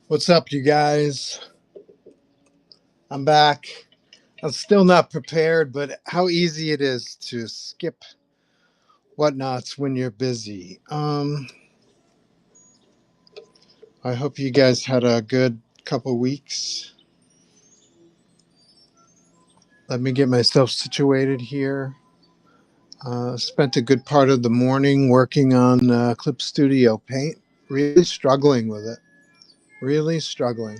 What's up, you guys? I'm back. I'm still not prepared, but how easy it is to skip whatnots when you're busy. I hope you guys had a good couple weeks. Let me get myself situated here. Spent a good part of the morning working on Clip Studio Paint. Really struggling with it. Really struggling.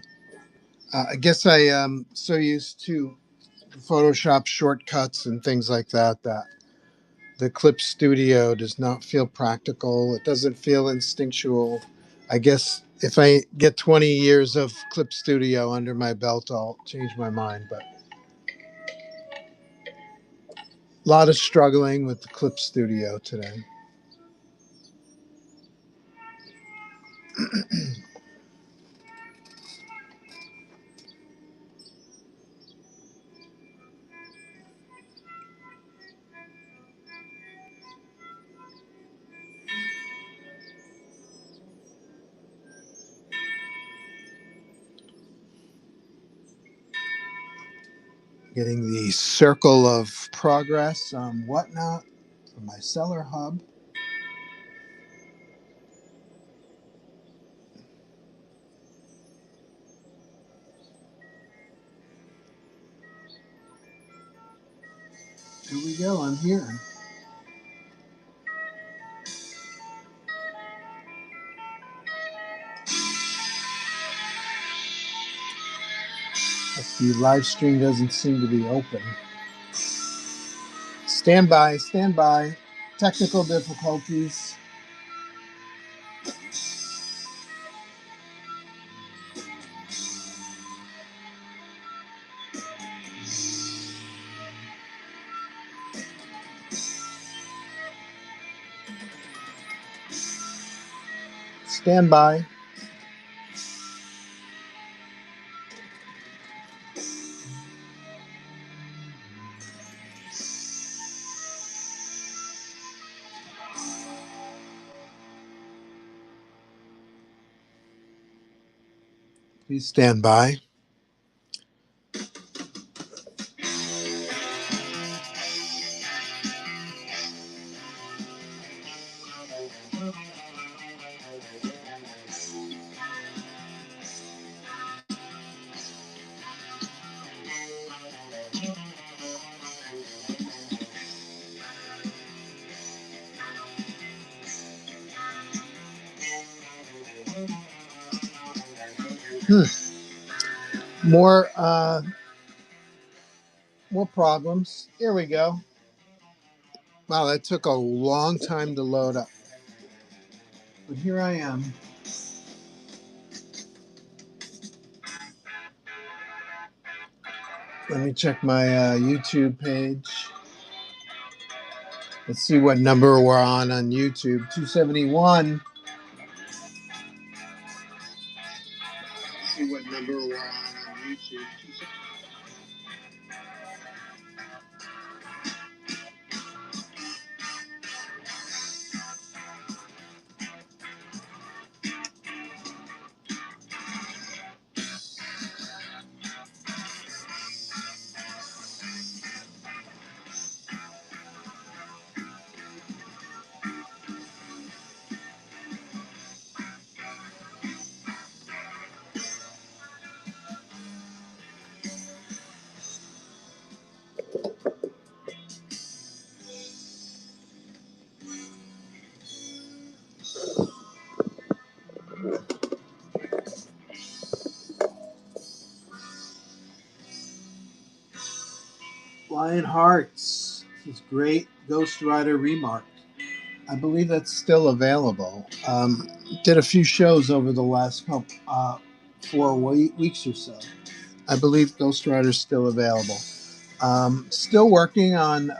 I guess I am so used to Photoshop shortcuts and things like that the Clip Studio does not feel practical. It doesn't feel instinctual. I guess if I get 20 years of Clip Studio under my belt, I'll change my mind. But a lot of struggling with the Clip Studio today. Getting the circle of progress on Whatnot for my Seller Hub. Here we go. I'm here. The live stream doesn't seem to be open. Stand by, stand by. Technical difficulties. Stand by. Please stand by. Hmm. More more problems. Here we go. Wow, that took a long time to load up. But here I am. Let me check my YouTube page. Let's see what number we're on YouTube. 271. Let's see what number we're on YouTube. Lion Hearts. This is great. Ghost Rider Remark. I believe that's still available. Did a few shows over the last couple, 4 weeks or so. I believe Ghost Rider's still available. Still working on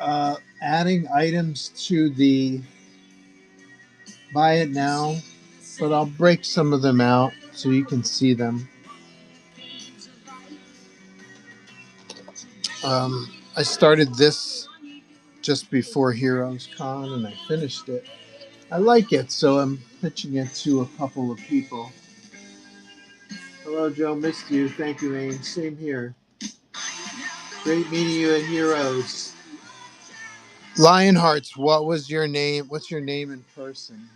adding items to the buy it now, but I'll break some of them out so you can see them. I started this just before Heroes Con and I finished it. I like it, so I'm pitching it to a couple of people. Hello, Joe. Missed you. Thank you, Aim. Same here. Great meeting you at Heroes. Lionhearts, what was your name? What's your name in person?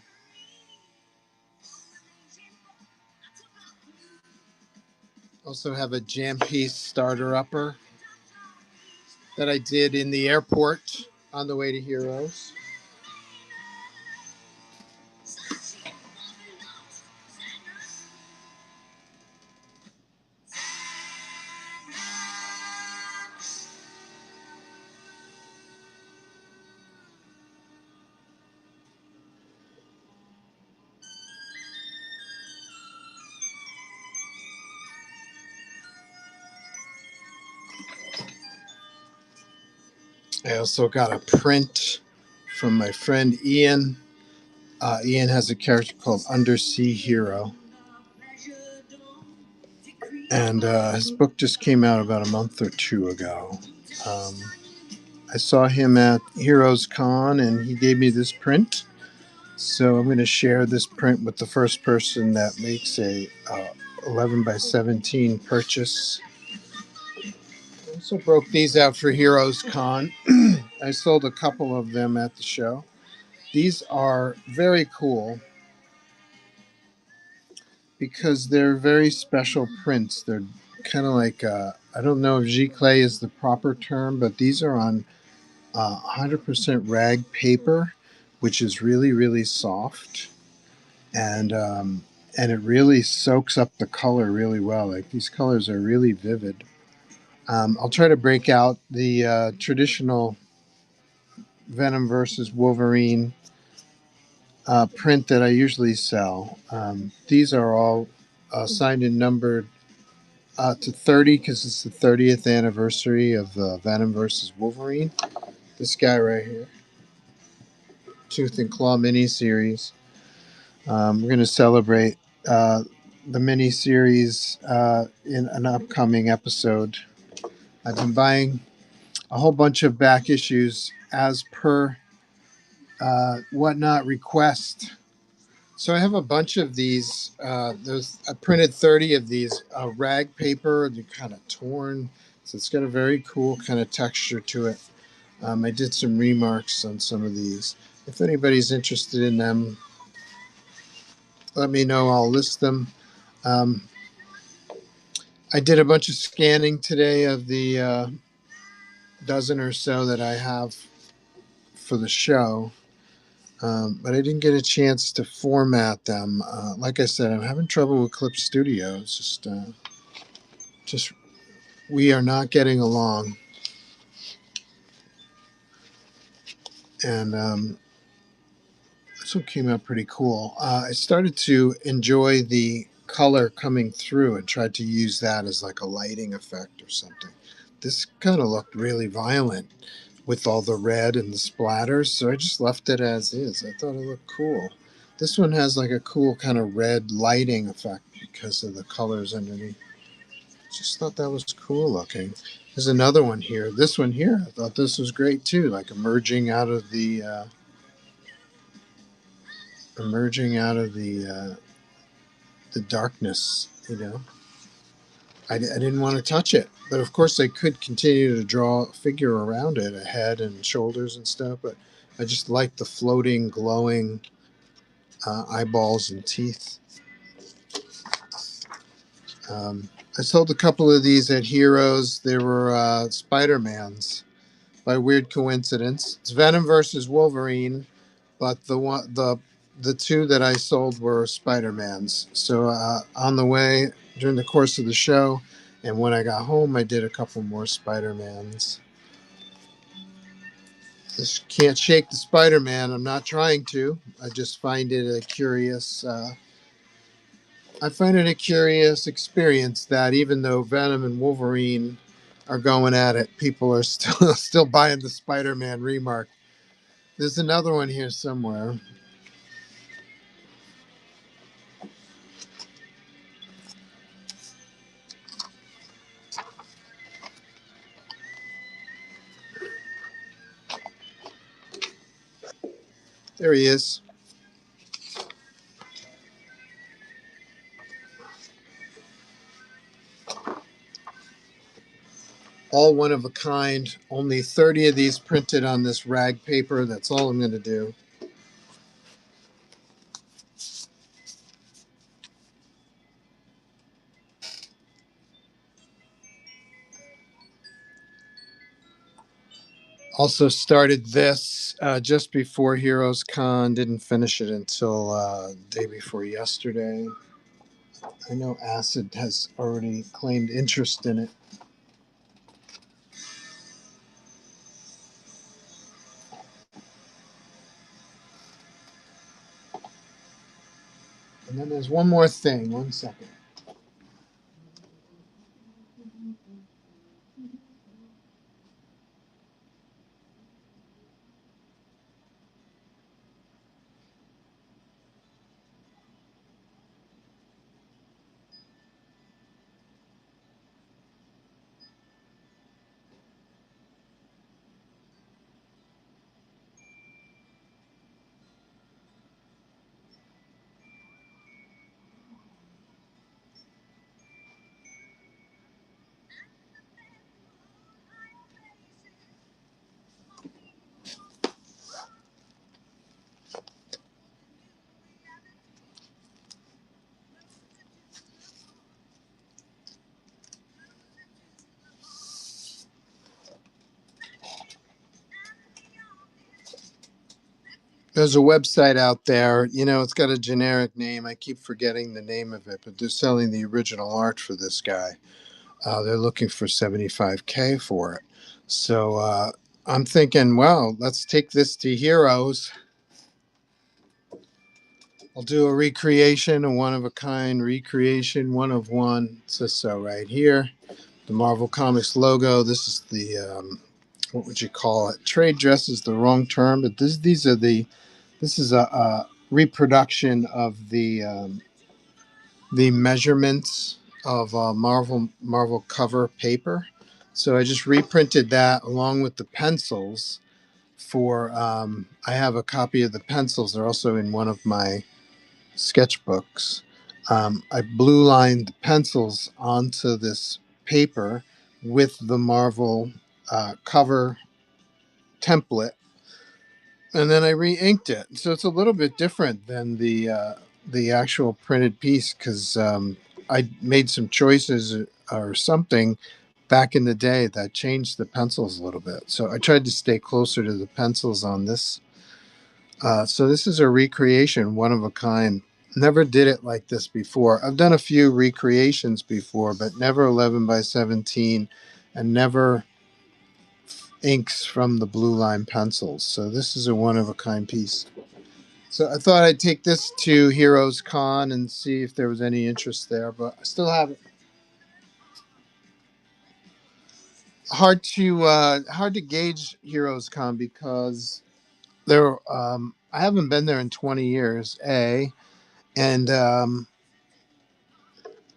Also have a jam piece starter upper that I did in the airport on the way to Heroes. I also got a print from my friend Ian. Ian has a character called Undersea Hero. And his book just came out about a month or two ago. Um, I saw him at Heroes Con and he gave me this print. So I'm going to share this print with the first person that makes a 11 by 17 purchase. I also broke these out for Heroes Con. I sold a couple of them at the show. These are very cool because they're very special prints. They're kind of like, I don't know if giclée is the proper term, but these are on 100% rag paper, which is really, really soft. And it really soaks up the color really well. Like these colors are really vivid. I'll try to break out the traditional Venom versus Wolverine print that I usually sell. These are all signed and numbered to 30 because it's the 30th anniversary of Venom versus Wolverine. This guy right here, Tooth and Claw miniseries. We're going to celebrate the miniseries in an upcoming episode. I've been buying a whole bunch of back issues as per whatnot request. So I have a bunch of these. I printed 30 of these rag paper. They're kind of torn, so it's got a very cool kind of texture to it. I did some remarks on some of these. If anybody's interested in them, let me know. I'll list them. Um, I did a bunch of scanning today of the dozen or so that I have for the show. But I didn't get a chance to format them. Like I said, I'm having trouble with Clip Studio. It's just we are not getting along. And this one came out pretty cool. I started to enjoy the color coming through and tried to use that as like a lighting effect or something. This kind of looked really violent with all the red and the splatters, so I just left it as is. I thought it looked cool. This one has like a cool kind of red lighting effect because of the colors underneath. Just thought that was cool looking. There's another one here. This one here, I thought this was great too, like emerging out of the darkness. I didn't want to touch it, but of course I could continue to draw a figure around it, a head and shoulders and stuff. But I just liked the floating, glowing eyeballs and teeth. I sold a couple of these at Heroes. They were Spider-Mans by weird coincidence. It's Venom versus Wolverine, but the two that I sold were Spider-Mans. So on the way during the course of the show, and when I got home, I did a couple more Spider-Mans. Just can't shake the Spider-Man. I'm not trying to. I just find it a curious. I find it a curious experience that even though Venom and Wolverine are going at it, people are still buying the Spider-Man remark. There's another one here somewhere. There he is. all one of a kind. Only 30 of these printed on this rag paper. That's all I'm going to do. Also started this just before Heroes Con. Didn't finish it until day before yesterday. I know Acid has already claimed interest in it. And then there's one more thing. One second. There's a website out there. You know, it's got a generic name. I keep forgetting the name of it, but they're selling the original art for this guy. They're looking for 75K for it. So I'm thinking, well, let's take this to Heroes. I'll do a recreation, a one of a kind recreation, one of one. It says so right here. The Marvel Comics logo. This is the what would you call it? Trade dress is the wrong term, but these are the. This is a reproduction of the measurements of Marvel cover paper. So I just reprinted that along with the pencils. For I have a copy of the pencils. They're also in one of my sketchbooks. I blue lined the pencils onto this paper with the Marvel cover template, and then I re-inked it. So it's a little bit different than the actual printed piece because I made some choices or something back in the day that changed the pencils a little bit. So I tried to stay closer to the pencils on this. So this is a recreation, one of a kind. Never did it like this before. I've done a few recreations before, but never 11 by 17 and never inks from the blue line pencils. So this is a one of a kind piece. So I thought I'd take this to Heroes Con and see if there was any interest there, but I still have it. Hard to gauge Heroes Con because there I haven't been there in 20 years. And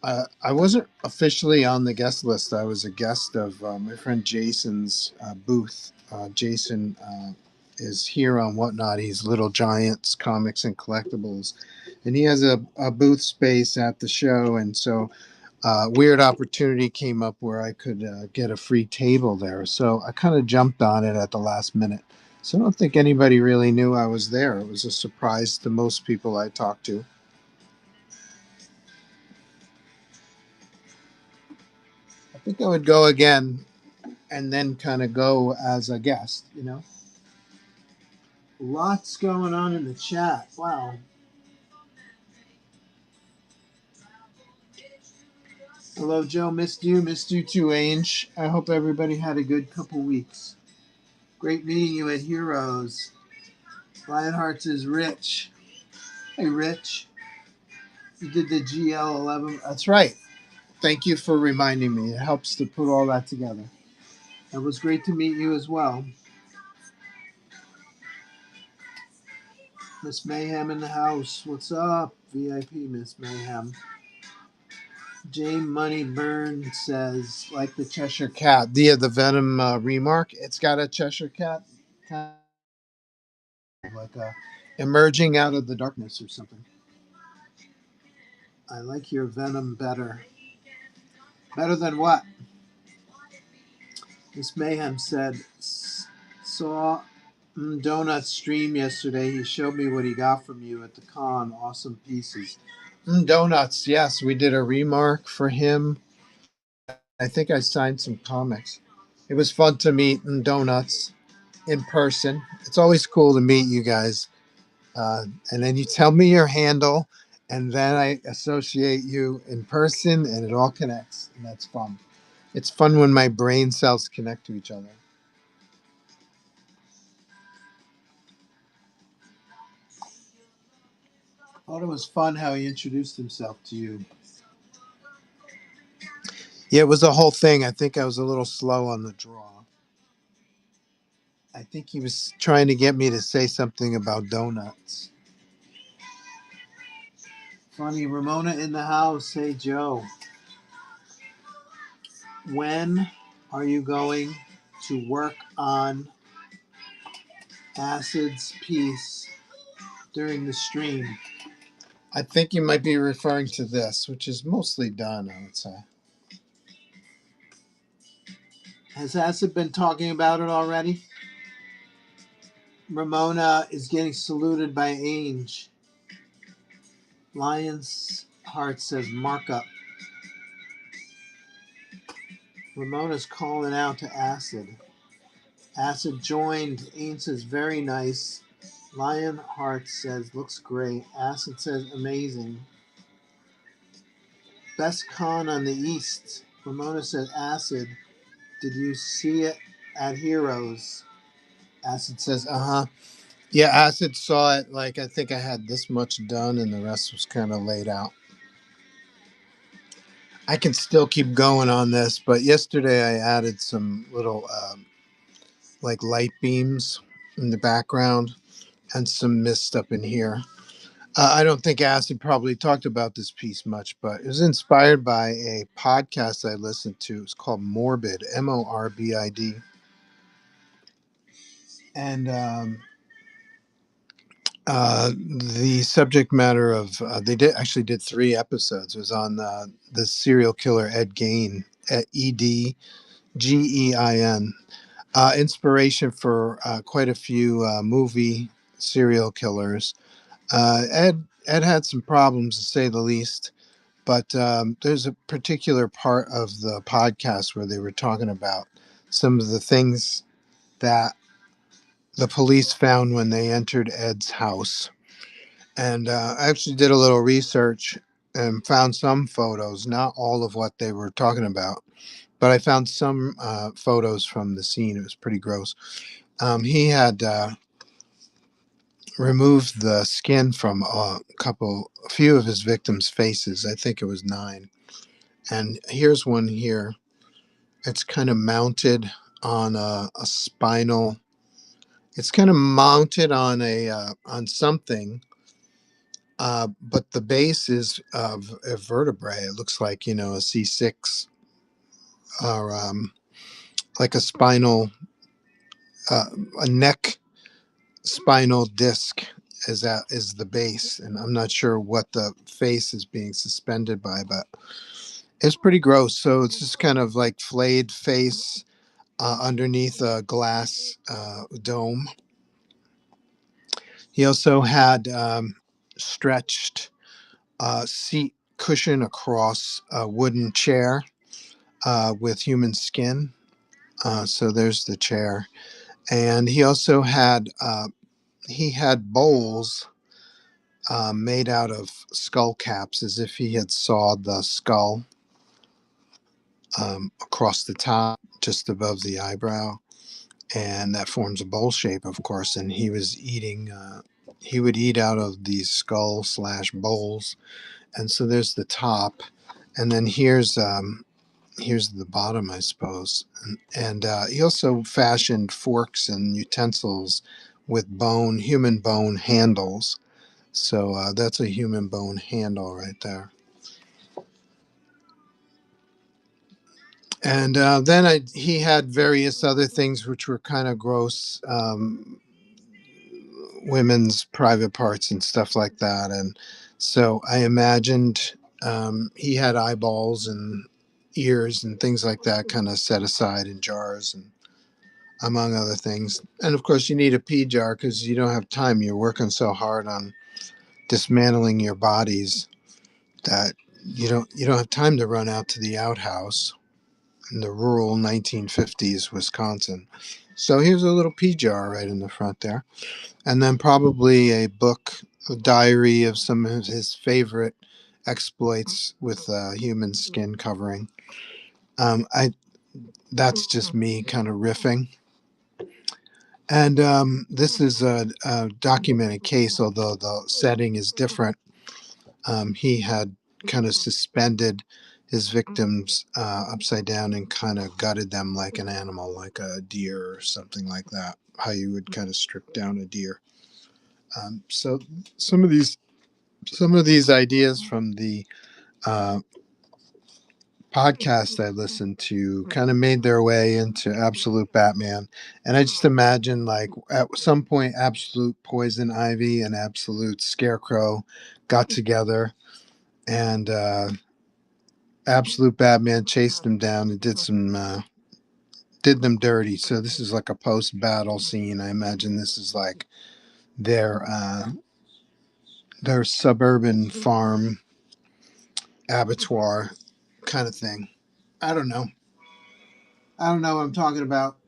I wasn't officially on the guest list. I was a guest of my friend Jason's booth. Jason is here on Whatnot. He's Little Giants Comics and Collectibles, and he has a booth space at the show. And so, weird opportunity came up where I could get a free table there. So I kind of jumped on it at the last minute. So I don't think anybody really knew I was there. It was a surprise to most people I talked to. I think I would go again and then kind of go as a guest, you know. Lots going on in the chat. Wow. Hello, Joe. Missed you. Missed you too, Ange. I hope everybody had a good couple weeks. Great meeting you at Heroes. Lionhearts is Rich. Hey, Rich. You did the GL11. That's right. Thank you for reminding me. It helps to put all that together. It was great to meet you as well. Miss Mayhem in the house. What's up? VIP Miss Mayhem. Jane Moneyburn says, like the Cheshire Cat. The Venom remark. It's got a Cheshire Cat, kind of like a emerging out of the darkness or something. I like your Venom better. Better than what? Miss Mayhem said, saw Donut stream yesterday. He showed me what he got from you at the con. Awesome pieces. Donuts, yes. We did a remark for him. I think I signed some comics. It was fun to meet Donuts in person. It's always cool to meet you guys. And then you tell me your handle, and then I associate you in person, and it all connects. And that's fun. It's fun when my brain cells connect to each other. I thought it was fun how he introduced himself to you. Yeah, it was a whole thing. I think I was a little slow on the draw. I think he was trying to get me to say something about donuts. Funny, Ramona in the house. Hey, Joe. When are you going to work on Acid's piece during the stream? I think you might be referring to this, which is mostly done, I would say. Has Acid been talking about it already? Ramona is getting saluted by Ange. Lion's Heart says markup. Ramona's calling out to Acid. Acid joined. Ainge says very nice. Lionheart says looks great. Acid says amazing. Best con on the East. Ramona said Acid. Did you see it at Heroes? Acid says uh-huh. Yeah, Acid saw it. Like I think I had this much done and the rest was kind of laid out. I can still keep going on this, but yesterday I added some little like light beams in the background and some mist up in here. I don't think Acid probably talked about this piece much, but it was inspired by a podcast I listened to. It's called Morbid, Morbid. And the subject matter of they did 3 episodes. It was on the serial killer Ed Gein, Edgein. Inspiration for quite a few movie serial killers. Ed had some problems to say the least, but there's a particular part of the podcast where they were talking about some of the things that the police found when they entered Ed's house. And I actually did a little research and found some photos, not all of what they were talking about, but I found some photos from the scene. It was pretty gross. He had removed the skin from a few of his victims' faces. I think it was 9. And here's one here. It's kind of mounted on a spinal. It's kind of mounted on on something, but the base is of a vertebrae. It looks like a C6 or like a spinal, uh, a neck spinal disc is the base, and I'm not sure what the face is being suspended by, but it's pretty gross. So it's just kind of like flayed face underneath a glass dome. He also had stretched seat cushion across a wooden chair with human skin. So there's the chair, and he also had bowls made out of skull caps, as if he had sawed the skull across the top, just above the eyebrow, and that forms a bowl shape, of course. And he was eating. He would eat out of these skull slash bowls, and so there's the top, and then here's the bottom, I suppose. And he also fashioned forks and utensils with human bone handles. So that's a human bone handle right there. And then he had various other things which were kind of gross, women's private parts and stuff like that. And so I imagined he had eyeballs and ears and things like that kind of set aside in jars, and among other things. And of course, you need a pea jar because you don't have time. You're working so hard on dismantling your bodies that you don't have time to run out to the outhouse in the rural 1950s Wisconsin. So here's a little pea jar right in the front there, and then probably a book, a diary of some of his favorite exploits with human skin covering. I That's just me kind of riffing. And this is a documented case, although the setting is different. He had kind of suspended his victims upside down and kind of gutted them like an animal, like a deer or something like that. How you would kind of strip down a deer. So some of these some of these ideas from the uh, podcast I listened to kind of made their way into Absolute Batman. And I just imagine, like, at some point, Absolute Poison Ivy and Absolute Scarecrow got together, and Absolute Batman chased them down and did them dirty. So this is like a post battle scene. I imagine this is like their their suburban farm abattoir kind of thing. I don't know. I don't know what I'm talking about.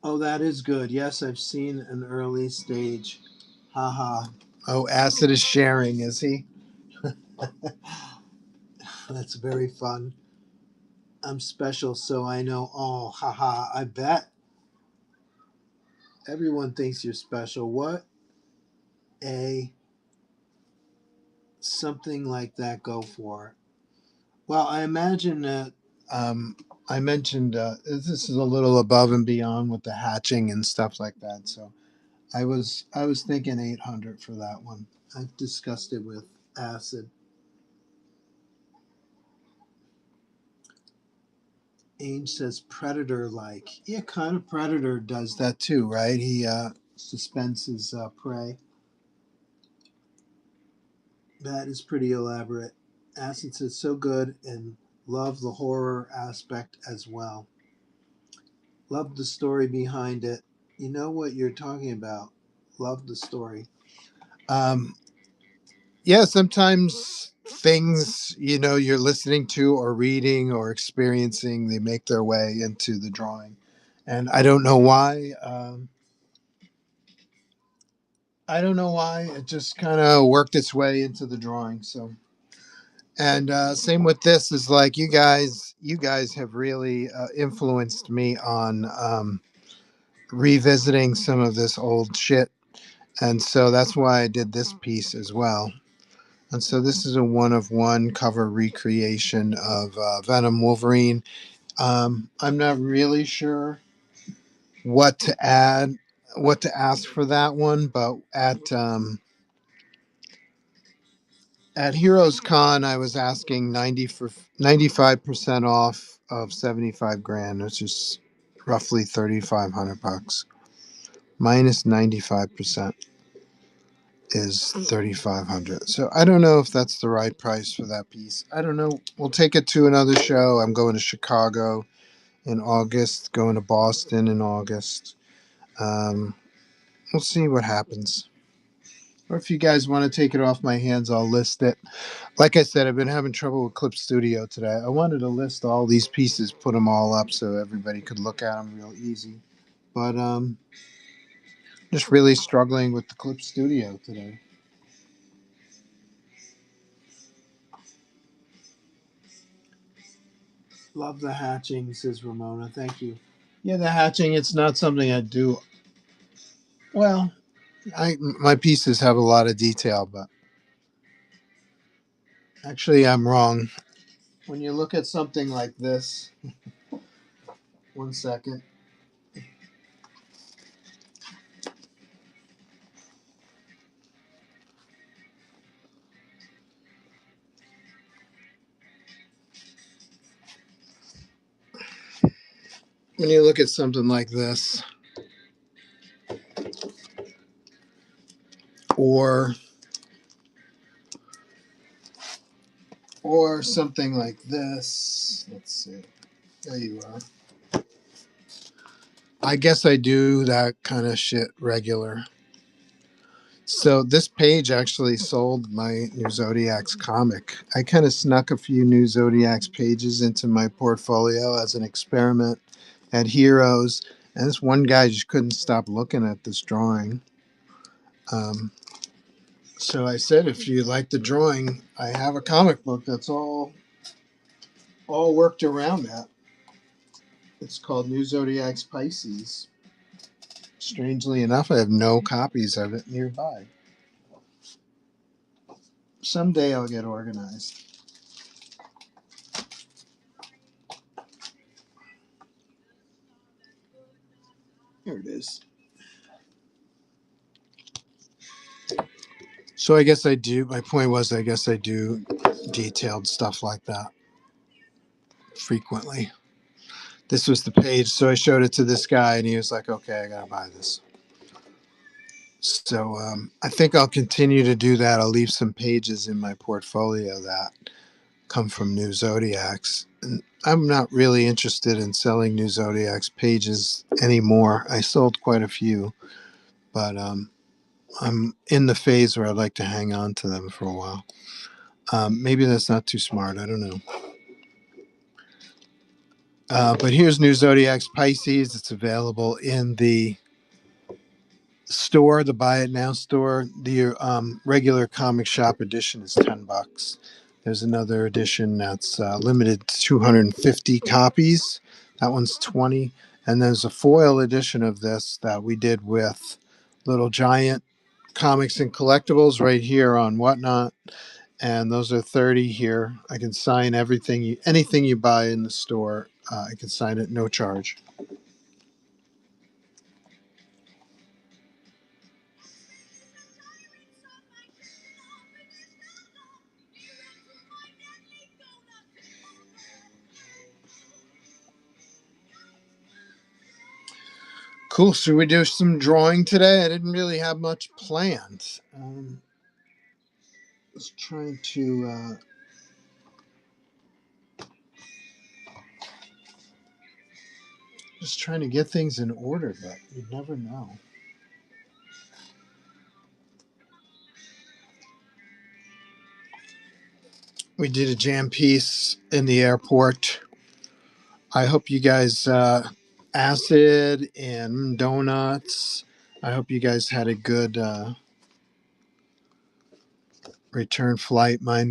Oh, that is good. Yes, I've seen an early stage. Haha. Oh, Acid is sharing, is he? That's very fun. I'm special, so I know. Oh, haha. I bet everyone thinks you're special. What a something like that go for? Well, I imagine that. Um, I mentioned this is a little above and beyond with the hatching and stuff like that. So I was thinking 800 for that one. I've discussed it with Acid. Ainge says Predator like. Yeah, kind of Predator does that too, right? He suspends his prey. That is pretty elaborate. Acid says so good and love the horror aspect as well. Love the story behind it. You know what you're talking about. Love the story. Um, yeah, sometimes things you're listening to or reading or experiencing, they make their way into the drawing, and I don't know why. I don't know why it just kind of worked its way into the drawing. So, and same with this is like you guys have really influenced me on revisiting some of this old shit, and so that's why I did this piece as well. And so this is a one of one cover recreation of Venom Wolverine. I'm not really sure what to add, what to ask for that one, but at Heroes Con, I was asking 95% off of 75 grand, which is roughly 3,500 bucks. Minus 95% is 3,500. So I don't know if that's the right price for that piece. I don't know. We'll take it to another show. I'm going to Chicago in August, going to Boston in August. Um, we'll see what happens. Or if you guys want to take it off my hands, I'll list it. Like I said, I've been having trouble with Clip Studio today. I wanted to list all these pieces, put them all up so everybody could look at them real easy. But just really struggling with the Clip Studio today. Love the hatching, says Ramona. Thank you. Yeah, the hatching, it's not something I do. Well, my pieces have a lot of detail, but actually I'm wrong. When you look at something like this, one second. When you look at something like this, or something like this. Let's see. There you are. I guess I do that kind of shit regular. So this page actually sold my New Zodiacs comic. I kind of snuck a few New Zodiacs pages into my portfolio as an experiment at Heroes, and this one guy just couldn't stop looking at this drawing. So I said, if you like the drawing, I have a comic book that's all worked around that. It's called New Zodiacs Pisces. Strangely enough, I have no copies of it nearby. Someday I'll get organized. Here it is. So I guess I do. My point was, I guess I do detailed stuff like that frequently. This was the page, so I showed it to this guy, and he was like, "Okay, I gotta buy this." So I think I'll continue to do that. I'll leave some pages in my portfolio that come from New Zodiacs. And I'm not really interested in selling New Zodiacs pages anymore. I sold quite a few, but I'm in the phase where I'd like to hang on to them for a while. Maybe that's not too smart. I don't know. But here's New Zodiacs Pisces. It's available in the store, the Buy It Now store. The regular comic shop edition is $10. There's another edition that's limited to 250 copies. That one's 20. And there's a foil edition of this that we did with Little Giant Comics and Collectibles right here on Whatnot. And those are 30 here. I can sign anything you buy in the store. I can sign it no charge. Cool. Should we do some drawing today? I didn't really have much planned. Was trying to just trying to get things in order, but you never know. We did a jam piece in the airport. I hope you guys acid and donuts. I hope you guys had a good return flight. Mine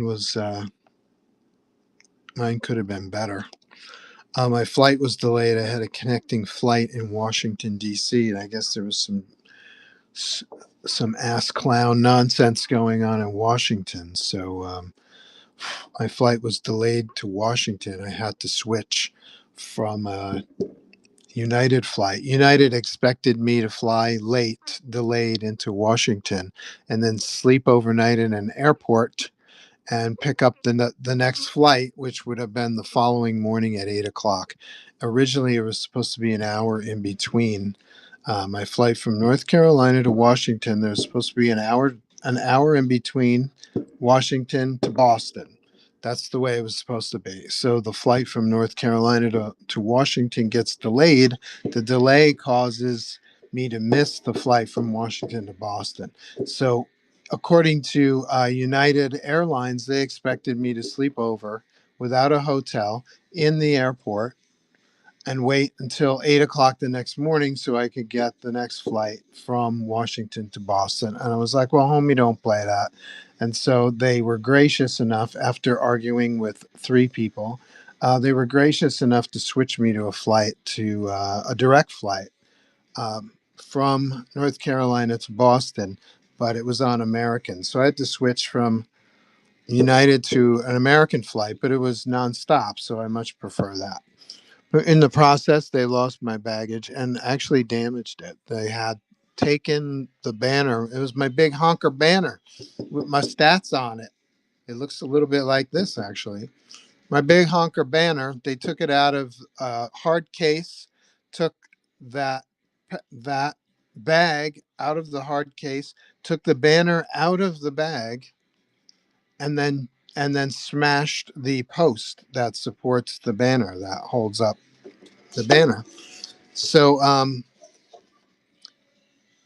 could have been better. My flight was delayed. I had a connecting flight in Washington D.C., and I guess there was some ass clown nonsense going on in Washington. So my flight was delayed to Washington. I had to switch from a United flight. United expected me to fly late, delayed into Washington, and then sleep overnight in an airport and pick up the next flight, which would have been the following morning at 8 o'clock. Originally, it was supposed to be an hour in between. My flight from North Carolina to Washington. There's supposed to be an hour in between Washington to Boston. That's the way it was supposed to be. So the flight from North Carolina to Washington gets delayed. The delay causes me to miss the flight from Washington to Boston. So according to United Airlines, they expected me to sleep over without a hotel in the airport and wait until 8 o'clock the next morning so I could get the next flight from Washington to Boston. And I was like, well, homie, don't play that. And so they were gracious enough, after arguing with three people, they were gracious enough to switch me to a direct flight from North Carolina to Boston, but it was on American. So I had to switch from United to an American flight, but it was nonstop. So I much prefer that. But in the process, they lost my baggage and actually damaged it. They had taken the banner. It was my big honker banner with my stats on it. It looks a little bit like this, actually. My big honker banner, they took it out of hard case, took that bag out of the hard case, took the banner out of the bag, and then smashed the post that supports the banner that holds up the banner. So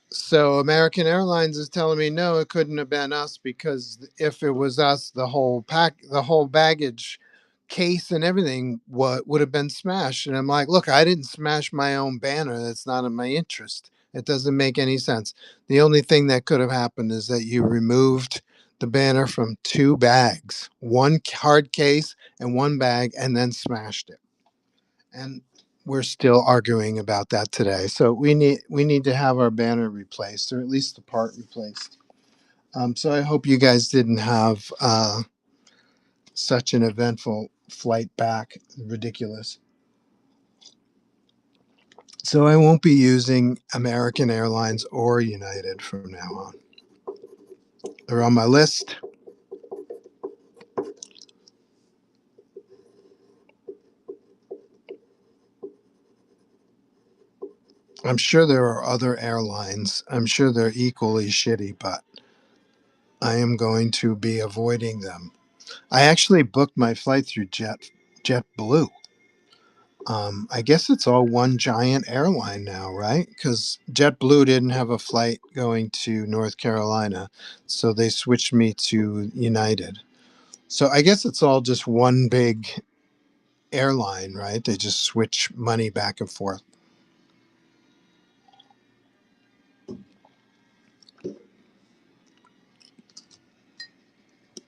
so American Airlines is telling me no, it couldn't have been us, because if it was us, the whole baggage case and everything would have been smashed. And I'm like, look, I didn't smash my own banner. That's not in my interest. It doesn't make any sense. The only thing that could have happened is that you removed the banner from two bags, one hard case and one bag, and then smashed it. And we're still arguing about that today. So we need to have our banner replaced, or at least the part replaced. So I hope you guys didn't have such an eventful flight back. Ridiculous. So I won't be using American Airlines or United from now on. They're on my list. I'm sure there are other airlines. I'm sure they're equally shitty, but I am going to be avoiding them. I actually booked my flight through JetBlue. I guess it's all one giant airline now, right? Because JetBlue didn't have a flight going to North Carolina, so they switched me to United. So I guess it's all just one big airline, right? They just switch money back and forth.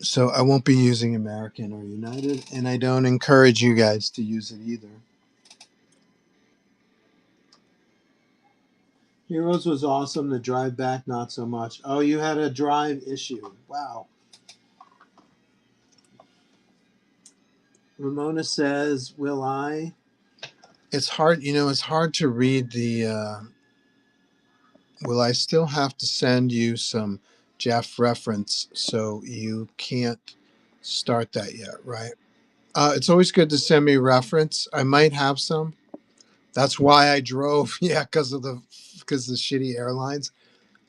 So I won't be using American or United, and I don't encourage you guys to use it either. Heroes was awesome. The drive back, not so much. Oh, you had a drive issue. Wow. Ramona says, "Will I?" It's hard, it's hard to read the. Will I still have to send you some Jeff reference, so you can't start that yet, right? It's always good to send me reference. I might have some. That's why I drove. Yeah, because of the shitty airlines.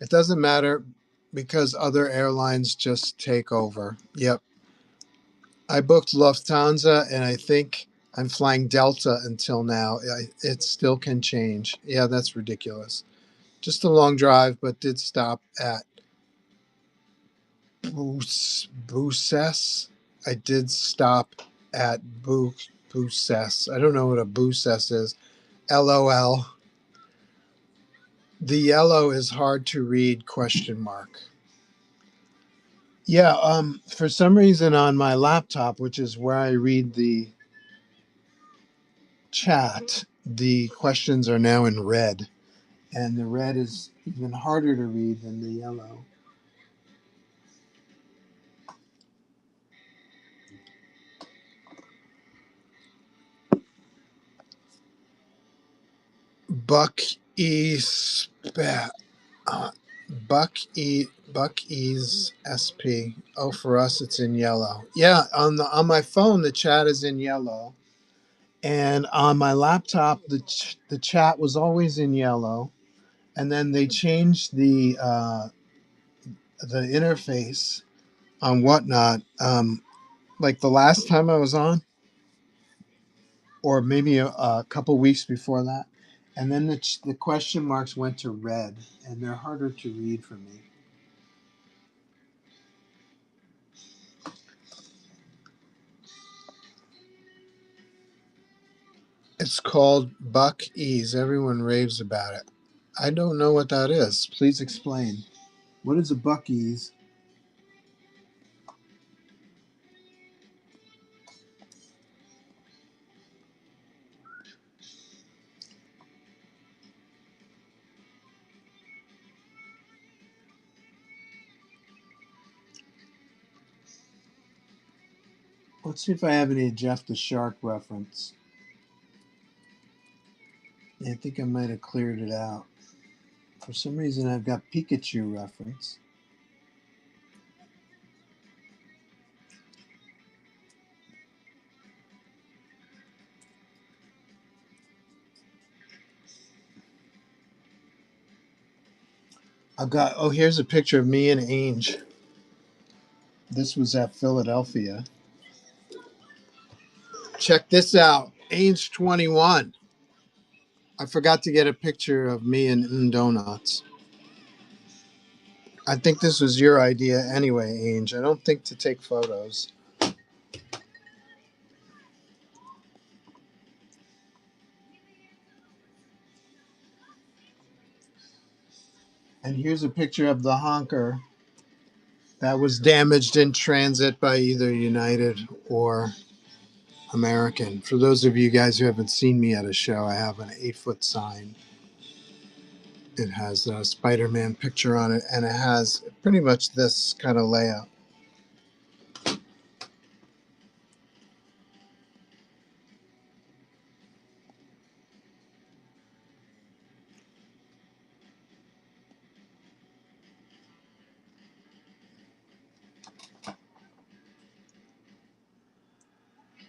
It doesn't matter, because other airlines just take over. Yep. I booked Lufthansa, and I think I'm flying Delta until now. It still can change. Yeah, that's ridiculous. Just a long drive, but did stop at Buses. I did stop at Buses. I don't know what a Buses is. LOL. The yellow is hard to read, question mark. Yeah, for some reason on my laptop, which is where I read the chat, the questions are now in red, and the red is even harder to read than the yellow. Buck E. Spat. Buck E's SP. Oh, for us it's in yellow. Yeah, on my phone the chat is in yellow, and on my laptop the chat was always in yellow, and then they changed the interface on Whatnot. Like the last time I was on, or maybe a couple weeks before that, and then the question marks went to red, and they're harder to read for me. It's called Buck Ease. Everyone raves about it. I don't know what that is. Please explain. What is a Buck Ease? Let's see if I have any Jeff the Shark reference. I think I might have cleared it out. For some reason, I've got Pikachu reference. Here's a picture of me and Ange. This was at Philadelphia. Check this out. Ange 21. I forgot to get a picture of me and Donuts. I think this was your idea anyway, Ange. I don't think to take photos. And here's a picture of the honker that was damaged in transit by either United or American. For those of you guys who haven't seen me at a show, I have an 8-foot sign. It has a Spider-Man picture on it, and it has pretty much this kind of layout.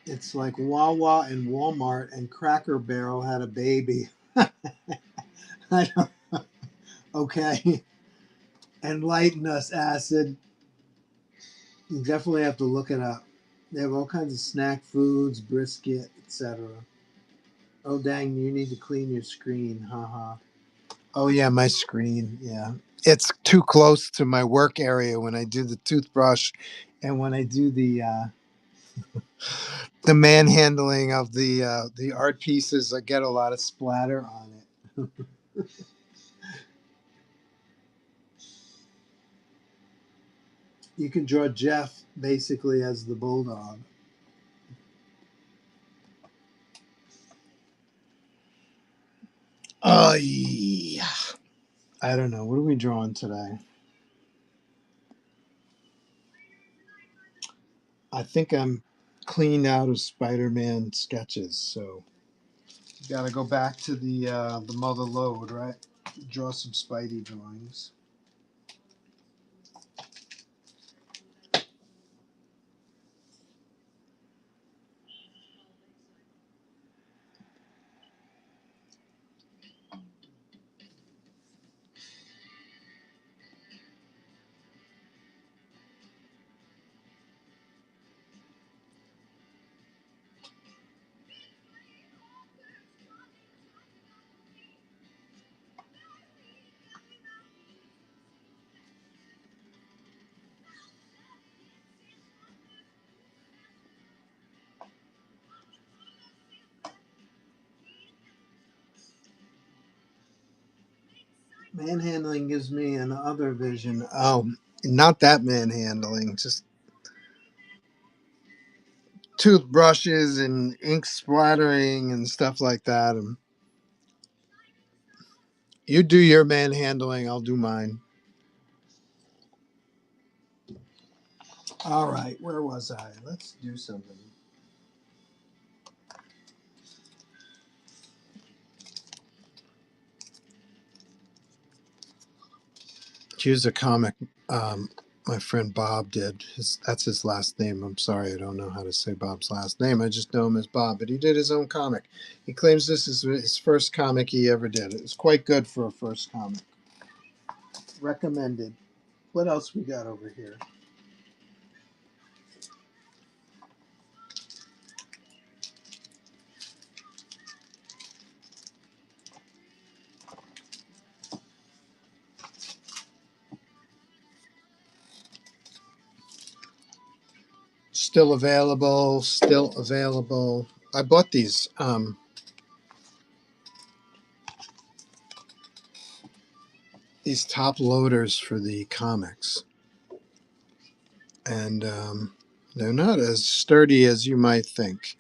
It's like Wawa and Walmart and Cracker Barrel had a baby. I don't, okay. Enlighten us, Acid. You definitely have to look it up. They have all kinds of snack foods, brisket, etc. Oh, dang, you need to clean your screen. Haha. Oh, yeah, my screen. Yeah. It's too close to my work area when I do the toothbrush and when I do the manhandling of the art pieces. I get a lot of splatter on it. You can draw Jeff basically as the bulldog. Oh, yeah. I don't know. What are we drawing today? I think I'm cleaned out of Spider-Man sketches, so got to go back to the mother lode, right? Draw some Spidey drawings. Manhandling gives me an other vision. Oh, not that manhandling, just toothbrushes and ink splattering and stuff like that. And you do your manhandling, I'll do mine. All right, where was I? Let's do something. Here's a comic my friend Bob did. That's his last name. I'm sorry, I don't know how to say Bob's last name. I just know him as Bob, but he did his own comic. He claims this is his first comic he ever did. It's quite good for a first comic. Recommended. What else we got over here? Still available. Still available. I bought these top loaders for the comics, and they're not as sturdy as you might think,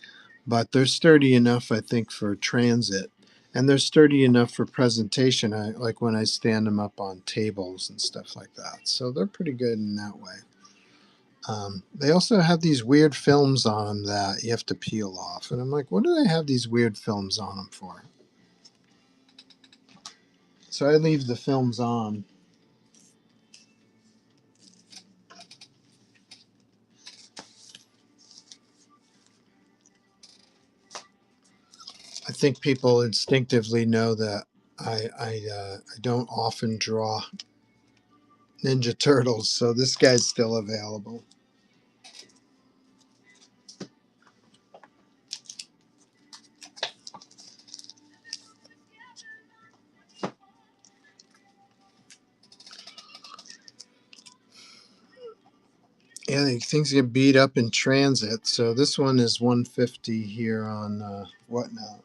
but they're sturdy enough, I think, for transit, and they're sturdy enough for presentation. I like when I stand them up on tables and stuff like that. So they're pretty good in that way. They also have these weird films on them that you have to peel off, and I'm like, what do they have these weird films on them for? So I leave the films on. I think people instinctively know that I don't often draw Ninja Turtles. So this guy's still available. Yeah, things get beat up in transit. So this one is 150 here on Whatnot.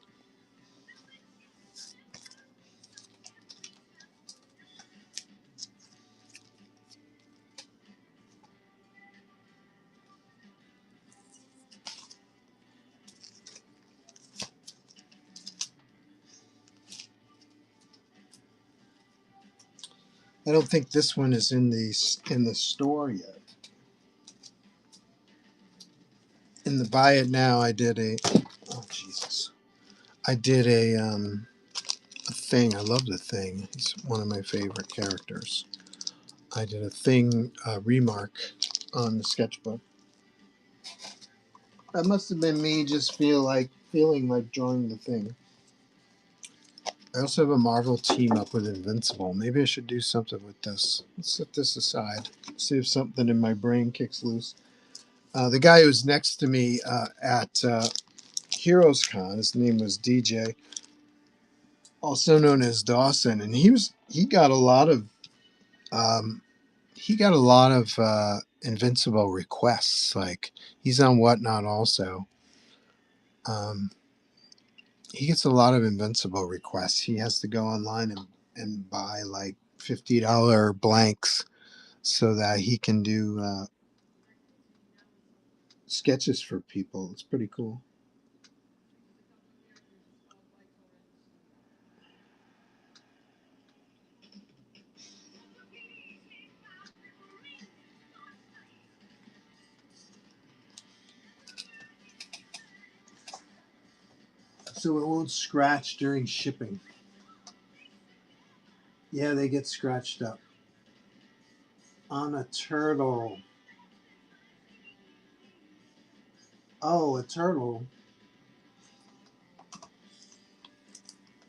I don't think this one is in the store yet. In the buy it now, I did a oh Jesus, I did a thing. I love the Thing. He's one of my favorite characters. I did a Thing remark on the sketchbook. That must have been me just feeling like drawing the Thing. I also have a Marvel team up with Invincible. Maybe I should do something with this. Let's set this aside. See if something in my brain kicks loose. The guy who was next to me at Heroes Con, his name was DJ, also known as Dawson, and he got a lot of um, Invincible requests. Like he's on Whatnot also. Um, he gets a lot of Invincible requests. He has to go online and buy like $50 blanks so that he can do sketches for people. It's pretty cool. So it won't scratch during shipping. Yeah, they get scratched up. On a turtle. Oh, a turtle.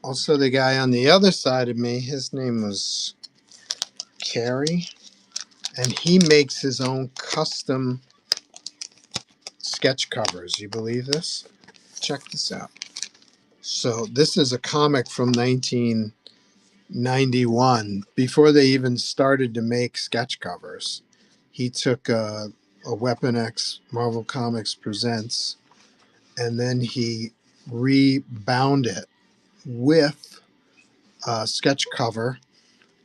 Also, the guy on the other side of me, his name was Carrie, and he makes his own custom sketch covers. You believe this? Check this out. So, this is a comic from 1991, before they even started to make sketch covers. He took a Weapon X Marvel Comics Presents, and then he rebound it with a sketch cover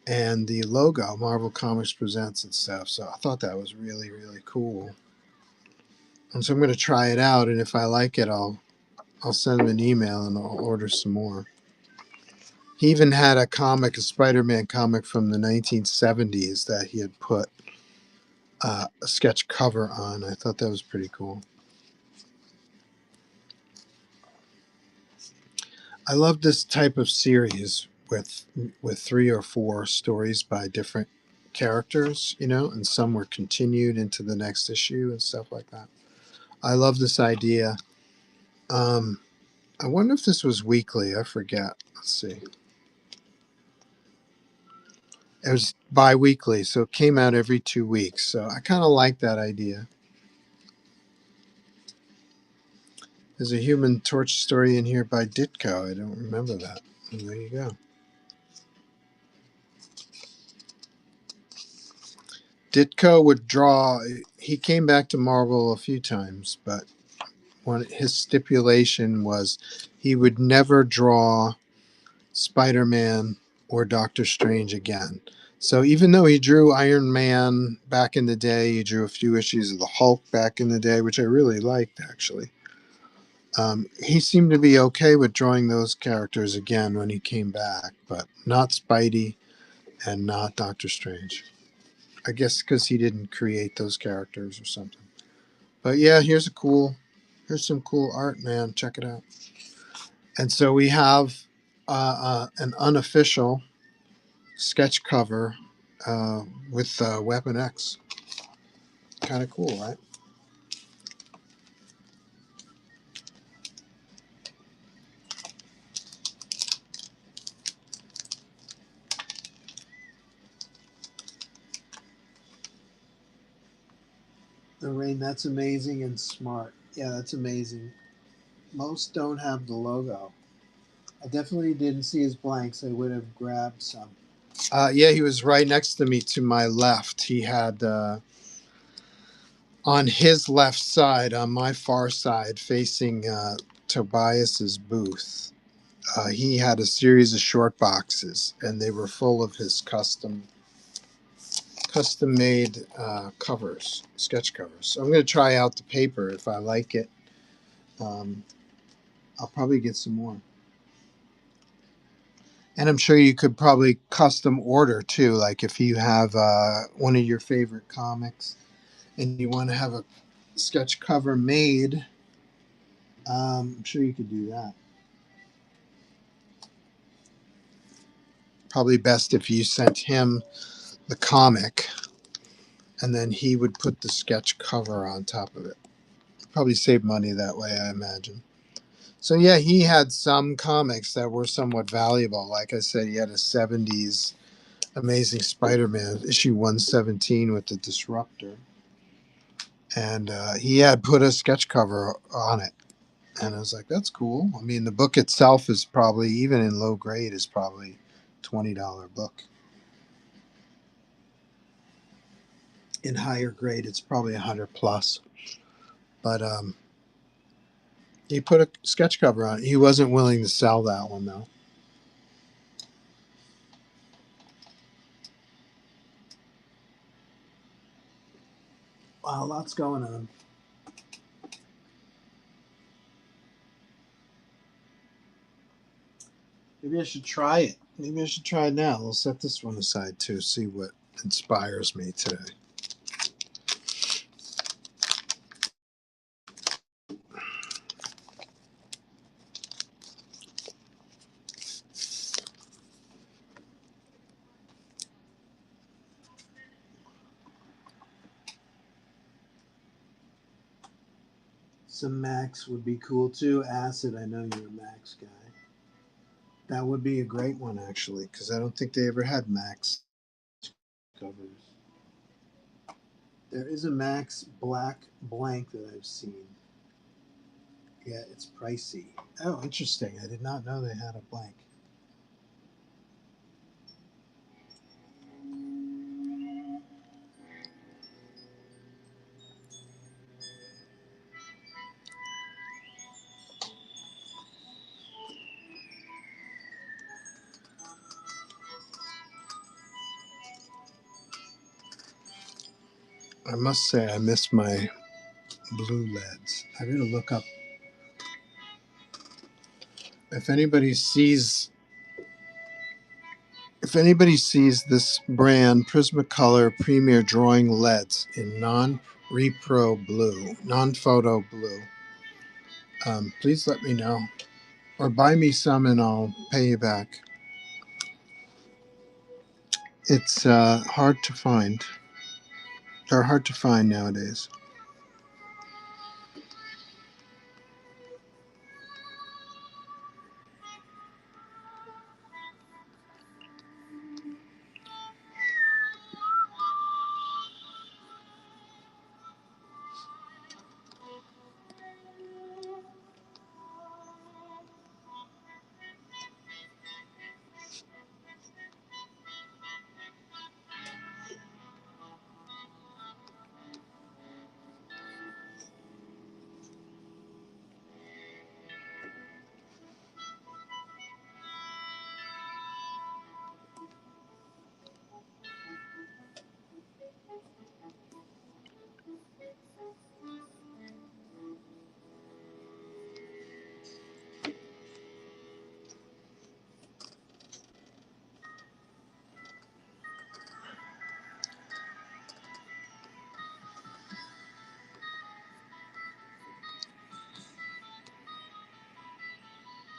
and the logo, Marvel Comics Presents and stuff. So I thought that was really, really cool. And so I'm going to try it out, and if I like it, I'll send him an email and I'll order some more. He even had a comic, a Spider-Man comic from the 1970s that he had put a sketch cover on. I thought that was pretty cool. I love this type of series with 3 or 4 stories by different characters, and some were continued into the next issue and stuff like that. I love this idea. Um, I wonder if this was weekly. I forget. Let's see. It was bi-weekly, so it came out every 2 weeks. So I kind of like that idea. There's a Human Torch story in here by Ditko. I don't remember that. And there you go. Ditko would draw. He came back to Marvel a few times, but his stipulation was he would never draw Spider-Man or Doctor Strange again. So even though he drew Iron Man back in the day, he drew a few issues of the Hulk back in the day, which I really liked actually. He seemed to be okay with drawing those characters again when he came back, but not Spidey and not Doctor Strange. I guess because he didn't create those characters or something. But yeah, here's some cool art, man. Check it out. And so we have an unofficial sketch cover with Weapon X. Kind of cool, right? Lorraine, that's amazing and smart. Yeah, that's amazing. Most don't have the logo. I definitely didn't see his blanks. I would have grabbed some. Yeah, he was right next to me to my left. He had on his left side, on my far side, facing Tobias's booth. He had a series of short boxes, and they were full of his custom made covers, sketch covers. So I'm going to try out the paper. If I like it, um, I'll probably get some more. And I'm sure you could probably custom order too. Like if you have one of your favorite comics and you want to have a sketch cover made, I'm sure you could do that. Probably best if you sent him the comic and then he would put the sketch cover on top of it. Probably save money that way, I imagine. So yeah, he had some comics that were somewhat valuable. Like I said, he had a 70s Amazing Spider-Man issue 117 with the Disruptor. And he had put a sketch cover on it. And I was like, that's cool. I mean, the book itself is probably, even in low grade, is probably $20 book. In higher grade, it's probably 100 plus. But he put a sketch cover on it. He wasn't willing to sell that one, though. Wow, lots going on. Maybe I should try it. Maybe I should try it now. I'll set this one aside too, see what inspires me today. Some Max would be cool too. Acid, I know you're a Max guy. That would be a great one actually, because I don't think they ever had Max covers. There is a Max black blank that I've seen. Yeah, it's pricey. Oh, interesting. I did not know they had a blank. I must say I miss my blue leads. I gotta look up if anybody sees this brand Prismacolor Premier Drawing LEDs in non-repro blue, non-photo blue. Please let me know, or buy me some and I'll pay you back. It's hard to find. They're hard to find nowadays.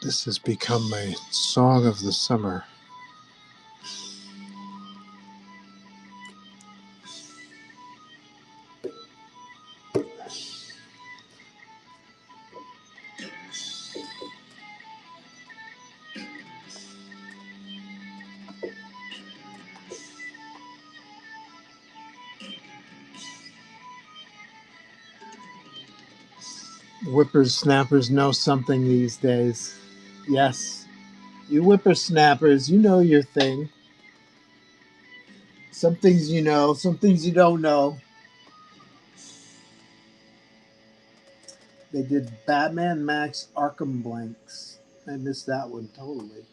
This has become my song of the summer. Whippersnappers know something these days. Yes, you whippersnappers, you know your thing. Some things you know, some things you don't know. They did Batman Max Arkham Blanks. I missed that one totally.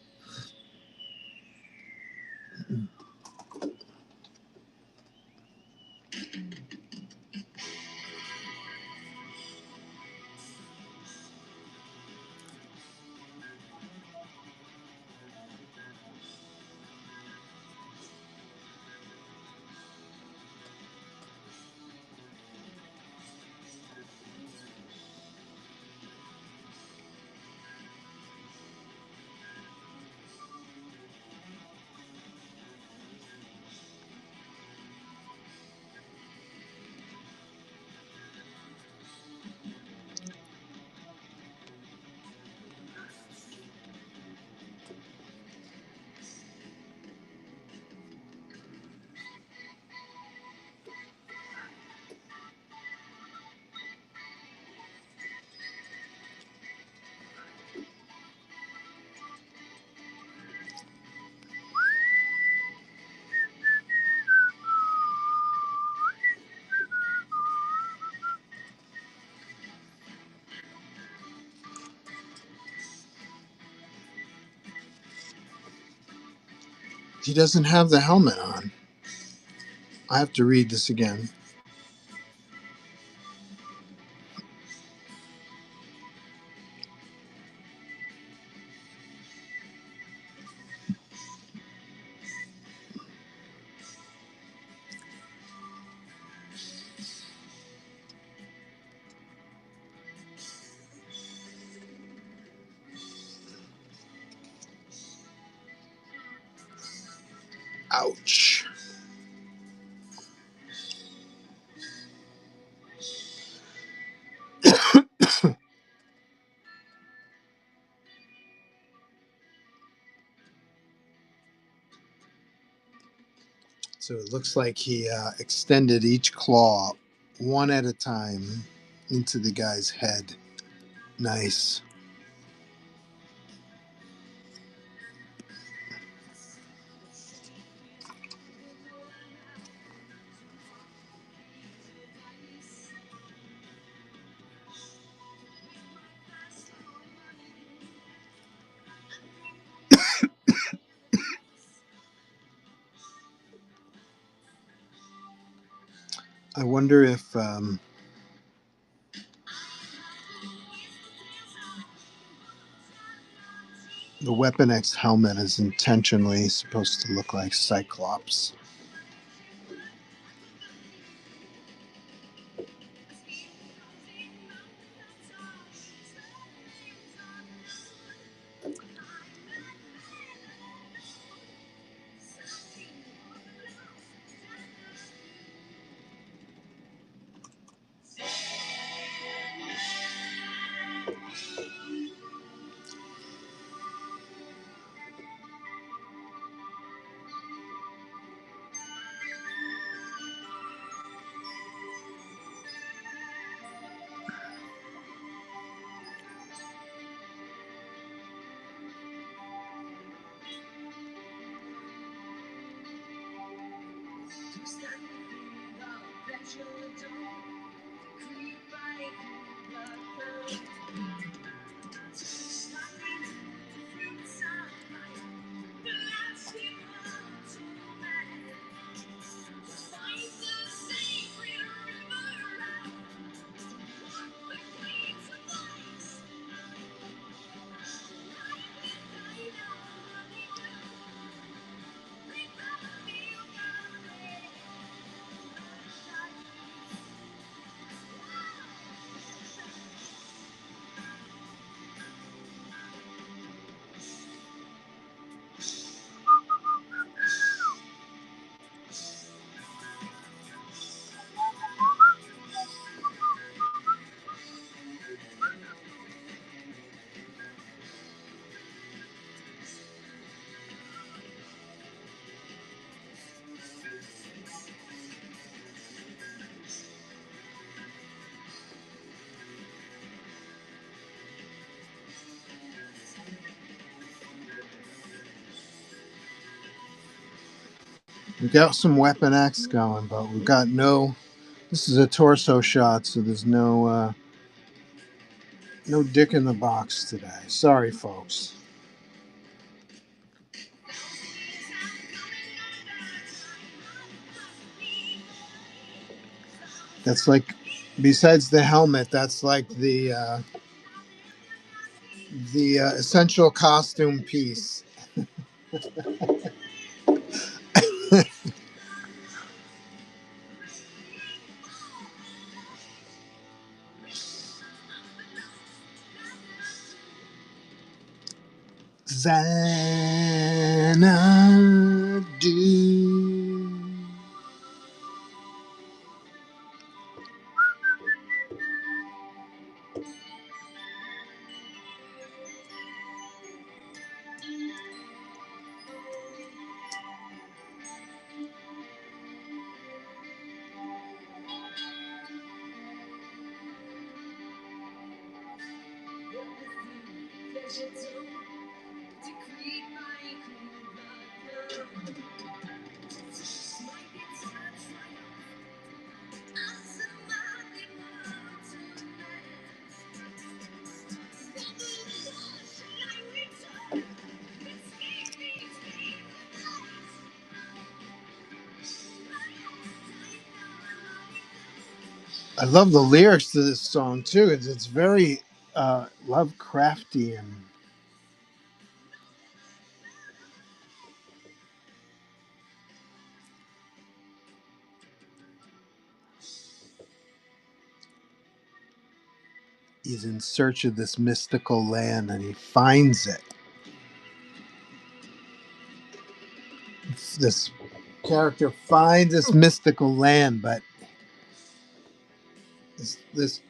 He doesn't have the helmet on. I have to read this again. Ouch. So it looks like he extended each claw one at a time into the guy's head. Nice. I wonder if the Weapon X helmet is intentionally supposed to look like Cyclops. We got some Weapon X going, but we've got no. This is a torso shot, so there's no dick in the box today. Sorry, folks. That's like, besides the helmet, that's like the essential costume piece. Xanadu. I love the lyrics to this song too. It's very Lovecraftian. He's in search of this mystical land and he finds it. This character finds this mystical land, but this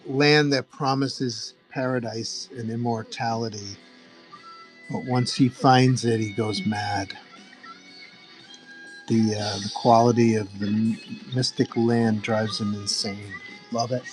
land that promises paradise and immortality. But once he finds it, he goes mad. The quality of the mystic land drives him insane. Love it.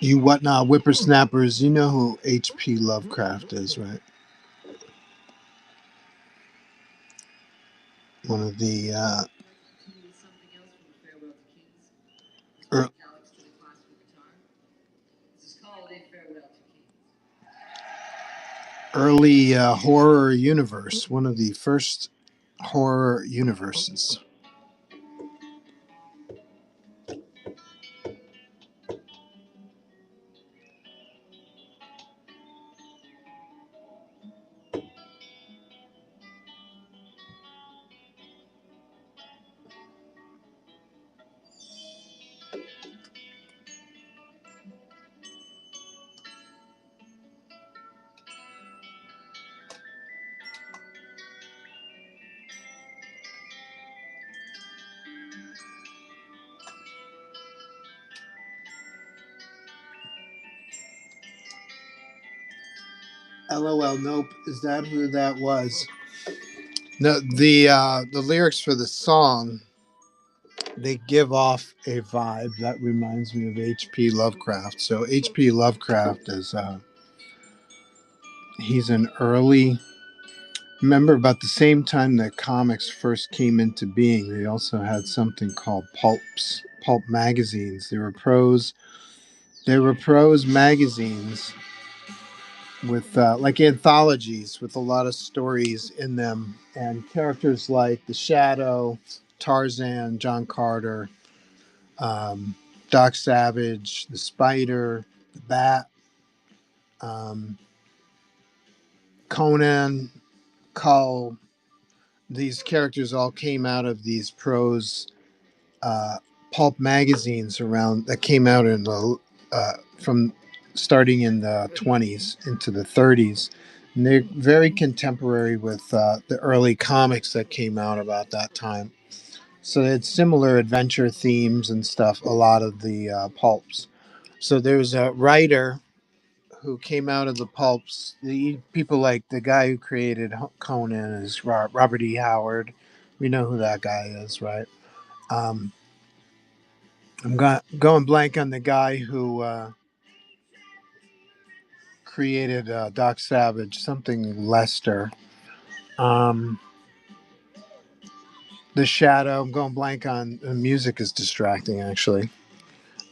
You whatnot whippersnappers, you know who H.P. Lovecraft is, right? One of the ear- early horror universe, one of the first horror universes. LOL, nope. Is that who that was? No, the lyrics for the song, they give off a vibe that reminds me of H.P. Lovecraft. So H.P. Lovecraft is he's an early. Remember, about the same time that comics first came into being, they also had something called pulp magazines. They were prose magazines with like anthologies with a lot of stories in them, and characters like the Shadow, Tarzan, John Carter, um, Doc Savage, the Spider, the Bat, um, Conan, Kull. These characters all came out of these prose uh, pulp magazines around that came out in the from starting in the 20s into the 30s. And they're very contemporary with the early comics that came out about that time. So they had similar adventure themes and stuff, a lot of the pulps. So there's a writer who came out of the pulps. The people like the guy who created Conan is Robert E. Howard. We know who that guy is, right? Um, going blank on the guy who created Doc Savage, something Lester. Um, the Shadow. I'm going blank on the music is distracting. Actually,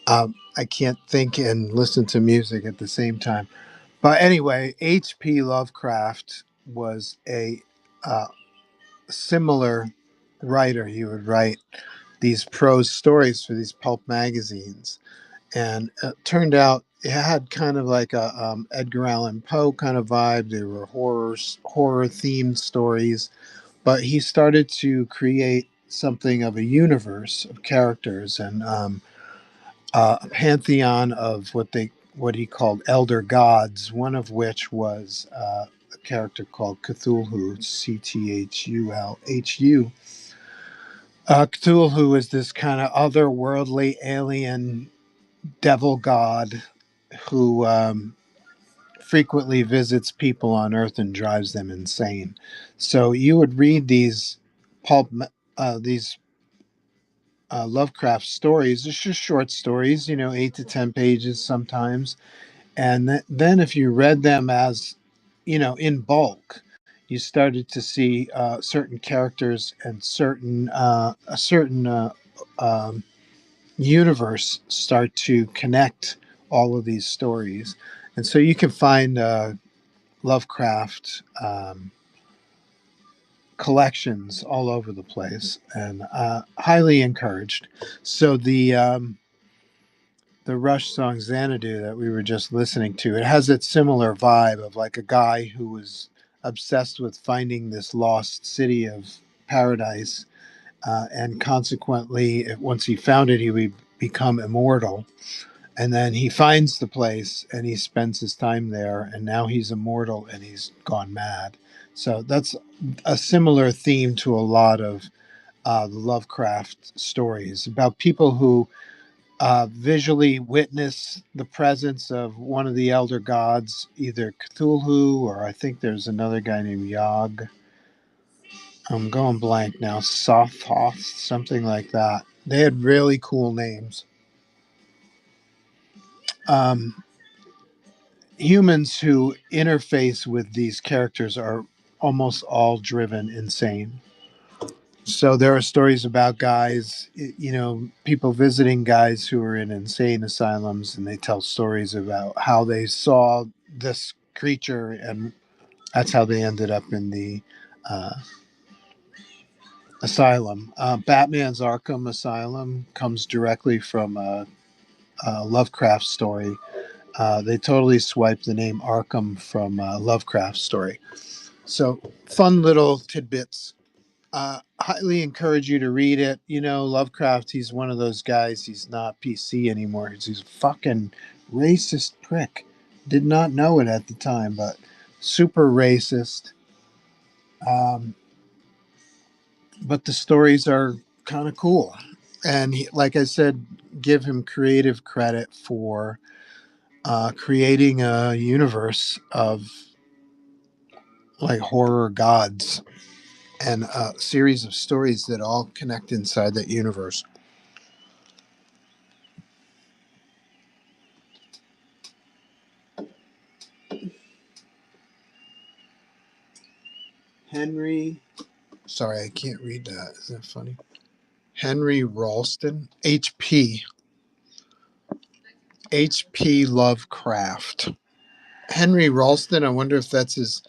I can't think and listen to music at the same time. But anyway, H.P. Lovecraft was a uh, similar writer. He would write these prose stories for these pulp magazines, and it turned out it had kind of like a Edgar Allan Poe kind of vibe. They were horror themed stories, but he started to create something of a universe of characters and a pantheon of what he called elder gods. One of which was a character called Cthulhu, Cthulhu. Cthulhu is this kind of otherworldly alien devil god who frequently visits people on Earth and drives them insane. So you would read pulp, these Lovecraft stories. It's just short stories, 8 to 10 pages sometimes. And then if you read them as, in bulk, you started to see certain characters and a certain universe start to connect all of these stories. And so you can find Lovecraft collections all over the place, and highly encouraged. So the Rush song Xanadu that we were just listening to, it has that similar vibe of like a guy who was obsessed with finding this lost city of paradise, and consequently, once he found it, he would become immortal. And then he finds the place and he spends his time there, and now he's immortal and he's gone mad. So that's a similar theme to a lot of the Lovecraft stories about people who visually witness the presence of one of the elder gods, either Cthulhu or I think there's another guy named Yog. I'm going blank now. Sothoth, something like that. They had really cool names. Um, Humans who interface with these characters are almost all driven insane. So there are stories about guys, people visiting guys who are in insane asylums, and they tell stories about how they saw this creature, and that's how they ended up in the uh, asylum. Batman's Arkham Asylum comes directly from a Lovecraft story. They totally swiped the name Arkham from Lovecraft story. So fun little tidbits. Highly encourage you to read it. Lovecraft, he's one of those guys, he's not PC anymore. He's a fucking racist prick. Did not know it at the time, but super racist. Um, but the stories are kind of cool. And like I said, give him creative credit for creating a universe of like horror gods. and a series of stories that all connect inside that universe. Henry, sorry, I can't read that. Isn't that funny? Henry Ralston, H.P. Lovecraft. Henry Ralston, I wonder if that's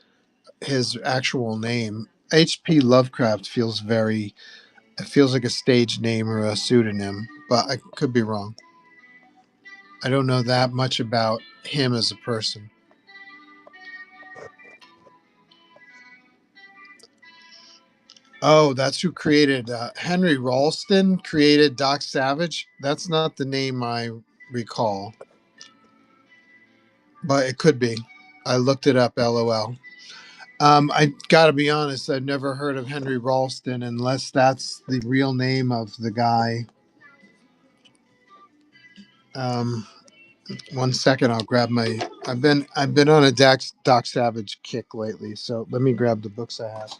his actual name. H.P. Lovecraft it feels like a stage name or a pseudonym, but I could be wrong. I don't know that much about him as a person. Oh, that's who created Henry Ralston created Doc Savage. That's not the name I recall, but it could be. I looked it up. LOL. I got to be honest. I've never heard of Henry Ralston unless that's the real name of the guy. Um, one second, I'll grab my. I've been on a Doc Savage kick lately, so let me grab the books I have.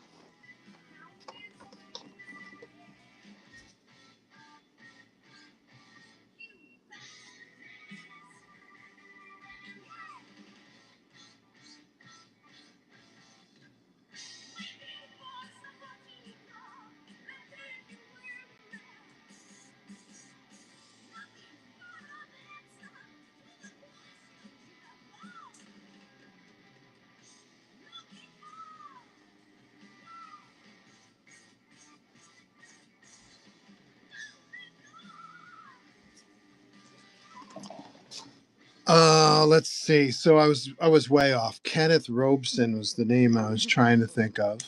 Let's see. So I was way off. Kenneth Robeson was the name I was trying to think of,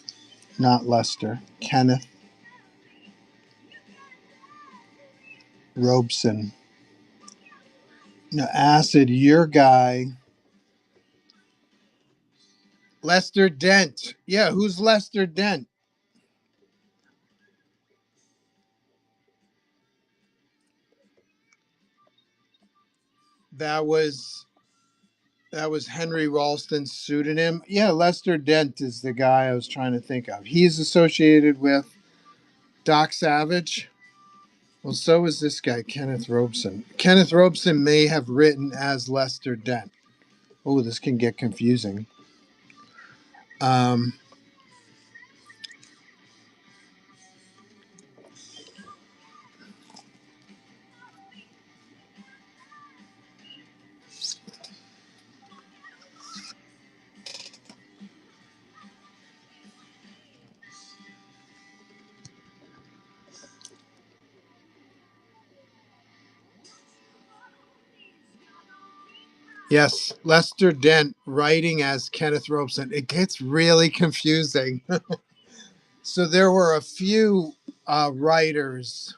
not Lester. Kenneth Robeson. Now, Acid, your guy, Lester Dent. Yeah, who's Lester Dent? That was that was Henry Ralston's pseudonym. Yeah, Lester Dent is the guy I was trying to think of. He's associated with Doc Savage. Well, so is this guy, Kenneth Robeson. Kenneth Robeson may have written as Lester Dent. Oh, this can get confusing. Um, yes, Lester Dent writing as Kenneth Robeson. It gets really confusing. So there were a few writers.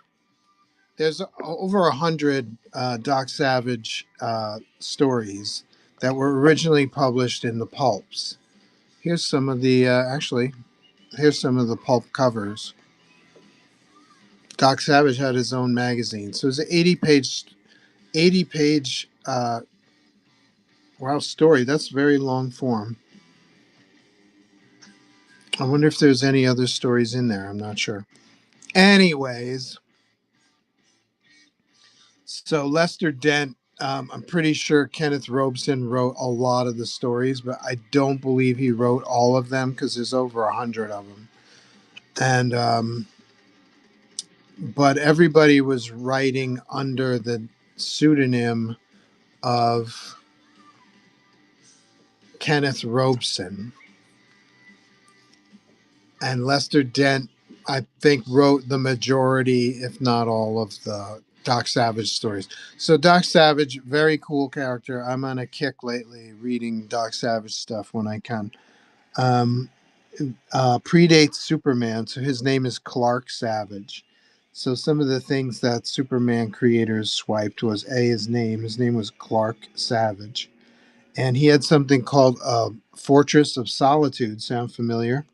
There's over 100 Doc Savage stories that were originally published in the pulps. Here's some of the here's some of the pulp covers. Doc Savage had his own magazine, so it's an 80 page wow story. That's very long form. I wonder if there's any other stories in there. I'm not sure. Anyways, so Lester Dent, I'm pretty sure Kenneth Robeson wrote a lot of the stories, but I don't believe he wrote all of them because there's over 100 of them. And but everybody was writing under the pseudonym of Kenneth Robeson. And Lester Dent, I think, wrote the majority, if not all, of the Doc Savage stories. So Doc Savage, very cool character. I'm on a kick lately reading Doc Savage stuff when I can. Um, Predates Superman, so his name is Clark Savage. So some of the things that Superman creators swiped was his name. His name was Clark Savage, and he had something called Fortress of Solitude. Sound familiar?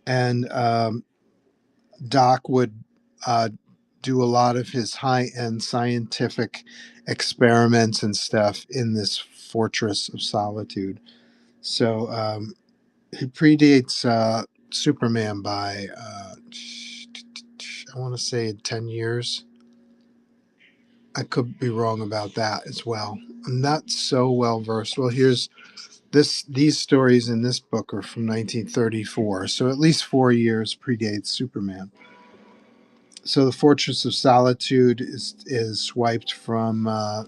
And Doc would uh, do a lot of his high-end scientific experiments and stuff in this Fortress of Solitude. So he predates Superman by, I want to say 10 years. I could be wrong about that as well. I'm not so well versed. Well, here's these stories in this book are from 1934, so at least 4 years predates Superman. So the Fortress of Solitude is swiped from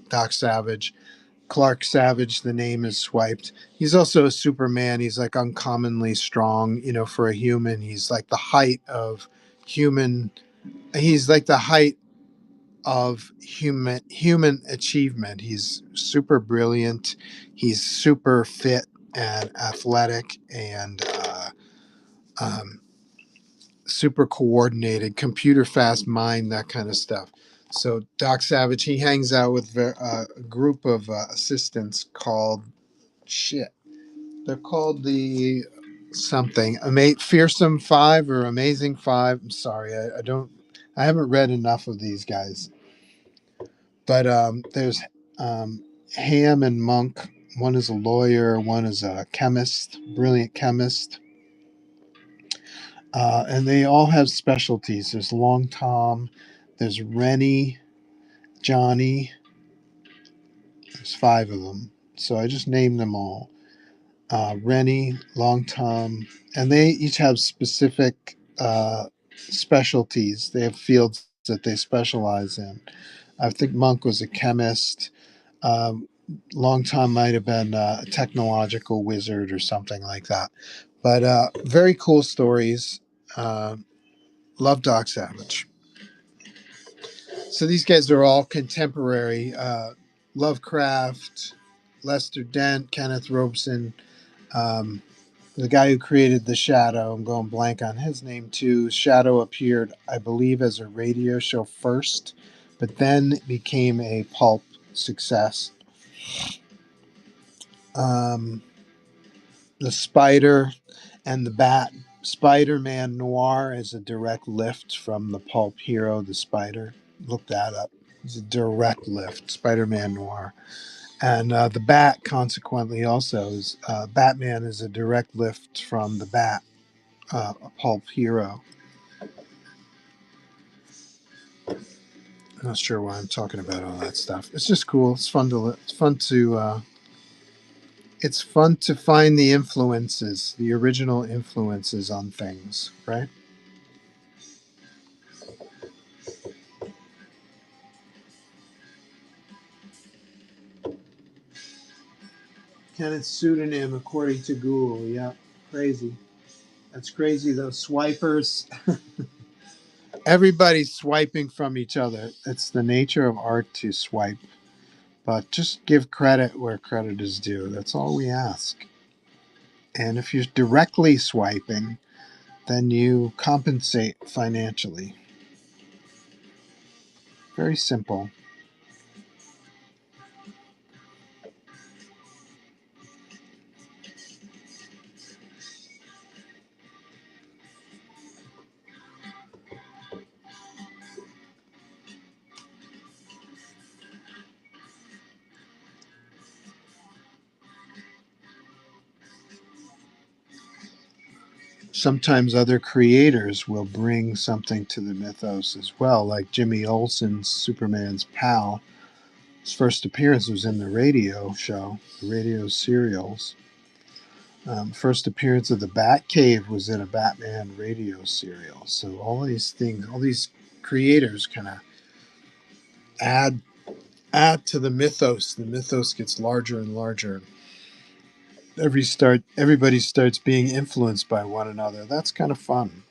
Doc Savage. Clark Savage, the name is swiped. He's also a Superman. He's like uncommonly strong, for a human. He's like the height of human. He's like the height of human achievement. He's super brilliant. He's super fit and athletic and um, super coordinated, computer fast mind, that kind of stuff. So Doc Savage, he hangs out with a group of assistants called shit. They're called the something Fearsome Five or Amazing Five. I'm sorry, I don't. I haven't read enough of these guys. But there's Ham and Monk. One is a lawyer, one is a chemist, brilliant chemist. And they all have specialties. There's Long Tom, there's Rennie, Johnny. There's five of them. So I just named them all. Rennie, Long Tom, and they each have specific specialties. They have fields that they specialize in. I think Monk was a chemist. Um, Long Tom might have been a technological wizard or something like that. But very cool stories. Uh, love Doc Savage. So these guys are all contemporary. Lovecraft, Lester Dent, Kenneth Robeson, um, the guy who created The Shadow. I'm going blank on his name too. Shadow appeared, I believe, as a radio show first, but then became a pulp success. Um, the Spider and the Bat. Spider-Man Noir is a direct lift from the pulp hero, The Spider. Look that up. It's a direct lift, Spider-Man Noir. And the Bat, consequently, also is Batman is a direct lift from the Bat, a pulp hero. I'm not sure why I'm talking about all that stuff. It's just cool. It's fun to find the influences, the original influences on things, right? Kenneth's pseudonym, according to Google. Yeah, crazy. That's crazy. Those swipers. Everybody's swiping from each other. It's the nature of art to swipe. But just give credit where credit is due. That's all we ask. And if you're directly swiping, then you compensate financially. Very simple. Sometimes other creators will bring something to the mythos as well, like Jimmy Olsen's Superman's pal. His first appearance was in the radio show, the radio serials. First appearance of the Batcave was in a Batman radio serial. So all these things, all these creators kind of add to the mythos. The mythos gets larger and larger. Everybody starts being influenced by one another. That's kind of fun.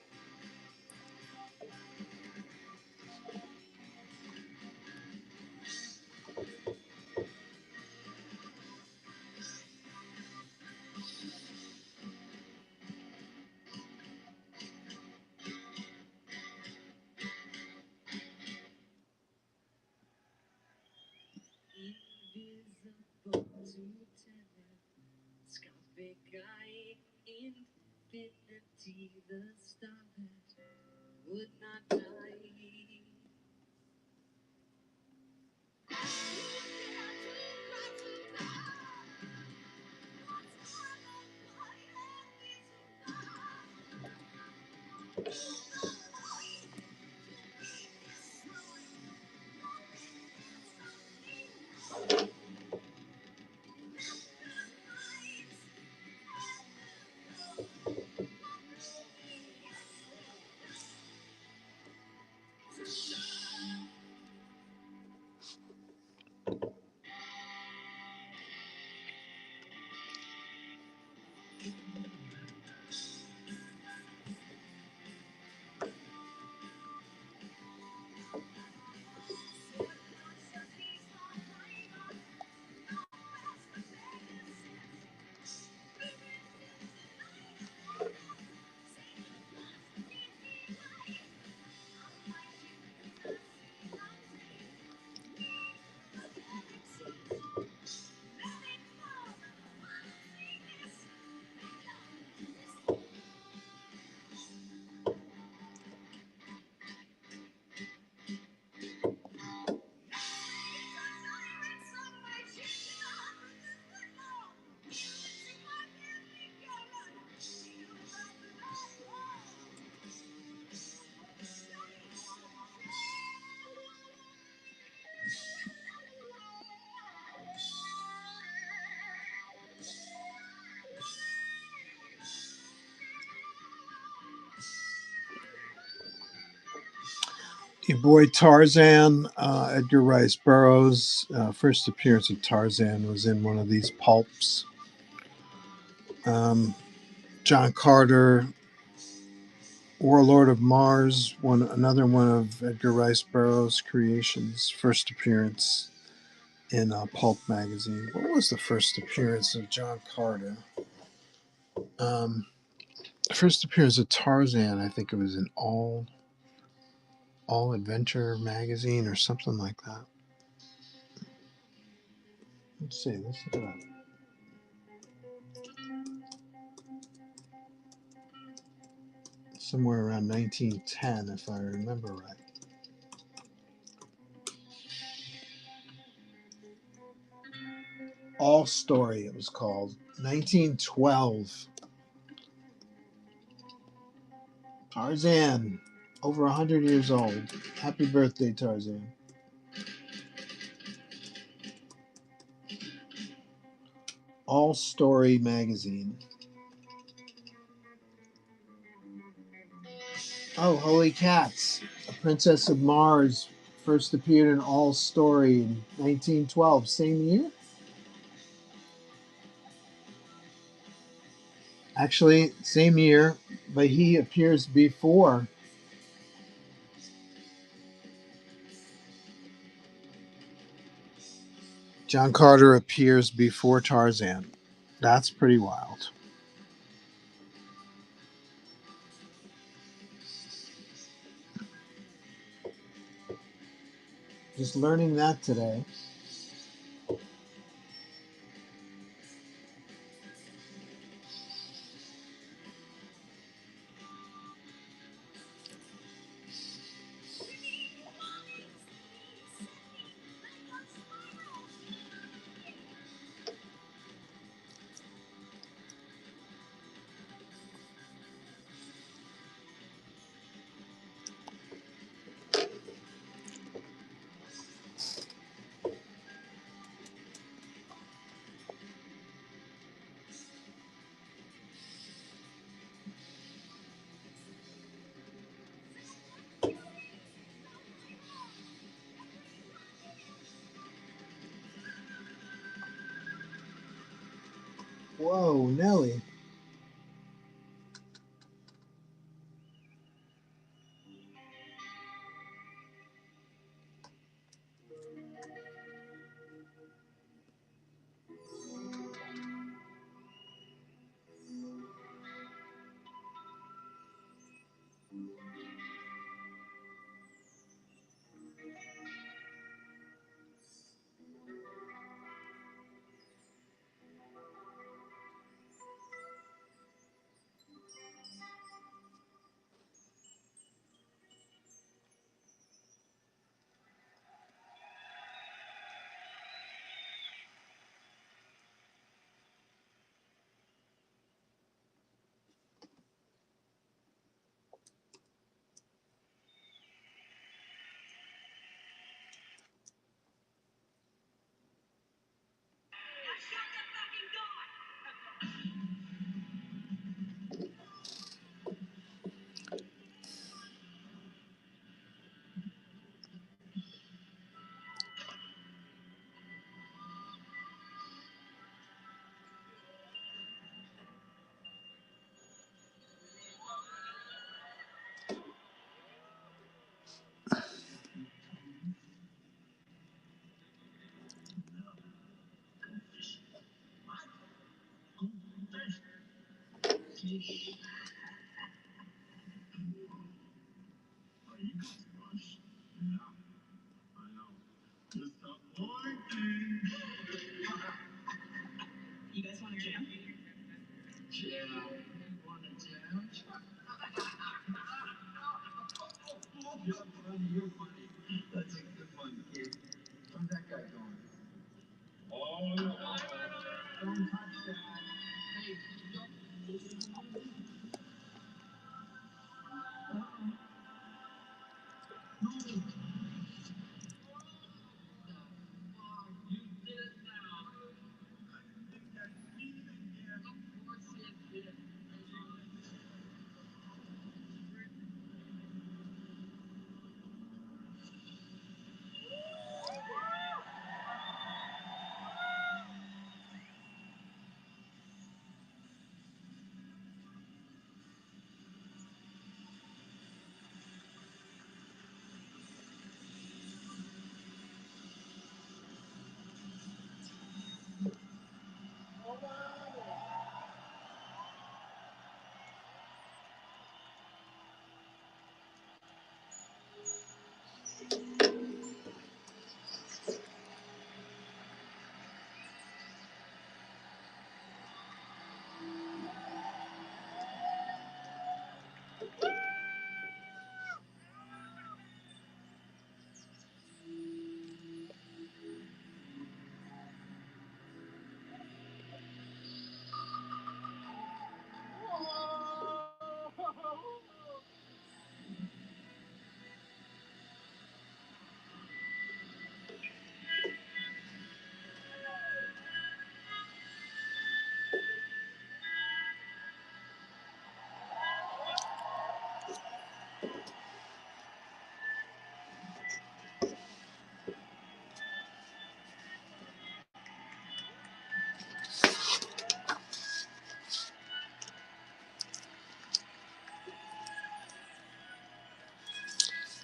Your boy Tarzan, Edgar Rice Burroughs, first appearance of Tarzan was in one of these pulps. John Carter, Warlord of Mars, another one of Edgar Rice Burroughs' creations, first appearance in Pulp magazine. What was the first appearance of John Carter? First appearance of Tarzan, I think it was in All Adventure magazine or something like that. Let's see. Let's look it up. Somewhere around 1910, if I remember right. All Story, it was called. 1912. Tarzan, over 100 years old. Happy birthday, Tarzan. All Story magazine. Oh, Holy Cats. A Princess of Mars first appeared in All Story in 1912. Same year? Actually, same year, but he appears before. John Carter appears before Tarzan. That's pretty wild. Just learning that today. Whoa, Nelly.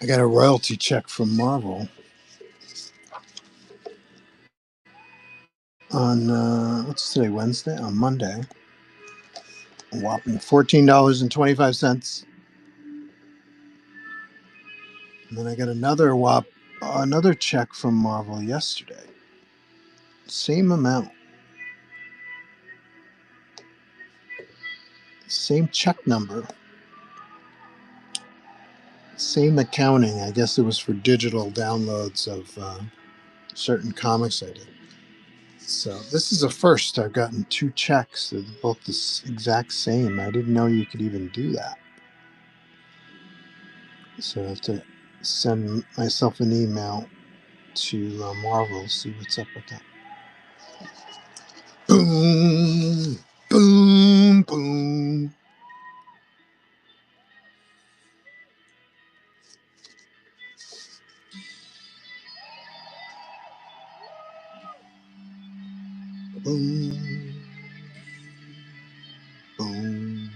I got a royalty check from Marvel on what's today? Wednesday? On Monday. A whopping $14.25. And then I got another check from Marvel yesterday. Same amount. Same check number. Same accounting. I guess it was for digital downloads of certain comics I did. So this is a first. I've gotten two checks. They're both the exact same. I didn't know you could even do that. So I have to send myself an email to Marvel, see what's up with that. Boom, boom, boom. Boom, boom.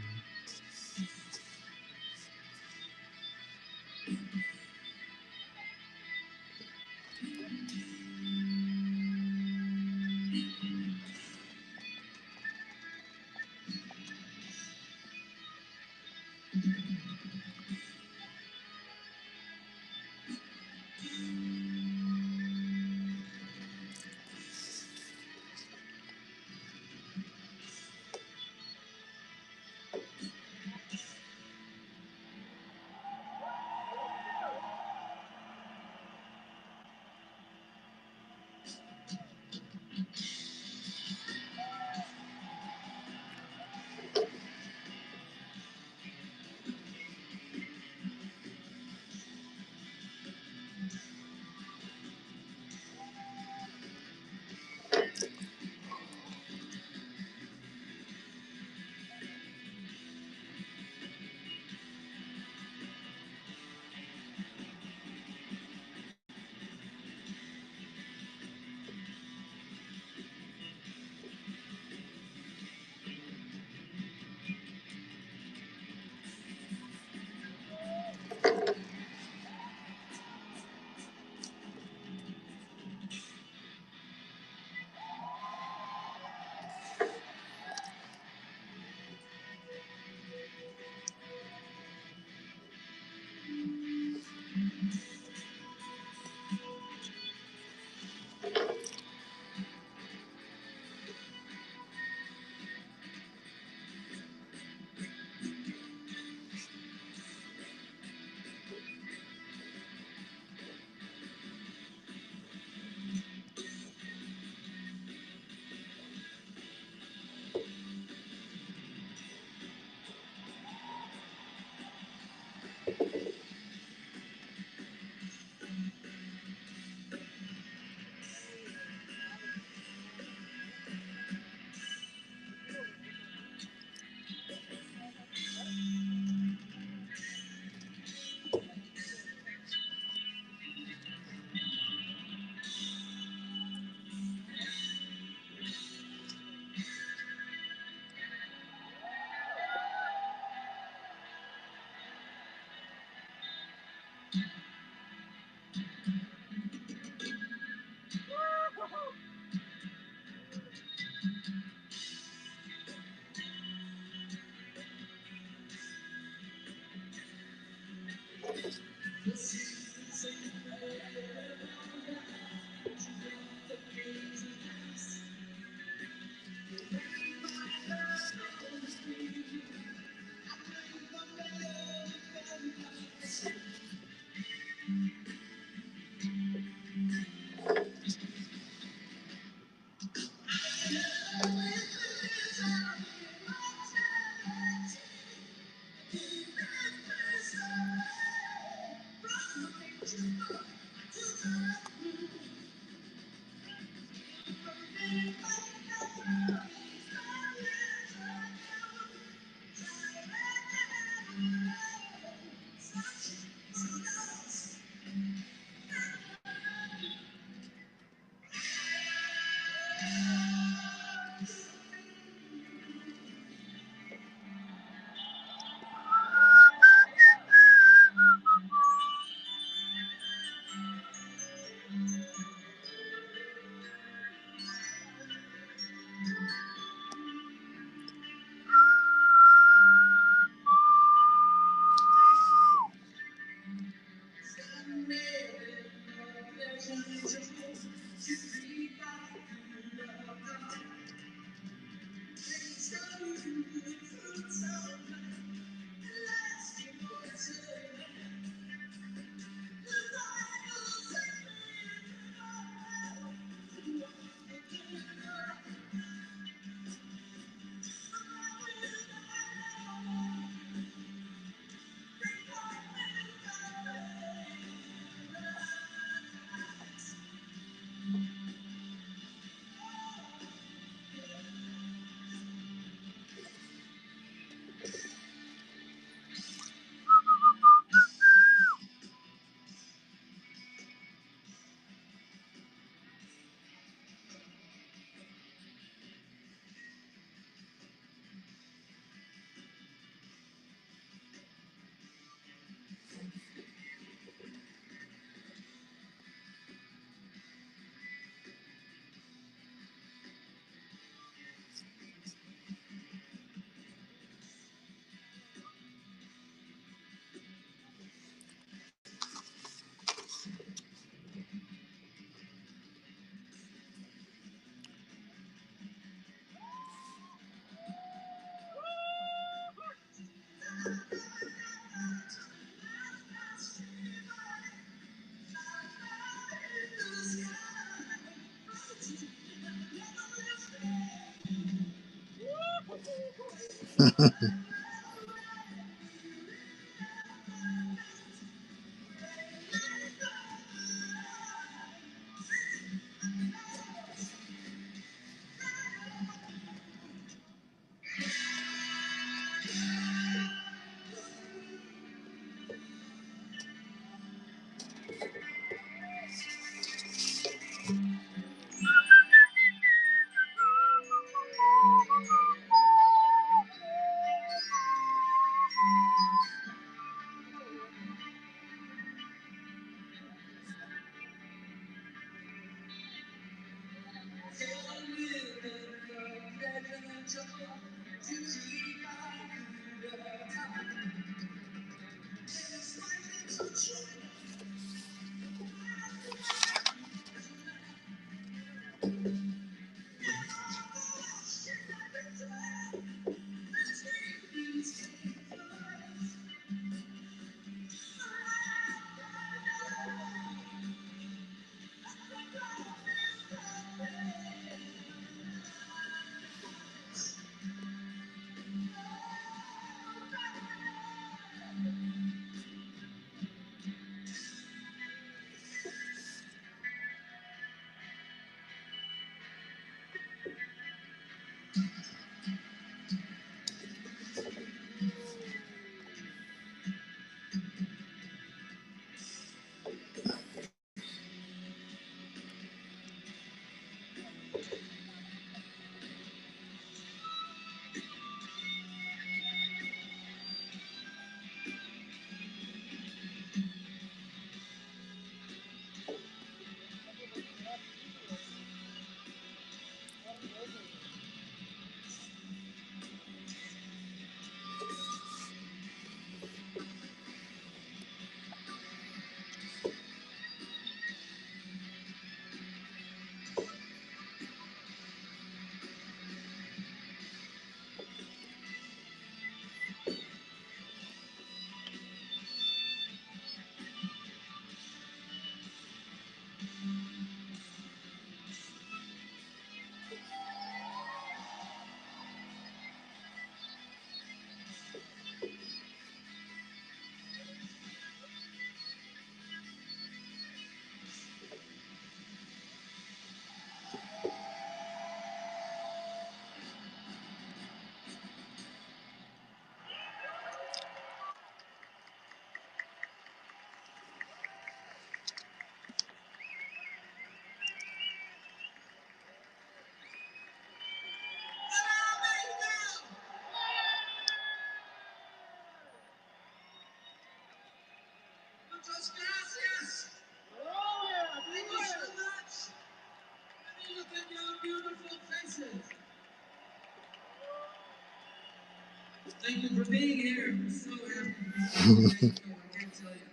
Thank you for being here. I'm so happy to be here. I can't tell you.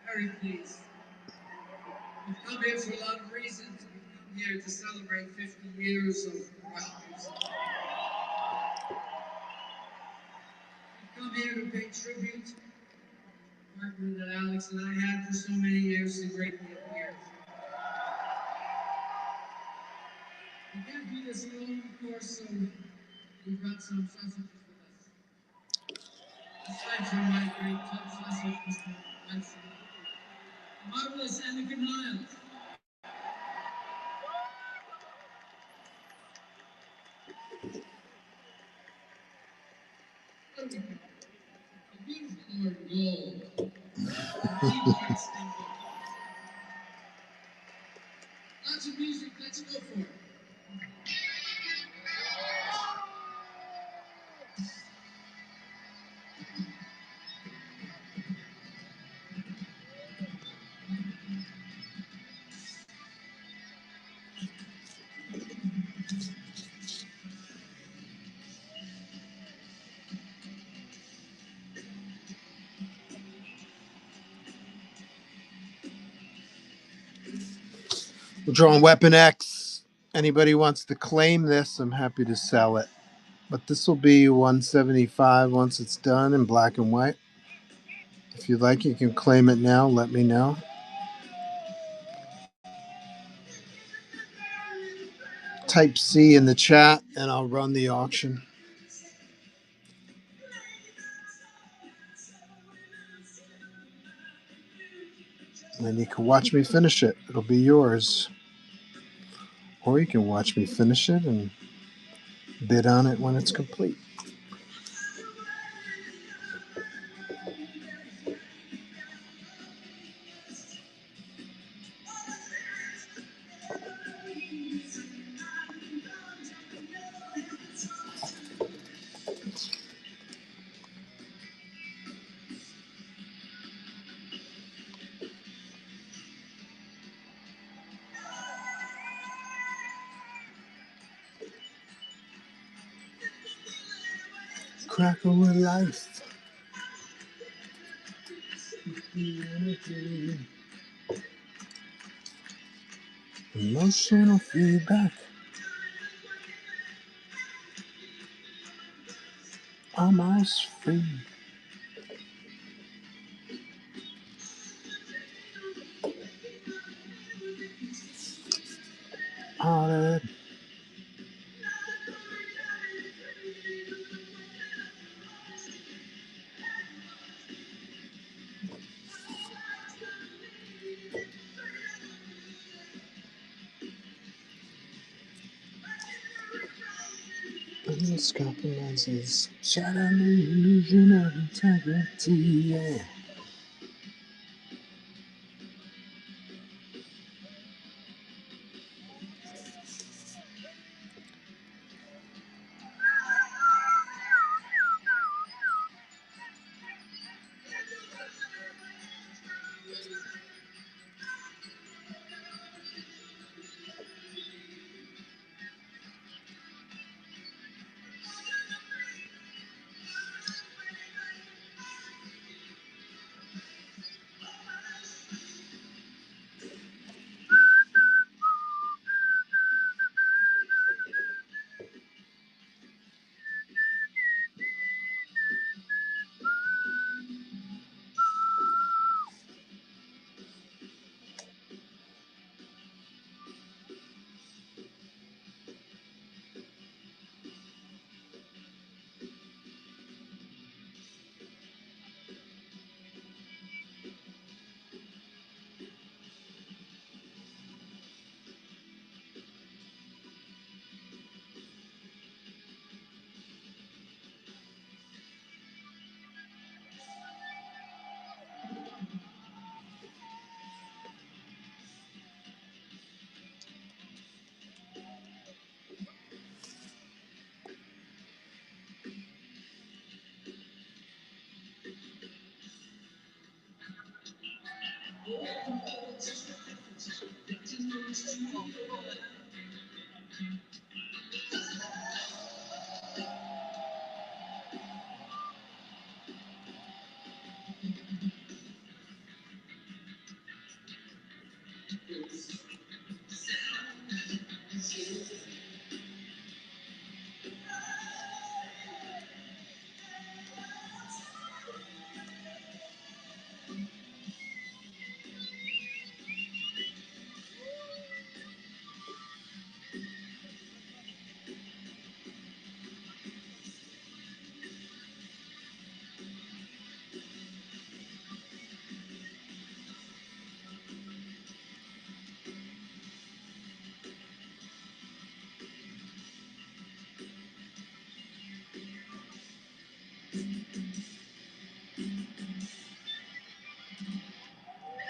Very pleased. We've come here for a lot of reasons. We've come here to celebrate 50 years of rock music. We've come here to pay tribute to the partner that Alex and I had for so many years, the great Neil Peart. We can't do this alone, of course, so we've got some sausages with us. Aside from my great club sausage, Mr. Benson, marvelous Annika Niles. What do we call it? A beautiful colored gold. Keyboards and lots of music, let's go for it. We're drawing Weapon X. Anybody wants to claim this, I'm happy to sell it. But this will be 175 once it's done in black and white. If you'd like, you can claim it now. Let me know. Type C in the chat and I'll run the auction. And you can watch me finish it. It'll be yours. Or you can watch me finish it and bid on it when it's complete. Cracker with life. Emotional feedback. Almost free. All that. Endless compromises. Shadow the illusion of integrity. Yeah.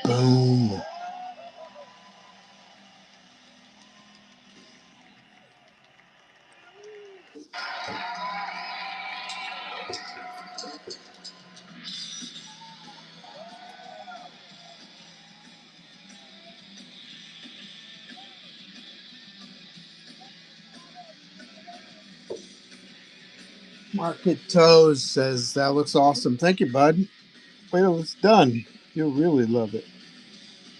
Boom. Market Toes says, that looks awesome. Thank you, bud. Wait till it's done. You'll really love it,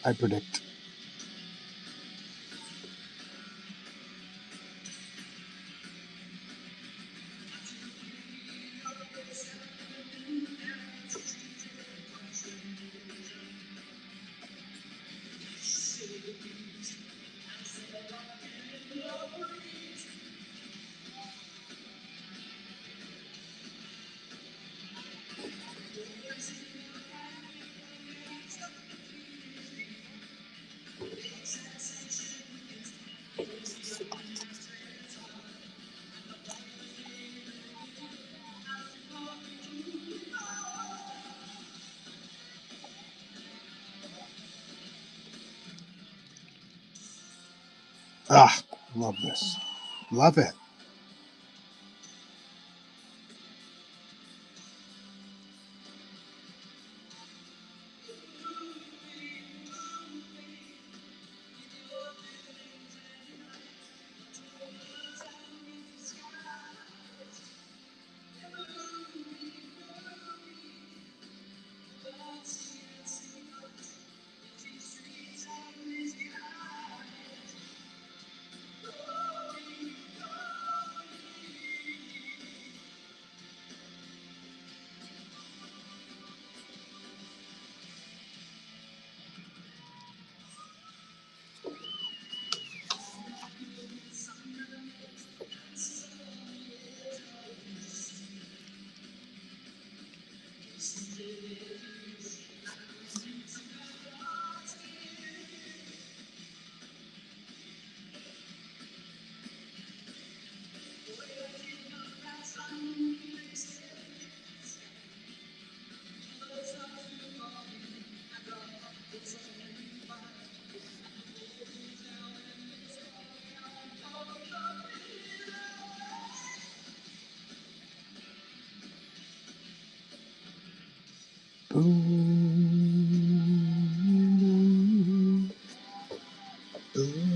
I predict. Ah, love this. Love it. Boom. Boom.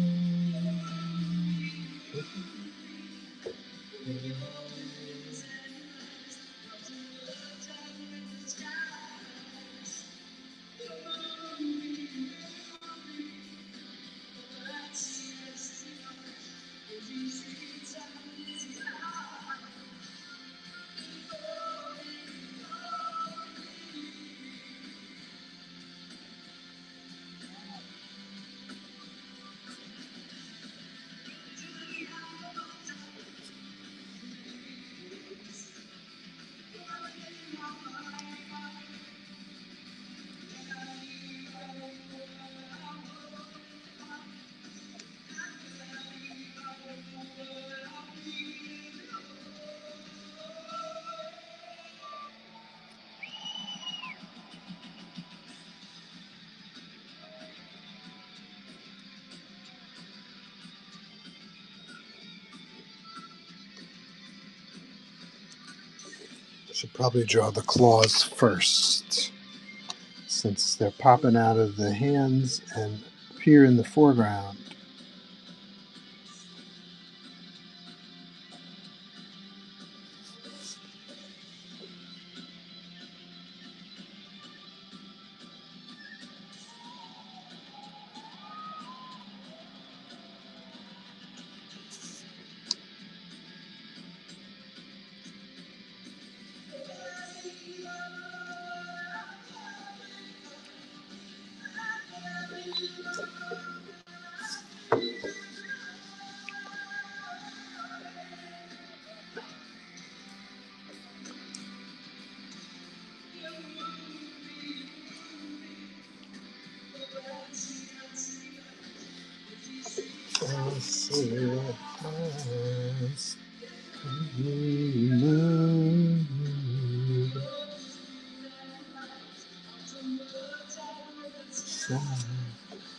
Should probably draw the claws first. since they're popping out of the hands and appear in the foreground.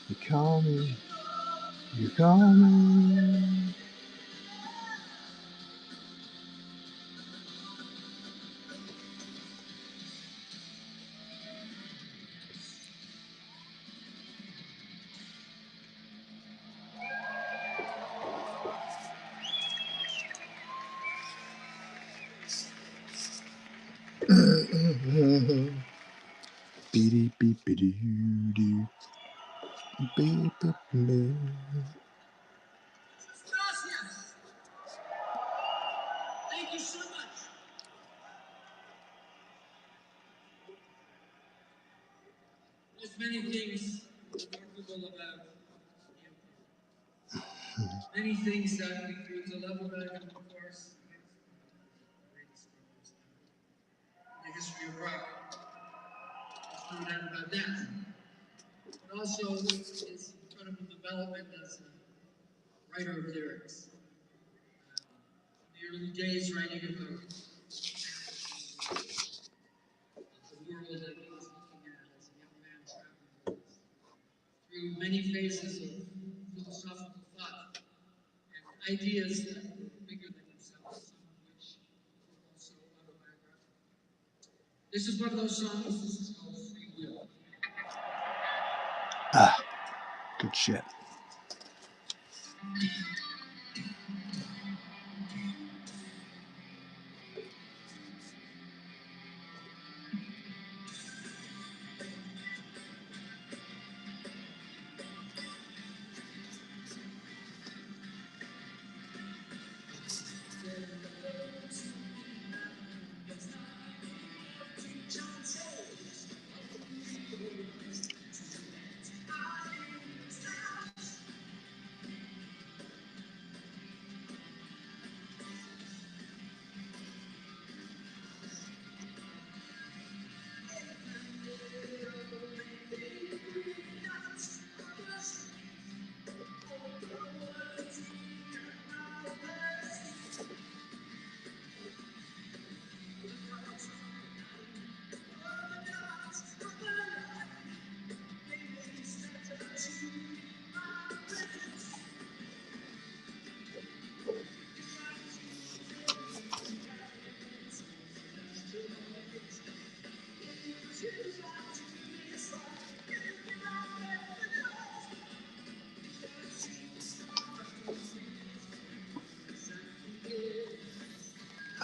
You call me, you call me. Beady beep beady doo. Beep beep beep. Gracias. Thank you so much. There's many things remarkable about many things that we feel to love about him, of course. The history of rock. There's no doubt about that. But also his incredible development as a writer of lyrics. In the early days, writing about the world that he was looking at as a young man traveling through many phases of philosophical thought and ideas that were bigger than himself, some of which were also autobiographical. This is one of those songs. This is called Free Will. Ah, good shit.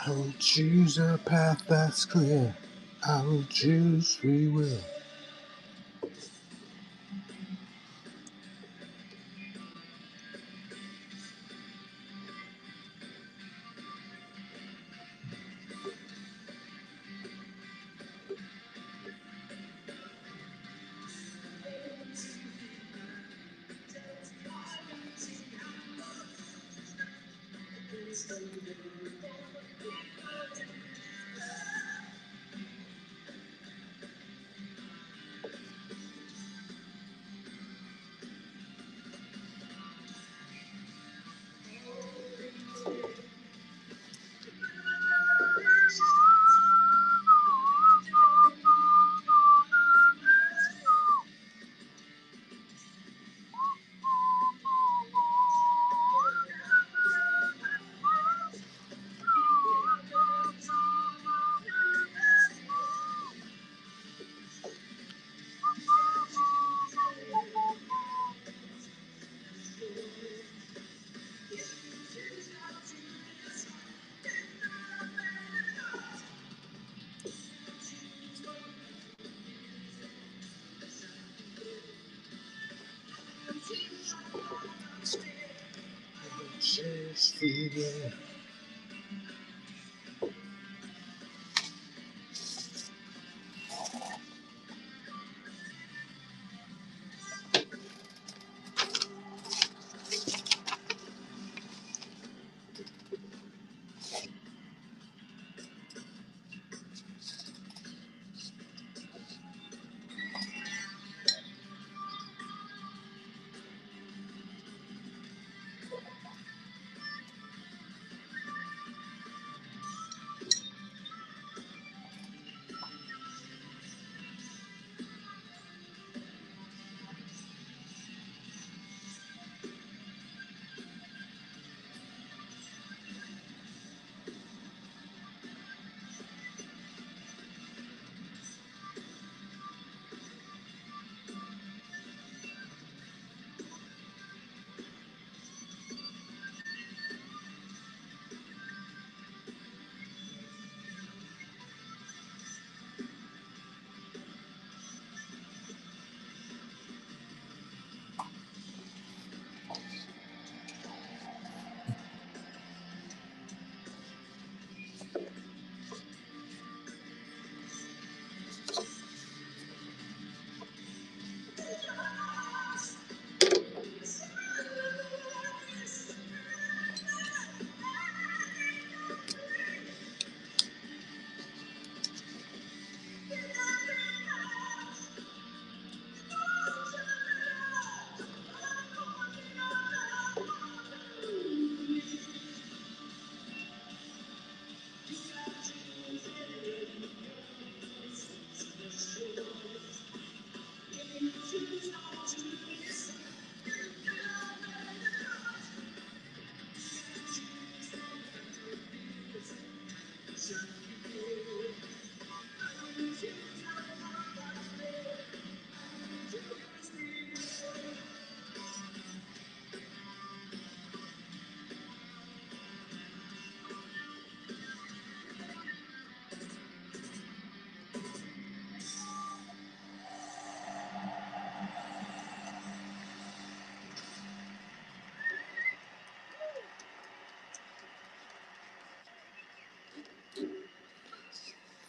I will choose a path that's clear. I will choose free will.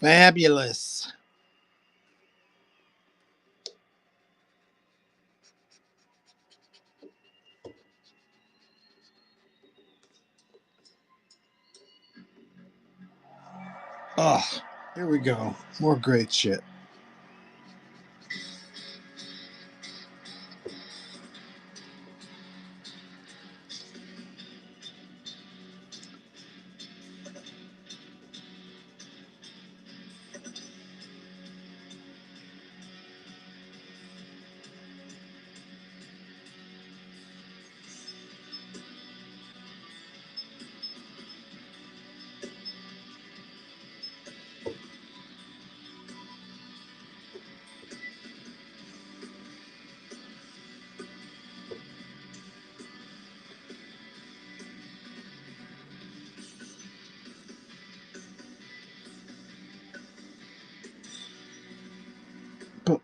Fabulous. Oh, here we go. More great shit. But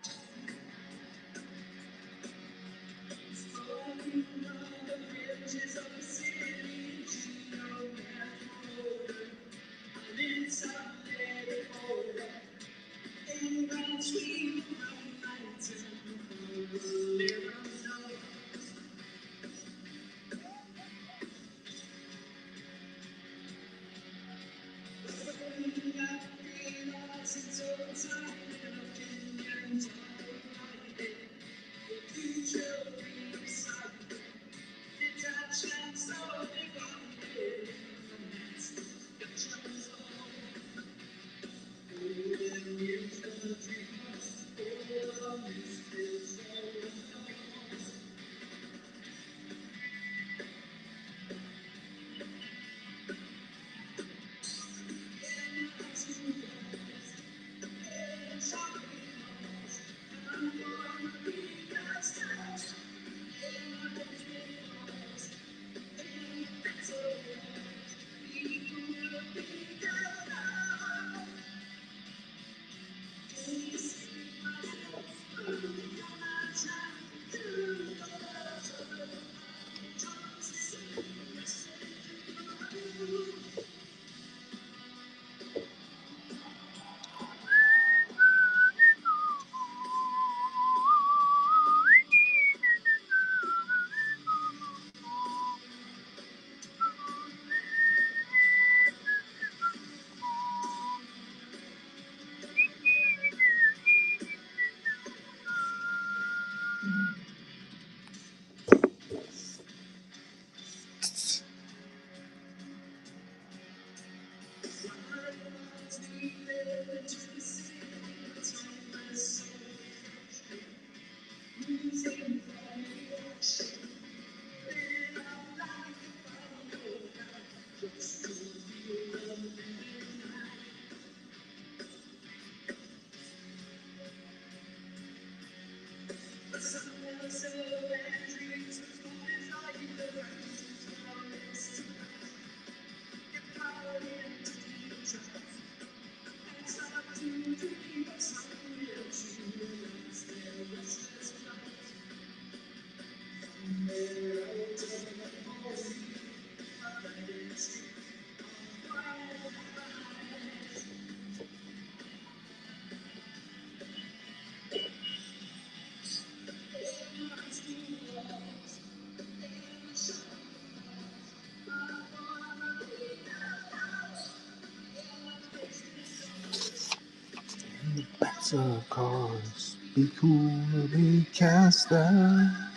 Backs of cars. Be cool or be cast out.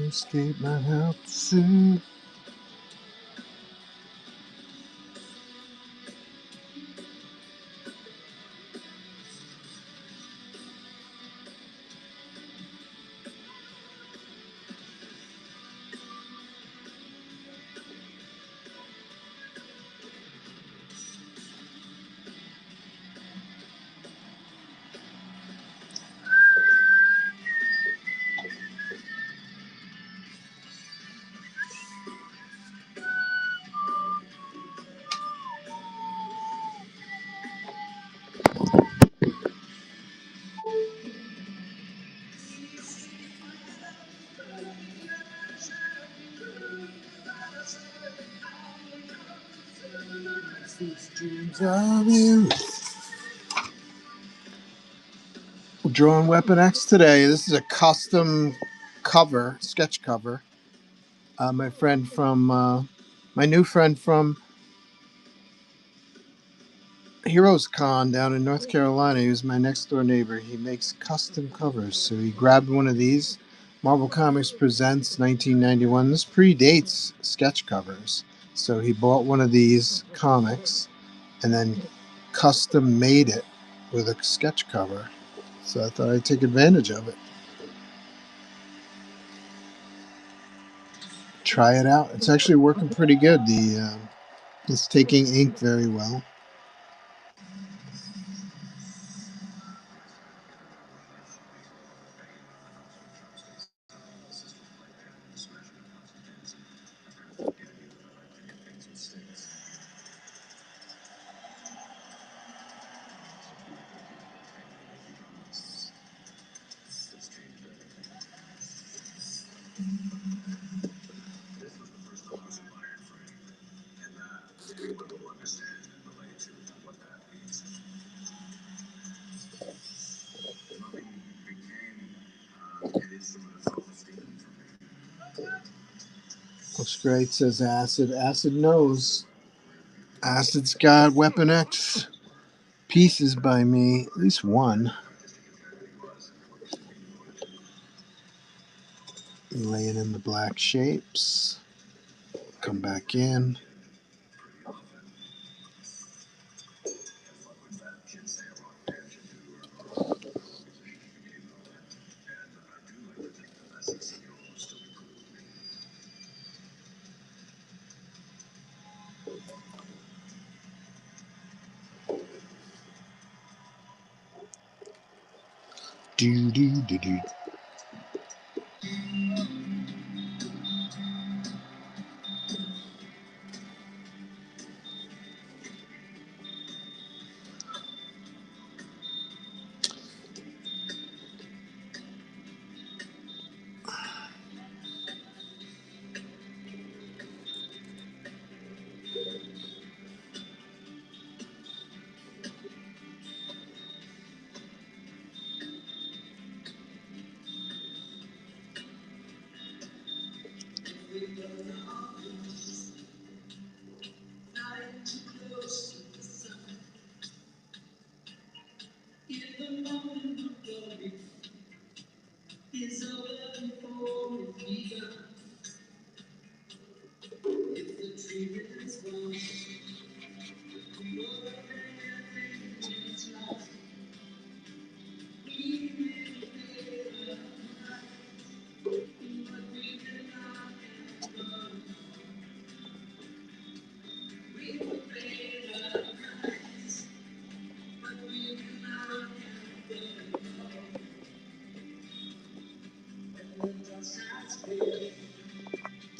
Escape might help soon. These dreams of you. We're drawing Weapon X today. This is a custom cover, sketch cover. My new friend from Heroes Con down in North Carolina, he was my next door neighbor. He makes custom covers. So he grabbed one of these. Marvel Comics Presents 1991. This predates sketch covers. So he bought one of these comics and then custom made it with a sketch cover. So I thought I'd take advantage of it. Try it out. It's actually working pretty good. It's taking ink very well. Looks great, says Acid. Acid knows. Acid's got Weapon X pieces by me, at least one. Laying in the black shapes. Come back in. Do do do do.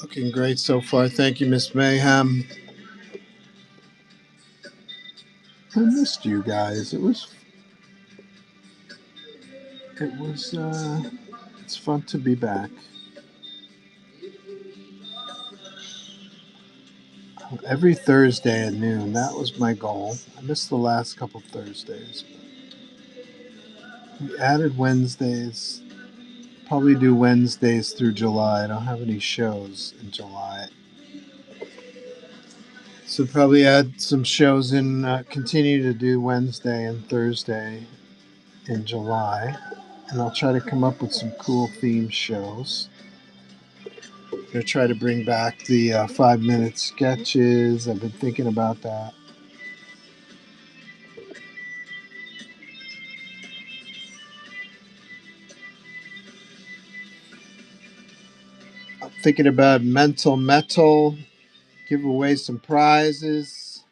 Looking great so far. Thank you, Miss Mayhem. I missed you guys. It's fun to be back. Every Thursday at noon. That was my goal. I missed the last couple Thursdays. We added Wednesdays. Probably do Wednesdays through July. I don't have any shows in July. So probably add some shows in, continue to do Wednesday and Thursday in July. And I'll try to come up with some cool theme shows. I'm going to try to bring back the 5-minute sketches. I've been thinking about that. I'm thinking about mental metal, give away some prizes.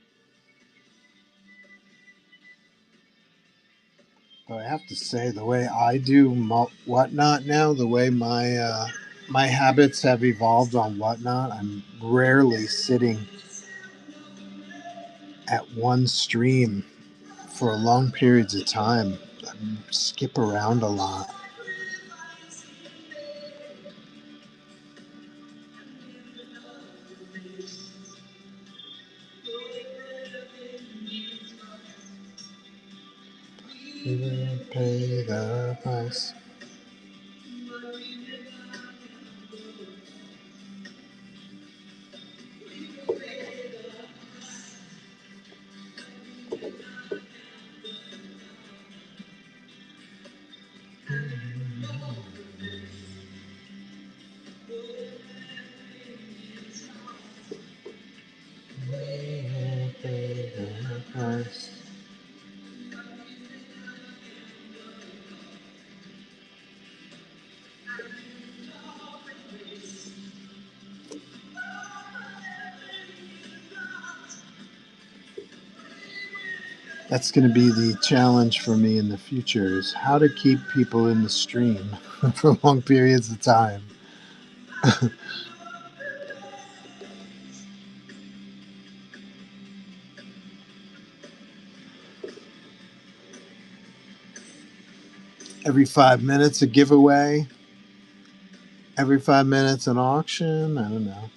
But I have to say, the way I do Whatnot now, the way my habits have evolved on Whatnot, I'm rarely sitting at one stream for long periods of time. I skip around a lot. We will pay the price. We will pay the price. That's going to be the challenge for me in the future, is how to keep people in the stream for long periods of time. Every 5 minutes a giveaway, every 5 minutes an auction. I don't know.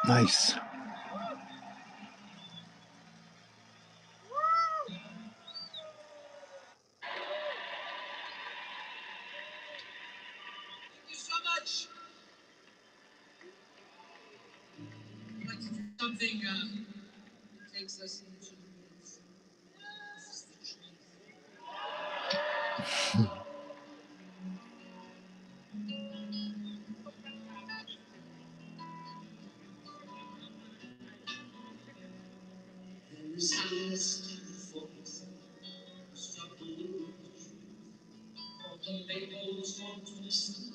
Nice. Thank you so much. I'd like to do something that takes us into the woods. This is the truth. There is a list in the forest, struggling with the truth. All the labels want to listen.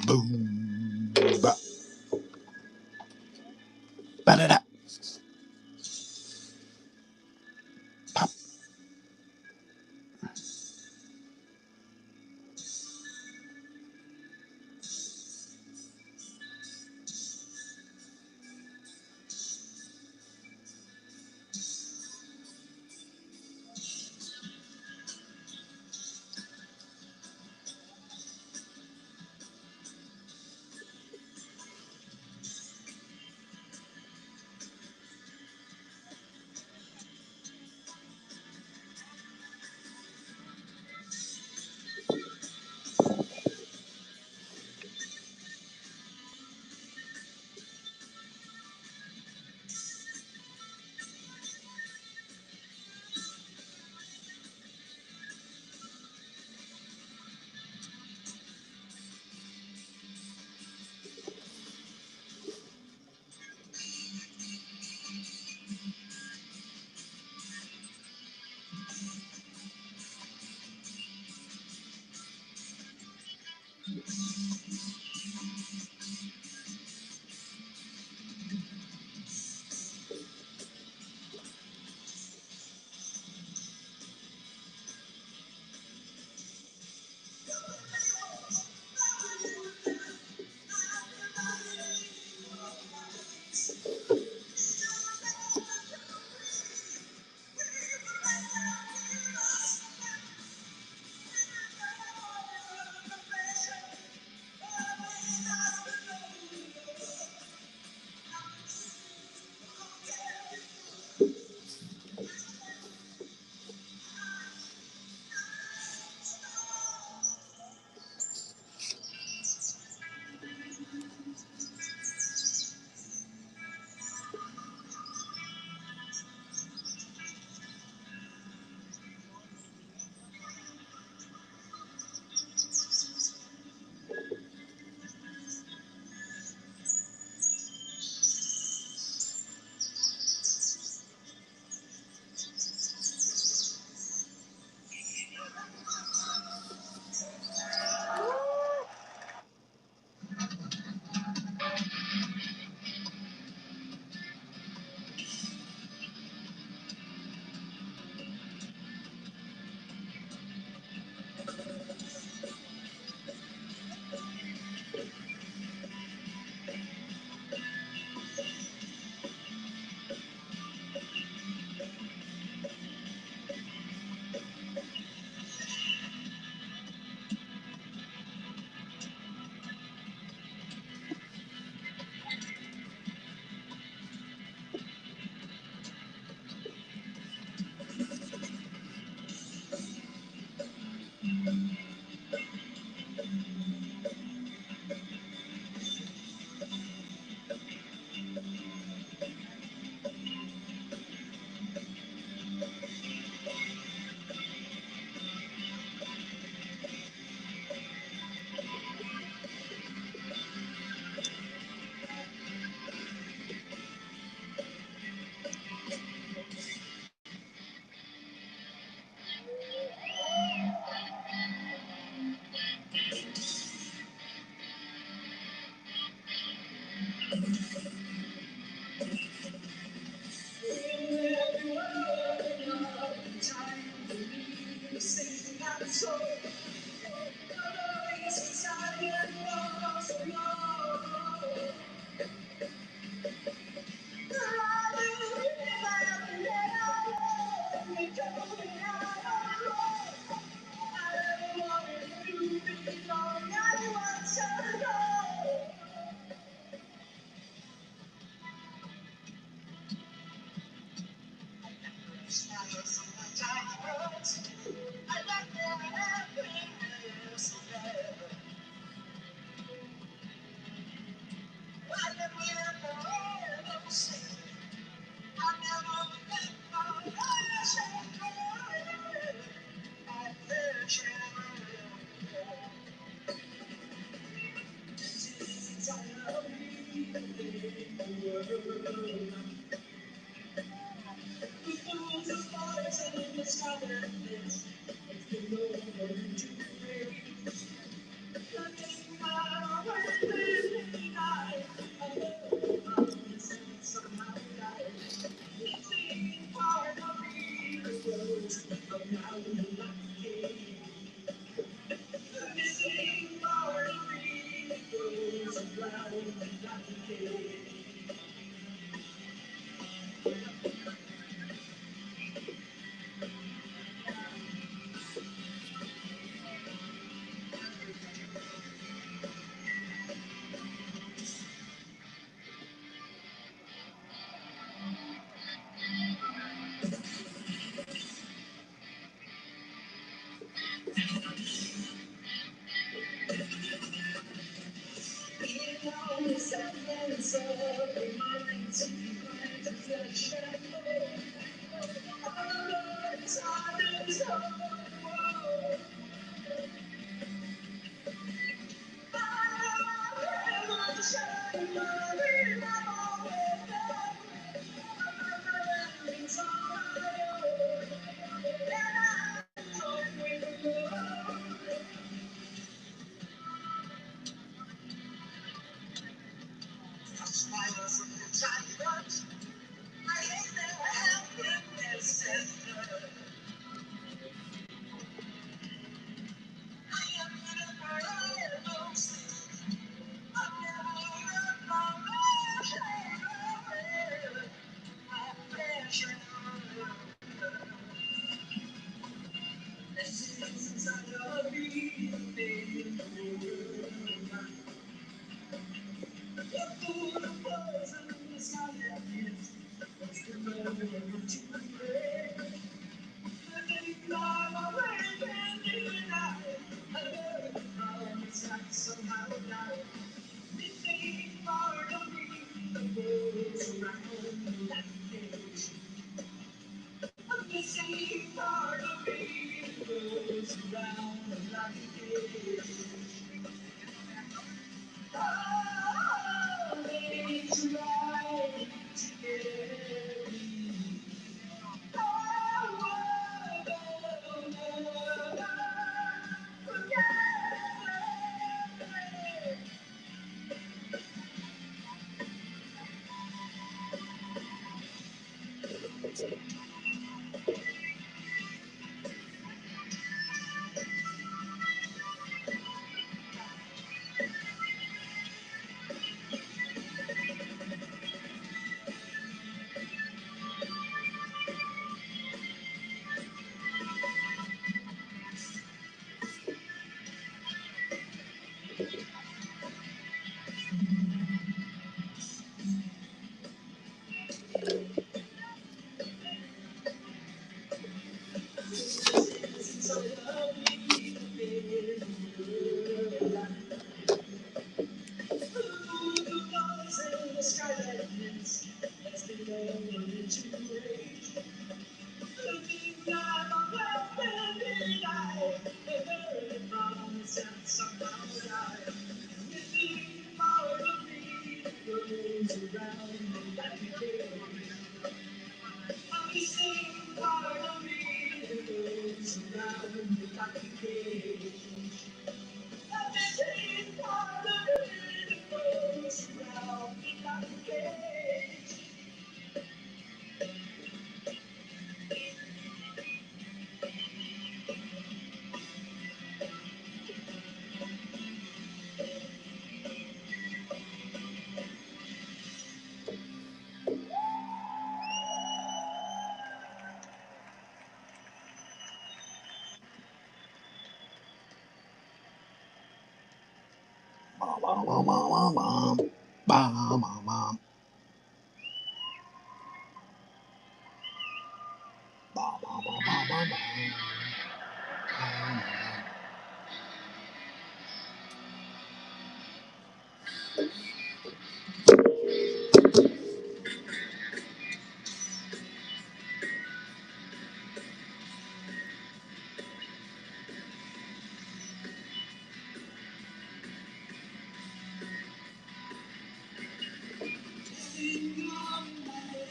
Boom. Ba. Ba-da-da. Pop.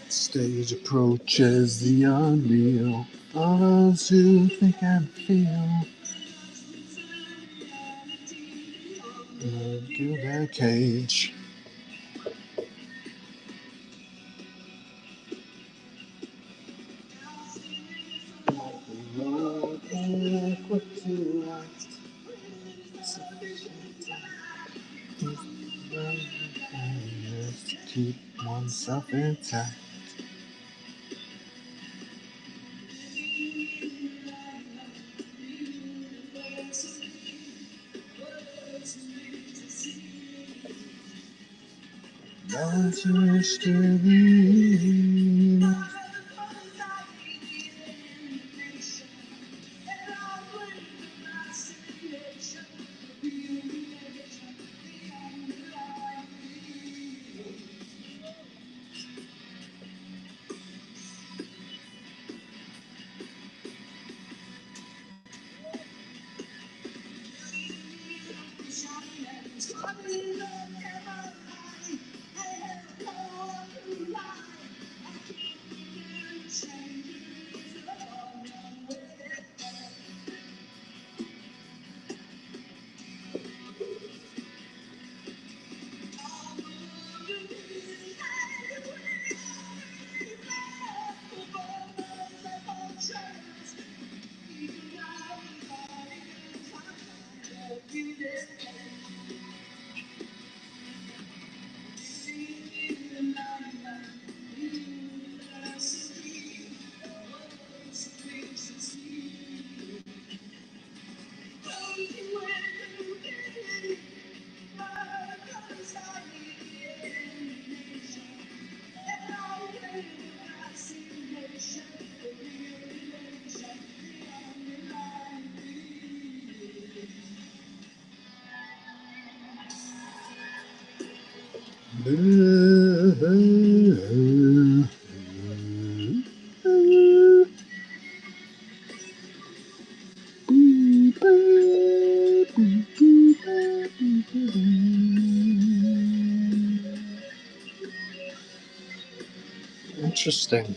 Stage approaches the unreal. Others who think and feel. Give their cage. Quick to act. Sufficient to keep oneself intact. That's wish to be. Interesting.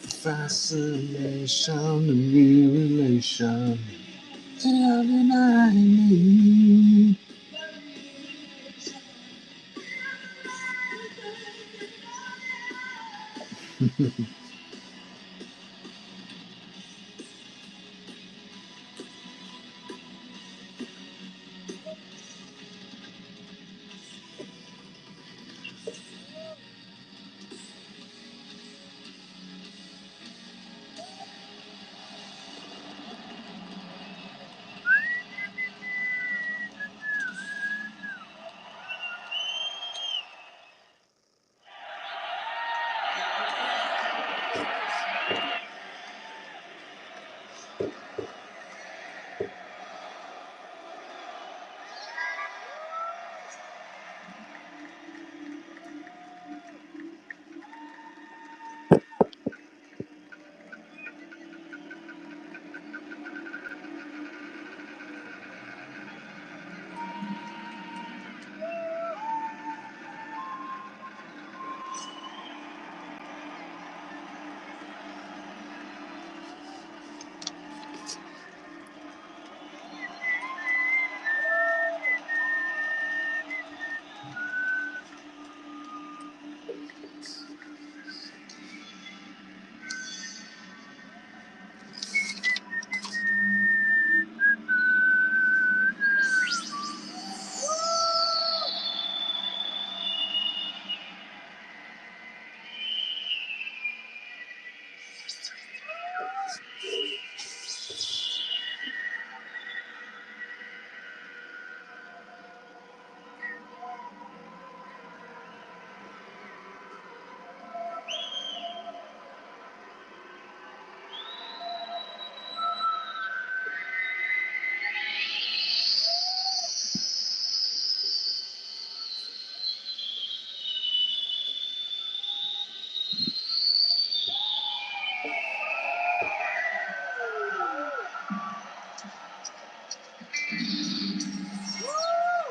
Fascination and revelation. Every night I need.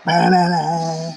Ba-da-da.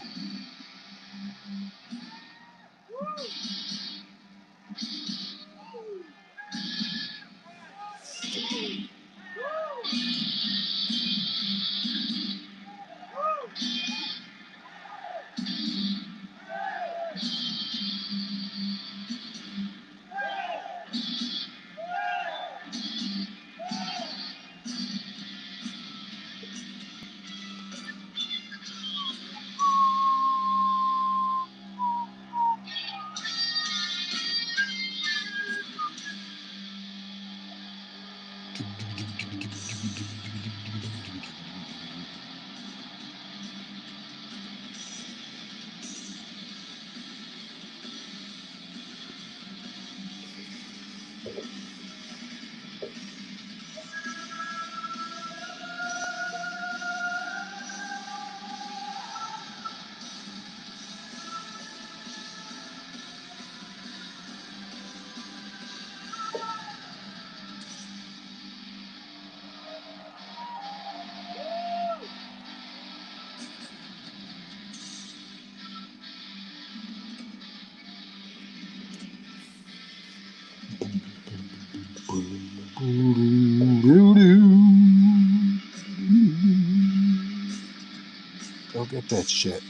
Go get that shit.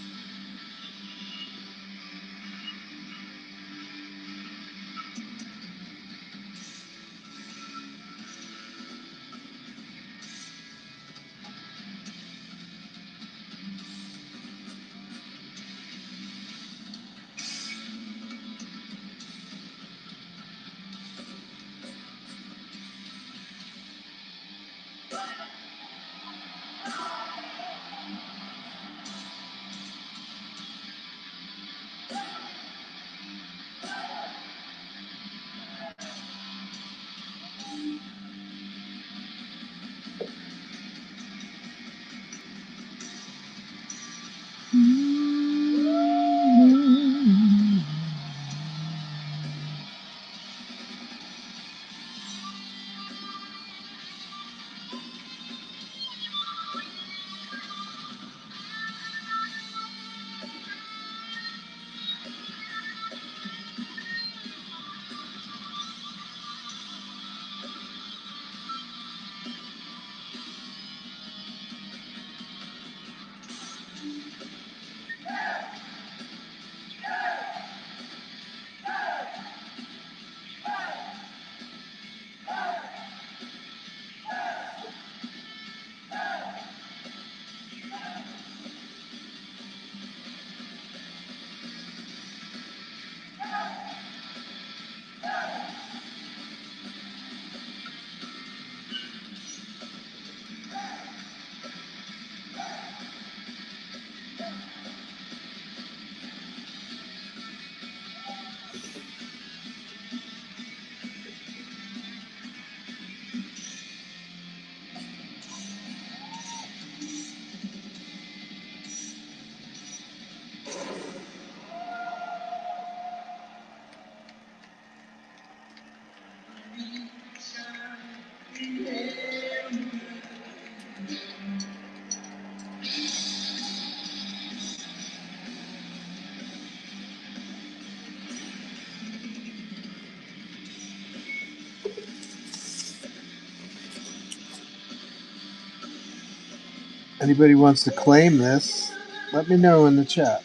Anybody wants to claim this, let me know in the chat.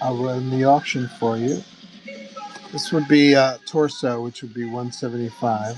I'll run the auction for you. This would be torso, which would be 175.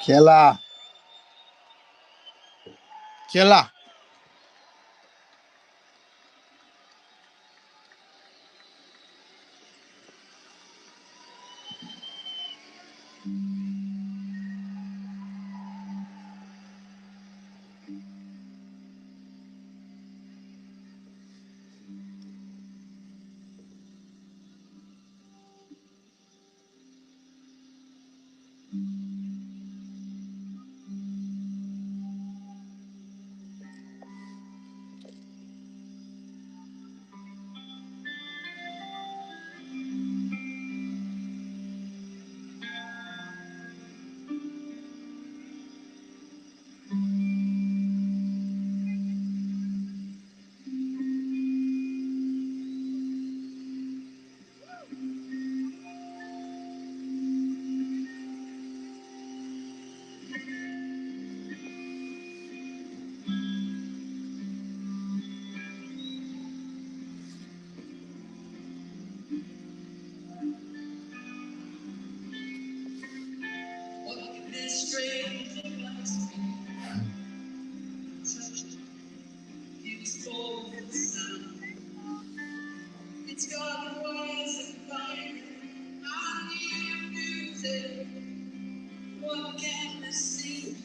Killer. Killer. This strange thing must be such a beautiful sound. It's got the voice of fire. I hear music. What can I see?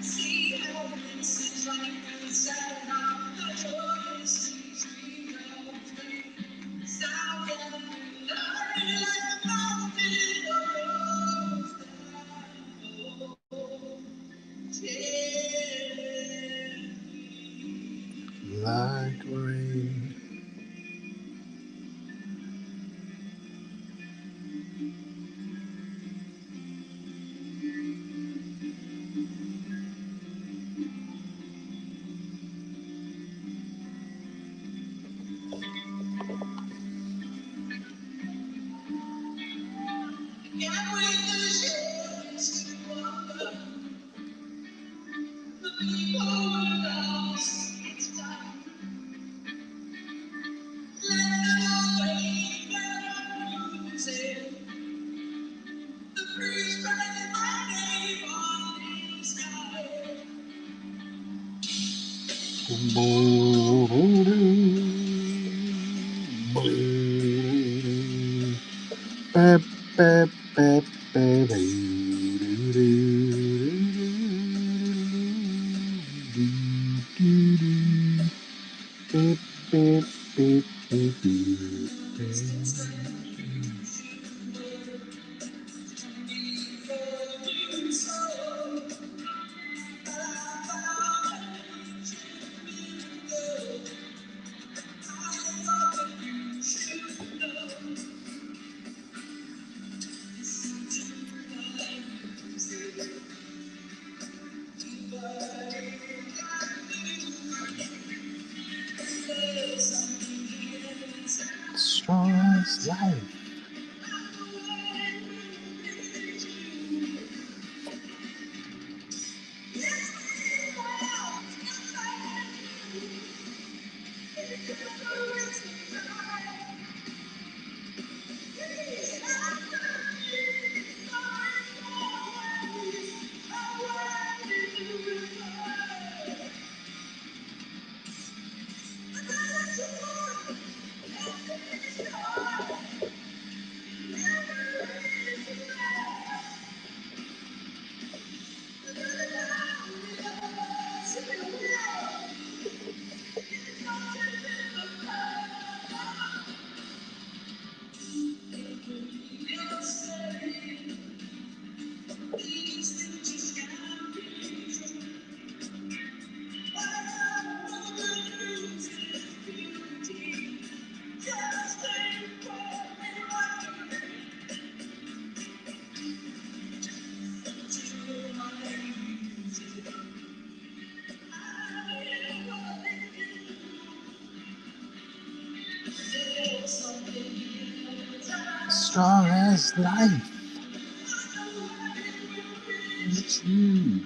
See how this is like the sound of the joyous tree of faith. Sound of the night like a mountain rose that like rain. Can't wait for the shadows to wander. The people are lost. It's time. Let them all wait where music. The breeze burning my name on the sky. Beep, beep, beep, beep, beep, beep, beep, beep, strong as life. strong as life. It's you.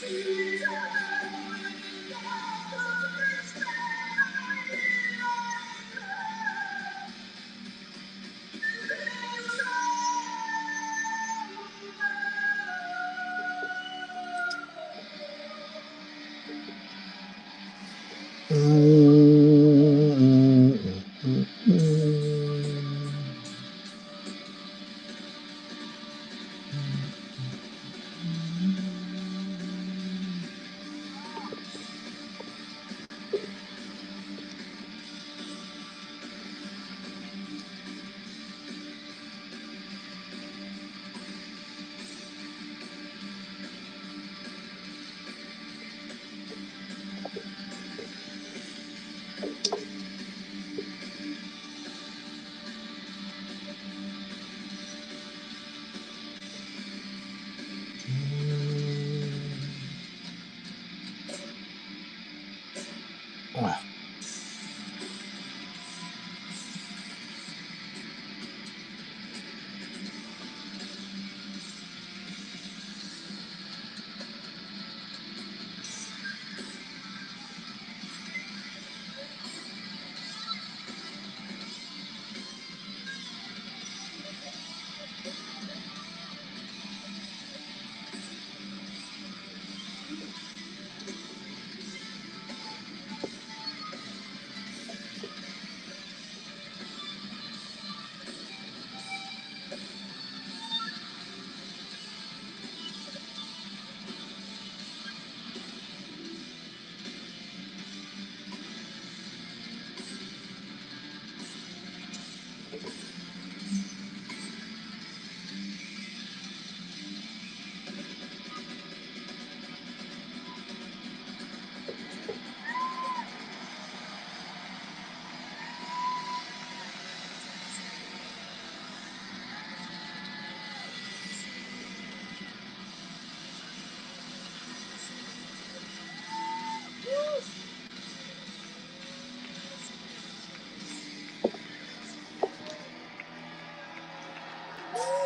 Ah.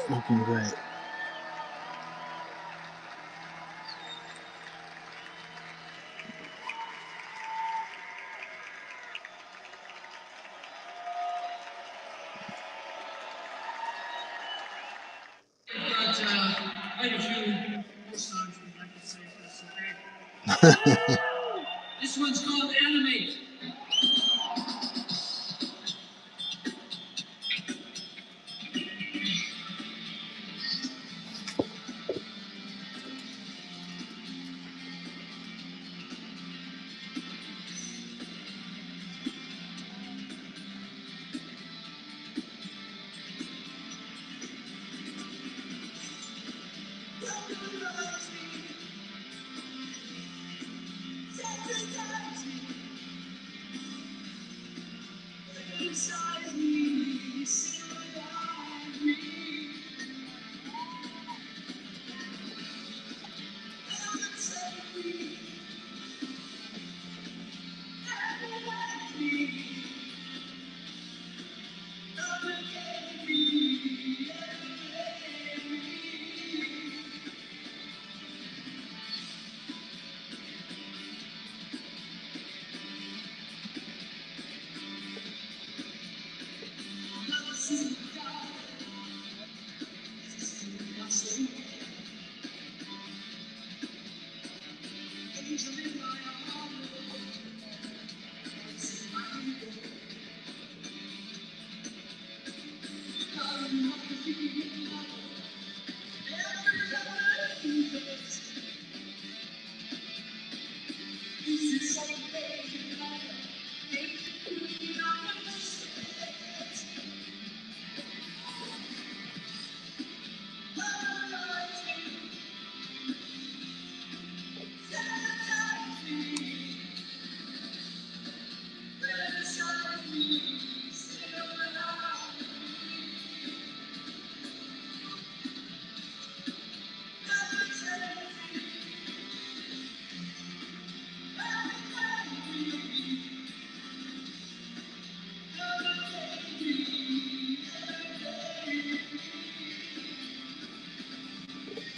Looking great. But I have a few more songs we'd like to say for us today. This one's called Animate.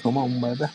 Come on, baby.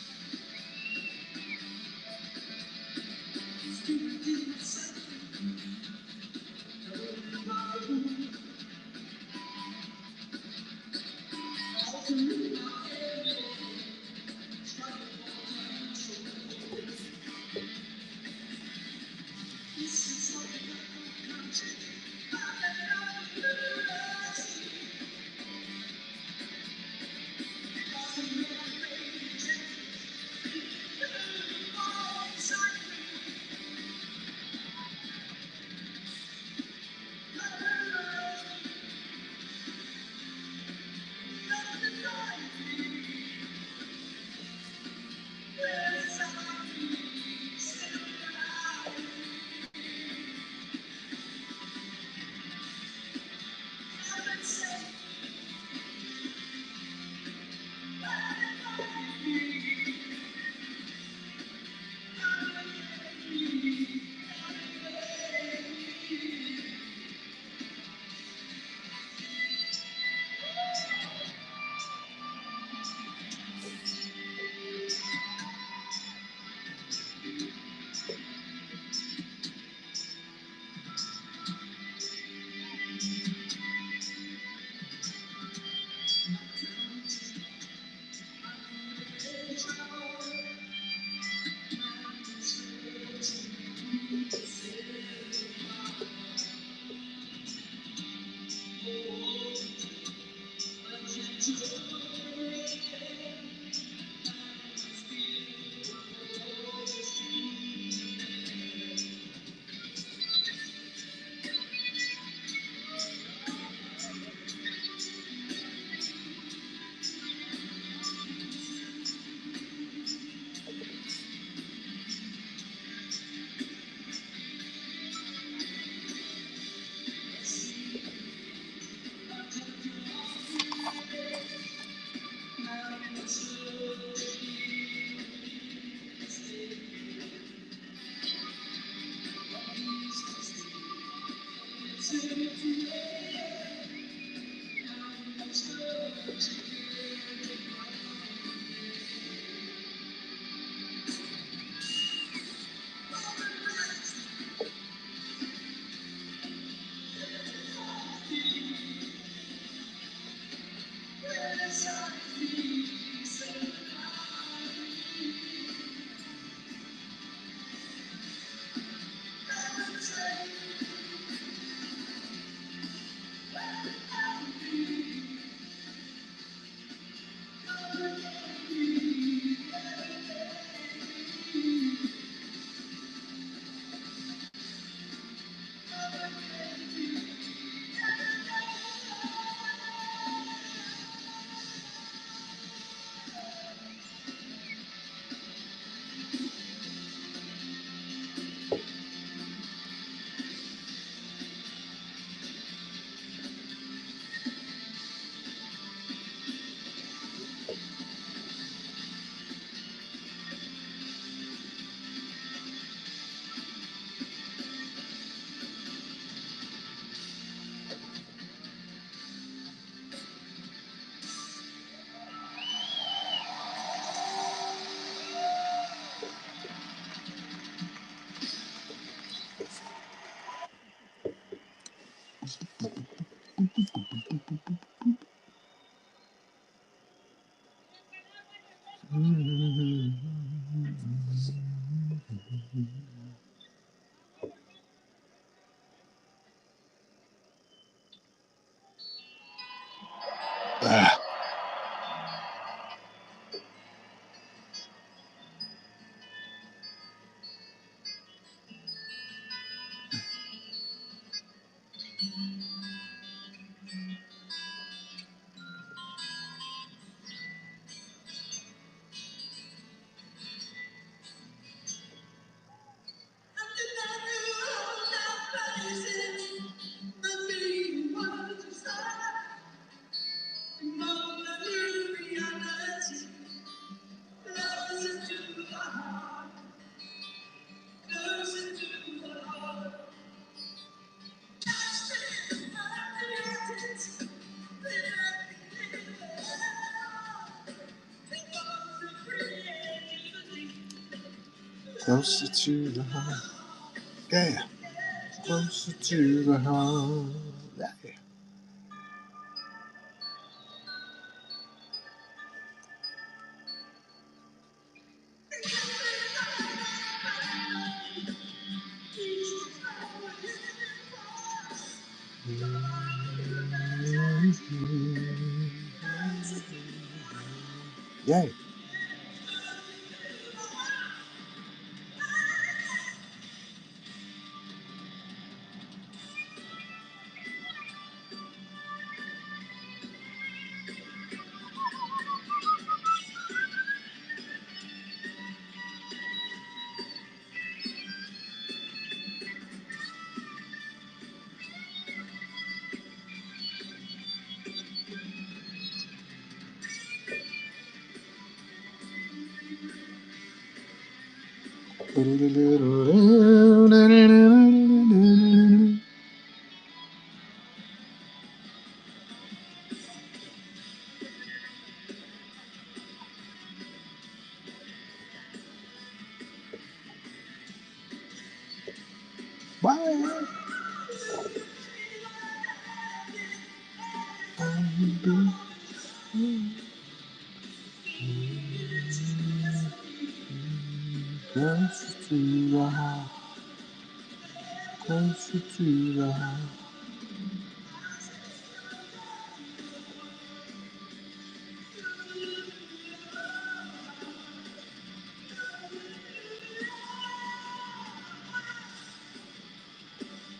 Closer to the heart. Yeah. Closer to the heart. Yeah. Yay. Bye. Closer to the heart. Closer to the heart.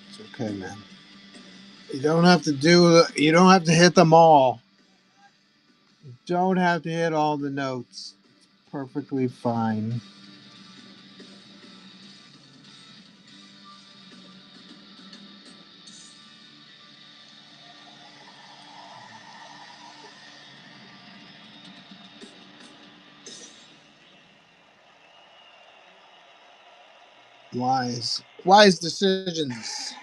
It's okay, man. You don't have to do. You don't have to hit them all. You don't have to hit all the notes. It's perfectly fine. Wise decisions.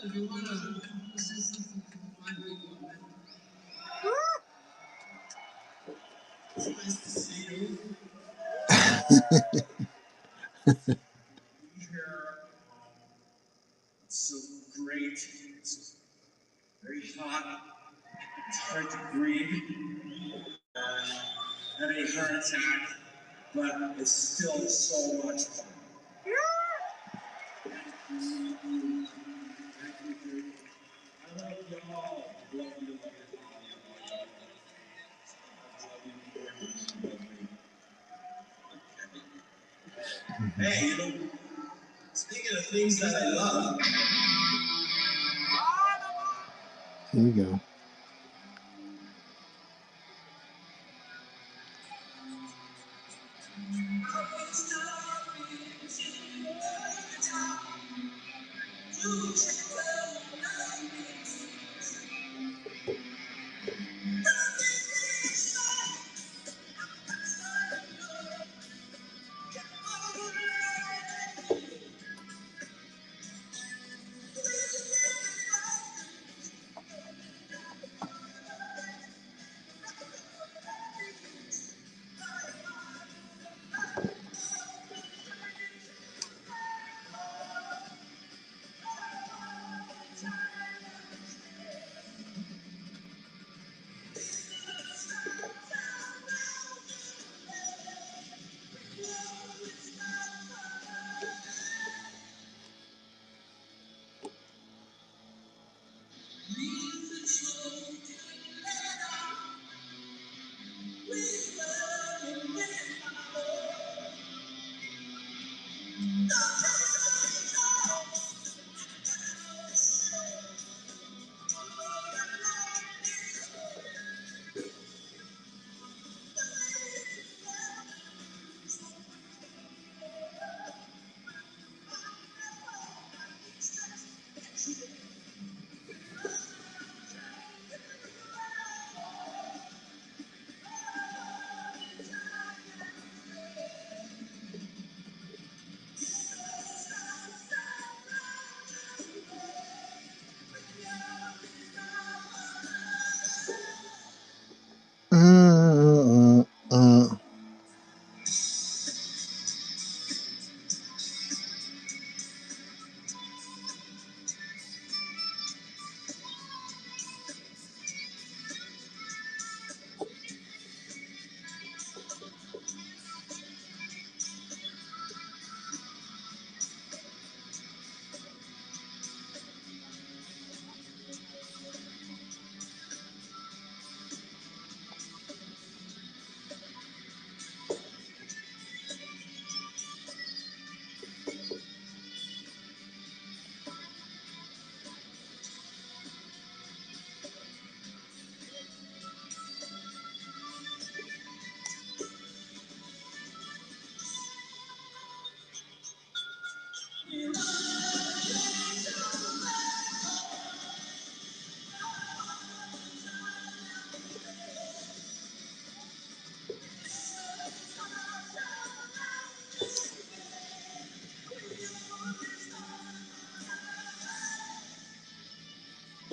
If you want to listen something from my people, it's nice to see you. Here, it's so great. It's very hot. It's hard to breathe. Had a heart attack, but it's still so much fun. I love y'all. I love you, love you. Hey, you know, speaking of things that I love, Here we go.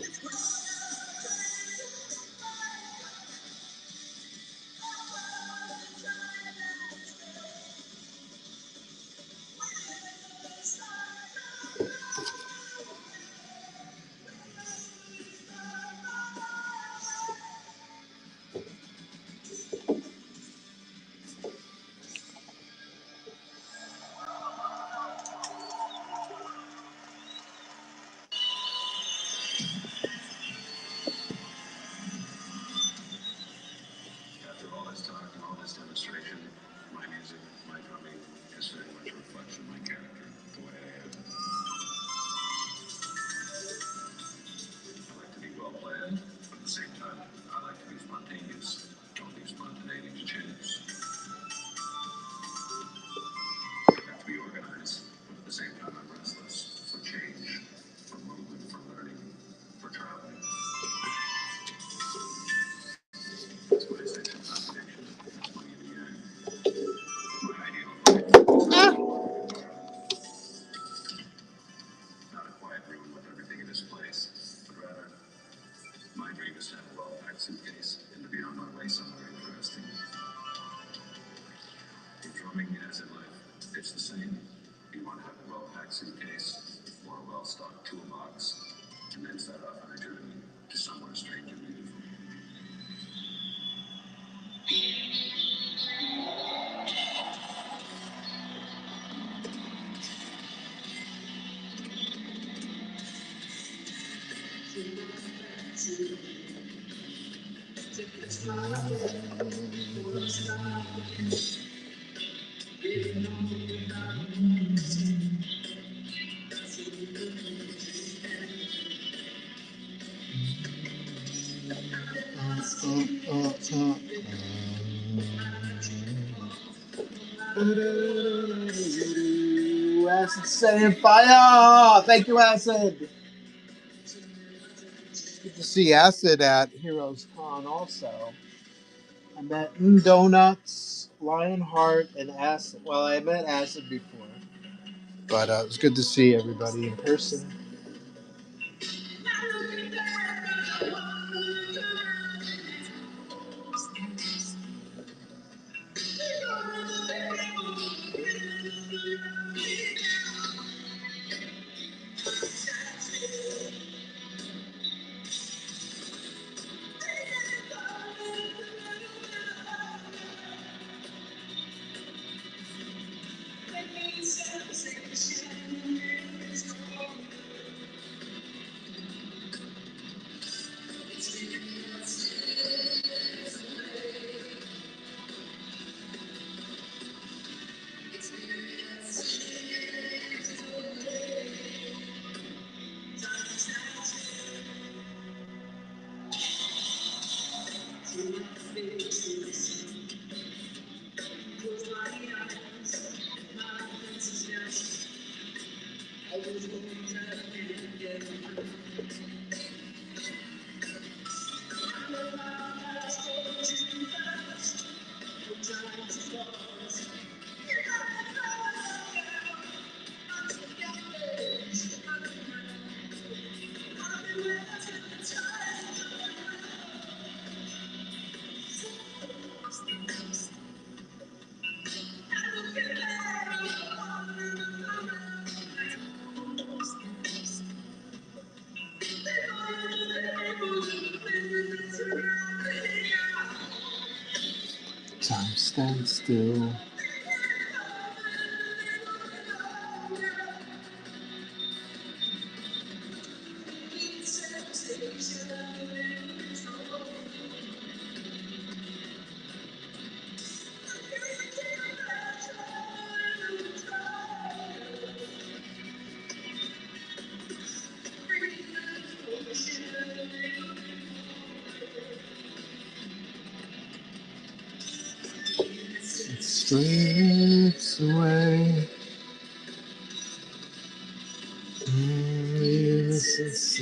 After all this talk and all this demonstration, my music, my drumming is very much a reflection of my character, the way I am. I like to be well planned, but at the same time, I like to be spontaneous. Don't leave spontaneity to chance. I have to be organized, but at the same time, I'm restless for change, for movement, for learning, for traveling. That's my essential contradiction. That's my yin and yang. My ideal of life is not a quiet room with everything in its place, but rather my dream is to have a well-packed suitcase and to be on my way somewhere interesting. In drumming, as in life, it's the same. You want to have a well-packed suitcase or a well-stocked toolbox, and then set off on a journey to somewhere strange and beautiful. Acid setting fire. Thank you, Acid. Good to see Acid at Heroes Con also. I met Donuts, Lionheart, and Acid. Well, I met Acid before, but it was good to see everybody in person. Time stands still. It slips away. It slips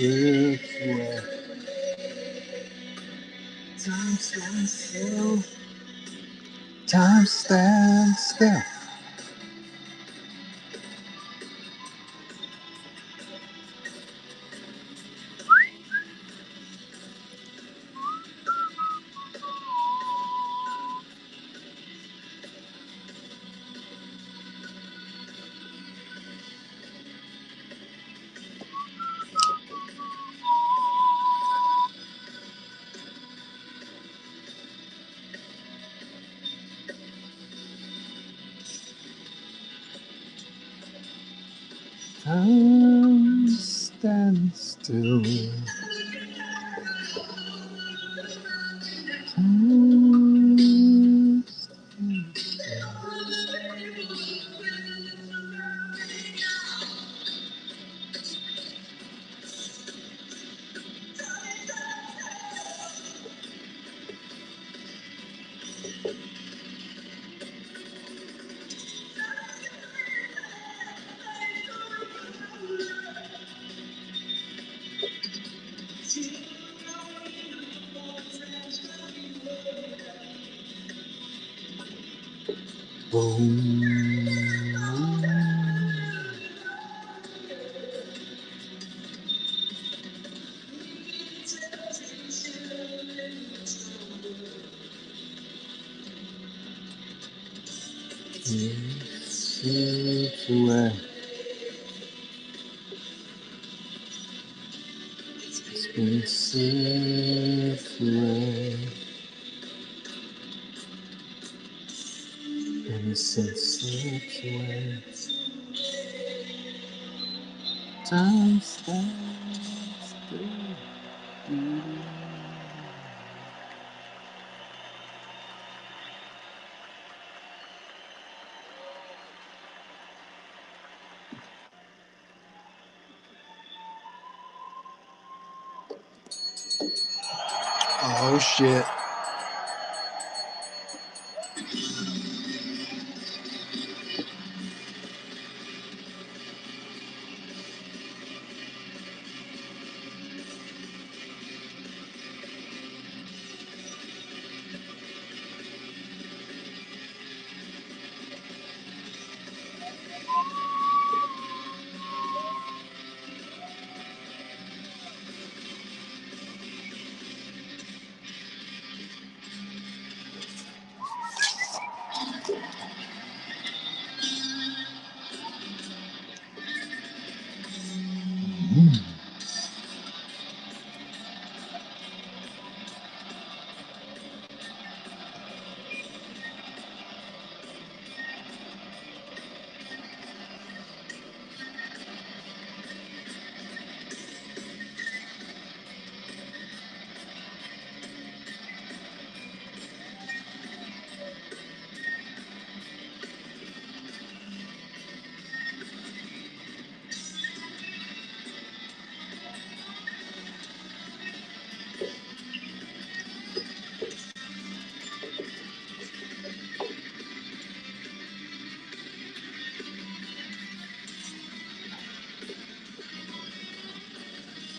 away. Time stands still. Time stands still. Time stands still. Time stands still. Boom. Slips away. Space slips away. Innocence slips away. Time stands still. Oh shit.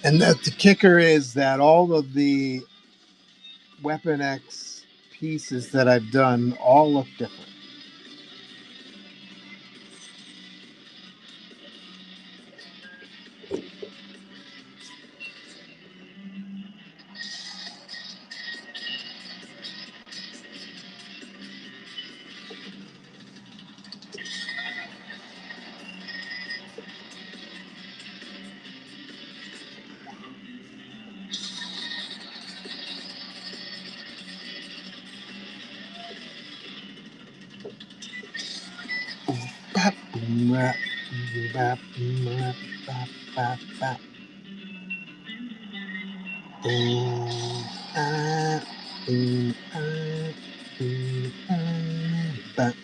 And that the kicker is that all of the Weapon X pieces that I've done all look different. Bap, boom, rap, boom, bap, boom, rap, bap, bap, bap. Boom, ah, boom, ah, boom, ah, bap.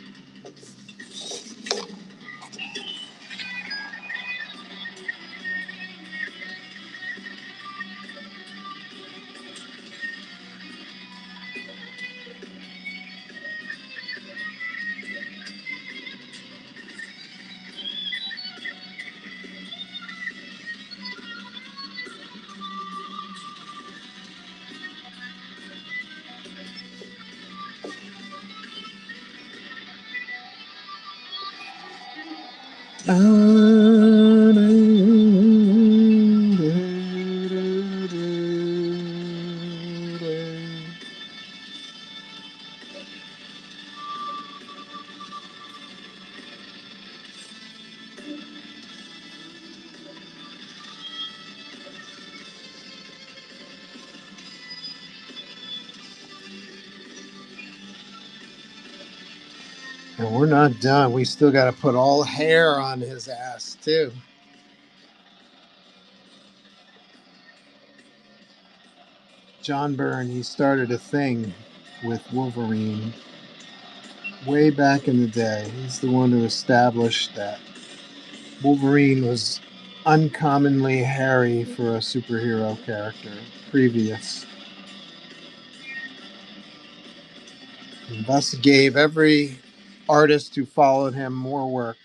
And we're not done. We still got to put all hair on his ass, too. John Byrne, he started a thing with Wolverine way back in the day. He's the one who established that Wolverine was uncommonly hairy for a superhero character previous, and thus gave every artist who followed him more work.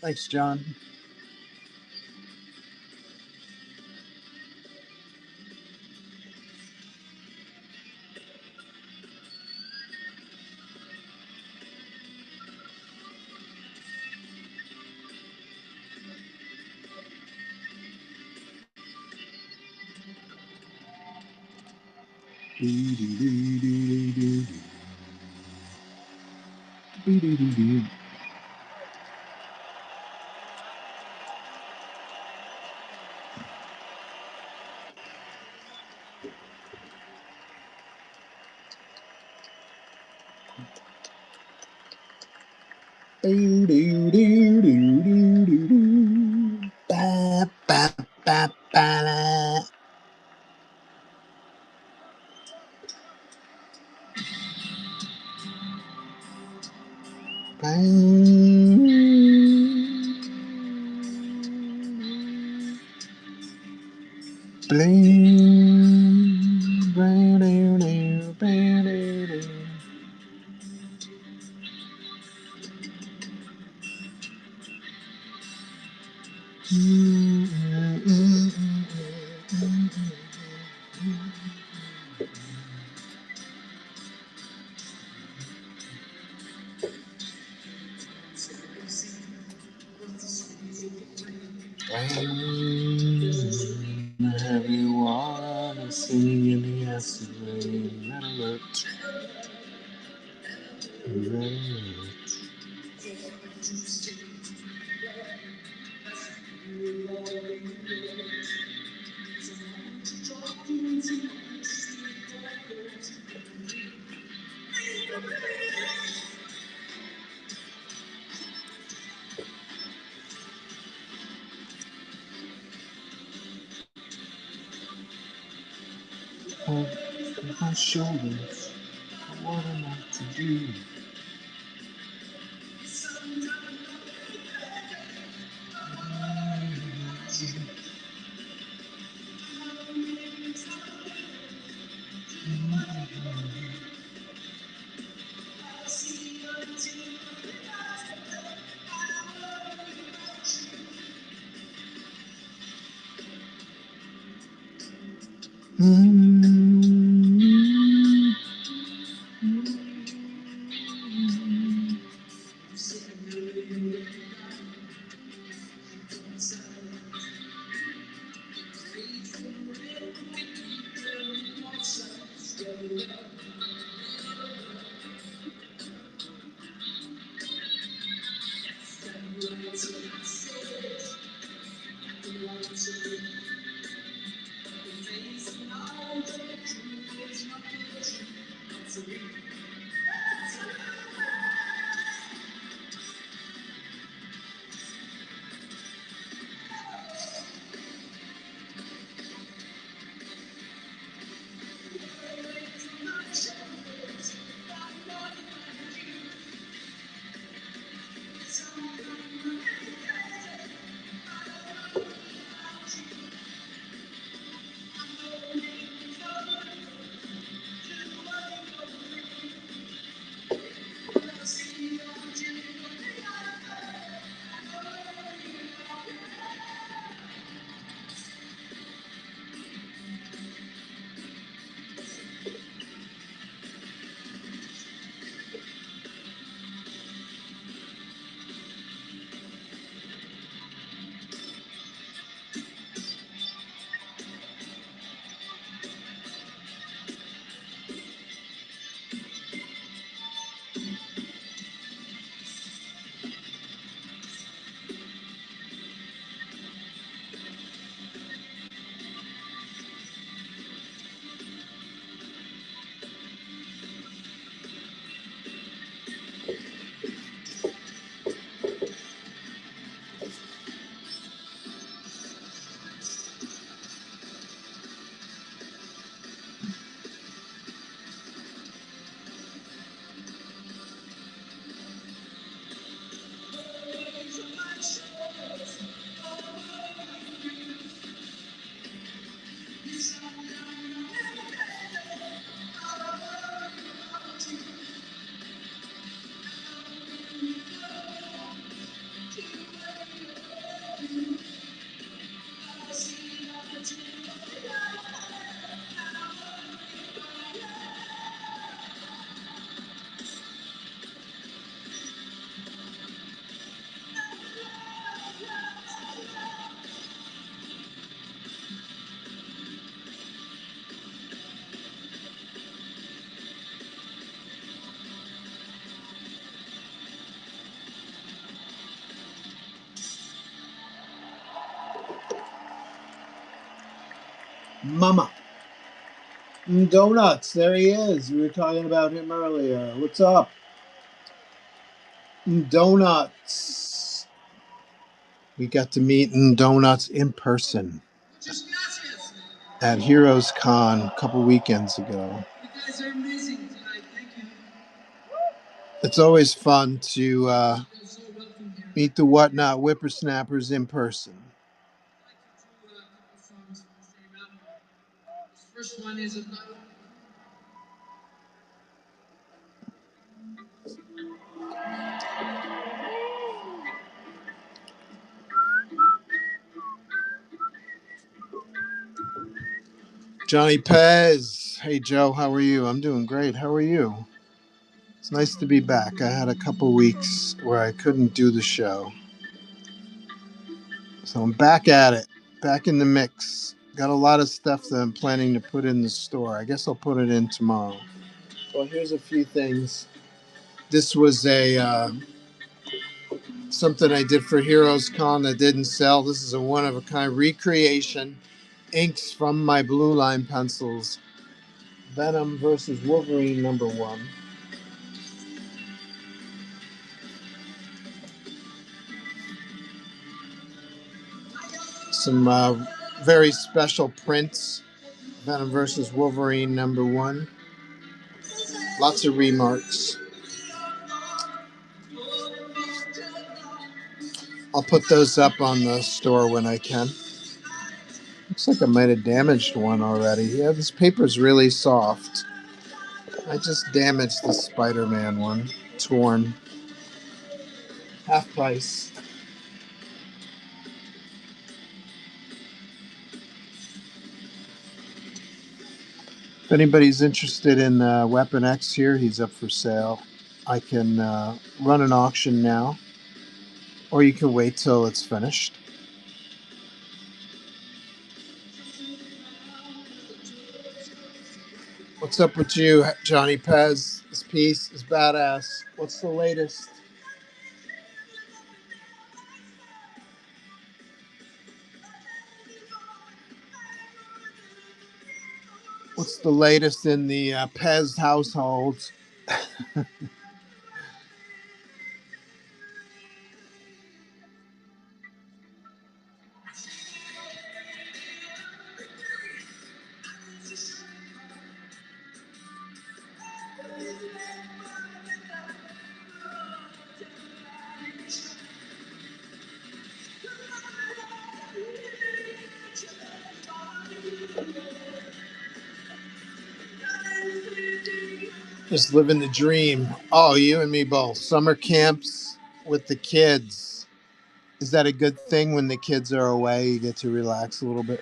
Thanks, John. Ba, ba, ba, ba, la. Heavy water singing in the acid rain. Red alert. Red alert. Over my shoulders. What am I to do? Mama. Donuts, there he is. We were talking about him earlier. What's up? Donuts. We got to meet Donuts in person at Heroes Con a couple weekends ago. You guys are amazing tonight. Thank you. It's always fun to You're so welcome here. meet the Whatnot Whippersnappers in person. I'd like to do a couple songs from the same album. This first one is about. Johnny Pez. Hey, Joe, how are you? I'm doing great. How are you? It's nice to be back. I had a couple weeks where I couldn't do the show. So I'm back at it, back in the mix. Got a lot of stuff that I'm planning to put in the store. I guess I'll put it in tomorrow. Well, here's a few things. This was a something I did for Heroes Con that didn't sell. This is a one-of-a-kind recreation. Inks from my Blue Line pencils. Venom versus Wolverine #1. Some very special prints. Venom versus Wolverine #1. Lots of remarks. I'll put those up on the store when I can. Looks like I might have damaged one already. Yeah, this paper's really soft. I just damaged the Spider-Man one. Torn. Half price. If anybody's interested in Weapon X here, he's up for sale. I can run an auction now, or you can wait till it's finished. What's up with you, Johnny Pez? This piece is badass. What's the latest? What's the latest in the Pez household? Just living the dream. Oh, you and me both. Summer camps with the kids. Is that a good thing when the kids are away? You get to relax a little bit.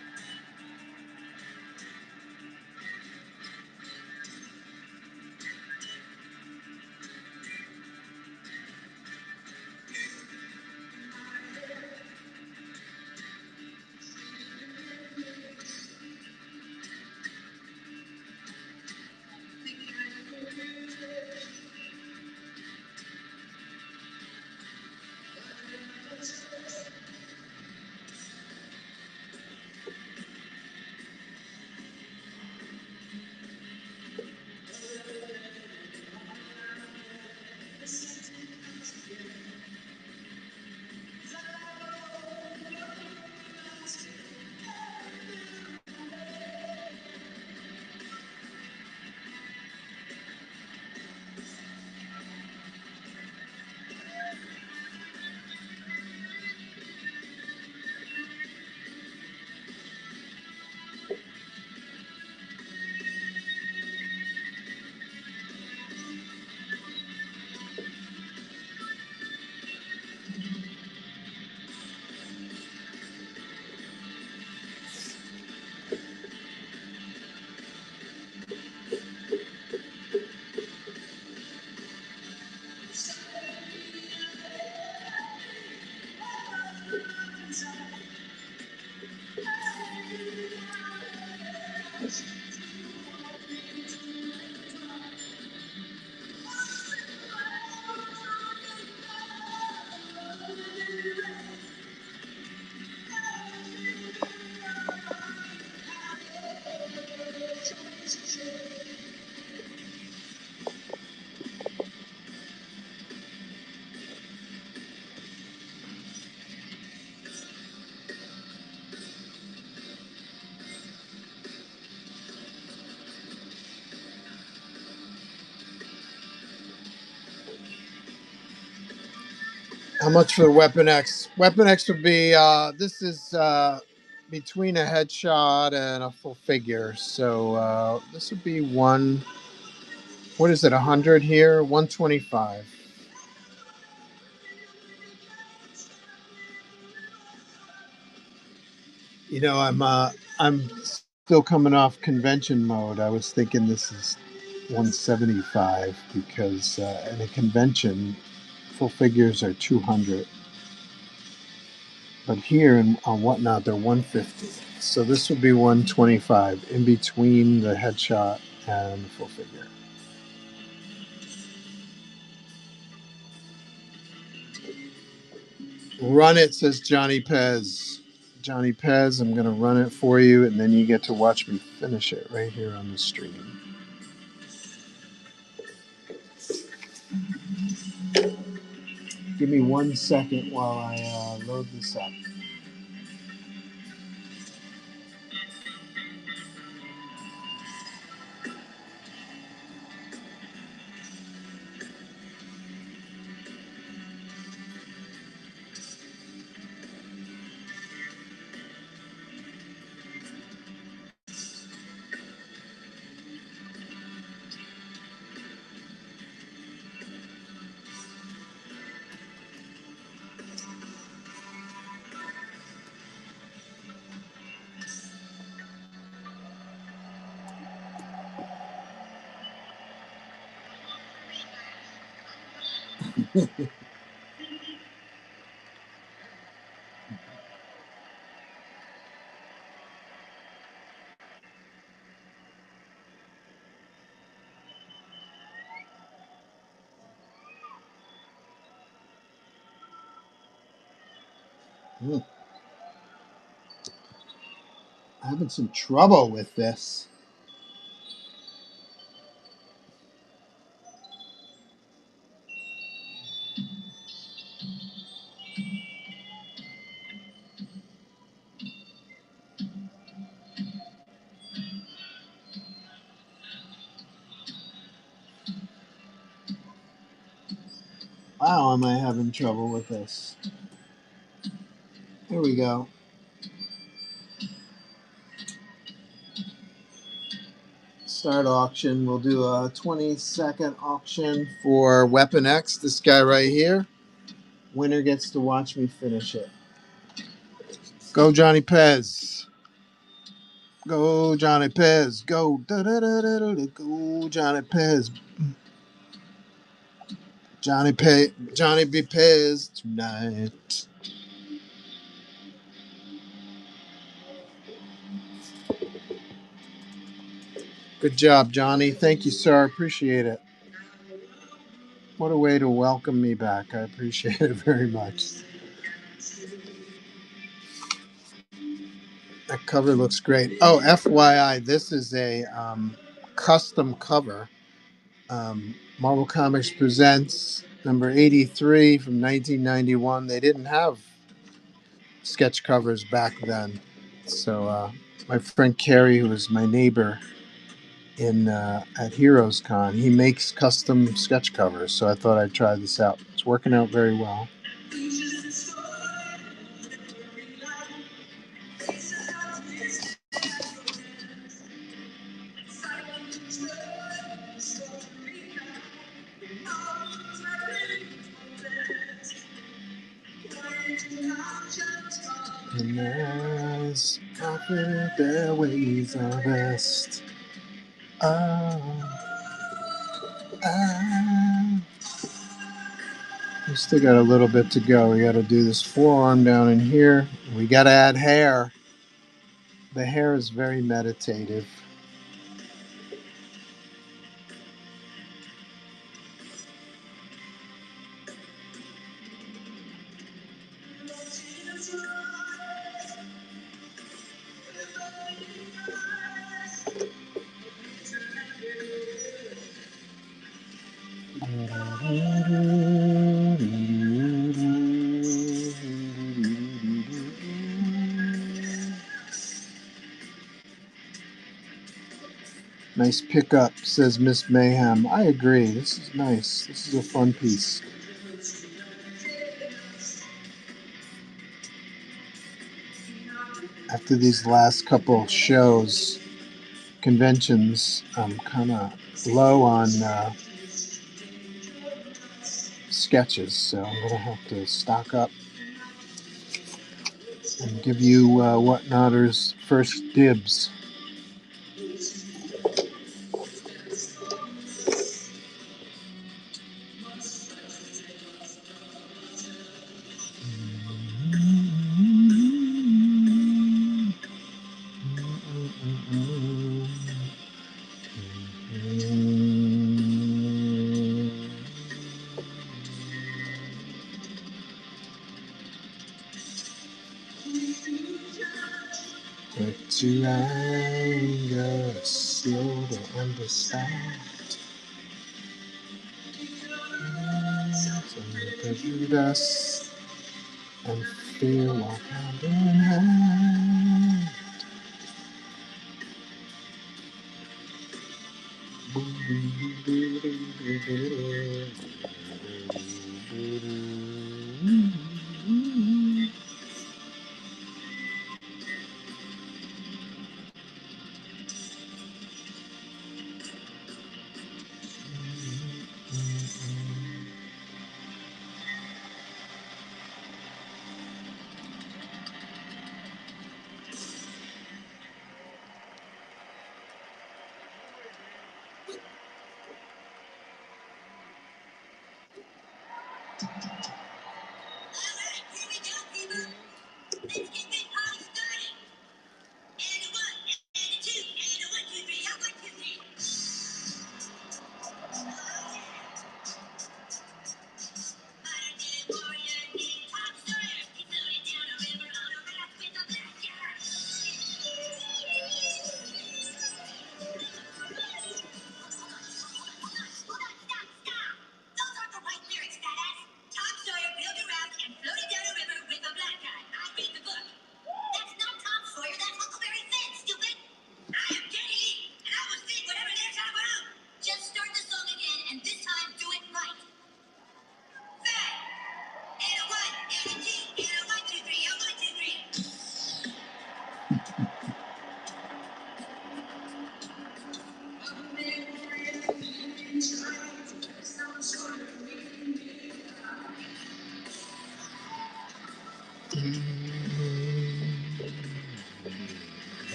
How much for the Weapon X? Weapon X would be this is between a headshot and a full figure. So this would be one. What is it? 100 here. 125. You know, I'm still coming off convention mode. I was thinking this is 175 because in a convention, full figures are 200. But here and on Whatnot, they're 150. So this would be 125 in between the headshot and the full figure. Run it, says Johnny Pez. Johnny Pez, I'm going to run it for you, and then you get to watch me finish it right here on the stream. Give me 1 second while I load this up. I'm having some trouble with this. Wow, am I having trouble with this? Here we go. Start auction. We'll do a 20-second auction for Weapon X, this guy right here. Winner gets to watch me finish it. Go, Johnny Pez. Go, Johnny Pez. Go. Go, Johnny Pez. Johnny be Pez tonight. Good job, Johnny. Thank you, sir. I appreciate it. What a way to welcome me back. I appreciate it very much. That cover looks great. Oh, FYI, this is a custom cover. Marvel Comics Presents number 83 from 1991. They didn't have sketch covers back then. So my friend Carrie, who was my neighbor in at Heroes Con, he makes custom sketch covers. So I thought I'd try this out. It's working out very well. And as confident their ways are best. We still got a little bit to go. We got to do this forearm down in here. We got to add hair. The hair is very meditative. Nice pickup, says Miss Mayhem. I agree. This is nice. This is a fun piece. After these last couple shows, conventions, I'm kind of low on sketches, so I'm going to have to stock up and give you Whatnotters first dibs. Quick to anger, slow to understand. Prejudice and fear walk hand in hand.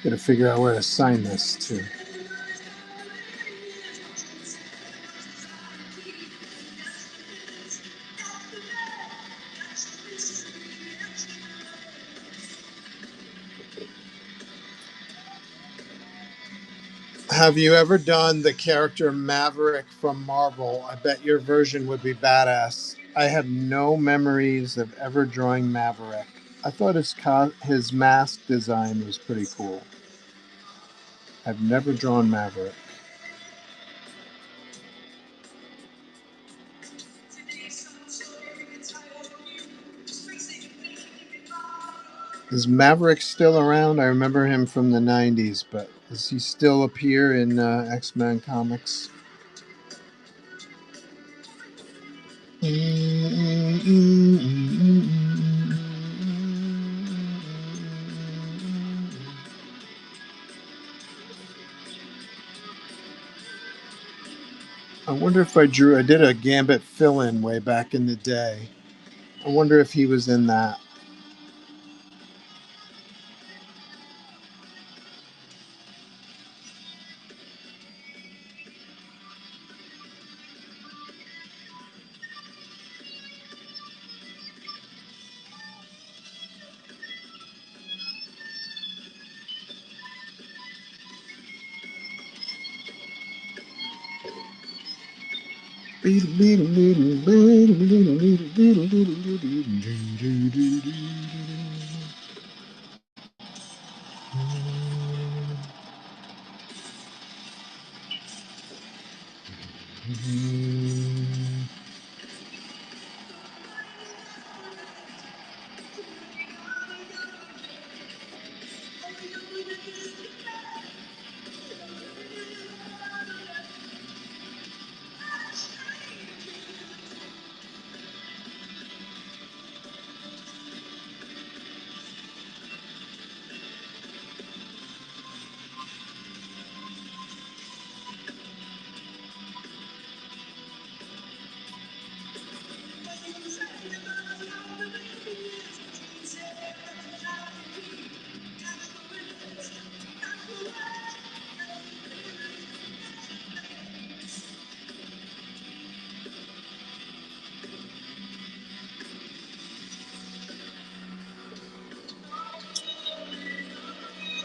Gotta figure out where to sign this to. Have you ever done the character Maverick from Marvel? I bet your version would be badass. I have no memories of ever drawing Maverick. I thought his mask design was pretty cool. I've never drawn Maverick. Is Maverick still around? I remember him from the 90s, but does he still appear in X-Men comics? I wonder if I did a Gambit fill-in way back in the day. I wonder if he was in that.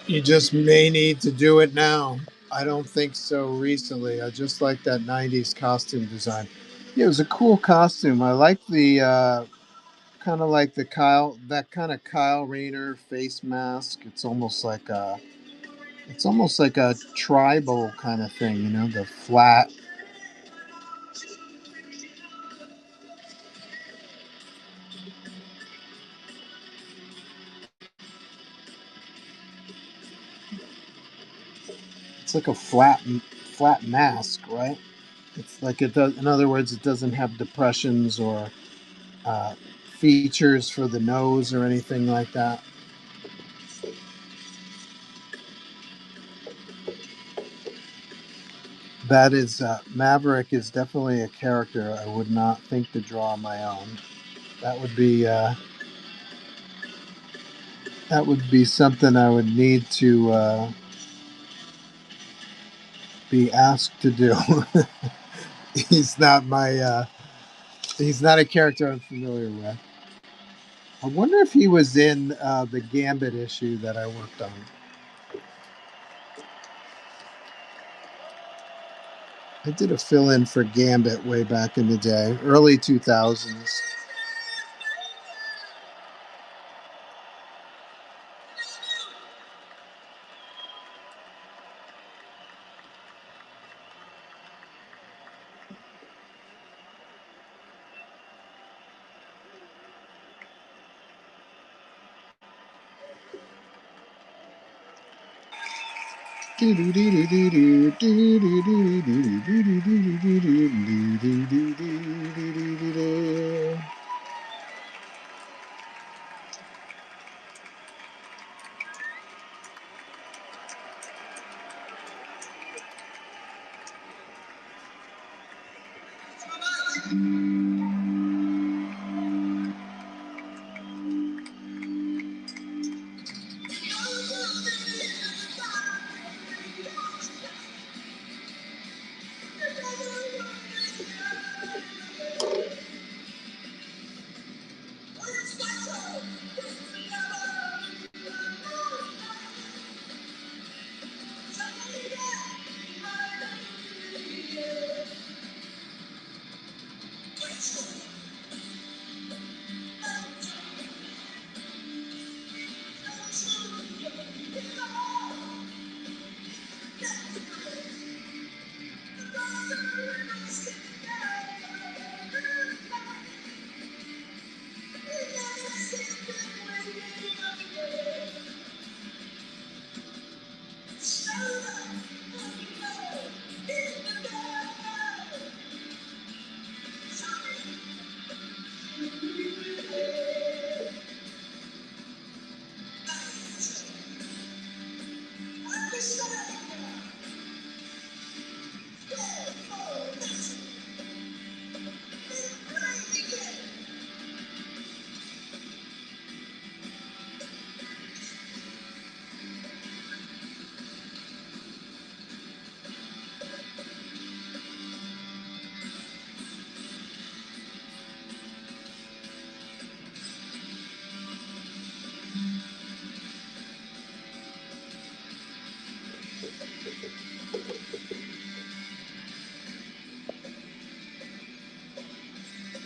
You just may need to do it now. I don't think so recently. I just like that 90s costume design. Yeah, it was a cool costume. I like the kind of like the that kind of Kyle Rayner face mask. It's almost like a tribal kind of thing, you know, the flat. It's like a flat mask, right? It's like it does. In other words, it doesn't have depressions or uh, features for the nose or anything like that. That is Maverick is definitely a character I would not think to draw on my own. That would be something I would need to be asked to do. he's not my he's not a character I'm familiar with. I wonder if he was in the Gambit issue that I worked on. I did a fill in for Gambit way back in the day, early 2000s.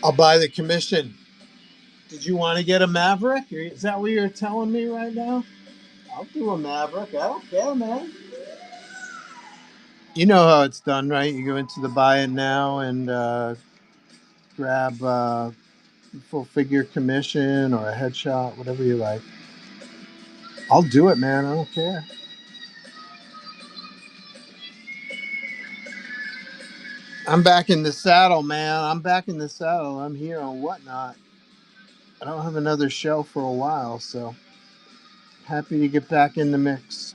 I'll buy the commission. Did you want to get a Maverick? Is that what you're telling me right now? I'll do a Maverick. I don't care, man. You know how it's done, right? You go into the buy it now and grab full figure commission or a headshot, whatever you like. I'll do it, man. I don't care. I'm back in the saddle, man. I'm back in the saddle. I'm here on Whatnot. I don't have another show for a while, so happy to get back in the mix.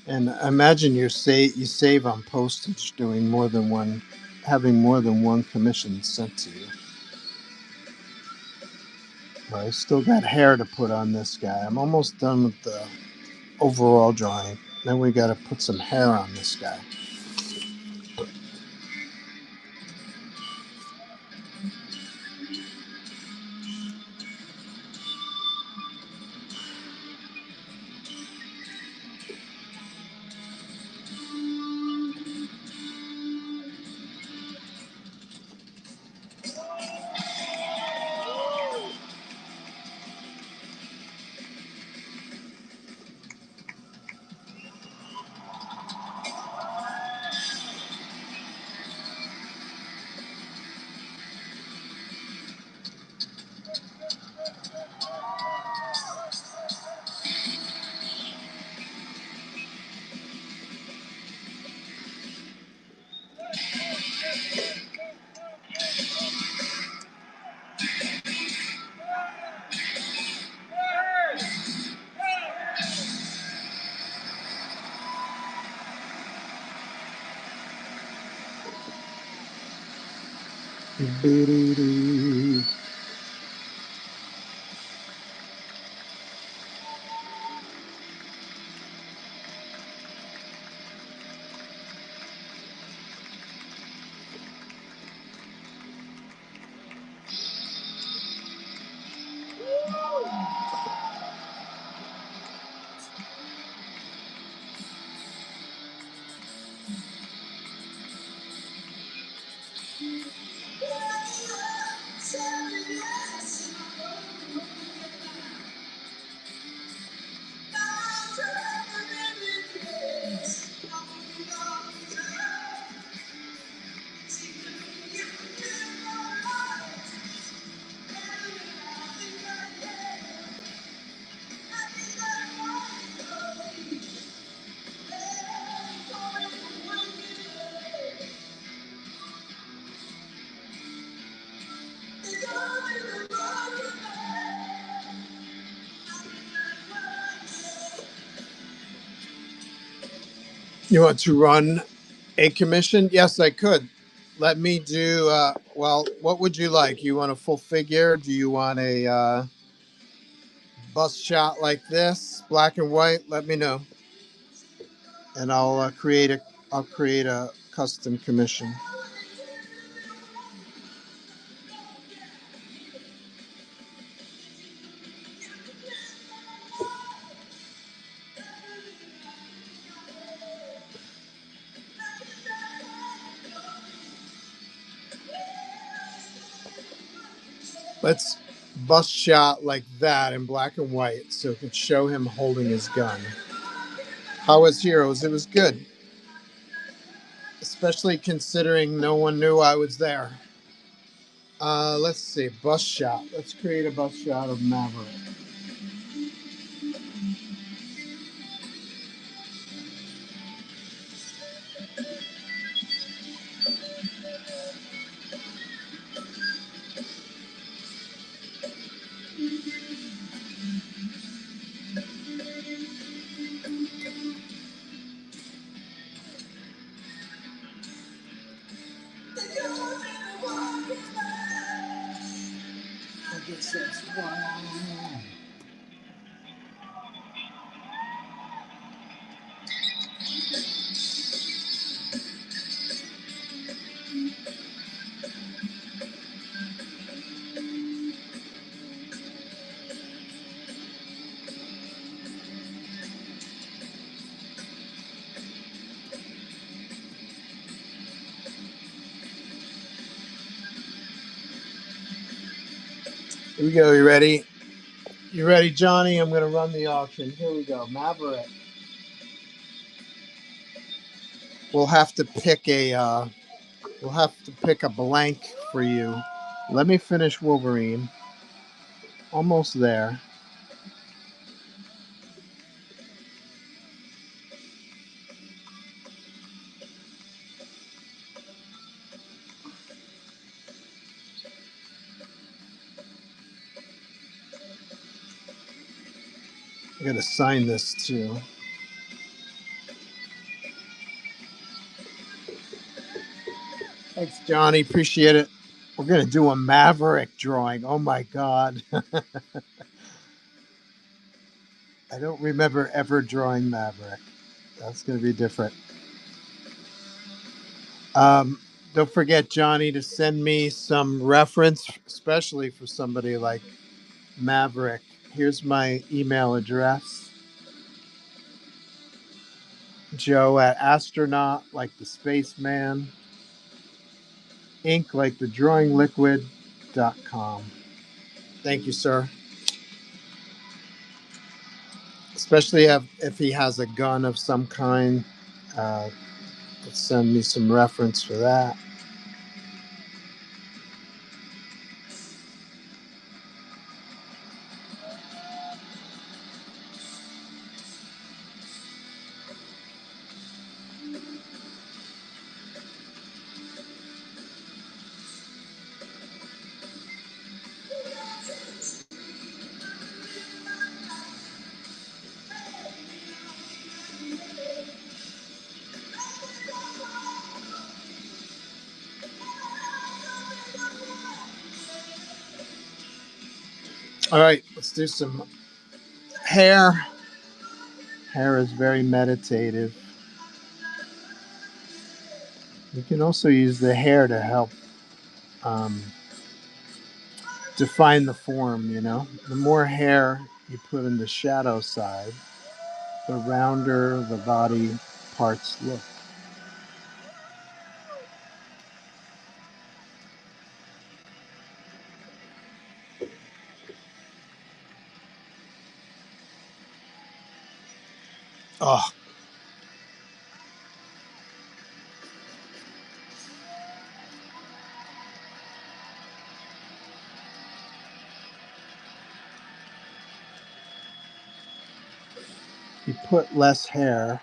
And I imagine you save on postage doing more than one, having more than one commission sent to you. But I still got hair to put on this guy. I'm almost done with the overall drawing. Then we got to put some hair on this guy. You want to run a commission? Yes, I could. Let me do, well, what would you like? You want a full figure? Do you want a bust shot like this, black and white? Let me know. And I'll create a custom commission. Let's bust shot like that in black and white so it could show him holding his gun. How was Heroes? It was good. Especially considering no one knew I was there. Let's see, bus shot. Let's create a bus shot of Maverick. Here we go. You ready? You ready, Johnny? I'm going to run the auction. Here we go. Maverick. We'll have to pick a. We'll have to pick a blank for you. Let me finish Wolverine. Almost there. I got to sign this too. Thanks, Johnny. Appreciate it. We're going to do a Maverick drawing. Oh my God. I don't remember ever drawing Maverick. That's going to be different. Don't forget, Johnny, to send me some reference, especially for somebody like Maverick. Here's my email address. Joe at astronaut, like the spaceman, ink, like the drawing liquid.com. Thank you, sir. Especially if he has a gun of some kind. Uh, send me some reference for that. All right, let's do some hair. Hair is very meditative. You can also use the hair to help define the form, you know. The more hair you put in the shadow side, the rounder the body parts look. Oh, you put less hair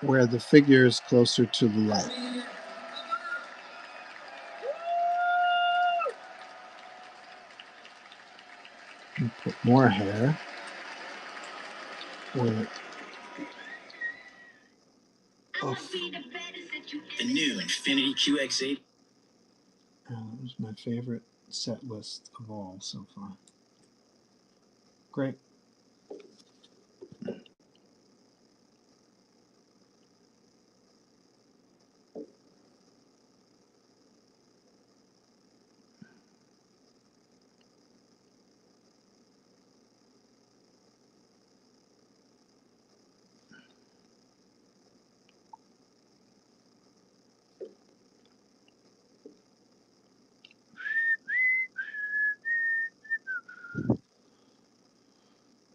where the figure is closer to the light. You put more hair where The new Infinity QX80. that was my favorite set list of all so far. Great.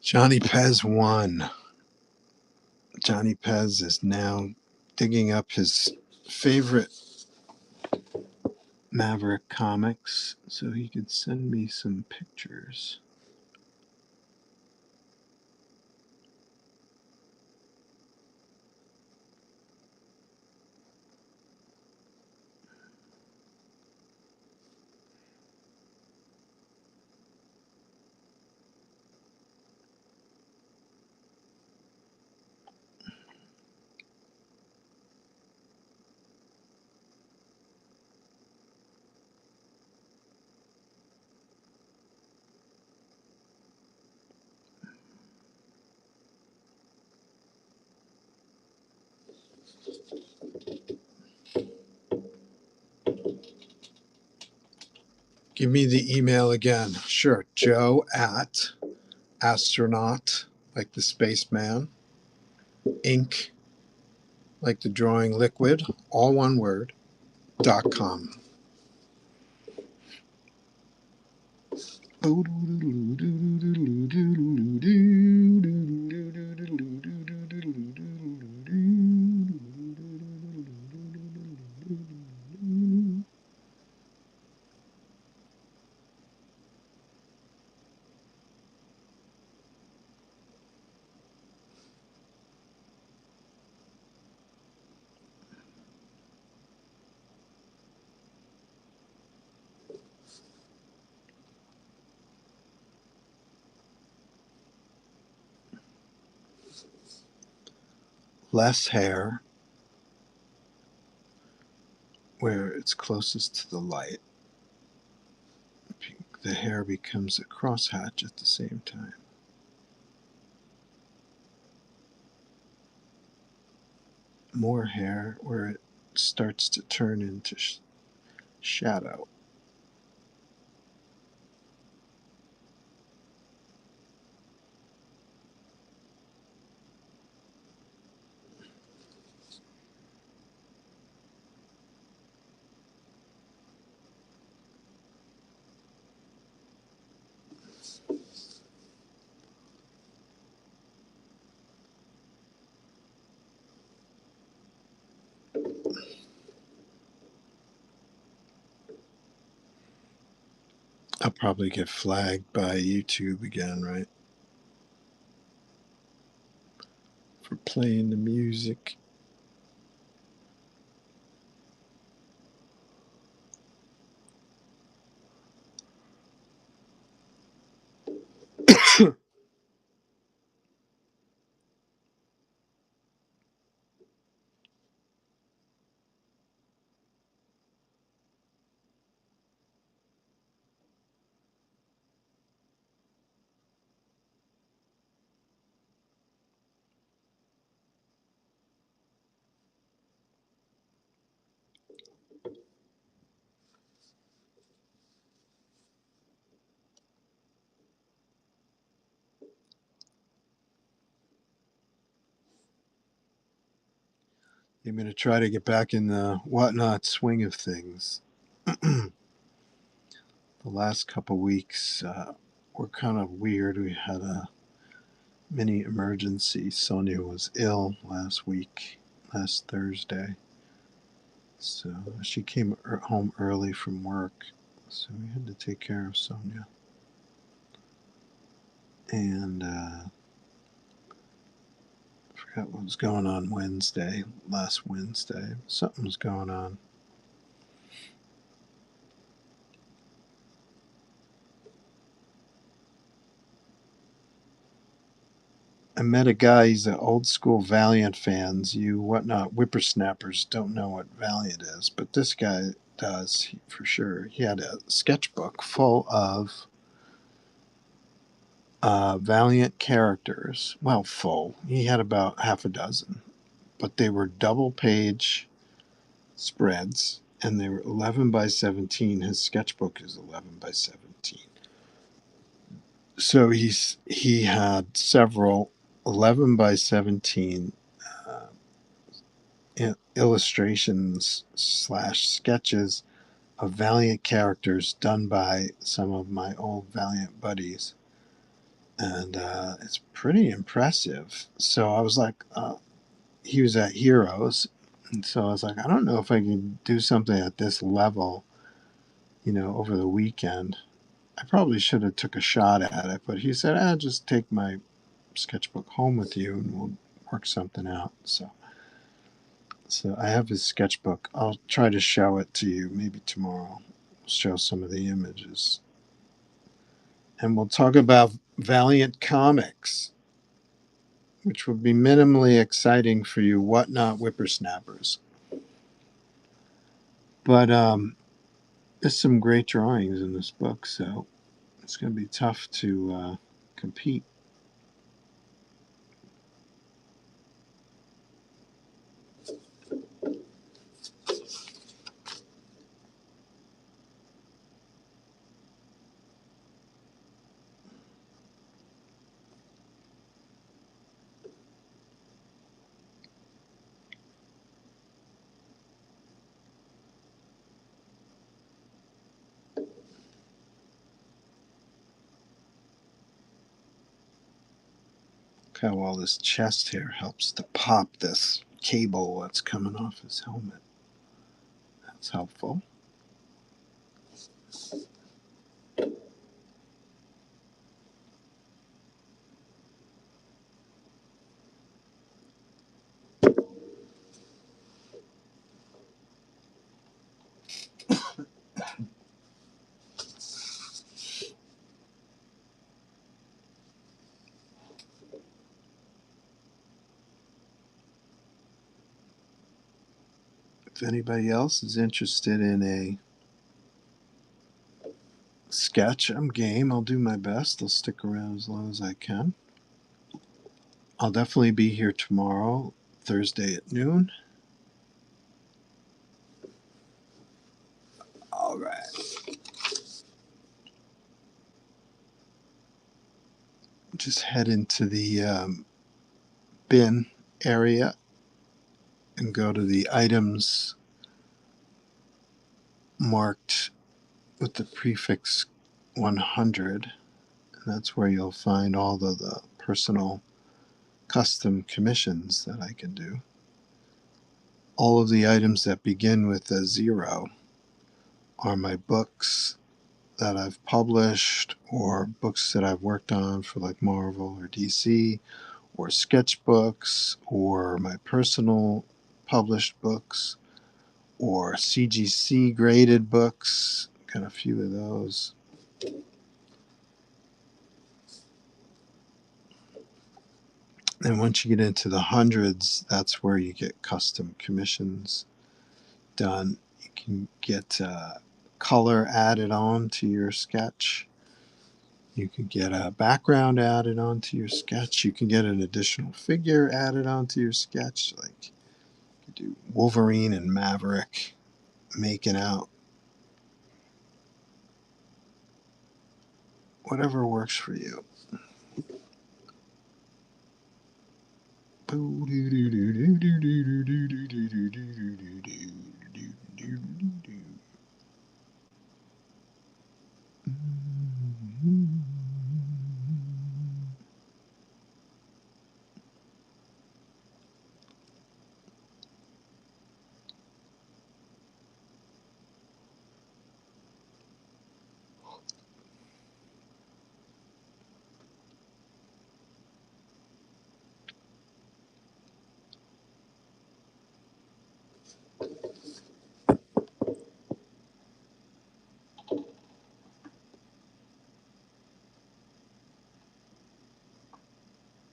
Johnny Pez won. Johnny Pez is now digging up his favorite Maverick comics so he could send me some pictures. Give me the email again. Sure. Joe at astronaut, like the spaceman, ink, like the drawing liquid, all one word, .com. Less hair where it's closest to the light. The hair becomes a crosshatch at the same time. More hair where it starts to turn into shadow. I'll probably get flagged by YouTube again, right? For playing the music. I'm going to try to get back in the whatnot swing of things. The last couple weeks were kind of weird. We had a mini emergency. Sonia was ill last Thursday. So she came home early from work. So we had to take care of Sonia. And I forgot what was going on last Wednesday. Something was going on. I met a guy, he's an old school Valiant fans. You whatnot whippersnappers don't know what Valiant is, but this guy does for sure. He had a sketchbook full of Valiant characters. Well, full. He had about half a dozen, but they were double page spreads and they were 11 by 17. His sketchbook is 11 by 17. So he had several 11 by 17 illustrations / sketches of Valiant characters done by some of my old Valiant buddies. And it's pretty impressive. So I was like, he was at Heroes. And so I was like, I don't know if I can do something at this level, over the weekend. I probably should have took a shot at it, but he said, just take my sketchbook home with you and we'll work something out. So I have his sketchbook. I'll try to show it to you maybe tomorrow. Show some of the images. And we'll talk about Valiant Comics, which will be minimally exciting for you whatnot whippersnappers. But there's some great drawings in this book, so it's going to be tough to compete. how all this chest hair helps to pop this cable that's coming off his helmet. That's helpful. If anybody else is interested in a sketch, I'm game. I'll do my best. I'll stick around as long as I can. I'll definitely be here tomorrow, Thursday at noon. All right. Just head into the bin area and go to the items marked with the prefix 100. And that's where you'll find all of the personal custom commissions that I can do. All of the items that begin with a 0 are my books that I've published or books that I've worked on for like Marvel or DC, or sketchbooks, or my personal published books, or CGC graded books. Got a few of those. And once you get into the hundreds, that's where you get custom commissions done. You can get color added on to your sketch. You can get a background added onto your sketch. You can get an additional figure added onto your sketch. Like you do Wolverine and Maverick making out. Whatever works for you.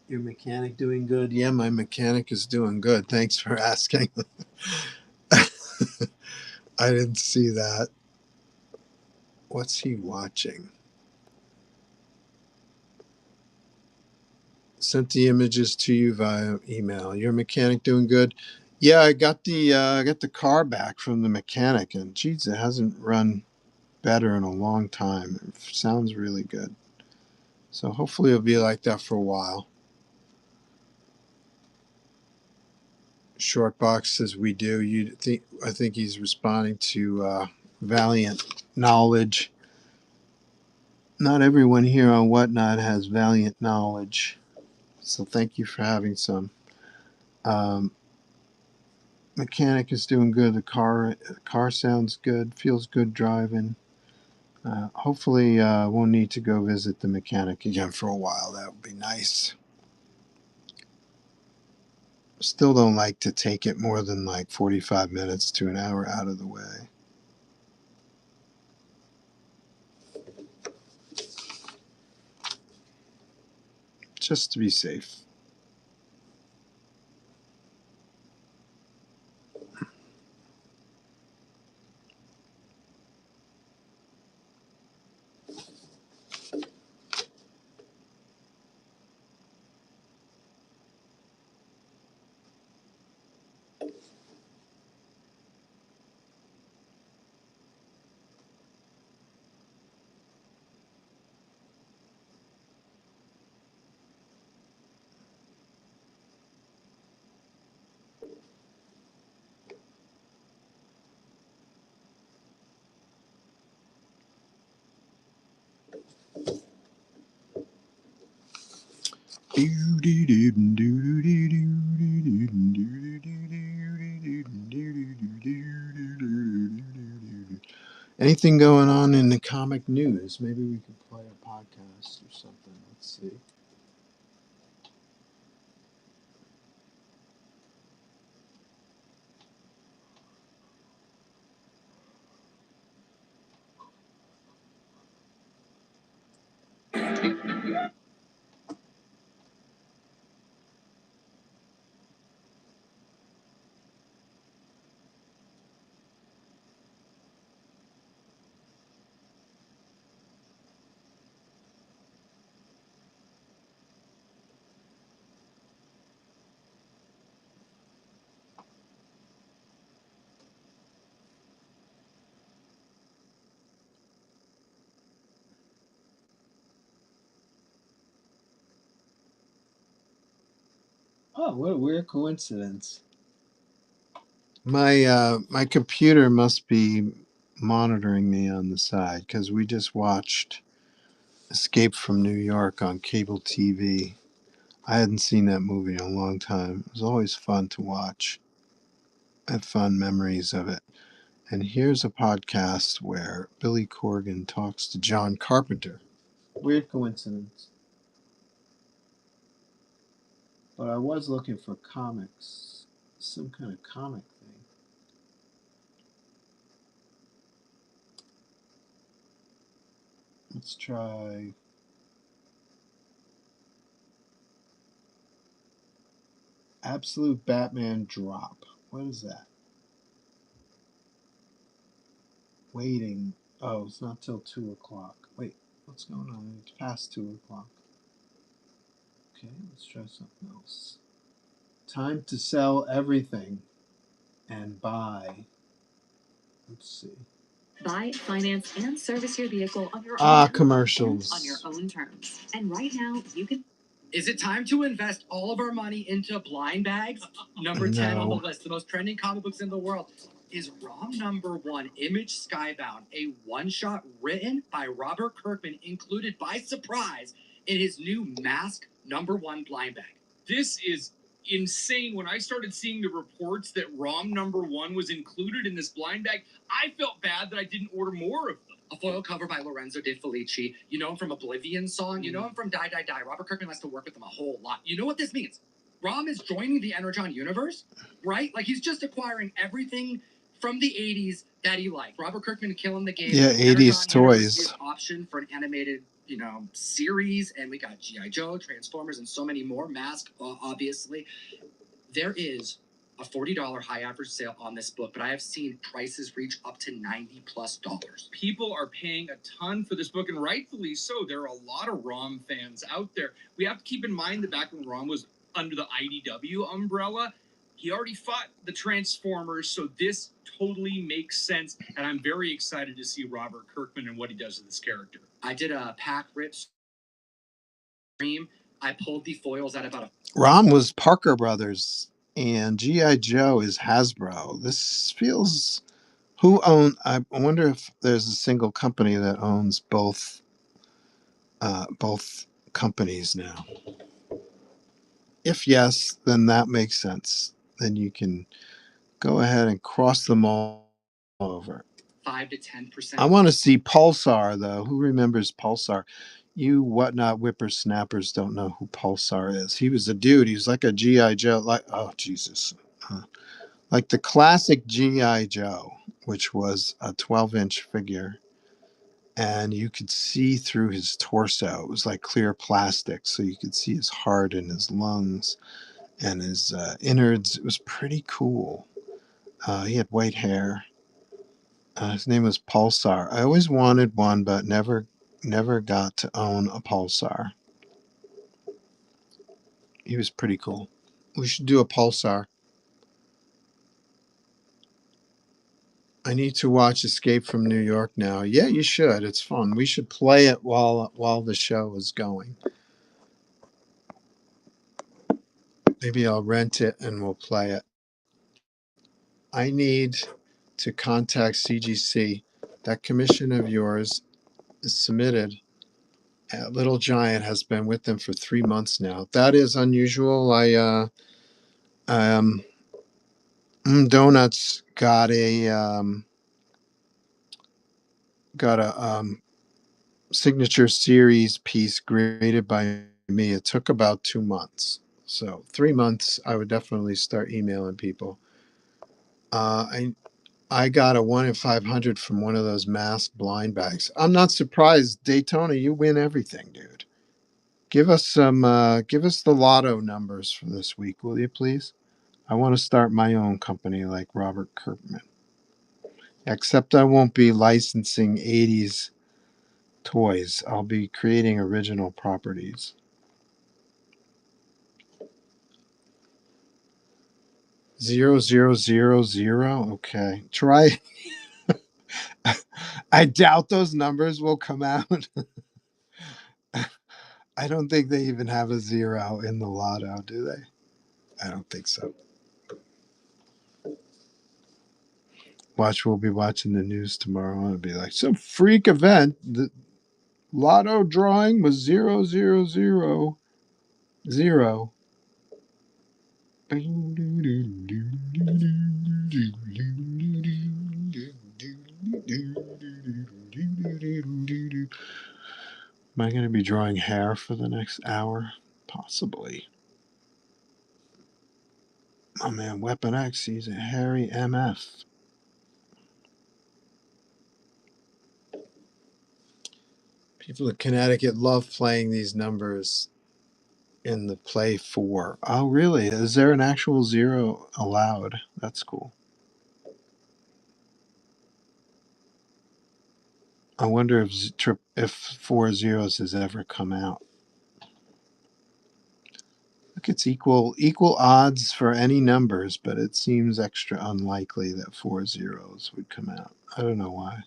Your mechanic doing good? Yeah, my mechanic is doing good. Thanks for asking. I didn't see that. What's he watching? Sent the images to you via email. Your mechanic doing good? Yeah, I got the car back from the mechanic, and geez, it hasn't run better in a long time. It sounds really good. So hopefully it'll be like that for a while. Short box says we do. I think he's responding to Valiant knowledge. Not everyone here on Whatnot has Valiant knowledge, so thank you for having some. Mechanic is doing good. The car sounds good. Feels good driving. Hopefully, won't need to go visit the mechanic again for a while. That would be nice. Still don't like to take it more than like 45 minutes to an hour out of the way. Just to be safe. Anything going on in the comic news? Maybe we could play a podcast or something. Let's see. Oh, what a weird coincidence. My computer must be monitoring me on the side because we just watched Escape from New York on cable TV. I hadn't seen that movie in a long time. It was always fun to watch. I have fond memories of it. And here's a podcast where Billy Corgan talks to John Carpenter. Weird coincidence. But I was looking for comics, some kind of comic thing. Let's try Absolute Batman Drop. What is that? Waiting. Oh, it's not till 2 o'clock. Wait, what's going on? It's past 2 o'clock. Okay, let's try something else. Time to sell everything and buy. Let's see. Buy, finance, and service your vehicle on your own commercials. On your own terms. And right now, you can. Is it time to invest all of our money into blind bags? Number 10 on the list, the most trending comic books in the world, is ROM number 1, Image Skybound, a one-shot written by Robert Kirkman, included by surprise in his new Mask number 1 blind bag. This is insane. When I started seeing the reports that ROM number 1 was included in this blind bag, I felt bad that I didn't order more of them. A foil cover by Lorenzo De Felici. You know him from Oblivion Song. You know him from Die, Die, Die. Robert Kirkman likes to work with him a whole lot. You know what this means? Rom is joining the Energon universe, right? Like, he's just acquiring everything from the 80s that he liked. Robert Kirkman killing the game. Yeah, 80s toys. His option for an animated, series. And we got G.I. Joe, Transformers, and so many more. Mask, obviously. There is a $40 high average sale on this book, but I have seen prices reach up to $90+. People are paying a ton for this book, and rightfully so. There are a lot of ROM fans out there. We have to keep in mind that back when ROM was under the IDW umbrella, he already fought the Transformers, so this totally makes sense, and I'm very excited to see Robert Kirkman and what he does with this character. I did a pack rip stream. I pulled the foils at about a... ROM was Parker Brothers, and G.I. Joe is Hasbro. This feels... I wonder if there's a single company that owns both companies now. If yes, then that makes sense. Then you can go ahead and cross them all over. 5 to 10%. I want to see Pulsar, though. Who remembers Pulsar? You whatnot whippersnappers don't know who Pulsar is. He was a dude. He was like a G.I. Joe. Jesus. Like the classic G.I. Joe, which was a 12-inch figure. And you could see through his torso. It was like clear plastic, so you could see his heart and his lungs and his innards. It was pretty cool. He had white hair. His name was Pulsar. I always wanted one, but never got to own a Pulsar. He was pretty cool. We should do a Pulsar. I need to watch Escape from New York now. Yeah, you should. It's fun. We should play it while the show is going. Maybe I'll rent it and we'll play it. I need to contact CGC. That commission of yours is submitted, Little Giant has been with them for 3 months now. That is unusual. Donuts got a signature series piece graded by me. It took about 2 months. So 3 months, I would definitely start emailing people. I got a 1 in 500 from one of those masked blind bags. I'm not surprised, Daytona. You win everything, dude. Give us give us the lotto numbers for this week, will you please? I want to start my own company like Robert Kirkman. Except I won't be licensing 80s toys. I'll be creating original properties. 0000. Okay. Try. I doubt those numbers will come out. I don't think they even have a 0 in the lotto, do they? I don't think so. Watch, we'll be watching the news tomorrow and it'll be like some freak event. The lotto drawing was 0000. Am I going to be drawing hair for the next hour? Possibly. Oh man, Weapon X, he's a hairy MF. People in Connecticut love playing these numbers in the Play 4. Oh, really? Is there an actual 0 allowed? That's cool. I wonder if 4 zeros has ever come out. Look, it's equal odds for any numbers, but it seems extra unlikely that 4 zeros would come out. I don't know why.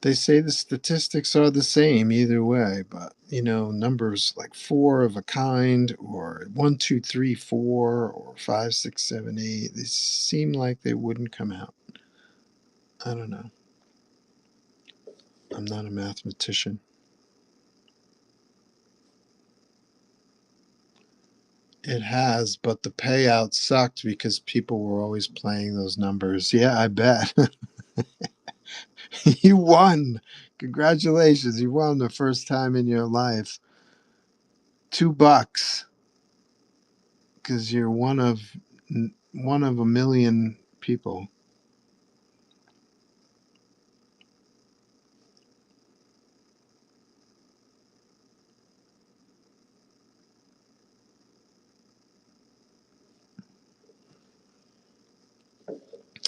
They say the statistics are the same either way, but numbers like 4 of a kind or 1, 2, 3, 4 or 5, 6, 7, 8, they seem like they wouldn't come out. I don't know. I'm not a mathematician. It has, but the payout sucked because people were always playing those numbers. Yeah, I bet. You won. Congratulations. You won the first time in your life. $2 because you're one of a million people.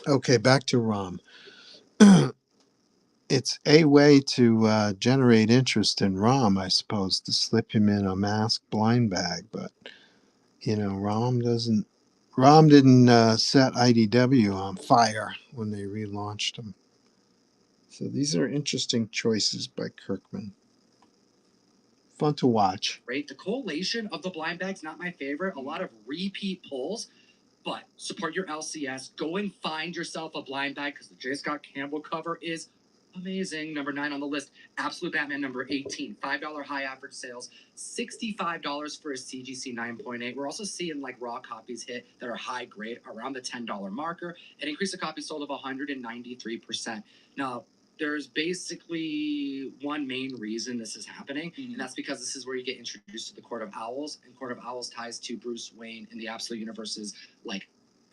Okay, back to Rom. It's a way to generate interest in Rom, I suppose, to slip him in a masked blind bag. But Rom doesn't. Rom didn't set IDW on fire when they relaunched him. So these are interesting choices by Kirkman. Fun to watch. Right? The collation of the blind bag's not my favorite. A lot of repeat pulls, but support your LCS. Go and find yourself a blind bag because the J. Scott Campbell cover is amazing. Number 9 on the list. Absolute Batman number 18. $5 high average sales. $65 for a CGC 9.8. We're also seeing like raw copies hit that are high grade around the $10 marker. An increase of copies sold of 193%. Now, there's basically one main reason this is happening, and that's because this is where you get introduced to the Court of Owls, and Court of Owls ties to Bruce Wayne in the Absolute Universe's like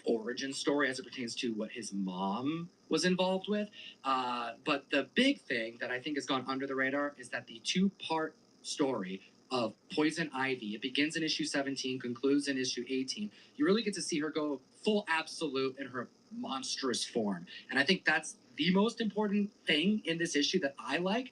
origin story as it pertains to what his mom was involved with. But the big thing that I think has gone under the radar is that the 2-part story of Poison Ivy, it begins in issue 17, concludes in issue 18. You really get to see her go full absolute in her monstrous form. And I think that's the most important thing in this issue that I like.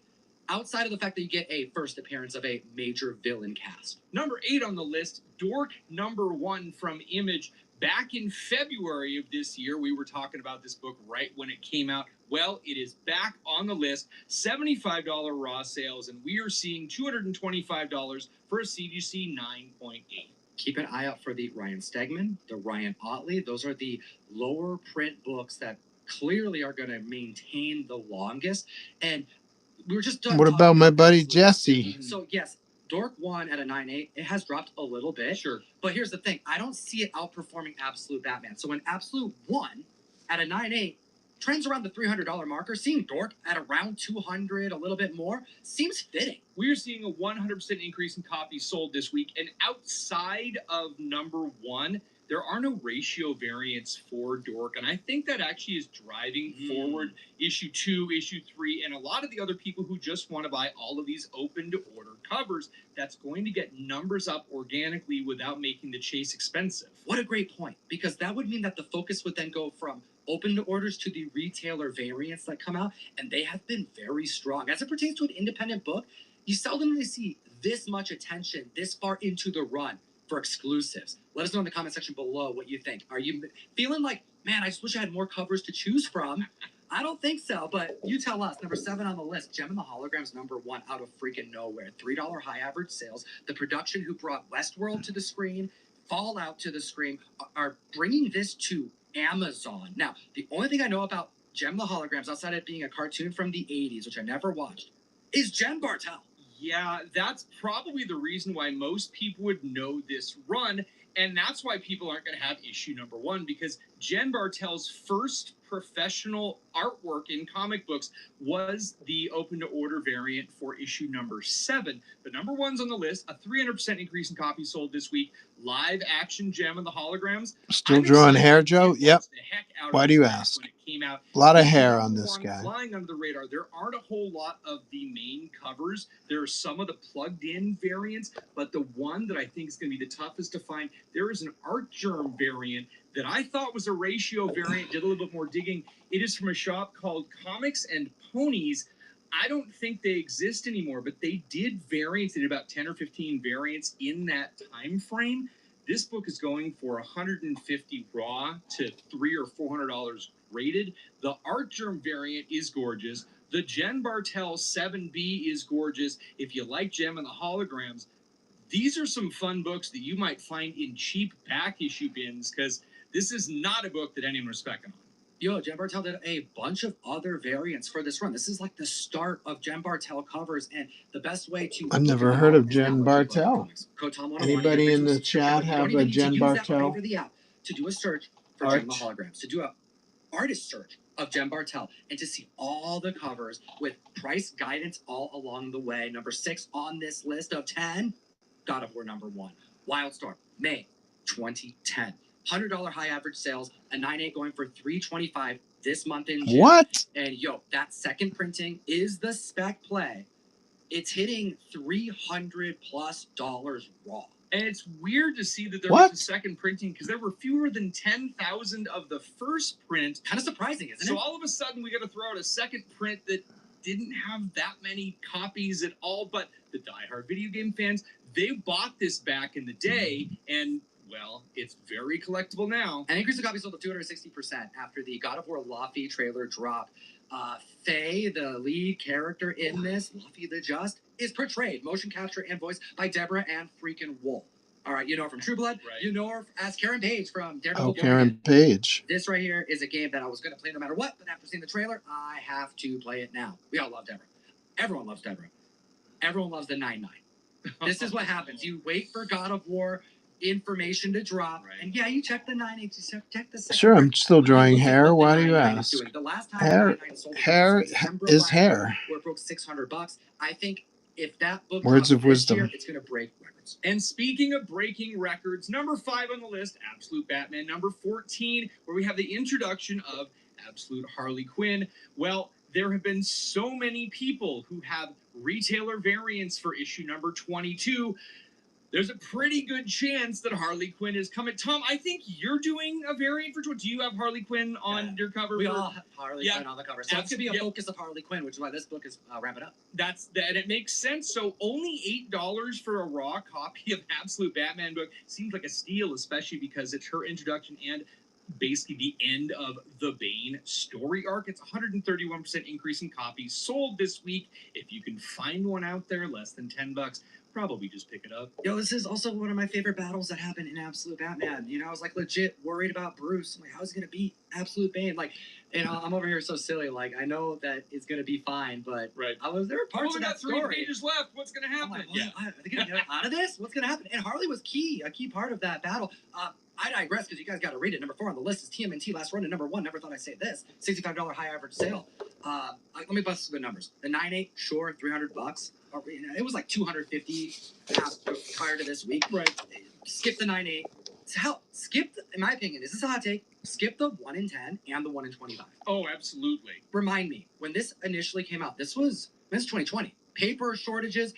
outside of the fact that you get a first appearance of a major villain cast. Number 8 on the list, Dork #1 from Image. Back in February of this year, we were talking about this book right when it came out. Well, it is back on the list, $75 raw sales, and we are seeing $225 for a CGC 9.8. Keep an eye out for the Ryan Stegman, the Ryan Otley. Those are the lower print books that clearly are going to maintain the longest. And we were just done What talking about my buddy Absolute. Jesse? So yes, Dork 1 at a 9.8. It has dropped a little bit. Sure. But here's the thing. I don't see it outperforming Absolute Batman. So when Absolute 1 at a 9.8 trends around the $300 marker, seeing Dork at around 200, a little bit more, seems fitting. We're seeing a 100% increase in copies sold this week. And outside of number 1, there are no ratio variants for Dork. And I think that actually is driving forward issue 2, issue 3, and a lot of the other people who just want to buy all of these open to order covers. That's going to get numbers up organically without making the chase expensive. What a great point, because that would mean that the focus would then go from open to orders to the retailer variants that come out, and they have been very strong. As it pertains to an independent book, you seldomly see this much attention this far into the run for exclusives. Let us know in the comment section below what you think. Are you feeling like, man, I just wish I had more covers to choose from? I don't think so, but you tell us. Number 7 on the list, Gem and the Holograms #1 out of freaking nowhere. $3 high average sales. The production who brought Westworld to the screen, Fallout to the screen, are bringing this to Amazon. Now, the only thing I know about Gem and the Holograms, outside of it being a cartoon from the 80s, which I never watched, is Jen Bartel. Yeah, that's probably the reason why most people would know this run, and that's why people aren't going to have issue #1, because Jen Bartel's first professional artwork in comic books was the open to order variant for issue #7. The #1's on the list, a 300% increase in copies sold this week. Live action Gem and the Holograms. Still drawing hair, Joe? Yep. Why do you ask? When it came out. A lot of hair on this guy. Flying under the radar. There aren't a whole lot of the main covers. There are some of the plugged-in variants, but the one that I think is going to be the toughest to find, there is an Art Germ variant that I thought was a ratio variant. Did a little bit more digging. It is from a shop called Comics and Ponies. I don't think they exist anymore, but they did variants. They did about 10 or 15 variants in that time frame. This book is going for $150 raw to $300 or $400 graded. The Art Germ variant is gorgeous. The Jen Bartel 7B is gorgeous. If you like Gem and the Holograms, these are some fun books that you might find in cheap back issue bins, because this is not a book that anyone was specking on. Yo, Jen Bartel did a bunch of other variants for this run. This is like the start of Jen Bartel covers, and the best way to... I've never heard of Jen Bartel. Anybody in the chat have a Jen Bartel? To do a search for Gem and the Holograms, to do a artist search of Jen Bartel, and to see all the covers with price guidance all along the way. Number 6 on this list of 10, God of War #1. Wildstorm, May 2010. $100 high average sales, a 9.8 going for $325 this month in June. What? And yo, that second printing is the spec play. It's hitting $300+ raw. And it's weird to see that there was a second printing, because there were fewer than 10,000 of the first print. Kind of surprising, isn't it? So all of a sudden we got to throw out a second print that didn't have that many copies at all. But the diehard video game fans, they bought this back in the day, and well, it's very collectible now. An increase in copies sold of 260% after the God of War Laufey trailer dropped. Faye, the lead character in this, Laufey the Just, is portrayed, motion capture and voice, by Deborah Ann freaking Wool. All right, you know her from True Blood. Right. You know her as Karen Page from Daredevil. Oh, Karen Page. This right here is a game that I was going to play no matter what, but after seeing the trailer, I have to play it now. We all love Deborah. Everyone loves Deborah. Everyone loves the 9-9. This is what happens. You wait for God of War information to drop, and yeah, you check the 9.8, you check the second. Sure, I'm still drawing hair. Why do you ask? The last time Hair is hair. Where it broke $600. I think if that book Words of wisdom. Year, it's going to break records. And speaking of breaking records, number 5 on the list, Absolute Batman. Number 14, where we have the introduction of Absolute Harley Quinn. Well, there have been so many people who have retailer variants for issue number 22. there's a pretty good chance that Harley Quinn is coming. Tom, I think you're doing a variant for 20. Do you have Harley Quinn on your cover? We all have Harley Quinn on the cover. So it's going to be a focus of Harley Quinn, which is why this book is wrapping up. And it makes sense. So only $8 for a raw copy of Absolute Batman book seems like a steal, especially because it's her introduction and basically the end of the Bane story arc. It's 131% increase in copies sold this week. If you can find one out there, less than $10, probably just pick it up. Yo, this is also one of my favorite battles that happened in Absolute Batman. You know, I was like legit worried about Bruce. I'm like, how's he gonna beat Absolute Bane? Like, you know, I'm over here so silly. Like, I know that it's gonna be fine, but there were parts of that story. 3 pages left. What's gonna happen? Like, are they gonna get out of this? What's gonna happen? And Harley was a key part of that battle. I digress because you guys got to read it. Number 4 on the list is TMNT Last Run, and number 1. Never thought I'd say this. $65 high average sale. Let me bust the numbers. The 9.8, sure, $300. It was like $250 prior to this week. Right. Skip the 9.8. Hell, in my opinion, this is a hot take. Skip the 1 in 10 and the 1 in 25. Oh, absolutely. Remind me, when this initially came out, this was 2020. Paper shortages.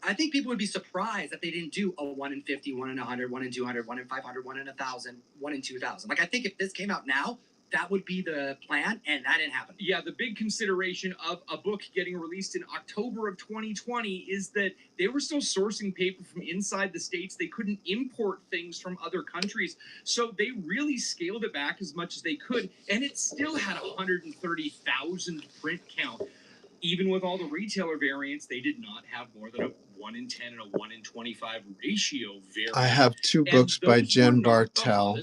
I think people would be surprised that they didn't do a 1 in 50, 1 in 100, 1 in 200, 1 in 500, 1 in 1,000, 1 in 2,000. Like, I think if this came out now, that would be the plan, and that didn't happen. Yeah, the big consideration of a book getting released in October of 2020 is that they were still sourcing paper from inside the States. They couldn't import things from other countries. So they really scaled it back as much as they could, and it still had a 130,000 print count. Even with all the retailer variants, they did not have more than a 1 in 10 and a 1 in 25 ratio variant. I have 2 books by Jen Bartel.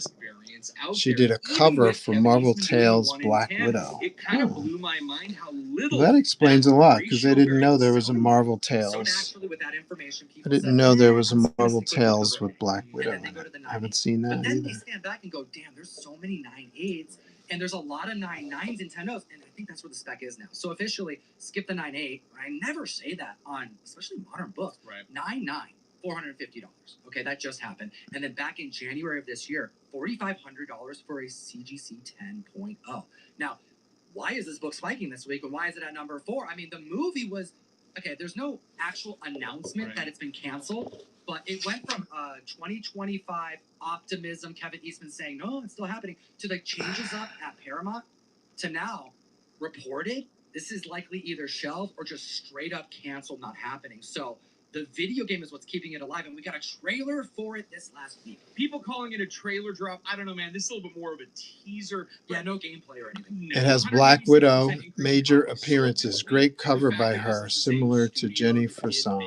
She did a cover for Marvel Tales Black Widow. It kind of blew my mind how little. That explains a lot, because I didn't know there was a Marvel So Tales. naturally, with that information, I people didn't said, know there was a let's Marvel stick with the Tales cover. with Black And Widow then they in go it. to the I haven't 9.8. seen But that then they either. stand back and go, damn, there's so many 9.8s, and there's a lot of 9.9s and 10.0s, and I think that's where the spec is now. So officially, skip the 9.8. I never say that on, especially modern books. Right. 9.9, $450. Okay, that just happened. And then back in January of this year, $4,500 for a CGC 10.0. Now, why is this book spiking this week, and why is it at number 4? I mean, the movie was okay. There's no actual announcement that it's been canceled, but it went from 2025 optimism, Kevin Eastman saying no, it's still happening, to the changes up at Paramount, to now reported this is likely either shelved or just straight up canceled, not happening. So the video game is what's keeping it alive, and we got a trailer for it this last week. People calling it a trailer drop. I don't know, man. This is a little bit more of a teaser. Yeah, no gameplay or anything. It has Black Widow, major appearances. Great cover by her, similar to Jenny Frison.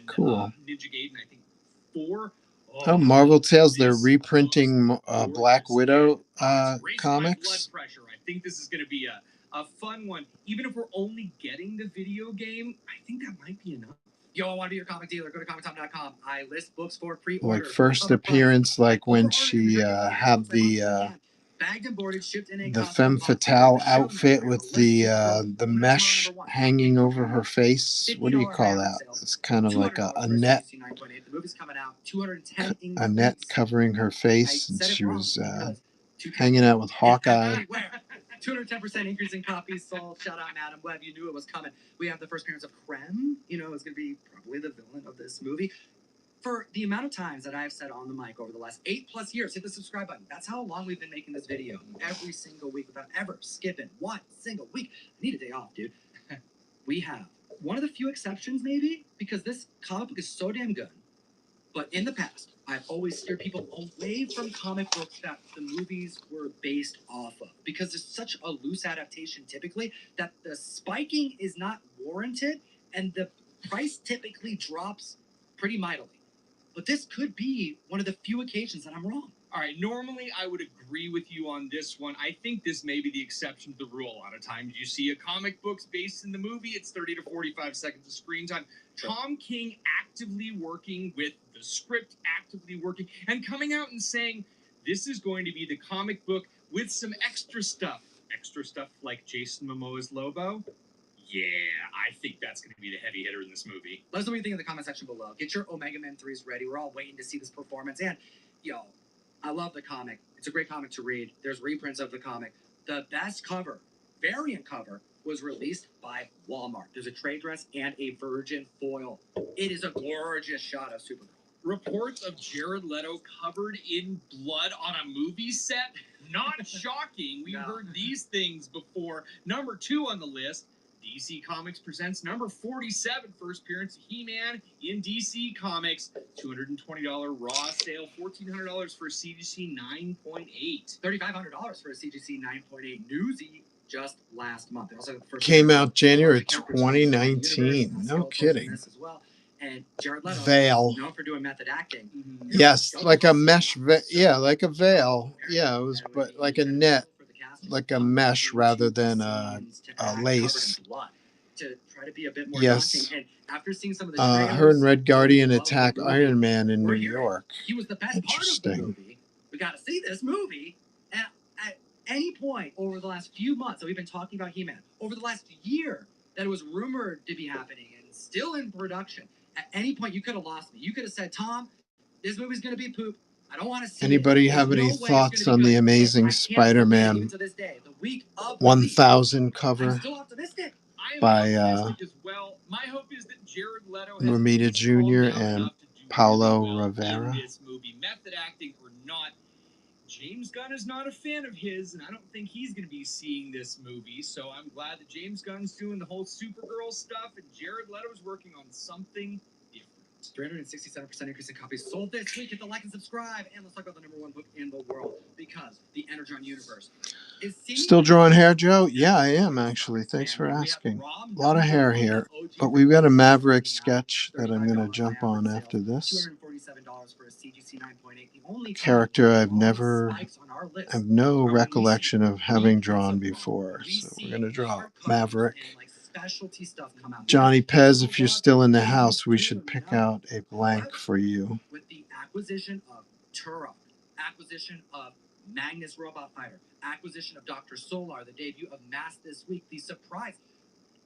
Cool. Ninja Gaiden, I think 4. Oh, Marvel Tales, they're reprinting Black Widow comics. Blood pressure. I think this is going to be a fun one. Even if we're only getting the video game, I think that might be enough. Yo, I want to be your comic dealer. Go to comictom.com. I list books for pre-order. Like first appearance, like when she had the bagged and boarded, shipped in a femme fatale outfit with the mesh hanging over her face. What do you call that? It's kind of like a net. The movie's coming out. 210 A net covering her face, and she was hanging out with Hawkeye. 210% increase in copies sold. Shout out Madam Web. You knew it was coming. We have the first appearance of Krem. You know, it's going to be probably the villain of this movie. For the amount of times that I've said on the mic over the last 8+ years, hit the subscribe button. That's how long we've been making this video. Every single week without ever skipping one single week. I need a day off, dude. We have one of the few exceptions, maybe, because this comic book is so damn good. But in the past, I've always steered people away from comic books that the movies were based off of, because there's such a loose adaptation typically that the spiking is not warranted and the price typically drops pretty mightily. But this could be one of the few occasions that I'm wrong. All right, normally I would agree with you on this one. I think this may be the exception to the rule. A lot of times you see a comic book's based in the movie, it's 30 to 45 seconds of screen time. Sure. Tom King actively working with the script, actively working, and coming out and saying, this is going to be the comic book with some extra stuff. Extra stuff like Jason Momoa's Lobo. Yeah, I think that's going to be the heavy hitter in this movie. Let us know what you think in the comment section below. Get your Omega Man 3s ready. We're all waiting to see this performance. And, yo, I love the comic. It's a great comic to read. There's reprints of the comic. The best cover, variant cover, was released by Walmart. There's a trade dress and a virgin foil. It is a gorgeous shot of Supergirl. Reports of Jared Leto covered in blood on a movie set. Not shocking. We've heard these things before. Number 2 on the list, DC Comics presents number 47, first appearance of He-Man in DC Comics. $220 raw sale, $1,400 for a CGC 9.8. $3,500 for a CGC 9.8. Newsy just last month. They also have the first Came appearance out January of Character Jones in the universe, 2019. and No Skull Force in kidding. this as well. And Jared Leto, Veil. known for doing method acting. Yes, like a mesh. Yeah, like a veil. Yeah, it was, but like a net, like a mesh rather than a lace. To try to be a bit more Yes. daunting. And after seeing some of the Her and Red Guardian trailers of attack the movie, Iron Man in New we're here. York. He was the best part of the Interesting. movie. We got to see this movie. And at any point over the last few months that we've been talking about He-Man, over the last year that it was rumored to be happening and still in production, at any point you could have lost me. You could have said, Tom, this movie's going to be poop. I don't want to see Anybody it. have There's any no way it's thoughts gonna on be the good. Amazing I can't believe Spider-Man even to this day, the week of the 1000 I'm cover still optimistic. I am by optimistic as well. My hope is that Jared Leto has Romita slowed Jr. down and enough to do Paulo really well Rivera. in this movie. Method acting or not, James Gunn is not a fan of his, and I don't think he's going to be seeing this movie. So I'm glad that James Gunn's doing the whole Supergirl stuff, and Jared Leto's working on something different. 367% increase in copies sold this week. Hit the like and subscribe, and let's talk about the number 1 book in the world, because the Energon universe is Still drawing hair, Joe? Yeah, I am actually. Thanks for asking. A lot of hair here, but we've got a Maverick sketch that I'm going to jump on after this. $247 for a CGC 9.8. The only Character I've never, have no recollection of having drawn before. So we're going to draw Maverick. Specialty stuff come out. Johnny Pez, if you're still in the house, we should pick out a blank for you. With the acquisition of Turok, acquisition of Magnus Robot Fighter, acquisition of Dr. Solar, the debut of Mask this week, the surprise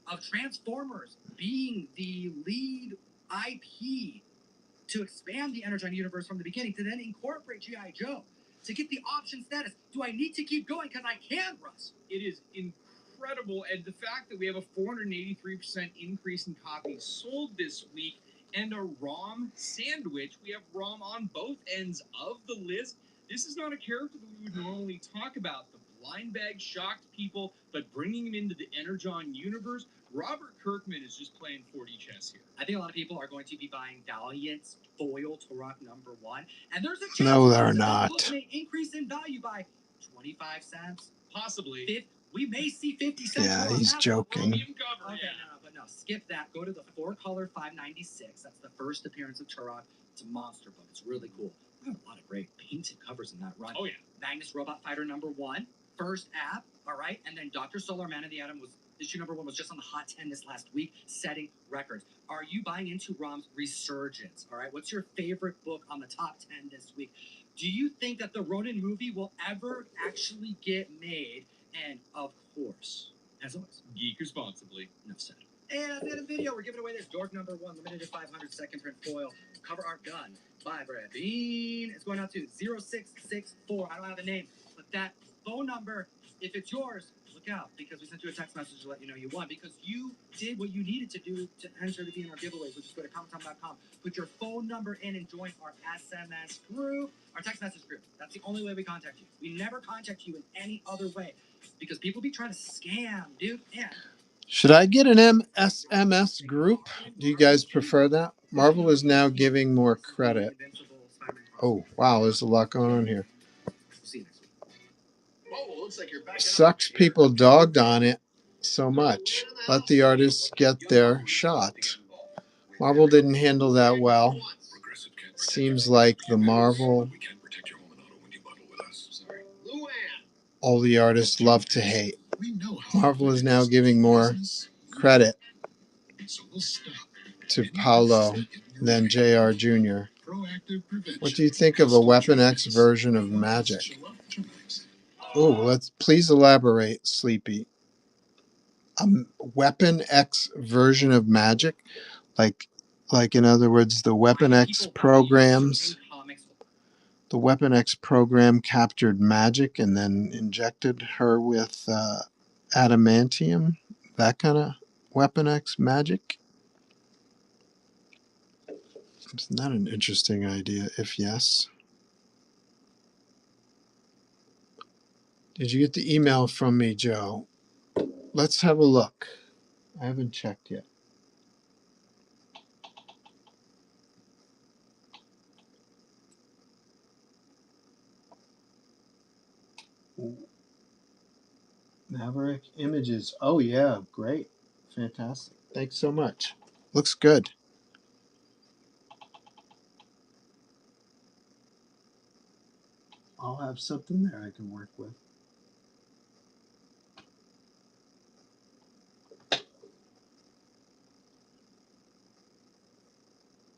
of Transformers being the lead IP to expand the Energon universe from the beginning, to then incorporate G.I. Joe, to get the option status. Do I need to keep going? Because I can, Russ. It is incredible, and the fact that we have a 483% increase in copies sold this week, and a ROM sandwich. We have ROM on both ends of the list. This is not a character that we would normally talk about. The blind bag shocked people, but bringing him into the Energon universe, Robert Kirkman is just playing 4D chess here. I think a lot of people are going to be buying Valiant's foil Turok number 1, and there's a chance No, they're that not. the book may increase in value by 25 cents. Possibly. We may see 50 cents. Yeah, more on he's that. joking. Chromium cover, Okay, but no, skip that. Go to the 4-color 596. That's the first appearance of Turok. It's a monster book. It's really cool. We have a lot of great painted covers in that run. Oh, yeah. Magnus Robot Fighter number 1, first app, all right? And then Dr. Solar Man of the Atom was issue number 1 was just on the Hot 10 this last week, setting records. Are you buying into ROM's resurgence? All right, what's your favorite book on the top 10 this week? Do you think that the Ronin movie will ever actually get made? And of course, as always, Geek responsibly. enough said. And that's the end of the video. We're giving away this Dork number 1, limited to 500 second print foil cover art gun by Brad Bean. It's going out to 0664. I don't have a name, but that phone number, if it's yours, look out, because we sent you a text message to let you know you won, because you did what you needed to do to enter to be in our giveaways, which is go to ComicTime.com, put your phone number in, and join our SMS group, our text message group. That's the only way we contact you. We never contact you in any other way, because people be trying to scam, dude. Man. Should I get an SMS group? Do you guys prefer that? Marvel is now giving more credit. Oh, wow, there's a lot going on here. See you next week. Whoa, looks like you're back Sucks people dogged on it so much. Let the artists get their shot. Marvel didn't handle that well. Seems like the Marvel, all the artists love to hate. Marvel is now giving more credit to Paulo than JR Jr. What do you think of a Weapon X version of Magic? Oh, please elaborate, Sleepy. A Weapon X version of Magic? Like in other words, the Weapon X programs. The Weapon X program captured Magic and then injected her with adamantium. That kind of Weapon X magic. Isn't that an interesting idea? If yes. Did you get the email from me, Joe? Let's have a look. I haven't checked yet. Maverick Images. Oh, yeah. Great. Fantastic. Thanks so much. Looks good. I'll have something there I can work with.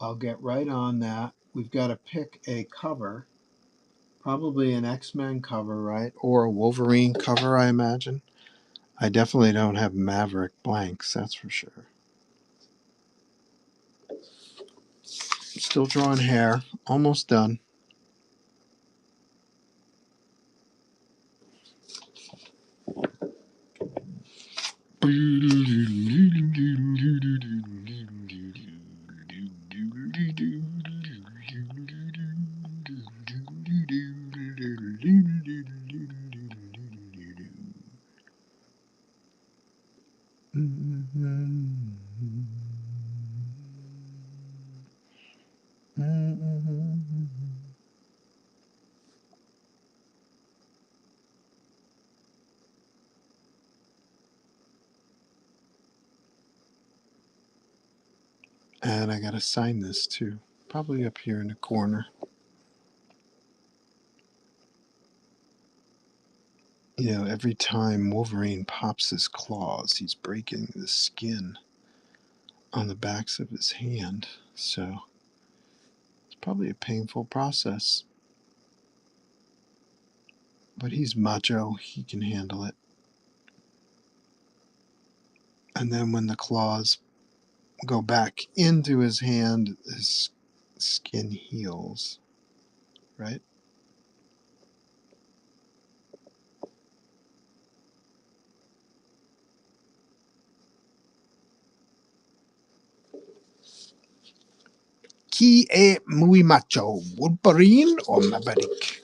I'll get right on that. We've got to pick a cover, probably an X-Men cover, right? Or a Wolverine cover, I imagine. I definitely don't have Maverick blanks, that's for sure. Still drawing hair. Almost done. And I gotta sign this too. Probably up here in the corner. You know, every time Wolverine pops his claws, he's breaking the skin on the backs of his hand. So it's probably a painful process. But he's macho, he can handle it. And then when the claws go back into his hand, his skin heals, right? Qui est muy macho, Wolverine or Maverick?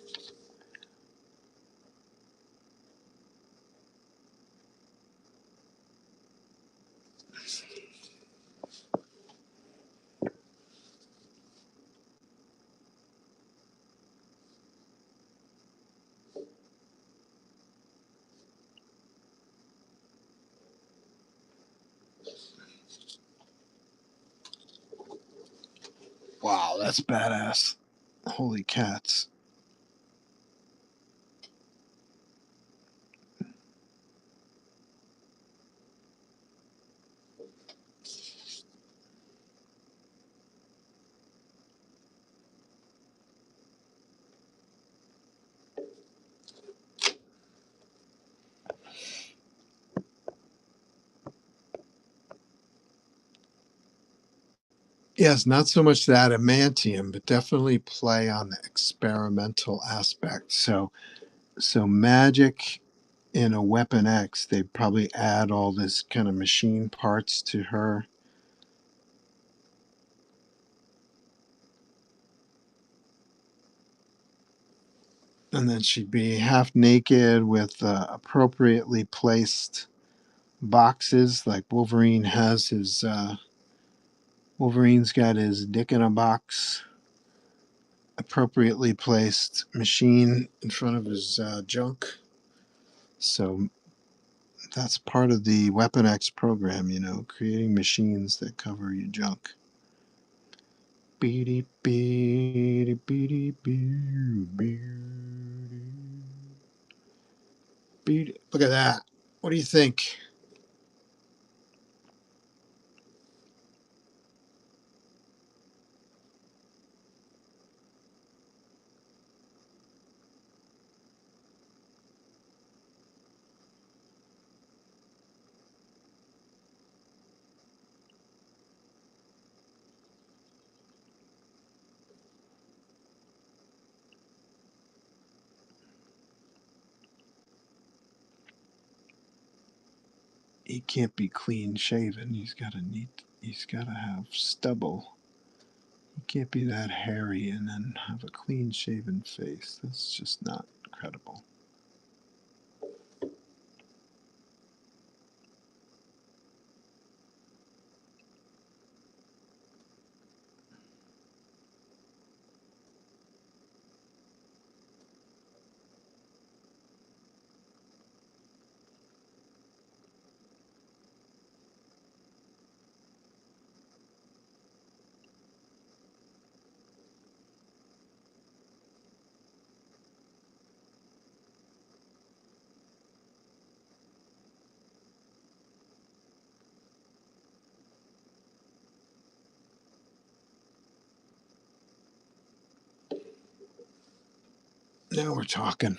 Wow, that's badass. Holy cats. Yes, not so much the adamantium, but definitely play on the experimental aspect. So magic in a Weapon X, they probably add all this kind of machine parts to her. And then she'd be half naked with appropriately placed boxes, like Wolverine has his. Wolverine's got his dick in a box, appropriately placed machine in front of his junk. So that's part of the Weapon X program, you know, creating machines that cover your junk. Beady beady beady beady beady. Look at that. What do you think? He can't be clean shaven. He's got to have stubble. He Can't be that hairy and then have a clean shaven face. That's just not credible. Now we're talking.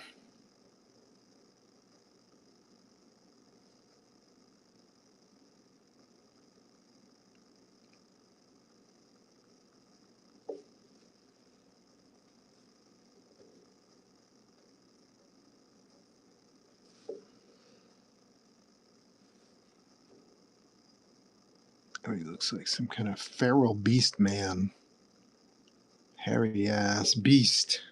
Oh, he looks like some kind of feral beast man. Hairy ass beast.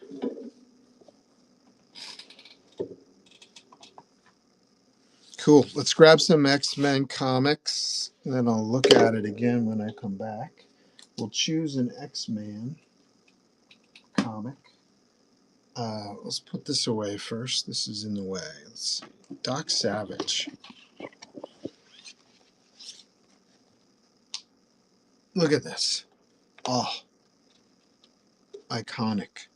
Cool. Let's grab some X-Men comics, and then I'll look at it again when I come back. We'll choose an X-Man comic. Let's put this away first. This is in the way. Let's see. Doc Savage. Look at this. Oh, iconic.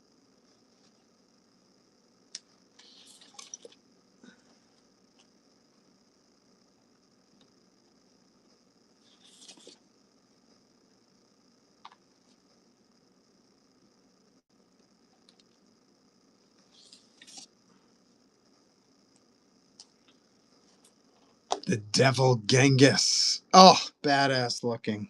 The Devil Genghis. Oh, badass looking.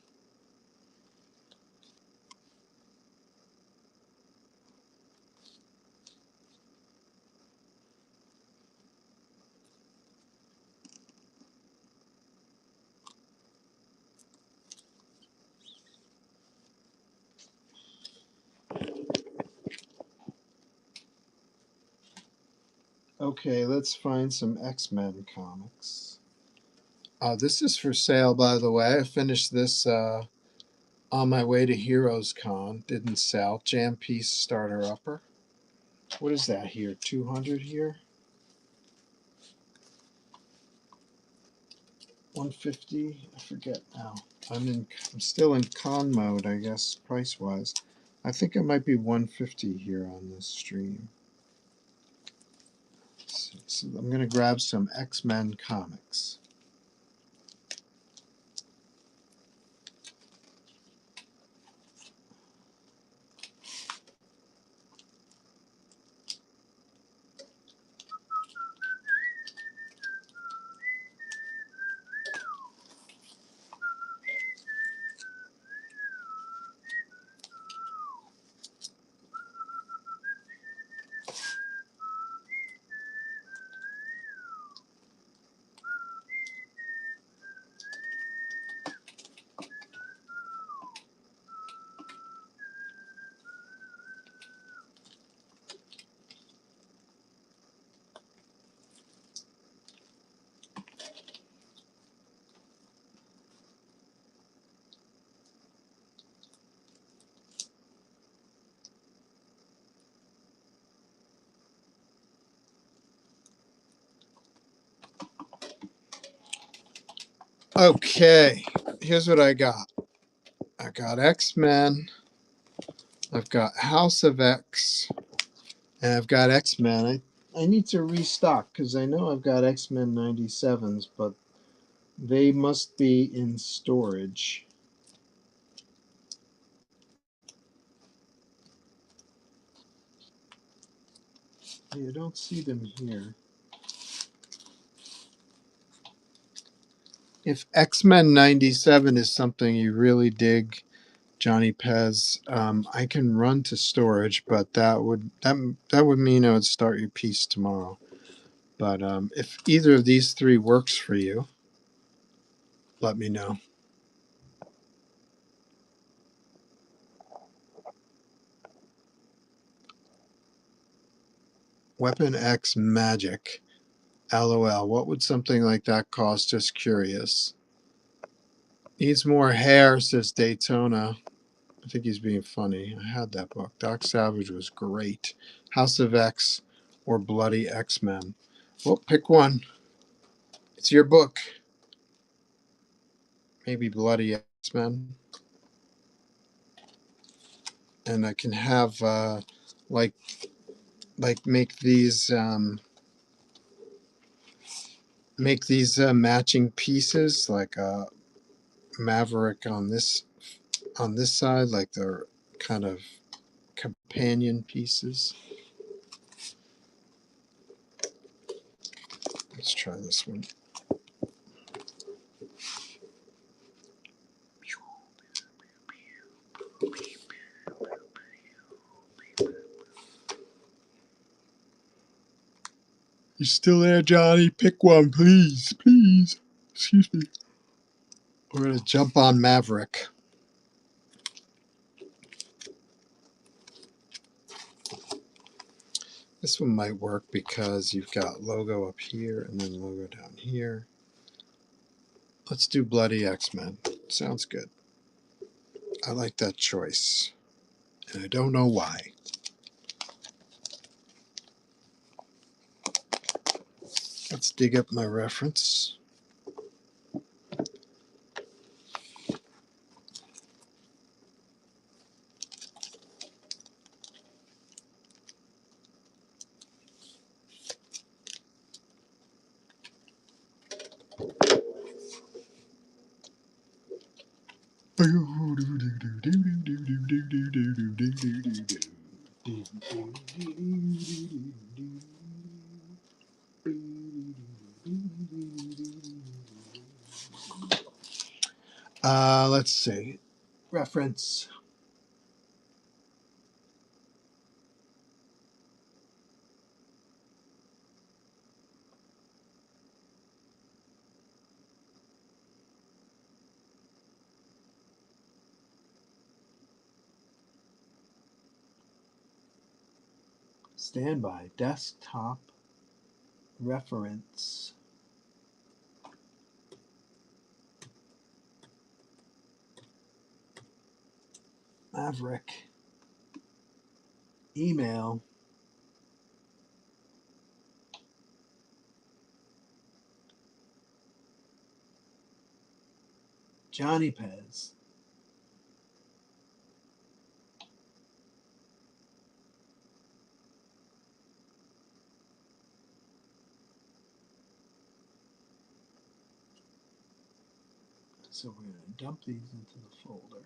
Okay, let's find some X-Men comics. This is for sale, by the way. I finished this on my way to Heroes Con. Didn't sell. Jam Piece Starter Upper. What is that here? 200 here? 150? I forget now. I'm still in con mode, I guess, price wise. I think it might be 150 here on this stream. So I'm gonna grab some X-Men comics. Okay, here's what I got. I got X-Men, I've got House of X, and I've got X-Men. I need to restock because I know I've got X-Men 97s, but they must be in storage. I don't see them here. If X-Men 97 is something you really dig, Johnny Pez, I can run to storage, but that would mean I would start your piece tomorrow. But if either of these three works for you, let me know. Weapon X Magic. LOL. What would something like that cost? Just curious. Needs more hair, says Daytona. I think he's being funny. I had that book. Doc Savage was great. House of X or Bloody X-Men. Well, pick one. It's your book. Maybe Bloody X-Men. And I can have like make these matching pieces, like Maverick on this side, like they're kind of companion pieces. Let's try this one. You still there, Johnny? Pick one, please. Please. Excuse me. We're going to jump on Maverick. This one might work because you've got logo up here and then logo down here. Let's do Bloody X-Men. Sounds good. I like that choice. And I don't know why. Let's dig up my reference. Let's see. Reference. Standby. Desktop. Reference. Maverick. Email. Johnny Pez. So we're going to dump these into the folder.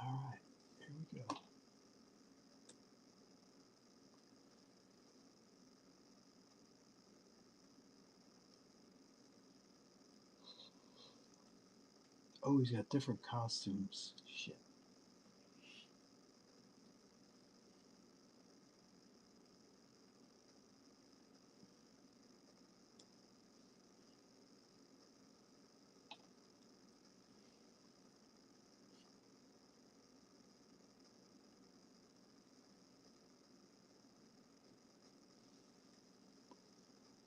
All right, here we go. Oh, he's got different costumes. Shit.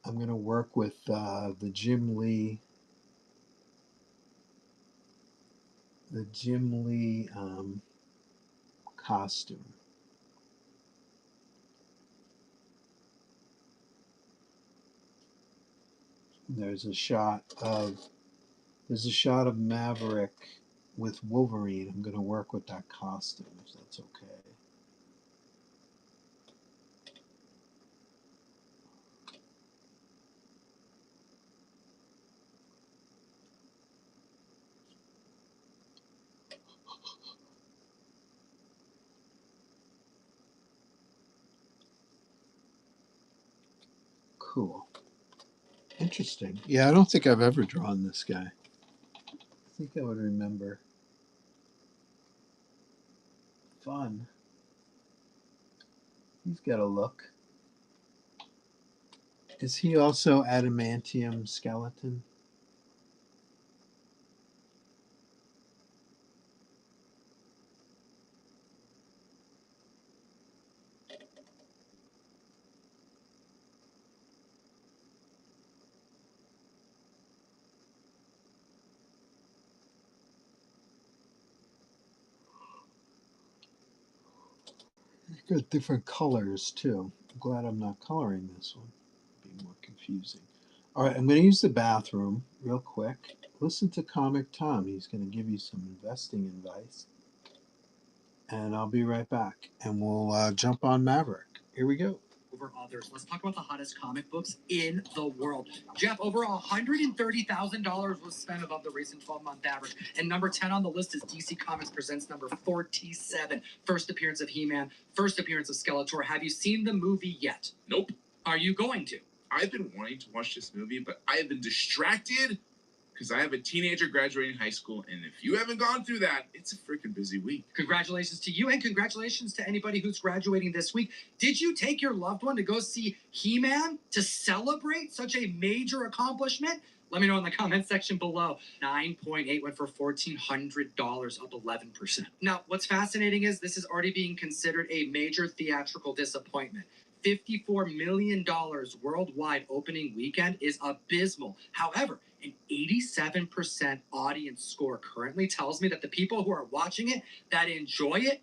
I'm going to work with the Jim Lee costume. There's a shot of Maverick with Wolverine. I'm going to work with that costume, if that's okay. Cool. Interesting. Yeah, I don't think I've ever drawn this guy. I think I would remember. Fun. He's got a look. Is he also adamantium skeleton? He's got different colors too. I'm glad I'm not coloring this one. It'd be more confusing. All right, I'm going to use the bathroom real quick. Listen to Comic Tom. He's going to give you some investing advice. And I'll be right back. And we'll jump on Maverick. Here we go. Over others. Let's talk about the hottest comic books in the world. Jeff, over $130,000 was spent above the recent 12-month average. And number 10 on the list is DC Comics Presents number 47. First appearance of He-Man, first appearance of Skeletor. Have you seen the movie yet? Nope. Are you going to? I've been wanting to watch this movie, but I have been distracted because I have a teenager graduating high school, and if you haven't gone through that, it's a freaking busy week. Congratulations to you, and congratulations to anybody who's graduating this week. Did you take your loved one to go see He-Man to celebrate such a major accomplishment? Let me know in the comment section below. 9.8 went for $1,400, up 11%. Now, what's fascinating is this is already being considered a major theatrical disappointment. $54 million worldwide opening weekend is abysmal. However, an 87% audience score currently tells me that the people who are watching it that enjoy it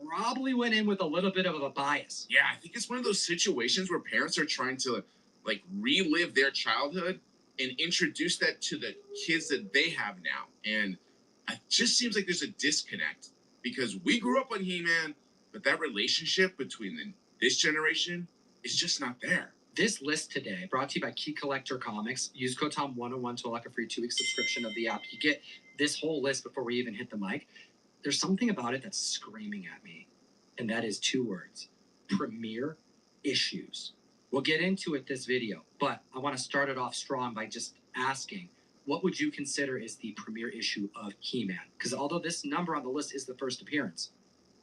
probably went in with a little bit of a bias. Yeah, I think it's one of those situations where parents are trying to like relive their childhood and introduce that to the kids that they have now. And it just seems like there's a disconnect because we grew up on He-Man, but that relationship between this generation is just not there. This list today, brought to you by Key Collector Comics. Use code TOM101 to unlock a free 2-week subscription of the app. You get this whole list before we even hit the mic. There's something about it that's screaming at me, and that is 2 words: premiere issues. We'll get into it this video, but I want to start it off strong by just asking, what would you consider is the premiere issue of He-Man? Because although this number on the list is the first appearance,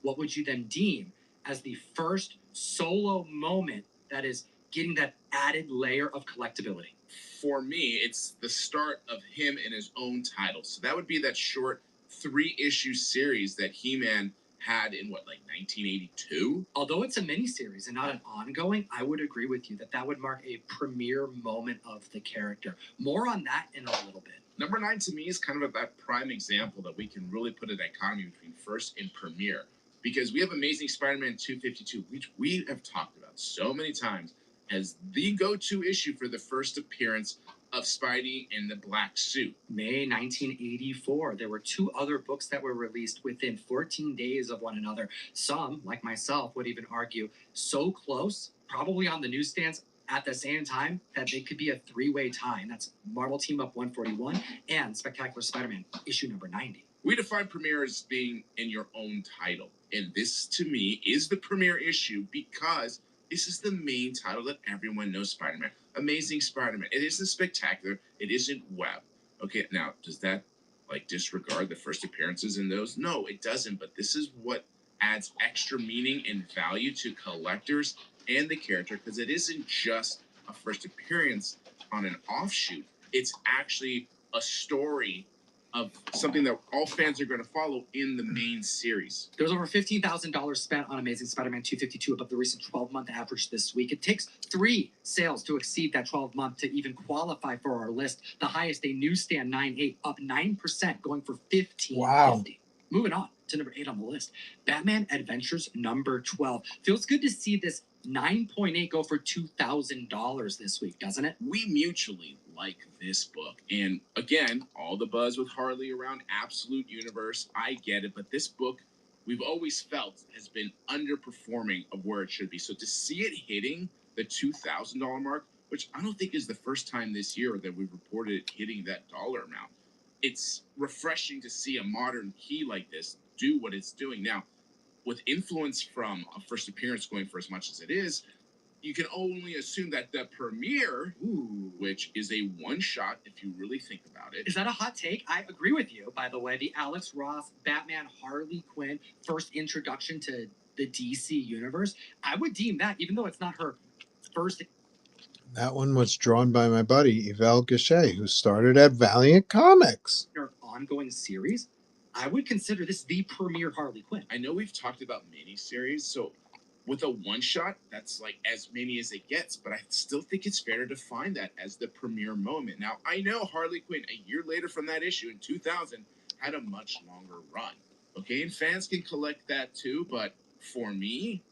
what would you then deem as the first solo moment that is getting that added layer of collectability? For me, it's the start of him in his own title. So that would be that short 3-issue series that He-Man had in 1982? Although it's a miniseries and not an ongoing, I would agree with you that that would mark a premiere moment of the character. More on that in a little bit. Number 9 to me is kind of that prime example that we can really put a dichotomy between first and premiere. Because we have Amazing Spider-Man 252, which we have talked about so many times as the go-to issue for the first appearance of Spidey in the black suit. May 1984. There were 2 other books that were released within 14 days of one another. Some, like myself, would even argue so close, probably on the newsstands at the same time, that they could be a 3-way tie. And that's Marvel Team Up 141 and Spectacular Spider-Man issue number 90. We define premiere as being in your own title. And this, to me, is the premiere issue because this is the main title that everyone knows Spider-Man. Amazing Spider-Man. It isn't Spectacular. It isn't Web. Okay, now, does that, disregard the first appearances in those? No, it doesn't. But this is what adds extra meaning and value to collectors and the character because it isn't just a first appearance on an offshoot. It's actually a story of something that all fans are going to follow in the main series. There was over $15,000 spent on Amazing Spider-Man 252 above the recent 12-month average this week. It takes 3 sales to exceed that 12-month to even qualify for our list. The highest, a newsstand 9.8, up 9%, going for $15.50. Wow. Moving on to number 8 on the list, Batman Adventures number 12. Feels good to see this 9.8 go for $2,000 this week, doesn't it? We mutually like this book. And again, all the buzz with Harley around Absolute Universe, I get it, but this book we've always felt has been underperforming of where it should be. So to see it hitting the $2,000 mark, which I don't think is the first time this year that we've reported it hitting that dollar amount, it's refreshing to see a modern key like this do what it's doing. Now, with influence from a first appearance going for as much as it is, you can only assume that the premiere, which is a one-shot if you really think about it. Is that a hot take? I agree with you, by the way. The Alex Ross Batman Harley Quinn first introduction to the DC universe, I would deem that, even though it's not her first That one was drawn by my buddy Yvel Gachet, who started at Valiant Comics. or ongoing series, I would consider this the premier Harley Quinn. I know we've talked about miniseries, so with a one-shot, that's like as many as it gets, but I still think it's fair to define that as the premiere moment. Now, I know Harley Quinn, a year later from that issue in 2000, had a much longer run. Okay, and fans can collect that too, but for me,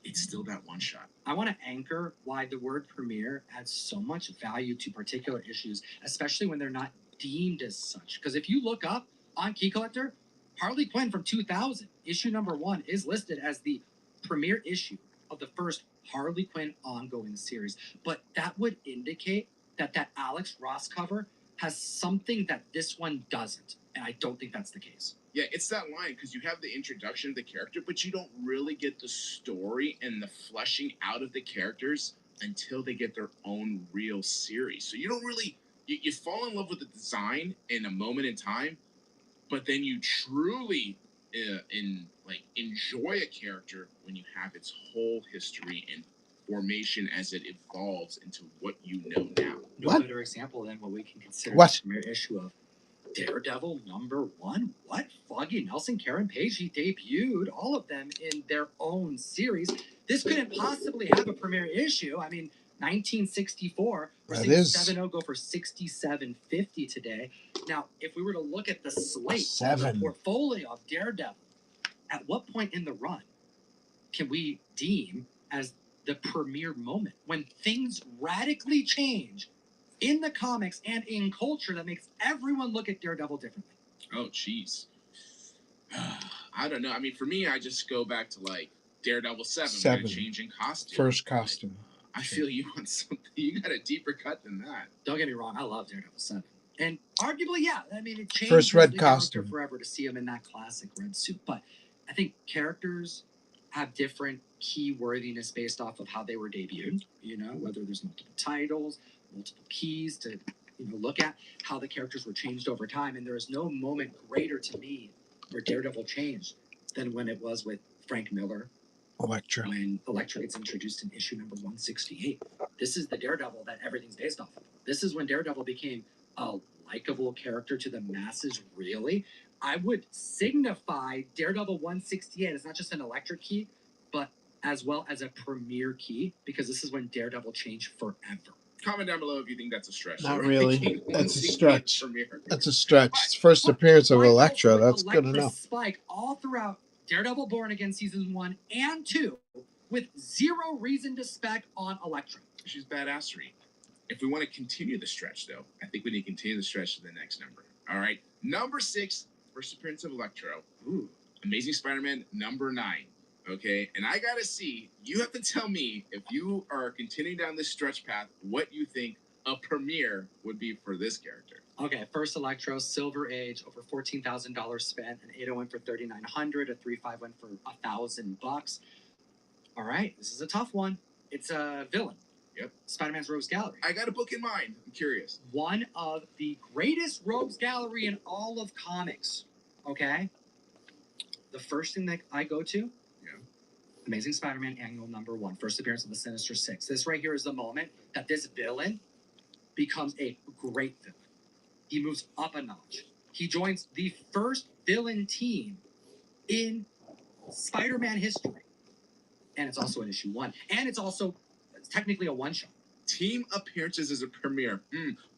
it's still that one shot. I want to anchor why the word premiere adds so much value to particular issues, especially when they're not deemed as such. Because if you look up on Key Collector, Harley Quinn from 2000, issue number 1, is listed as the premiere issue of the first Harley Quinn ongoing series. But that would indicate that that Alex Ross cover has something that this one doesn't. And I don't think that's the case. Yeah, it's that line because you have the introduction of the character, but you don't really get the story and the fleshing out of the characters until they get their own real series. So you don't really, you fall in love with the design in a moment in time, but then you truly enjoy a character when you have its whole history and formation as it evolves into what you know now. No What? better example than what we can consider What? the premiere issue of Daredevil number 1. What? Foggy Nelson, Karen Page, he debuted all of them in their own series. This couldn't possibly have a premiere issue. I mean, 1964. We're That seeing is- 7.0 go for 67.50 today. Now, if we were to look at the slate, the Seven. portfolio of Daredevil, at what point in the run can we deem as the premiere moment when things radically change in the comics and in culture that makes everyone look at Daredevil differently? Oh, jeez. I don't know. I mean, for me, I just go back to like Daredevil 7. Seven. When they're changing costume. First costume. I feel you want something. You got a deeper cut than that. Don't get me wrong, I love Daredevil 7. And arguably, yeah, I mean, it changed First red the character costume. forever to see him in that classic red suit. But I think characters have different key worthiness based off of how they were debuted, you know, whether there's multiple titles, multiple keys to look at how the characters were changed over time. And there is no moment greater to me where Daredevil changed than when it was with Frank Miller, Elektra. when Elektra gets introduced in issue number 168. This is the Daredevil that everything's based off of. This is when Daredevil became a likable character to the masses, really. I would signify Daredevil 168 as not just an electric key, but as well as a premier key, because this is when Daredevil changed forever. Comment down below if you think that's a stretch. Not So, really. ranking That's a 168 stretch. premiere. That's a stretch. It's first appearance of Why go Elektra. with That's good Elektra enough. Spike all throughout Daredevil Born Again season 1 and 2 with zero reason to spec on Elektra. She's badassery. If we want to continue the stretch, though, I think we need to continue the stretch to the next number. All right. Number 6, first appearance of Electro. Ooh. Amazing Spider-Man number 9. Okay. And I got to see, you have to tell me if you are continuing down this stretch path, what you think a premiere would be for this character. Okay, first Electro, Silver Age, over $14,000 spent, an 8.0 went for $3,900, a 3.5 went for $1,000. All right, this is a tough one. It's a villain. Yep. Spider-Man's Rogues Gallery. I got a book in mind. I'm curious. One of the greatest Rogues Gallery in all of comics. Okay? The first thing that I go to, Amazing Spider-Man Annual number 1, first appearance of the Sinister Six. This right here is the moment that this villain becomes a great villain. He moves up a notch. He joins the first villain team in Spider-Man history. And it's also in issue 1. And it's also technically a one-shot. Team appearances as a premiere.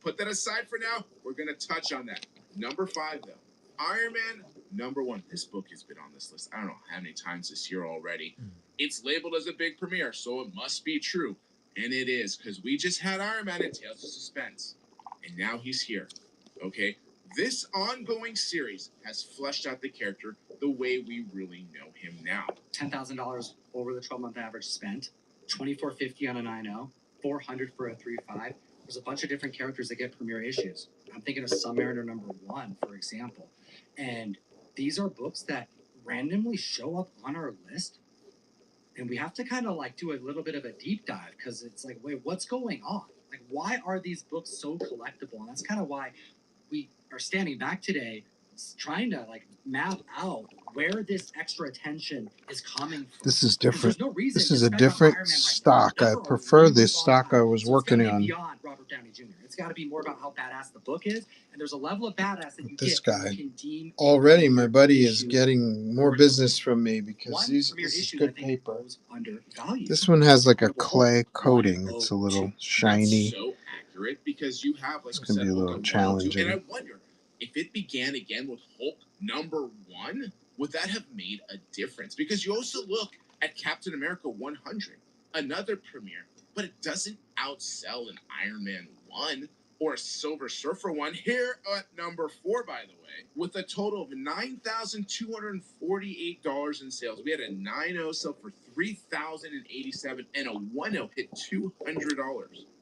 Put that aside for now. We're going to touch on that. Number 5, though. Iron Man, number 1. This book has been on this list I don't know how many times this year already. It's labeled as a big premiere, so it must be true. And it is, because we just had Iron Man in Tales of Suspense. And now he's here. Okay? This ongoing series has fleshed out the character the way we really know him now. $10,000 over the 12-month average spent, $24.50 on a 9.0, $400 for a 3.5. There's a bunch of different characters that get premiere issues. I'm thinking of Submariner number 1, for example. And these are books that randomly show up on our list And we have to kind of like do a little bit of a deep dive because it's like, wait, what's going on? Like, why are these books so collectible? And that's kind of why we are standing back today trying to like map out where this extra attention is coming from. This is Because there's different. no reason This to is a spend on Iron different Man right now. stock. Not I for a prefer really this long stock time. I was So it's gotta working be on. beyond Robert Downey Jr. It's got to be more about how badass the book is, and there's a level of badass that you This get when guy. you can deem a Already, my premier buddy is issue getting more business from me because one this premier is issue good that I think paper. goes undervalued. This one has like a Incredible Hulk clay coating. It's a 102. little That's shiny. so accurate because you have, like It's I gonna said, be a Hulk little at 102, challenging. and I wonder if it began again with Hulk number 1, would that have made a difference? Because you also look at Captain America 100, another premiere, but it doesn't outsell an Iron Man 1 or a Silver Surfer 1 here at number 4, by the way, with a total of $9,248 in sales. We had a 9.0 sell for $3,087 and a 1.0 hit $200. I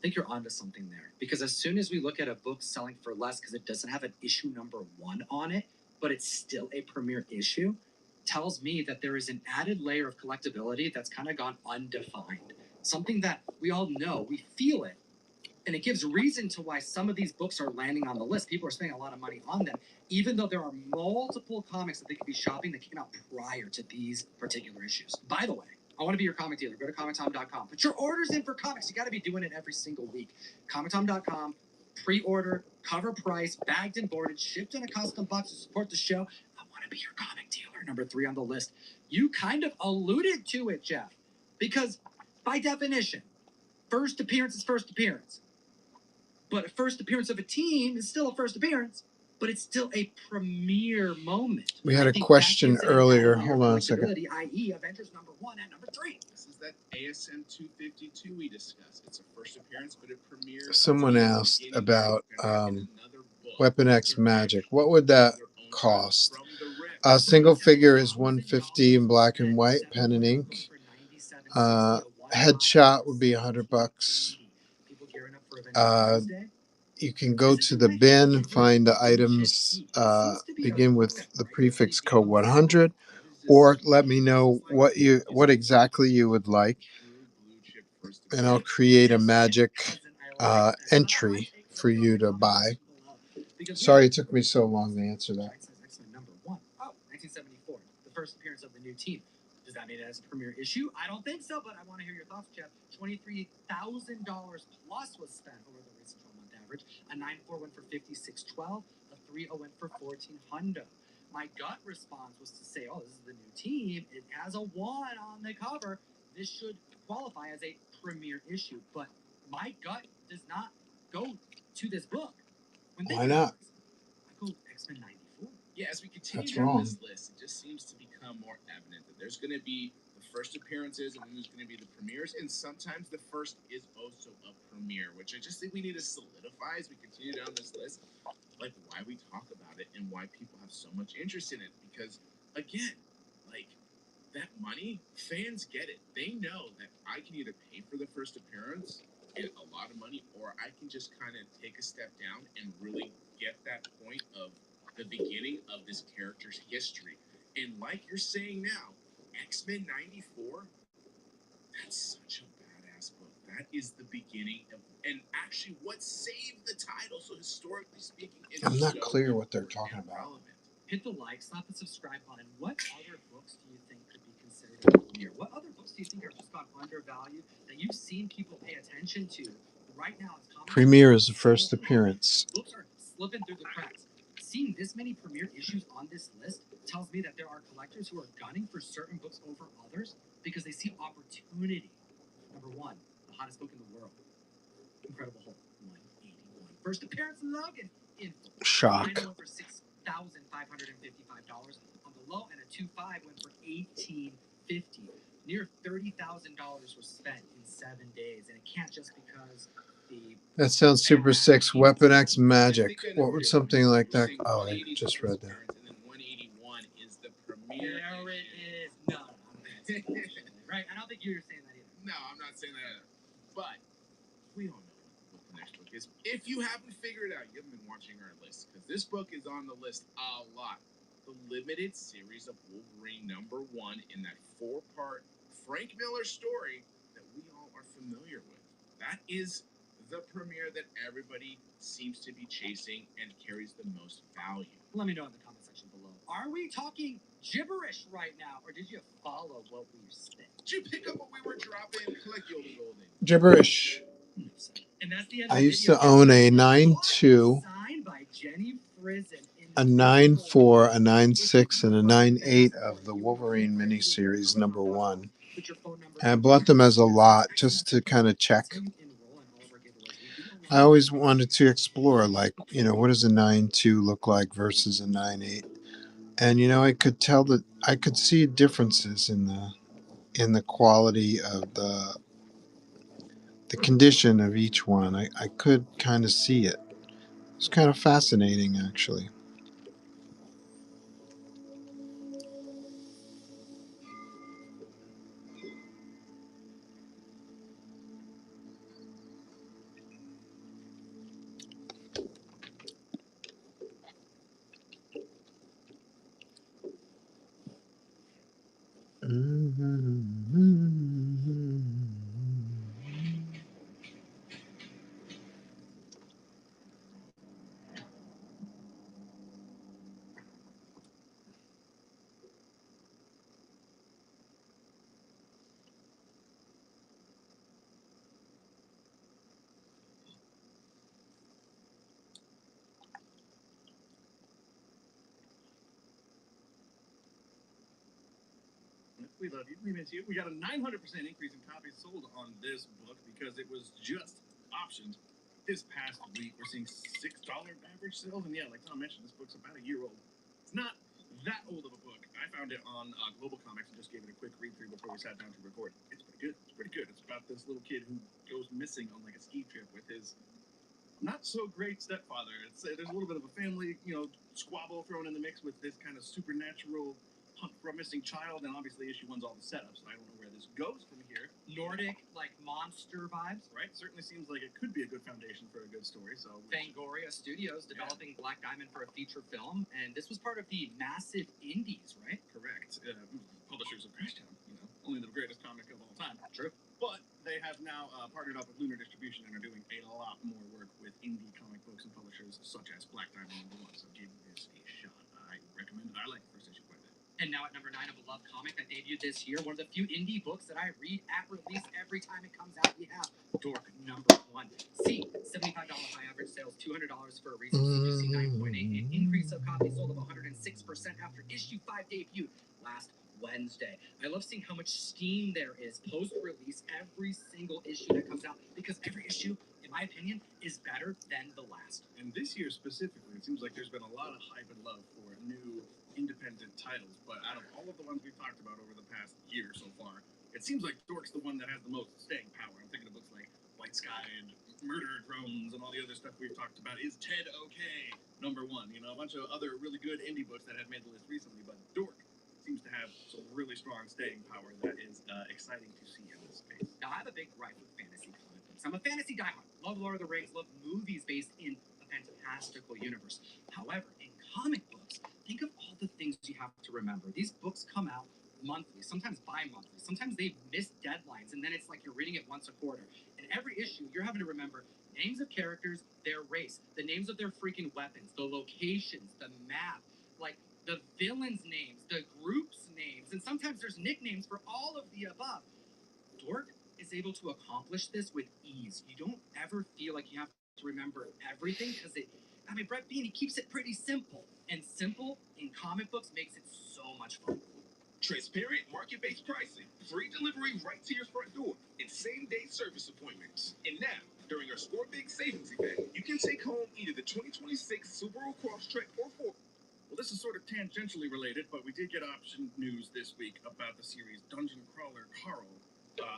think you're onto something there because as soon as we look at a book selling for less because it doesn't have an issue number 1 on it, but it's still a premier issue, tells me that there is an added layer of collectability that's kind of gone undefined. Something that we all know, we feel it, and it gives reason to why some of these books are landing on the list. People are spending a lot of money on them, even though there are multiple comics that they could be shopping that came out prior to these particular issues. By the way, I want to be your comic dealer. Go to ComicTom.com. Put your orders in for comics. You got to be doing it every single week. ComicTom.com, pre-order, cover price, bagged and boarded, shipped in a custom box to support the show. I want to be your comic dealer. Number 3 on the list. You kind of alluded to it, Jeff, because by definition, first appearance is first appearance. But a first appearance of a team is still a first appearance, but it's still a premiere moment. We had I a think question that gives it an earlier. added layer Hold of on a second. collectability, i.e. Avengers number 1 at number 3. This is that ASM 252 we discussed. It's a first appearance, but it premieres. Someone asked about Weapon X Magic. What would that cost? A single figure is $150 in black and white, pen and ink. Headshot would be $100. You can go to the bin, find the items, begin with the prefix code 100, or let me know what exactly you would like, and I'll create a magic entry for you to buy. Sorry it took me so long to answer that. Number 1. Oh, 1974, the first appearance of the new team. Does that mean it has a premiere issue? I don't think so, but I want to hear your thoughts, Jeff. $23,000 plus was spent over the recent 12-month average. A 9.4 went for $56.12. A 3.0 went for $1,400. My gut response was to say, oh, this is the new team. It has a 1 on the cover. This should qualify as a premiere issue. But my gut does not go to this book. Why not? I go X-Men 94. Yeah, as we continue That's down wrong. this list, it just seems to become more evident that there's going to be the first appearances and then there's going to be the premieres, and sometimes the first is also a premiere, which I just think we need to solidify as we continue down this list, like why we talk about it and why people have so much interest in it. Because, again, like, that money, fans get it. They know that I can either pay for the first appearance, get a lot of money, or I can just kind of take a step down and really get that point of the beginning of this character's history. And like you're saying now, X-Men 94, that's such a badass book. That is the beginning of, and actually what saved the title. So historically speaking, it's I'm not so clear what they're talking about. relevant. Hit the like, slap the subscribe button. What other books do you think could be considered a premiere? What other books do you think are just gone undervalued that you've seen people pay attention to right now? Premiere is the first appearance. Books are slipping through the cracks. Seeing this many premiere issues on this list tells me that there are collectors who are gunning for certain books over others because they see opportunity. Number 1, the hottest book in the world, Incredible Hulk 181. First appearance, Logan. Shock. I went for $6,555 on the low, and a 2.5 went for $1,850. Near $30,000 was spent in 7 days, and it can't just because the. That sounds Super 6 Weapon X Magic. What would something like that? Oh, I just read that. And then 181 is the premiere. There it is. No, right? I don't think you were saying that either. No, I'm not saying that either. But we all know what the next book is. If you haven't figured it out, you haven't been watching our list, because this book is on the list a lot. the limited series of Wolverine #1 in that 4-part Frank Miller story that we all are familiar with. That is the premiere that everybody seems to be chasing and carries the most value. Let me know in the comment section below. Are we talking gibberish right now, or did you follow what we spit? Did you pick up what we were dropping? Collect Yoda Golden. Gibberish. And that's the end I of the used video. to own a 9.2, Signed by Jenny Frison in a 9.4, a 9.6, and a 9.8 of the Wolverine miniseries #1. And I bought them as a lot just to kind of check. I always wanted to explore, like, what does a 9.2 look like versus a 9.8? And I could tell that I could see differences in the quality of the condition of each one. I could kind of see it. It's kind of fascinating, actually. We love you. We miss you. We got a 900% increase in copies sold on this book because it was just optioned. This past week, we're seeing $6 average sales. And yeah, like Tom mentioned, this book's about a year old. It's not that old of a book. I found it on Global Comics and just gave it a quick read through before we sat down to record. It's pretty good. It's pretty good. It's about this little kid who goes missing on like a ski trip with his not so great stepfather. There's a little bit of a family, squabble thrown in the mix with this kind of supernatural hunt for a missing child, and obviously issue 1's all the setup, so I don't know where this goes from here. Nordic, like monster vibes. Right? Certainly seems like it could be a good foundation for a good story. So Fangoria Studios developing Black Diamond for a feature film, and this was part of the massive indies, right? Correct. Publishers of Crashtown, only the greatest comic of all time. True. But they have now partnered up with Lunar Distribution and are doing a lot more work with indie comic books and publishers such as Black Diamond #1. So give this a shot. I recommend it. I like the first issue quite a bit. And now at #9, a beloved comic that debuted this year, one of the few indie books that I read at release every time it comes out. We have Dork #1. See, $75 high average sales, $200 for a recent CGC 9.8, an increase of copies sold of 106% after issue 5 debuted last Wednesday. I love seeing how much steam there is post-release every single issue that comes out, because every issue, in my opinion, is better than the last. And this year specifically, it seems like there's been a lot of hype and love for new independent titles, but out of all of the ones we've talked about over the past year so far, it seems like Dork's the one that has the most staying power. I'm thinking of books like White Sky and Murder Drones and all the other stuff we've talked about. Is Ted okay? #1, a bunch of other really good indie books that have made the list recently, but Dork seems to have some really strong staying power that is exciting to see in this space. Now, I have a big gripe with fantasy comic books. I'm a fantasy diehard. Love Lord of the Rings, love movies based in a fantastical universe. However, in comic books, think of all the things you have to remember. These books come out monthly, sometimes bi-monthly. Sometimes they miss deadlines, and then it's like you're reading it once a quarter. And every issue, you're having to remember names of characters, their race, the names of their freaking weapons, the locations, the map, like the villains' names, the group's names, and sometimes there's nicknames for all of the above. Dork is able to accomplish this with ease. You don't ever feel like you have to remember everything, because Brett Bean, he keeps it pretty simple. And simple in comic books makes it so much fun. Transparent market-based pricing, free delivery right to your front door, and same-day service appointments. And now, during our Score Big Savings event, you can take home either the 2026 Subaru Crosstrek or Ford. Well, this is sort of tangentially related, but we did get option news this week about the series Dungeon Crawler Carl.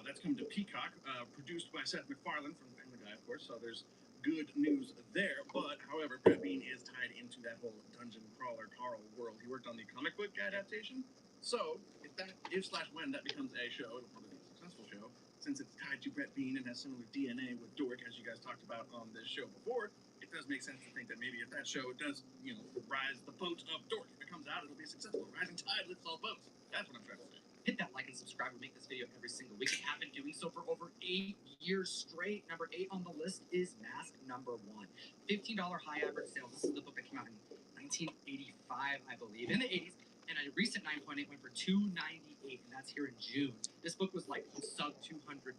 That's come to Peacock, produced by Seth MacFarlane from Family Guy, of course, so there's good news there. But, however, Brett Bean is tied into that whole Dungeon Crawler Carl world. He worked on the comic book adaptation. So, if/when that becomes a show, it'll probably be a successful show, since it's tied to Brett Bean and has similar DNA with Dork, as you guys talked about on this show before. If does make sense to think that maybe if that show does, rise the boat of Dork, if it comes out, it'll be successful. Rising tide lifts all boats. That's what I'm trying to say. Hit that like and subscribe. We make this video every single week and have been doing so for over 8 years straight. Number 8 on the list is Mask number 1. $15 high average sales. This is the book that came out in 1985, I believe, in the 80s. And a recent 9.8 went for $298, and that's here in June. This book was like sub $200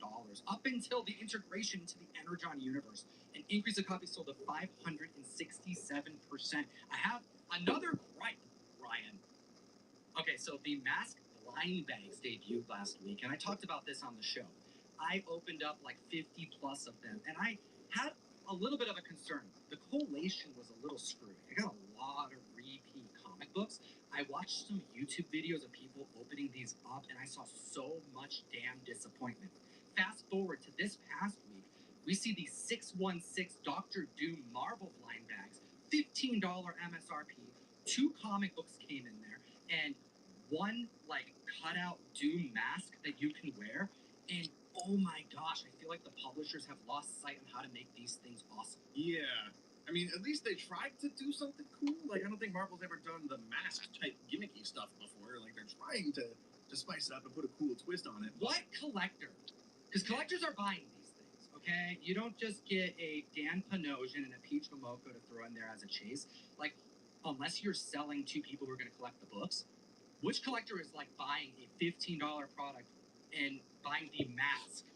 up until the integration into the Energon universe. An increase of copies sold of 567%. I have another gripe, Ryan. Okay, so the Mask blind bags debuted last week, and I talked about this on the show. I opened up like 50 plus of them, and I had a little bit of a concern. The collation was a little screwy. I got a lot of repeat comic books. I watched some YouTube videos of people opening these up, and I saw so much damn disappointment. Fast forward to this past week, we see these 616 Doctor Doom Marvel blind bags, $15 MSRP. 2 comic books came in there, and 1 like cutout Doom mask that you can wear. And oh my gosh, I feel like the publishers have lost sight on how to make these things awesome. Yeah. I mean, at least they tried to do something cool. Like, I don't think Marvel's ever done the mask type gimmicky stuff before. Like, they're trying to spice it up and put a cool twist on it. What collector? Because collectors are buying these things, okay? You don't just get a Dan Panosian and a Peach Momoko to throw in there as a chase. Like, unless you're selling to people who are going to collect the books, which collector is like buying a $15 product and buying the mask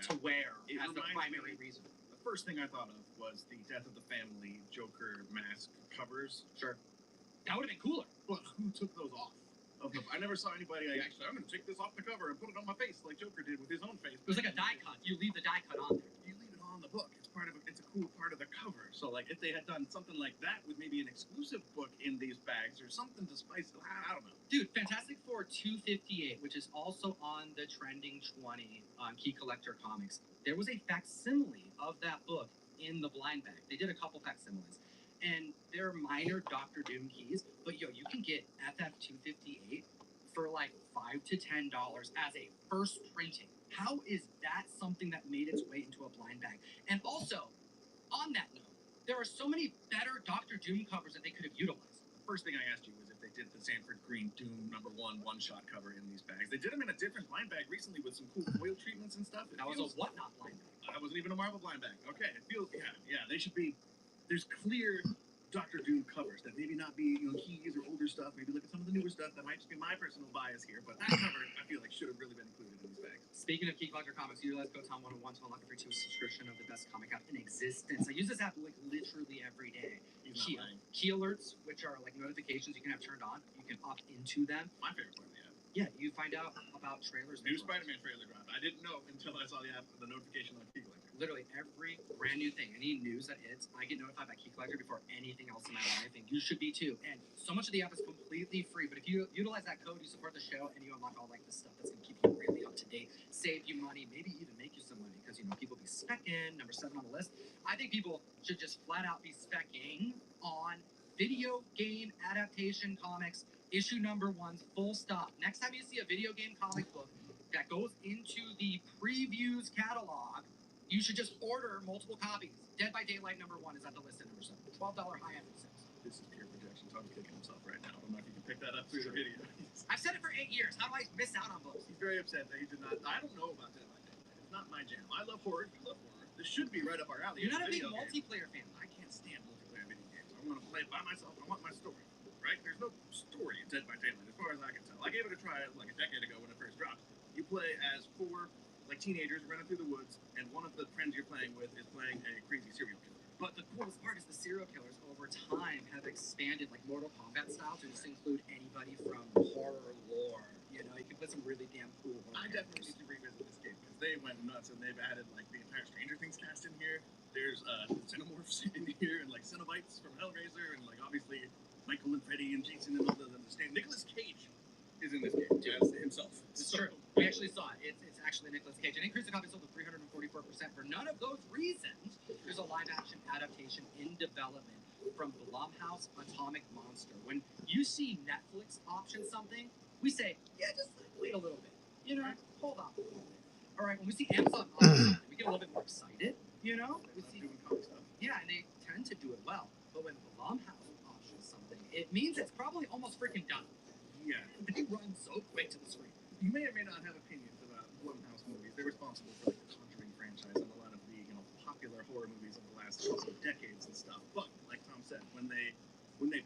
to wear as the primary reason? The first thing I thought of was the Death of the Family Joker mask covers. Sure. That would have been cooler. But who took those off? I never saw anybody like, actually, I'm going to take this off the cover and put it on my face like Joker did with his own face. It was like a die cut. You leave the die cut on there. You leave it on the book. It's a cool part of the cover. So, like, if they had done something like that with maybe an exclusive book in these bags or something to spice it, I don't know. Dude, Fantastic Four 258, which is also on the trending 20 on Key Collector Comics. There was a facsimile of that book in the blind bag. They did a couple facsimiles. And they're minor Doctor Doom keys, but yo, you can get FF258 for like $5 to $10 as a first printing. How is that something that made its way into a blind bag? And also, on that note, there are so many better Doctor Doom covers that they could have utilized. The first thing I asked you was if they did the Sanford Green Doom #1 one-shot cover in these bags. They did them in a different blind bag recently with some cool foil treatments and stuff. That was a whatnot blind bag. That wasn't even a Marvel blind bag. Okay, it feels, yeah, they should be, there's clear Doctor Doom covers that maybe not be, keys or older stuff. Maybe look at some of the newer stuff. That might just be my personal bias here, but that cover, I feel like, should have really been included in these bags. Speaking of Key Collector Comics, utilize code TOM101 to unlock a free 2 subscription of the best comic app in existence. I use this app like literally every day. Key alerts, which are like notifications you can have turned on. You can opt into them. My favorite part of the app. Yeah, you find out about trailers. New Spider-Man trailer dropped. I didn't know until I saw the app, the notification on Key Collector. Literally every brand new thing, any news that hits, I get notified by Key Collector before anything else in my life, and you should be too. And so much of the app is completely free, but if you utilize that code, you support the show, and you unlock all like the stuff that's gonna keep you really up to date, save you money, maybe even make you some money, because people be specking. Number 7 on the list. I think people should just flat out be specking on video game adaptation comics. Issue #1, full stop. Next time you see a video game comic book that goes into the previews catalog, you should just order multiple copies. Dead by Daylight #1 is at the list at number 7. $12 high end sales. This is pure projection. Tom's kicking himself right now. I don't know if you can pick that up through the video. I've said it for 8 years. How do I miss out on books? He's very upset that he did not. I don't know about Dead by Daylight. It's not my jam. I love horror. You love horror. This should be right up our alley. You're not a big multiplayer fan. I can't stand multiplayer video games. I want to play it by myself. I want my story. Right? There's no story in Dead by Daylight, as far as I can tell. I gave it a try like a decade ago when it first dropped. You play as 4 teenagers running through the woods, and one of the friends you're playing with is playing a crazy serial killer. But the coolest part is the serial killers over time have expanded like Mortal Kombat style to just include anybody from horror lore. You can put some really damn cool horror I definitely need to revisit this game because they went nuts and they've added like the entire Stranger Things cast in here. There's Xenomorphs in here and like Cenobites from Hellraiser and like obviously Michael and Freddy and Jason and all the stand. Nicolas Cage is in this game as himself. It's true. We actually saw it. It's actually Nicolas Cage. An increase in copies sold to 344%. For none of those reasons, there's a live-action adaptation in development from Blumhouse Atomic Monster. When you see Netflix option something, we say, yeah, just wait a little bit. Hold on. All right, when we see Amazon option something, we get a little bit more excited. We see, doing comic stuff. yeah, and they tend quick to the screen. You may or may not have opinions about Blumhouse movies. They're responsible for like the Conjuring franchise and a lot of the popular horror movies of the last couple of decades and stuff. But like Tom said, when they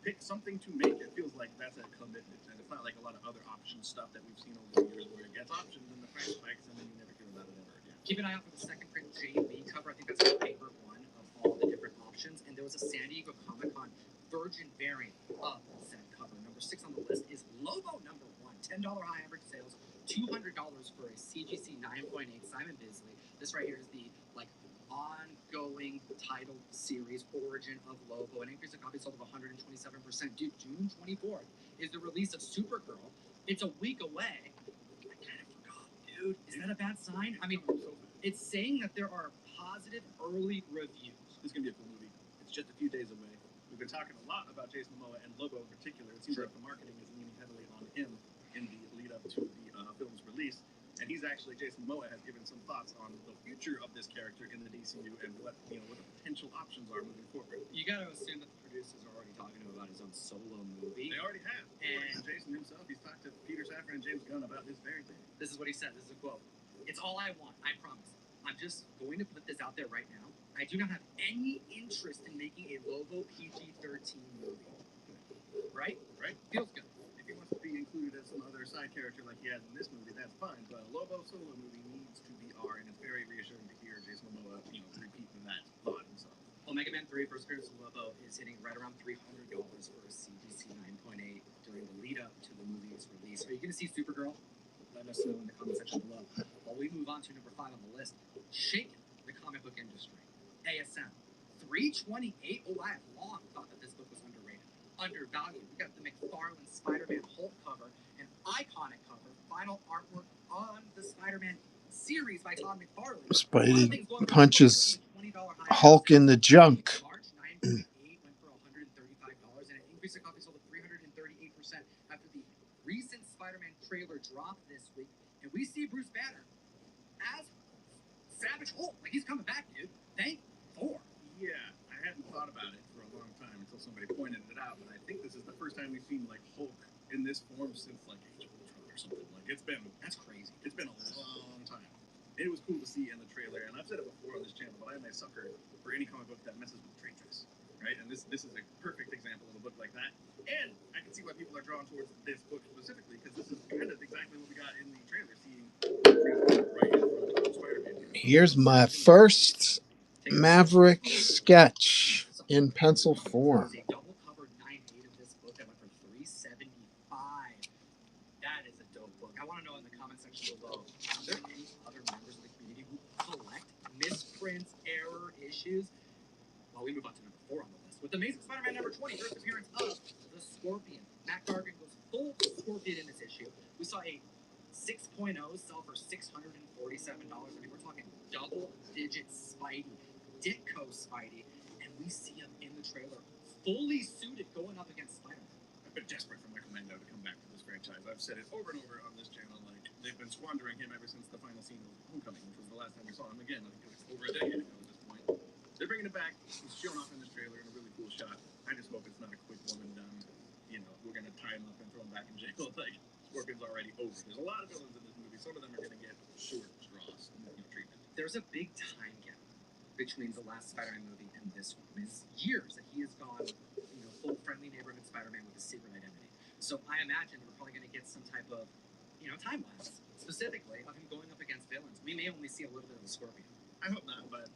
pick something to make, it feels like that's a commitment, and it's not like a lot of other option stuff that we've seen over the years where it gets options and the price spikes and then you never hear about it ever again. Keep an eye out for the second print Jay Lee cover. I think that's my favorite one of all the different options. And there was a San Diego Comic-Con Virgin variant of said cover. Number 6 on the list is Lobo number 1. $10 high average sales, $200 for a CGC 9.8 Simon Bisley. This right here is the ongoing title series origin of Lobo. An increase of copies sold of 127%. Dude, June 24th is the release of Supergirl. It's a week away. I kind of forgot, dude. Is that a bad sign? I mean, it's saying that there are positive early reviews. This is going to be a cool movie. It's just a few days away. We've been talking a lot about Jason Momoa and Lobo in particular. It seems like the marketing is leaning heavily on him in the lead up to the film's release. And he's actually, Jason Momoa has given some thoughts on the future of this character in the DCU and what the potential options are moving forward. You got to assume that the producers are already talking to him about his own solo movie. They already have. And Jason himself, he's talked to Peter Safran and James Gunn about this very thing. This is what he said. This is a quote. It's all I want, I promise. I'm just going to put this out there right now. I do not have any interest in making a Lobo PG-13 movie. Right? Right. Feels good. If he wants to be included as some other side character like he has in this movie, that's fine. But a Lobo solo movie needs to be R, and it's very reassuring to hear Jason Momoa, repeating that thought himself. Omega Man 3 First Appearance of Lobo is hitting right around $300 for a CGC 9.8 during the lead up to the movie's release. Are you going to see Supergirl? Let us know in the comment section below. While we move on to number 5 on the list, shaking the comic book industry. ASM 328. Oh, I have long thought that this book was underrated, undervalued. We got the McFarlane Spider-Man Hulk cover, an iconic cover, final artwork on the Spider-Man series by Todd McFarlane. Spidey punches Hulk in the junk. March 9.8 went for $135, and an increase in copies sold of 338% after the recent Spider-Man trailer dropped this week, and we see Bruce Banner as Savage Hulk. Like, he's coming back, dude. Thank Thor. Yeah, I hadn't thought about it for a long time until somebody pointed it out, but I think this is the first time we've seen Hulk in this form since Age of Ultron or something. That's crazy. It's been a long time. It was cool to see in the trailer, and I've said it before on this channel, but I'm a sucker for any comic book that messes with trade dress, right? And this is a perfect example of a book like that. And I can see why people are drawn towards this book specifically, because this is kind of exactly what we got in the trailer, seeing right in front of Spider-Man. Here's my first Maverick sketch in pencil form. A double covered 9.8 of this book that went for $375. That is a dope book. I want to know in the comment section below, are there any other members of the community who collect misprints, error issues? Well, we move on to number 4 on the list with Amazing Spider-Man number 20, first appearance of the Scorpion. Matt Gargan goes full Scorpion in this issue. We saw a 6.0 sell for $647. I mean, we're talking double-digit Spidey, Ditko Spidey, and we see him in the trailer fully suited going up against Spider-Man. I've been desperate for Michael Mando to come back to this franchise. I've said it over and over on this channel. They've been squandering him ever since the final scene of Homecoming, which was the last time we saw him again. I think it was over a decade ago at this point. They're bringing it back. He's shown off in this trailer in a really cool shot. I just hope it's not a quick one and done. We're going to tie him up and throw him back in jail. Scorpion's already over. There's a lot of villains in this movie. Some of them are going to get short straws treatment. There's a big time gap between the last Spider-Man movie and this one. It's years that he has gone, full friendly neighborhood Spider-Man with a secret identity. So I imagine we're probably going to get some type of, time lapse, specifically of him going up against villains. We may only see a little bit of the Scorpion. I hope not, but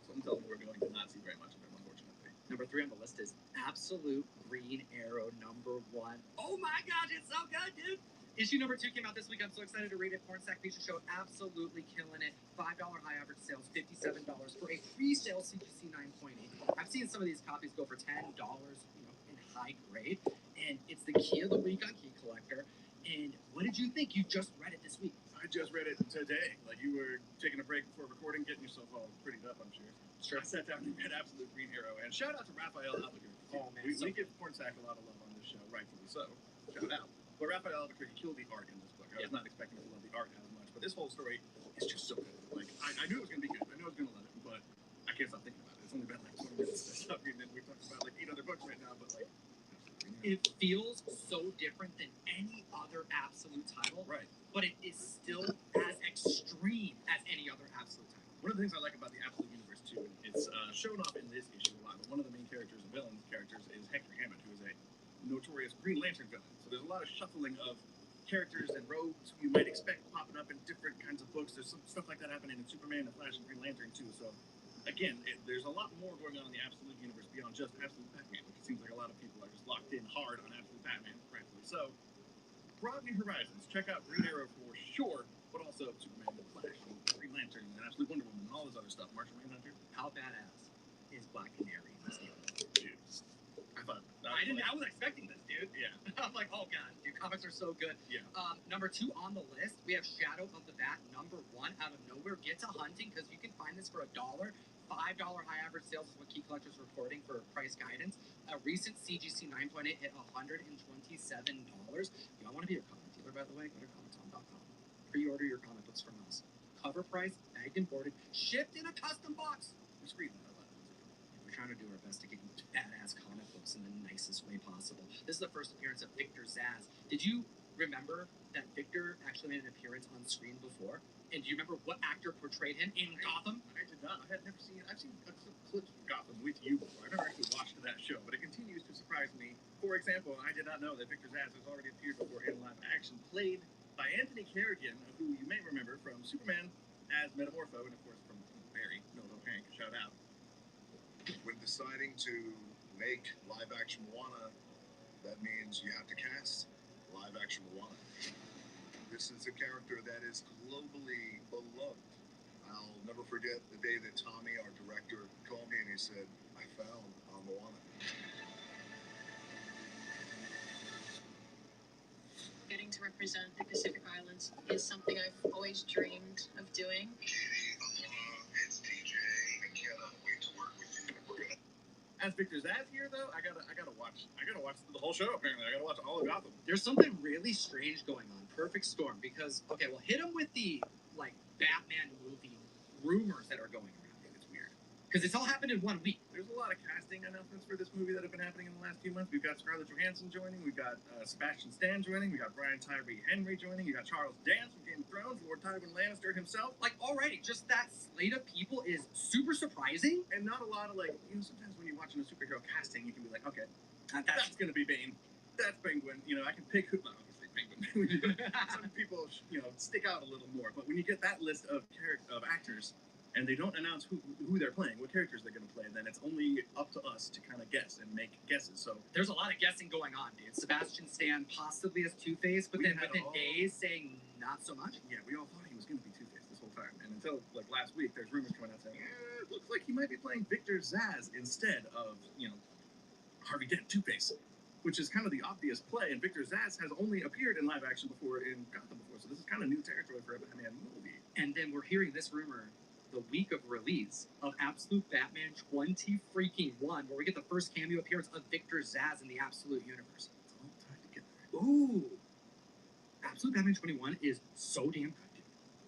something tells me we're going to not see very much of him, unfortunately. Number 3 on the list is Absolute Green Arrow number 1. Oh my gosh, it's so good, dude! Issue number 2 came out this week. I'm so excited to read it. Porn Sack Feature Show, absolutely killing it. $5 high average sales, $57 for a pre-sale CGC 9.8. I've seen some of these copies go for $10, in high grade, and it's the Key of the Week on Key Collector. And what did you think? You just read it this week. I just read it today. You were taking a break before recording, getting yourself all prettied up, I'm sure. Sure. I sat down and read Absolute Green Arrow. And shout out to Raphael Albuquerque. Oh, man. We give Porn Sack a lot of love on this show, rightfully so. Shout out. But Raphael Albuquerque killed the art in this book. I was not expecting to love the art as much, but this whole story is just so good. I knew it was going to be good. I knew I was going to love it, but I can't stop thinking about it. It's only been 20 minutes since I've read it. We've talked about 8 other books right now, but It feels so different than any other Absolute title, Right. but it is still as extreme as any other Absolute title. One of the things I like about the Absolute Universe too, and it's shown off in this issue a lot, but one of the main characters, the villain characters, is Hector Hammond, who is a notorious Green Lantern villain. So there's a lot of shuffling of characters and rogues who you might expect popping up in different kinds of books. There's some stuff like that happening in Superman, The Flash, and Green Lantern too. So again, there's a lot more going on in the Absolute Universe beyond just Absolute Batman, which it seems like a lot of people are just locked in hard on Absolute Batman, rightfully so. Broaden your horizons. Check out Green Arrow for sure, but also Superman, The Flash, and Green Lantern, and Absolute Wonder Woman, and all this other stuff. Martian Manhunter. How badass is Black Canary in this game? Dude, I thought I was expecting this, dude. Yeah. I'm like, oh god, dude, comics are so good. Yeah. Number 2 on the list, we have Shadow of the Bat. Number 1, out of nowhere, get to hunting because you can find this for $1. $5 high average sales is what Key Collector's reporting for price guidance. A recent CGC 9.8 hit $127. Y'all want to be a comic dealer, by the way? Go to comicton.com. Pre-order your comic books from us. Cover price, bagged and boarded, shipped in a custom box. We're screaming. We're trying to do our best to get you badass comic books in the nicest way possible. This is the first appearance of Victor Zsasz. Did you remember that Victor actually made an appearance on screen before? And do you remember what actor portrayed him in Gotham? I did not. I had never seen. I've seen clips of Gotham with you before. I've never actually watched that show, but it continues to surprise me. For example, I did not know that Victor Zsasz has already appeared before in live action, played by Anthony Carrigan, who you may remember from Superman as Metamorpho, and of course from Barry, Nolan Hank. Shout out. When deciding to make live action Moana, that means you have to cast live action Moana. This is a character that is globally beloved. I'll never forget the day that Tommy, our director, called me and he said, I found Moana. Getting to represent the Pacific Islands is something I've always dreamed of doing. Katie, Aloha, it's DJ. I cannot wait to work with you. We're gonna. As Victor Zsasz here, though, I gotta watch the whole show. Apparently, I gotta watch all of Gotham. There's something really strange going on. Perfect storm, because okay, well, hit him with the like Batman movie rumors that are going around. It's weird because it's all happened in 1 week. There's a lot of casting announcements for this movie that have been happening in the last few months. We've got Scarlett Johansson joining. We've got Sebastian Stan joining. We got Brian Tyree Henry joining. You got Charles Dance from Game of Thrones. Lord Tywin Lannister himself. Like already, just that slate of people is super surprising. And not a lot of sometimes when you're watching a superhero casting, you can be like, okay, That's that's gonna be Bane. That's Penguin. I can pick who. Well, obviously Penguin. Some people, stick out a little more. But when you get that list of actors, and they don't announce who they're playing, what characters they're going to play, then it's only up to us to kind of guess and make guesses. So there's a lot of guessing going on, dude. Sebastian Stan possibly as Two-Face, but then within days saying not so much. Yeah, we all thought he was going to be Two-Face this whole time, and until like last week, there's rumors coming out saying, it looks like he might be playing Victor Zsasz instead of Harvey Dent Two-Face, which is kind of the obvious play. And Victor Zsasz has only appeared in live action before in Gotham before, so this is kind of new territory for a Batman movie. And then we're hearing this rumor the week of release of Absolute Batman 20 freaking 1, where we get the first cameo appearance of Victor Zsasz in the Absolute Universe. It's all tied together. Ooh, Absolute Batman 21 is so damn good, dude.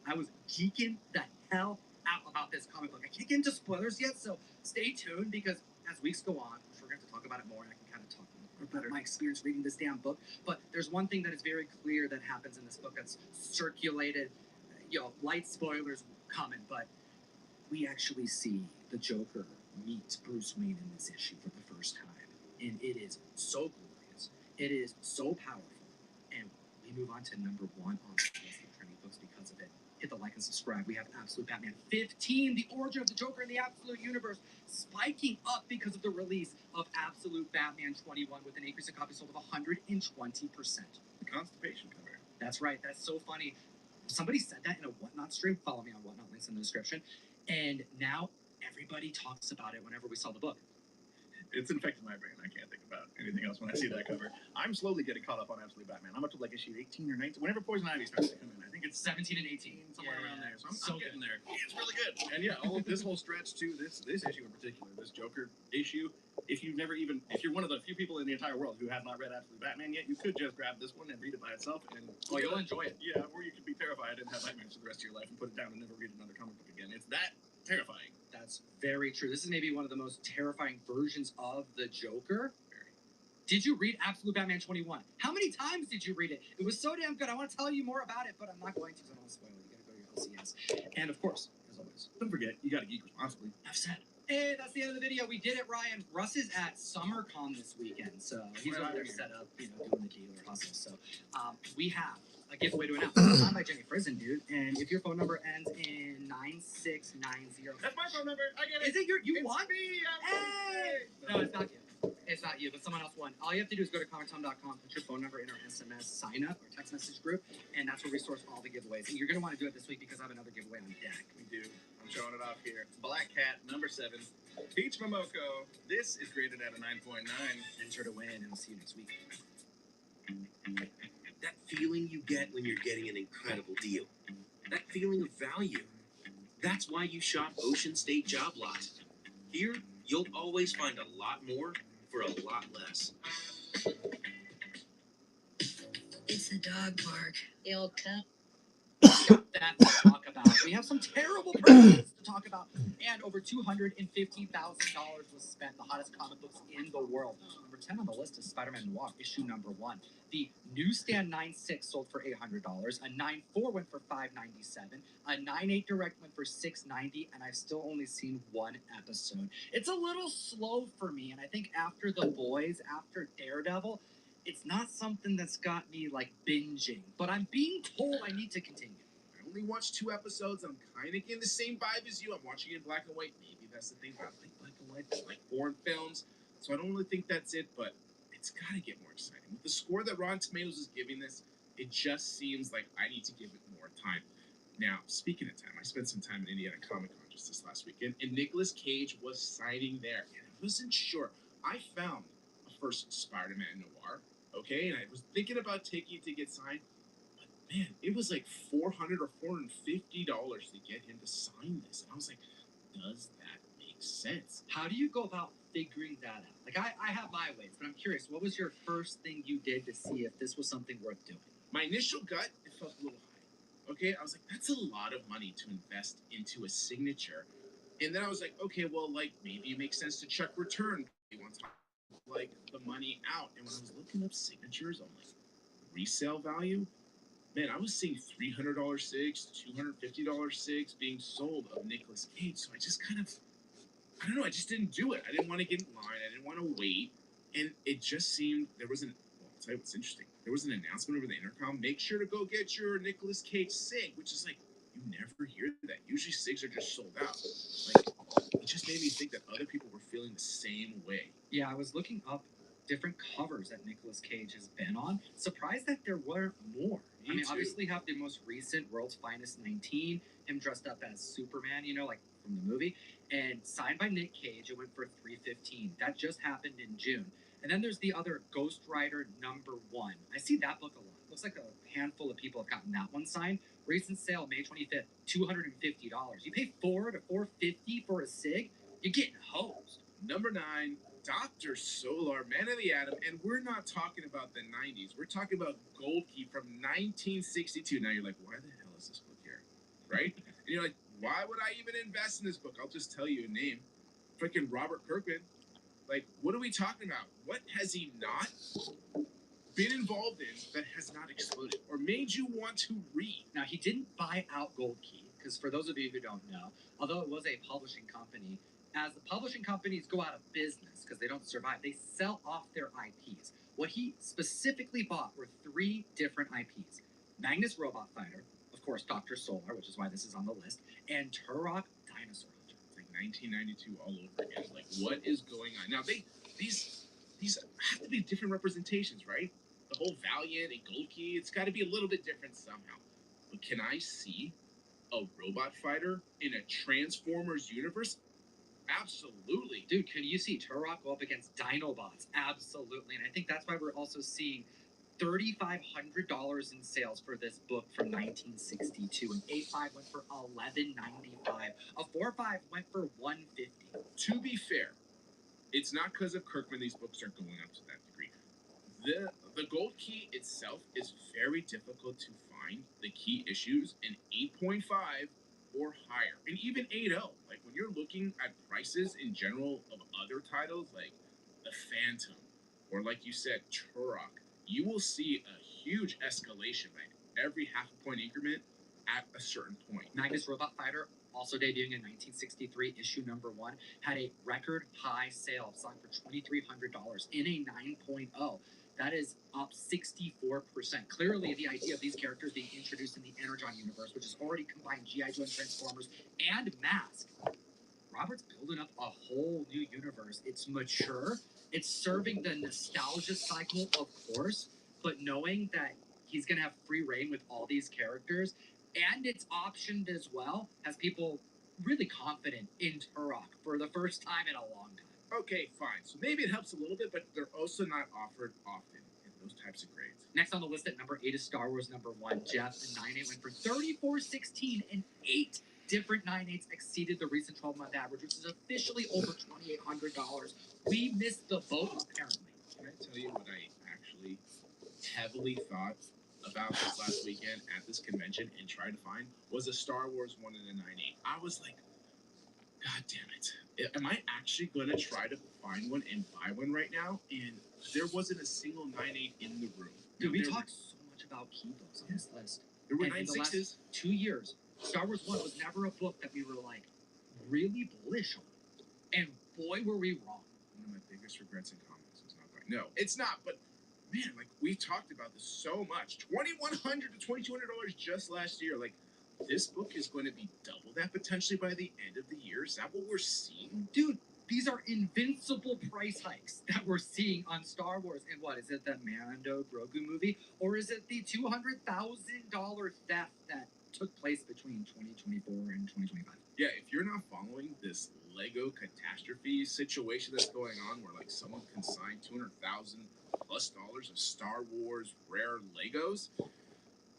I was geeking the hell out about this comic book. I can't get into spoilers yet, so stay tuned because as weeks go on, which we're going to have to talk about it more, and I can kind of talk more about my experience reading this damn book. But there's one thing that is very clear that happens in this book that's circulated. Light spoilers coming, but we actually see the Joker meet Bruce Wayne in this issue for the first time. And it is so glorious. It is so powerful. And we move on to number 1 on the list of trending books because of it. Hit the like and subscribe. We have Absolute Batman 15, the origin of the Joker in the Absolute Universe, spiking up because of the release of Absolute Batman 21 with an increase in copies sold of 120%. The Constipation cover. That's right. That's so funny. Somebody said that in a Whatnot stream. Follow me on Whatnot, links in the description. And now everybody talks about it whenever we saw the book. It's infected my brain. I can't think about anything else when I see that cover. I'm slowly getting caught up on Absolute Batman. I'm up to like issue 18 or 19. Whenever Poison Ivy starts to come in, I think it's 17 and 18, somewhere around there. So So I'm getting there. It's really good. And yeah, all of this whole stretch too. This issue in particular, this Joker issue. If you're one of the few people in the entire world who have not read Absolute Batman yet, you could just grab this one and read it by itself. And you'll enjoy it. Yeah, or you could be terrified and have nightmares for the rest of your life and put it down and never read another comic book again. It's that terrifying. That's very true. This is maybe one of the most terrifying versions of the Joker. Did you read Absolute Batman 21? How many times did you read it? It was so damn good. I want to tell you more about it, but I'm not going to because I don't want to spoil it. You gotta go to your LCS. And of course, as always, Don't forget, you gotta geek responsibly. I've said. Hey, that's the end of the video. We did it, Ryan. Russ is at SummerCon this weekend, so he's over there set up, doing the dealer hustle. So we have a giveaway to announce. It's signed by Jenny Frison, dude. And if your phone number ends in 9690, That's my phone number. I get it. is it you It's won? me. Hey! No, it's not you. It's not you, but someone else won. All you have to do is go to comictom.com, put your phone number in our SMS sign up or text message group, and that's where we source all the giveaways. And you're going to want to do it this week because I have another giveaway on deck. We do. I'm showing it off here. Black Cat number 7. Peach Momoko. This is graded at a 9.9. Enter to win, and we'll see you next week. That feeling you get when you're getting an incredible deal. That feeling of value. That's why you shop Ocean State Job Lot. Here, you'll always find a lot more for a lot less. It's a dog park. The old cup. That to talk about. We have some terrible purchases to talk about, and over $250,000 was spent. The hottest comic books in the world. Number 10 on the list is Spider-Man Noir, issue number 1. The newsstand 9.6 sold for $800. A 9.4 went for $597. A 9.8 direct went for $690, and I've still only seen one episode. It's a little slow for me, and I think after The Boys, after Daredevil, it's not something that's got me like binging, but I'm being told I need to continue. I only watched 2 episodes. I'm kind of getting the same vibe as you. I'm watching it in black and white. Maybe that's the thing. I like black and white. I like foreign films. So I don't really think that's it, but it's got to get more exciting. With the score that Rotten Tomatoes is giving this, it just seems like I need to give it more time. Now, speaking of time, I spent some time in Indiana Comic Con just this last weekend, and Nicolas Cage was signing there. And I wasn't sure. I found a first Spider-Man Noir, okay? And I was thinking about taking it to get signed. Man, it was like $400 or $450 to get him to sign this. And I was like, does that make sense? How do you go about figuring that out? Like, I have my ways, but I'm curious, what was your first thing you did to see if this was something worth doing? My initial gut, it felt a little high. Okay, I was like, that's a lot of money to invest into a signature. And then I was like, okay, well, like, maybe it makes sense to check return once like the money out. And when I was looking up signatures on like resale value, man, I was seeing $300 SIGs, $250 SIGs being sold of Nicolas Cage. So I just kind of, I don't know, I just didn't do it. I didn't want to get in line. I didn't want to wait. And it just seemed, there was an, well, I'll tell you what's interesting. There was an announcement over the intercom, make sure to go get your Nicolas Cage SIG, which is like, you never hear that. Usually SIGs are just sold out. Like, it just made me think that other people were feeling the same way. Yeah, I was looking up different covers that Nicolas Cage has been on. Surprised that there weren't more. I mean, too. obviously have the most recent World's Finest 19, him dressed up as Superman, you know, like from the movie, and signed by Nick Cage. It went for $315. That just happened in June. And then there's the other Ghost Rider number 1. I see that book a lot. Looks like a handful of people have gotten that one signed. Recent sale, May 25th, $250. You pay $400 to $450 for a SIG, you're getting hosed. Number 9, Dr. Solar, Man of the Atom, and we're not talking about the 90s. We're talking about Gold Key from 1962. Now you're like, why the hell is this book here? Right? And you're like, why would I even invest in this book? I'll just tell you a name. Freaking Robert Kirkman. Like, what are we talking about? What has he not been involved in that has not exploded or made you want to read? Now, he didn't buy out Gold Key, because for those of you who don't know, although it was a publishing company, as the publishing companies go out of business because they don't survive, they sell off their IPs. What he specifically bought were 3 different IPs. Magnus Robot Fighter, of course, Dr. Solar, which is why this is on the list, and Turok Dinosaur Hunter. It's like 1992 all over again. Like, what is going on? Now, these have to be different representations, right? The whole Valiant and Gold Key, it's got to be a little bit different somehow. But can I see a robot fighter in a Transformers universe? Absolutely. Dude, can you see Turok go up against Dinobots? Absolutely. And I think that's why we're also seeing $3,500 in sales for this book from 1962. An 8.5 went for $11.95. A 4.5 went for $150. To be fair, it's not because of Kirkman these books are going up to that degree. The Gold Key itself is very difficult to find. The key issues in 8.5 or higher, and even 8.0. Like, when you're looking at prices in general of other titles like The Phantom or like you said, Turok, you will see a huge escalation, right? Every half a point increment at a certain point. Magnus Robot Fighter, also debuting in 1963, issue number 1, had a record high sale, selling for $2,300 in a 9.0. That is up 64%. Clearly, the idea of these characters being introduced in the Energon universe, which has already combined G.I. Joe and Transformers and Mask, Robert's building up a whole new universe. It's mature. It's serving the nostalgia cycle, of course, but knowing that he's going to have free reign with all these characters, and it's optioned as well, has people really confident in Turok for the first time in a long time. Okay, fine. So maybe it helps a little bit, but they're also not offered often in those types of grades. Next on the list at number 8 is Star Wars number 1. Jeff, the 9.8 went for $34.16, and 8 different 9.8s exceeded the recent 12-month average, which is officially over $2,800. We missed the boat, apparently. Can I tell you what I actually heavily thought about this last weekend at this convention and tried to find? Was a Star Wars one in a 9.8. I was like, God damn it. Am I actually going to try to find one and buy one right now? And there wasn't a single 9.8 in the room. Dude, we talked so much about key books on this list. There were And in the 9.6s. last 2 years, Star Wars 1 was never a book that we were like really bullish on. And boy, were we wrong. One of my biggest regrets in comics is not buying. No, it's not, but man, like we've talked about this so much. $2,100 to $2,200 just last year. Like this book is going to be double that potentially by the end of the year. Is that what we're seeing? Dude, these are invincible price hikes that we're seeing on Star Wars. And what, is it the Mando Grogu movie? Or is it the $200,000 theft that took place between 2024 and 2025? Yeah, if you're not following this Lego catastrophe situation that's going on where like someone consigned $200,000+ of Star Wars rare Legos,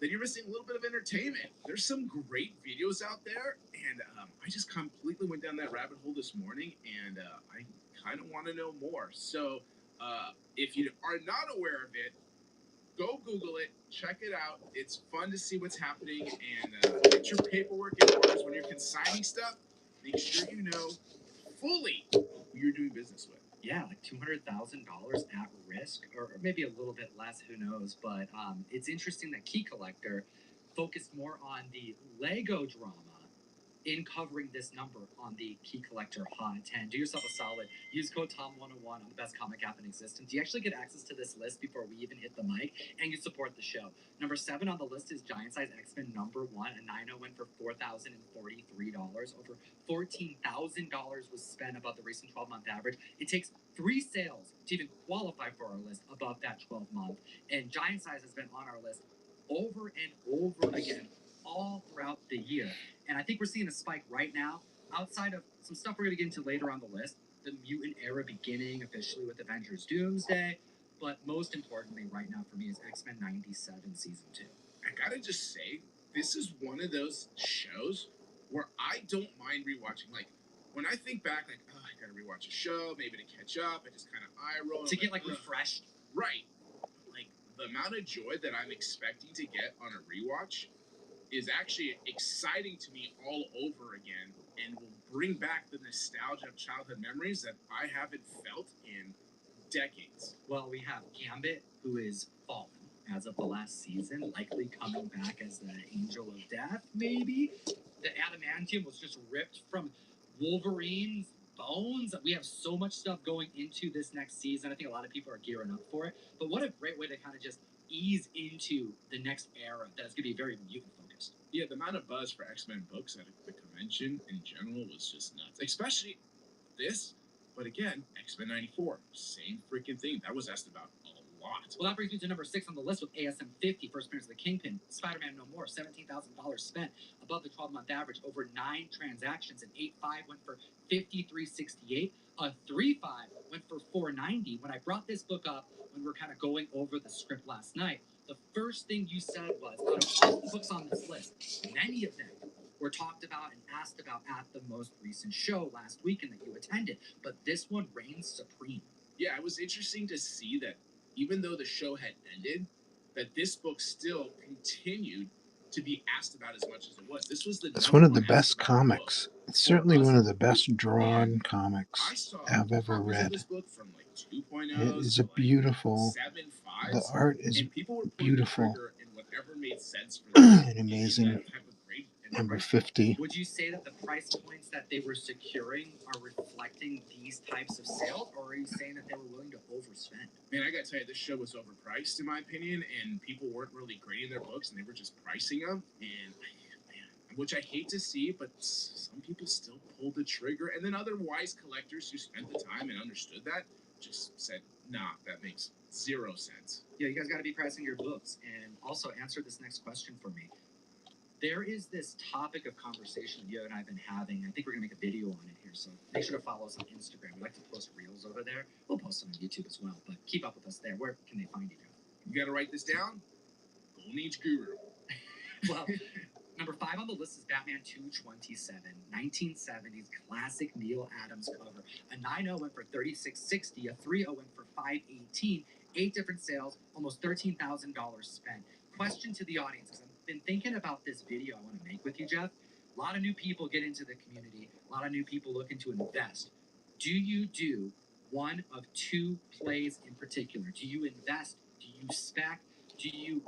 then you're missing a little bit of entertainment. There's some great videos out there, and I just completely went down that rabbit hole this morning, and I kind of want to know more. So if you are not aware of it, go Google it, check it out. It's fun to see what's happening, and get your paperwork in order when you're consigning stuff. Make sure you know fully who you're doing business with. Yeah, like $200,000 at risk, or maybe a little bit less, who knows. But it's interesting that Key Collector focused more on the Lego drama in covering this number on the Key Collector Hot 10. Do yourself a solid. Use code TOM101 on the best comic app in existence. You actually get access to this list before we even hit the mic, and you support the show. Number 7 on the list is Giant Size X-Men number 1. A 9.0 went for $4,043. Over $14,000 was spent above the recent 12-month average. It takes 3 sales to even qualify for our list above that 12-month. And Giant Size has been on our list over and over again all throughout the year. And I think we're seeing a spike right now, outside of some stuff we're going to get into later on the list. The mutant era beginning officially with Avengers Doomsday. But most importantly right now for me is X-Men 97 Season 2. I gotta just say, this is one of those shows where I don't mind rewatching. Like, when I think back, like, oh, I gotta rewatch a show, maybe to catch up, I just kind of eye roll. To get, like, refreshed. Right. Like, the amount of joy that I'm expecting to get on a rewatch is actually exciting to me all over again, and will bring back the nostalgia of childhood memories that I haven't felt in decades. Well, we have Gambit, who is fallen as of the last season, likely coming back as the Angel of Death, maybe. The adamantium was just ripped from Wolverine's bones. We have so much stuff going into this next season. I think a lot of people are gearing up for it. But what a great way to kind of just ease into the next era that is going to be very mutant focused. Yeah, the amount of buzz for X-Men books at the convention in general was just nuts. Especially this, but again, X-Men 94, same freaking thing. That was asked about a lot. Well, that brings me to number 6 on the list with ASM 50, first appearance of the Kingpin. Spider-Man No More, $17,000 spent above the 12-month average, over 9 transactions. An 8.5 went for $53.68. A 3.5 went for $4.90. When I brought this book up, when we were kind of going over the script last night, the first thing you said was, out of all the books on this list, many of them were talked about and asked about at the most recent show last weekend that you attended, but this one reigns supreme. Yeah, it was interesting to see that even though the show had ended, that this book still continued to be asked about as much as it was. This was the It's number one of the one best asked about book comics. It's for certainly us one as of the a best group. drawn And I comics saw I've ever copies of read. this book from like 2.0s It is to a like beautiful, 7.5s, the art is and people were pulling the beautiful, trigger in whatever made sense for them and in amazing. that type of grade and Number price. 50. Would you say that the price points that they were securing are reflecting these types of sales, or are you saying that they were willing to overspend? Man, I gotta tell you, this show was overpriced in my opinion, and people weren't really grading their books, and they were just pricing them, and man, which I hate to see, but some people still pulled the trigger, and then other wise collectors who spent the time and understood that just said, nah, that makes 0 sense. Yeah, you guys got to be pricing your books, and also answer this next question for me. There is this topic of conversation you and I have been having. I think we're gonna make a video on it here, so make sure to follow us on Instagram. We like to post reels over there. We'll post them on YouTube as well, but keep up with us there. Where can they find you, Jeff? You gotta write this down. Golden Age Guru. Well, number 5 on the list is Batman 227, 1970s classic Neil Adams cover. A 9.0 went for $36.60, a 3.0 went for $5.18, 8 different sales, almost $13,000 spent. Question to the audience, because I've been thinking about this video I want to make with you, Jeff. A lot of new people get into the community, a lot of new people looking to invest. Do you do one of 2 plays in particular? Do you invest? Do you spec? Do you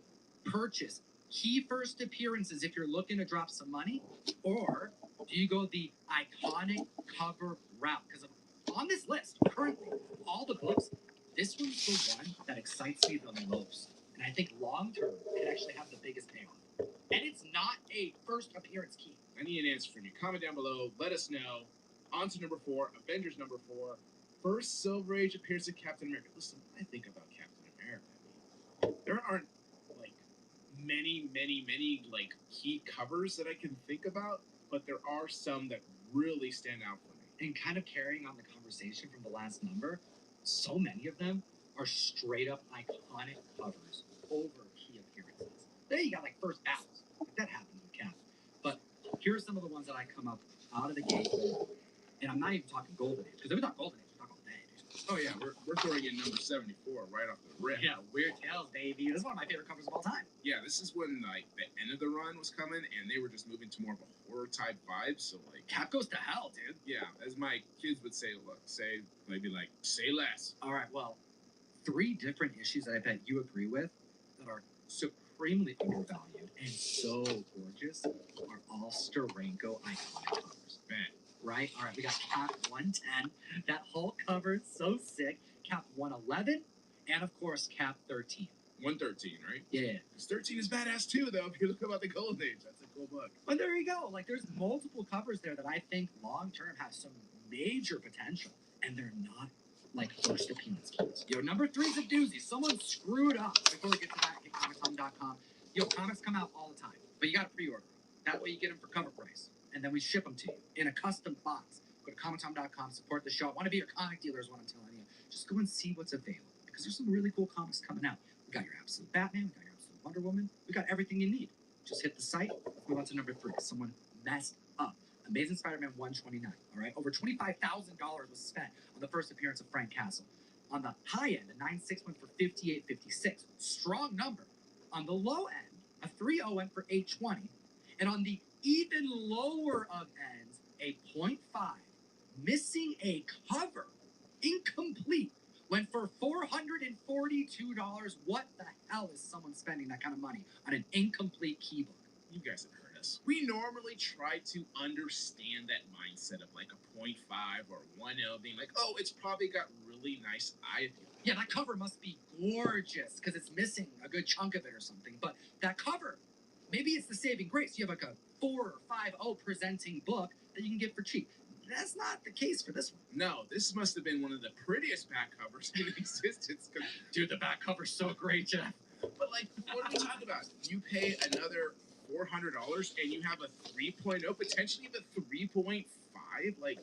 purchase key first appearances if you're looking to drop some money? Or do you go the iconic cover route? Because on this list, currently, all the books, this one's the one that excites me the most. And I think long term, it actually have the biggest payoff. And it's not a first appearance key. I need an answer from you. Comment down below. Let us know. On to number 4, Avengers number 4. First Silver Age appearance of Captain America. Listen, when I think about Captain America, I mean, there aren't like many like key covers that I can think about, but there are some that really stand out for me. And kind of carrying on the conversation from the last number, so many of them are straight up iconic covers over key appearances. There you got like first battles. Like that happens with Cap. But here are some of the ones that I come up out of the gate with. And I'm not even talking Golden Age, because if we talk Golden Age, we talk all day, dude. Oh yeah, we're throwing in number 74 right off the rip. Yeah, Weird Tales, baby. This is one of my favorite covers of all time. Yeah, this is when like the end of the run was coming, and they were just moving to more of a horror type vibe. So like, Cap goes to hell, dude. yeah, as my kids would say, maybe like say less. All right, well, 3 different issues that I bet you agree with that are supremely undervalued and so gorgeous are all Steranko iconic covers. Man, Right? All right, we got Cap 110. That whole cover is so sick. Cap 111, and of course, Cap 13. 113, right? Yeah. Because 13 is badass too, though. If you look about the Golden Age, that's a cool book. But there you go. Like, there's multiple covers there that I think long term have some major potential, and they're not like first appearance keys. Yo, number 3 is a doozy. Someone screwed up. Before we get to that, get ComicTom.com. Yo, comics come out all the time, but you got to pre-order them. That way you get them for cover price, and then we ship them to you in a custom box. Go to ComicTom.com, support the show. Want to be your comic dealer is what I'm telling you. Just go and see what's available, because there's some really cool comics coming out. We got your Absolute Batman, we got your Absolute Wonder Woman, we got everything you need. Just hit the site. Let's move on to number 3. Someone messed up. Amazing Spider-Man 129. All right, over $25,000 was spent on the first appearance of Frank Castle. On the high end, a 9.6 went for $58.56. Strong number. On the low end, a 3.0 went for $8.20. And on the even lower of ends, a 0.5, missing a cover, incomplete, went for $442. What the hell is someone spending that kind of money on an incomplete key book? You guys have heard us. We normally try to understand that mindset of like a 0.5 or 1.0 being like, oh, it's probably got really nice eye appeal. Yeah, that cover must be gorgeous because it's missing a good chunk of it or something. But that cover, maybe it's the saving grace. You have like a 4 or 5.0 presenting book that you can get for cheap. That's not the case for this one. No, this must have been one of the prettiest back covers in existence. Dude, the back cover's so great, Jeff. But like, what are we talking about? You pay another $400 and you have a 3.0, potentially even 3.5. Like,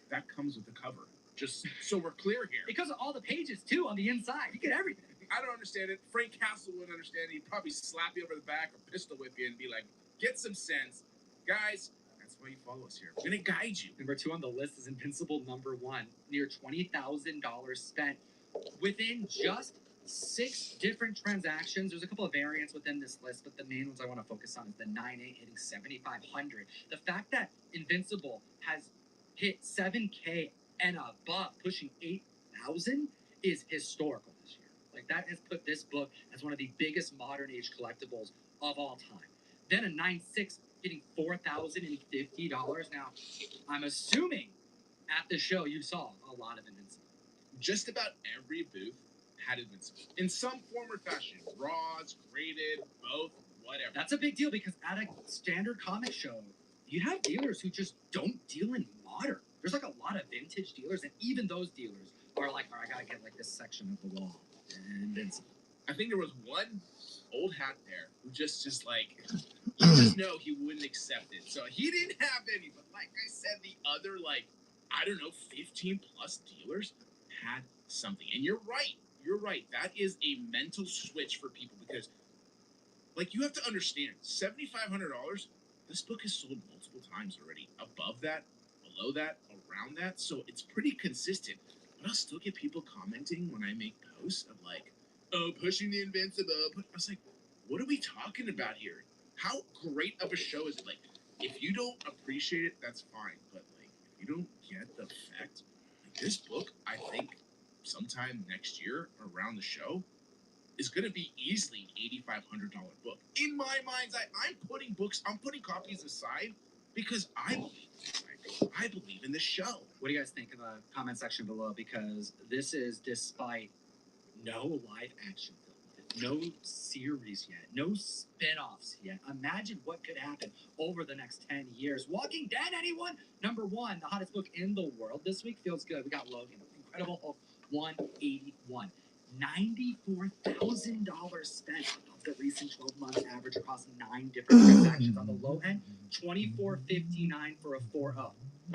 that comes with the cover. Just so we're clear here. Because of all the pages too on the inside, you get everything. I don't understand it. Frank Castle wouldn't understand it. He'd probably slap you over the back or pistol whip you and be like, get some sense. Guys, that's why you follow us here. We're going to guide you. Number 2 on the list is Invincible number 1. Near $20,000 spent within just 6 different transactions. There's a couple of variants within this list, but the main ones I want to focus on is the 9.8 hitting 7,500. The fact that Invincible has hit 7K and above, pushing 8,000, is historical this year. Like, that has put this book as one of the biggest modern age collectibles of all time. Then a 9.6 hitting $4,050. Now, I'm assuming at the show you saw a lot of Invincible. Just about every booth had Invincible in some form or fashion. Raws, graded, both, whatever. That's a big deal because at a standard comic show, you have dealers who just don't deal in modern. There's like a lot of vintage dealers, and even those dealers are like, all right, I gotta get like this section of the wall. Invincible. I think there was one old hat there who just like, you just know he wouldn't accept it. So he didn't have any, but like I said, the other like, I don't know, 15 plus dealers had something. And you're right. That is a mental switch for people because, like, you have to understand, $7,500, this book has sold multiple times already. Above that, below that, around that. So it's pretty consistent. But I'll still get people commenting when I make posts of like, oh, pushing the Invincible. I was like, what are we talking about here? How great of a show is it? Like, if you don't appreciate it, that's fine. But like, if you don't get the fact, like this book, I think sometime next year around the show is going to be easily an $8,500 book. In my mind's eye, I'm putting copies aside because I believe in this show. What do you guys think in the comment section below? Because this is despite no live action film with it, no series yet, no spin-offs yet. Imagine what could happen over the next 10 years. Walking Dead, anyone? Number 1, the hottest book in the world this week. Feels good. We got Logan, Incredible Hulk 181. $94,000 spent of the recent 12-month average across 9 different transactions. On the low end, $24.59 for a 4.0.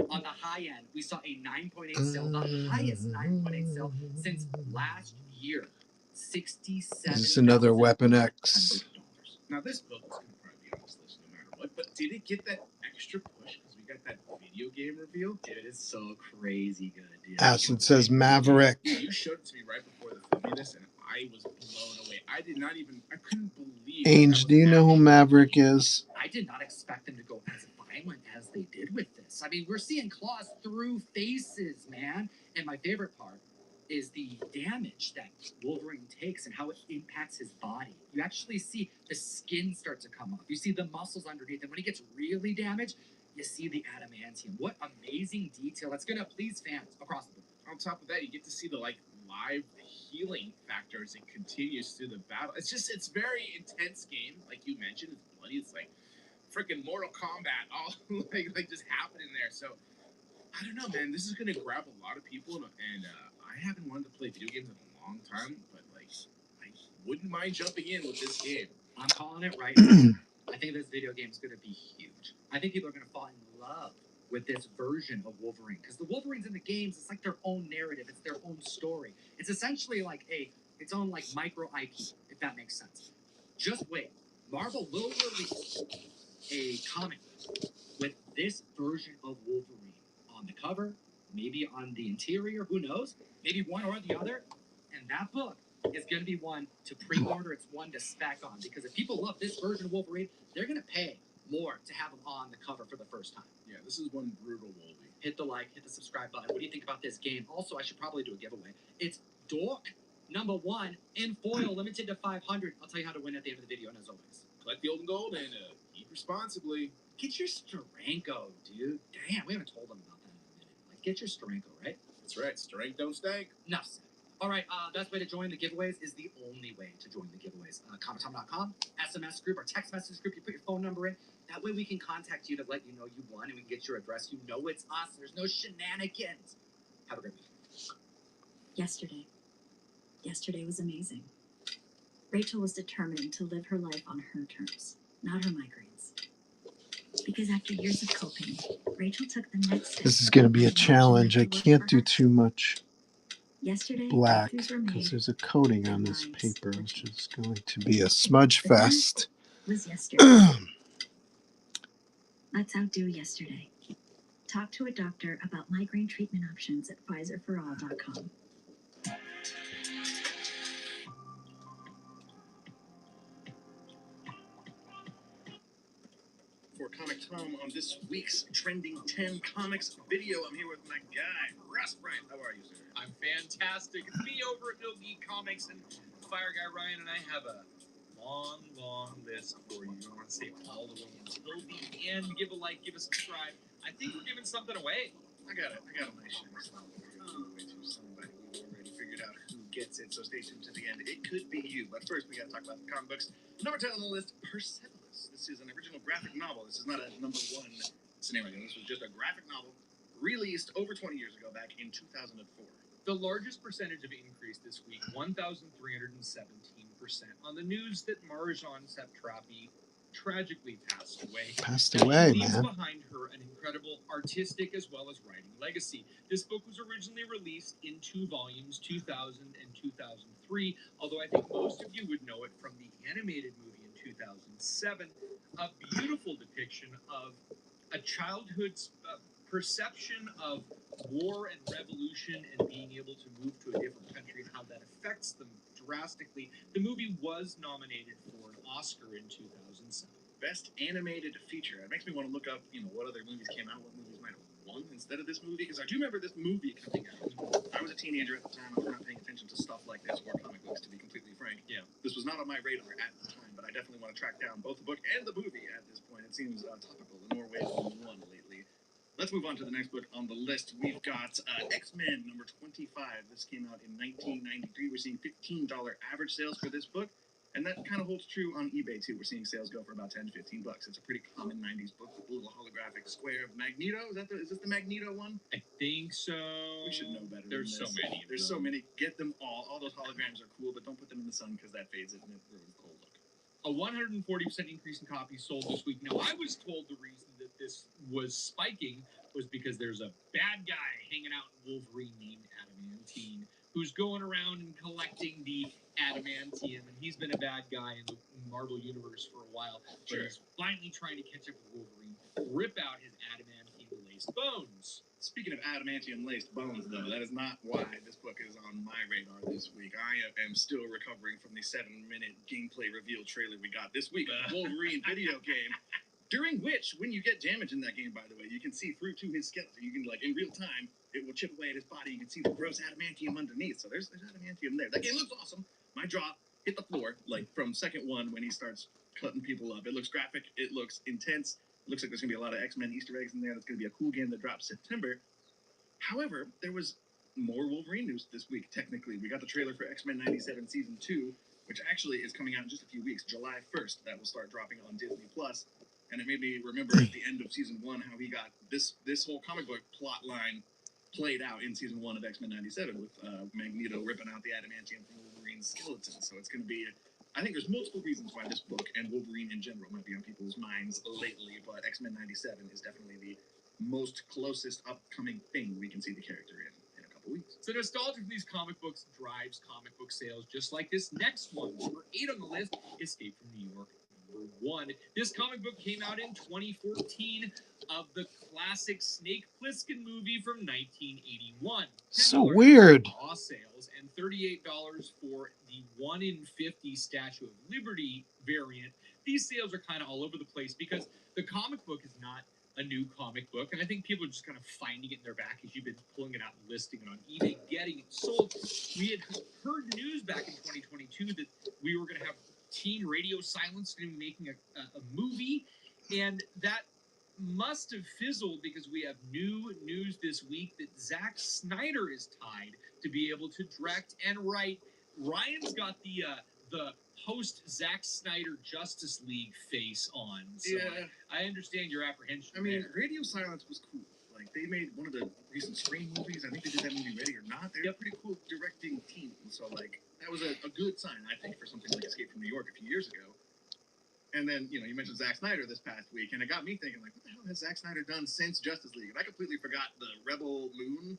On the high end, we saw a 9.8 sale, the highest 9.8 sale since last year. $67,000. This is another Weapon X. Now this book is going to probably be on this list no matter what, but did it get that extra push because we got that video game reveal? Dude, it's so crazy good, dude. Acid says Maverick. Dude, you showed it to me right before the filming of this, and I was blown away. I couldn't believe. Ange, do you know who Maverick is? I did not expect them to go as violent as they did with this. I mean, we're seeing claws through faces, man. And my favorite part is the damage that Wolverine takes and how it impacts his body. You actually see the skin start to come off. You see the muscles underneath. And when he gets really damaged, you see the adamantium. What amazing detail. That's going to please fans across the board. On top of that, you get to see the like live healing factor as it continues through the battle. It's very intense game, like you mentioned. It's bloody. It's like freaking Mortal Kombat, all like just happening there. So I don't know, man. This is gonna grab a lot of people, and I haven't wanted to play video games in a long time, but like I wouldn't mind jumping in with this game. I'm calling it right now. I think this video game is gonna be huge. I think people are gonna fall in love with this version of Wolverine because the Wolverines in the games, it's like their own narrative, it's their own story. It's essentially like its own like micro IP, if that makes sense. Just wait, Marvel will release a comic with this version of Wolverine on the cover, maybe on the interior, who knows? Maybe one or the other. And that book is going to be one to pre-order. It's one to spec on because if people love this version of Wolverine, they're going to pay more to have him on the cover for the first time. Yeah, this is one brutal Wolverine. Hit the like, hit the subscribe button. What do you think about this game? Also, I should probably do a giveaway. It's Dork #1 in foil, limited to 500. I'll tell you how to win at the end of the video, and as always, Collect the old and gold and eat responsibly. get your Steranko, dude. Damn, we haven't told them about that in a minute. Like, get your Steranko, right? That's right. Strength don't stank. Enough said. All right, best way to join the giveaways is the only way to join the giveaways. Comicstom.com, SMS group, or text message group. You put your phone number in. That way we can contact you to let you know you won, and we can get your address. You know it's us. There's no shenanigans. Have a great week. Yesterday was amazing. Rachel was determined to live her life on her terms, not her migraines. Because after years of coping, Rachel took the next step. This is going to be a challenge. I can't do too much Yesterday, black breakthroughs were made, because there's a coating on this and minds paper, were which is changed. going to be a smudge The last fest. was yesterday. Let's outdo yesterday. Talk to a doctor about migraine treatment options at PfizerForAll.com. for Comic Tom on this week's Trending 10 Comics video. I'm here with my guy, Russ Bryant. How are you, sir? I'm fantastic. It's me over at No Geek Comics and Fire Guy Ryan, and I have a long list for you. I don't want to stay all the way until the end. Give a like, give a subscribe. I think we're giving something away. I got a nice shiny slot that we're going to give away to somebody. We've already figured out who gets it, so stay tuned to the end. It could be you, but first we got to talk about the comic books. Number 10 on the list, Persepolis. This is an original graphic novel. This is not a number one scenario. This was just a graphic novel released over 20 years ago, back in 2004. The largest percentage of increase this week, 1,317%, on the news that Marjan Satrapi tragically passed away. Passed away, She leaves man. behind her an incredible artistic as well as writing legacy. This book was originally released in 2 volumes, 2000 and 2003, although I think most of you would know it from the animated movie in 2007, a beautiful depiction of a childhood's perception of war and revolution and being able to move to a different country and how that affects them drastically. The movie was nominated for an Oscar in 2007. Best animated feature. It makes me want to look up, what other movies came out, what movies might have won instead of this movie, because I do remember this movie coming out. I was a teenager at the time. I was not paying attention to stuff like this or comic books, to be completely frank. Yeah. This was not on my radar at the time, but I definitely want to track down both the book and the movie at this point. It seems topical in more ways than one lately. Let's move on to the next book on the list. We've got X-Men number 25. This came out in 1993. We're seeing $15 average sales for this book. And that kind of holds true on eBay, too. We're seeing sales go for about $10 to $15. It's a pretty common 90s book with a little holographic square of Magneto. Is this the Magneto one? I think so. We should know better. There's than so this. many. There's so many. Get them all. All those holograms are cool, but don't put them in the sun because that fades it and it ruins the whole look. A 140% increase in copies sold this week. Now, I was told the reason that this was spiking was because there's a bad guy hanging out in Wolverine named Adamantine who's going around and collecting the adamantium, and he's been a bad guy in the Marvel Universe for a while. But he's finally trying to catch up with Wolverine, rip out his adamantium-laced bones. Speaking of adamantium-laced bones, though, that is not why this book is on my radar this week. I am still recovering from the 7-minute gameplay reveal trailer we got this week of the Wolverine video game, during which, when you get damage in that game, by the way, you can see through to his skeleton. You can, in real time, it will chip away at his body. You can see the gross adamantium underneath. So there's adamantium there. That game looks awesome. My jaw hit the floor, from second one when he starts cutting people up. It looks graphic. It looks intense. It looks like there's going to be a lot of X-Men Easter eggs in there. That's going to be a cool game that drops September. However, there was more Wolverine news this week, technically. We got the trailer for X-Men 97 Season 2, which actually is coming out in just a few weeks, July 1st. That will start dropping on Disney+. And it made me remember at the end of Season 1 how he got this whole comic book plot line played out in Season 1 of X-Men 97 with Magneto ripping out the adamantium from Wolverine's skeleton. So it's going to be... I think there's multiple reasons why this book and Wolverine in general might be on people's minds lately, but X-Men 97 is definitely the most closest upcoming thing we can see the character in a couple weeks. So nostalgia from these comic books drives comic book sales, just like this next one. Number 8 on the list, Escape from New York. Number 1. This comic book came out in 2014 of the classic Snake Plissken movie from 1981. So weird. Raw sales and $38 for the 1 in 50 Statue of Liberty variant. These sales are kind of all over the place because the comic book is not a new comic book, and I think people are just kind of finding it in their back as you've been pulling it out and listing it on eBay, getting it sold. We had heard news back in 2022 that we were going to have Teen Radio Silence going to be making a movie, and that must have fizzled because we have new news this week that Zack Snyder is tied to be able to direct and write. Ryan's got the post Zack Snyder Justice League face on, so yeah. I understand your apprehension. I mean, Radio Silence was cool. They made one of the recent Scream movies. I think they did that movie Ready or Not. They're a pretty cool directing team. So, that was a good sign, I think, for something like Escape from New York a few years ago. And then, you mentioned Zack Snyder this past week, and it got me thinking, what the hell has Zack Snyder done since Justice League? And I completely forgot the Rebel Moon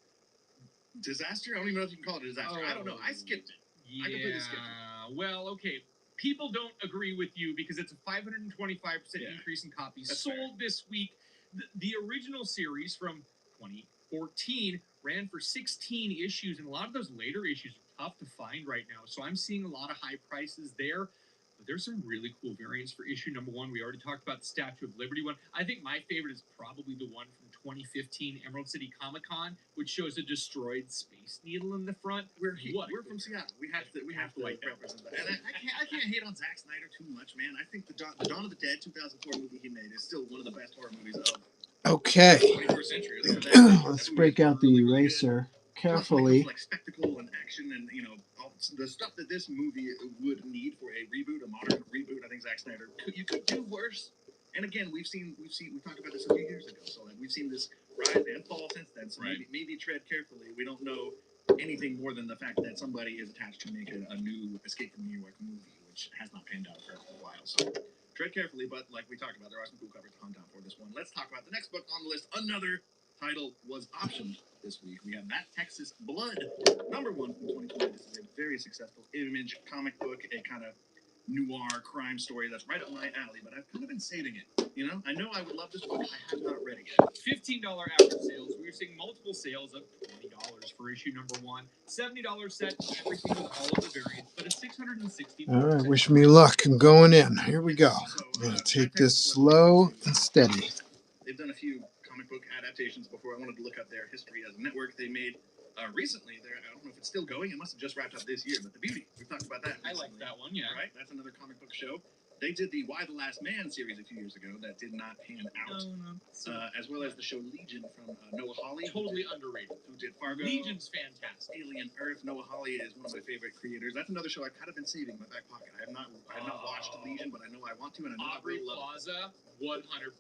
disaster. I don't even know if you can call it a disaster. I don't know. I skipped it. Yeah, I completely skipped it. Well, okay. People don't agree with you because it's a 525% increase in copies sold this week. The original series from 2014 ran for 16 issues, and a lot of those later issues are tough to find right now. So I'm seeing a lot of high prices there. But there's some really cool variants for issue number 1. We already talked about the Statue of Liberty one. I think my favorite is probably the one from 2015 Emerald City Comic Con, which shows a destroyed Space Needle in the front. We're from Seattle. We have to like represent that. And I can't hate on Zack Snyder too much, man. I think the Dawn of the Dead 2004 movie he made is still one of the best horror movies of Okay. the 21st century. Let's break out the eraser carefully. Like spectacle and action and all the stuff that this movie would need for a reboot, a modern reboot. I think Zack Snyder you could do worse. And again, we talked about this a few years ago. So like we've seen this rise and fall since then. So maybe tread carefully. We don't know anything more than the fact that somebody is attached to make a new Escape from New York movie, which has not panned out for a while. So tread carefully. But like we talked about, there are some cool covers to hunt down for this one. Let's talk about the next book on the list. Another title was optioned this week. We have That Texas Blood, number 1 from 2020. This is a very successful Image comic book, a kind of noir crime story that's right up my alley, but I've kind of been saving it. I know I would love this book. I have not read it yet. $15 average sales. We are seeing multiple sales of $20 for issue number 1. $70 set, everything with all of the variants, but a $660. All right, wish me luck. I'm going in. Here we go. I'm going to take this slow and steady. They've done a few comic book adaptations before. I wanted to look up their history as a network. They made recently, I don't know if it's still going. It must have just wrapped up this year, but The Beauty. We've talked about that. I like that one, yeah. Right? That's another comic book show. They did the Why the Last Man series a few years ago that did not pan out. As well as the show Legion from Noah Hawley. Totally underrated. Who did Fargo. Legion's fantastic. Alien Earth. Noah Hawley is one of my favorite creators. That's another show I've kind of been saving in my back pocket. I have not watched Legion, but I know I want to, and I know Aubrey I will love Plaza, 100%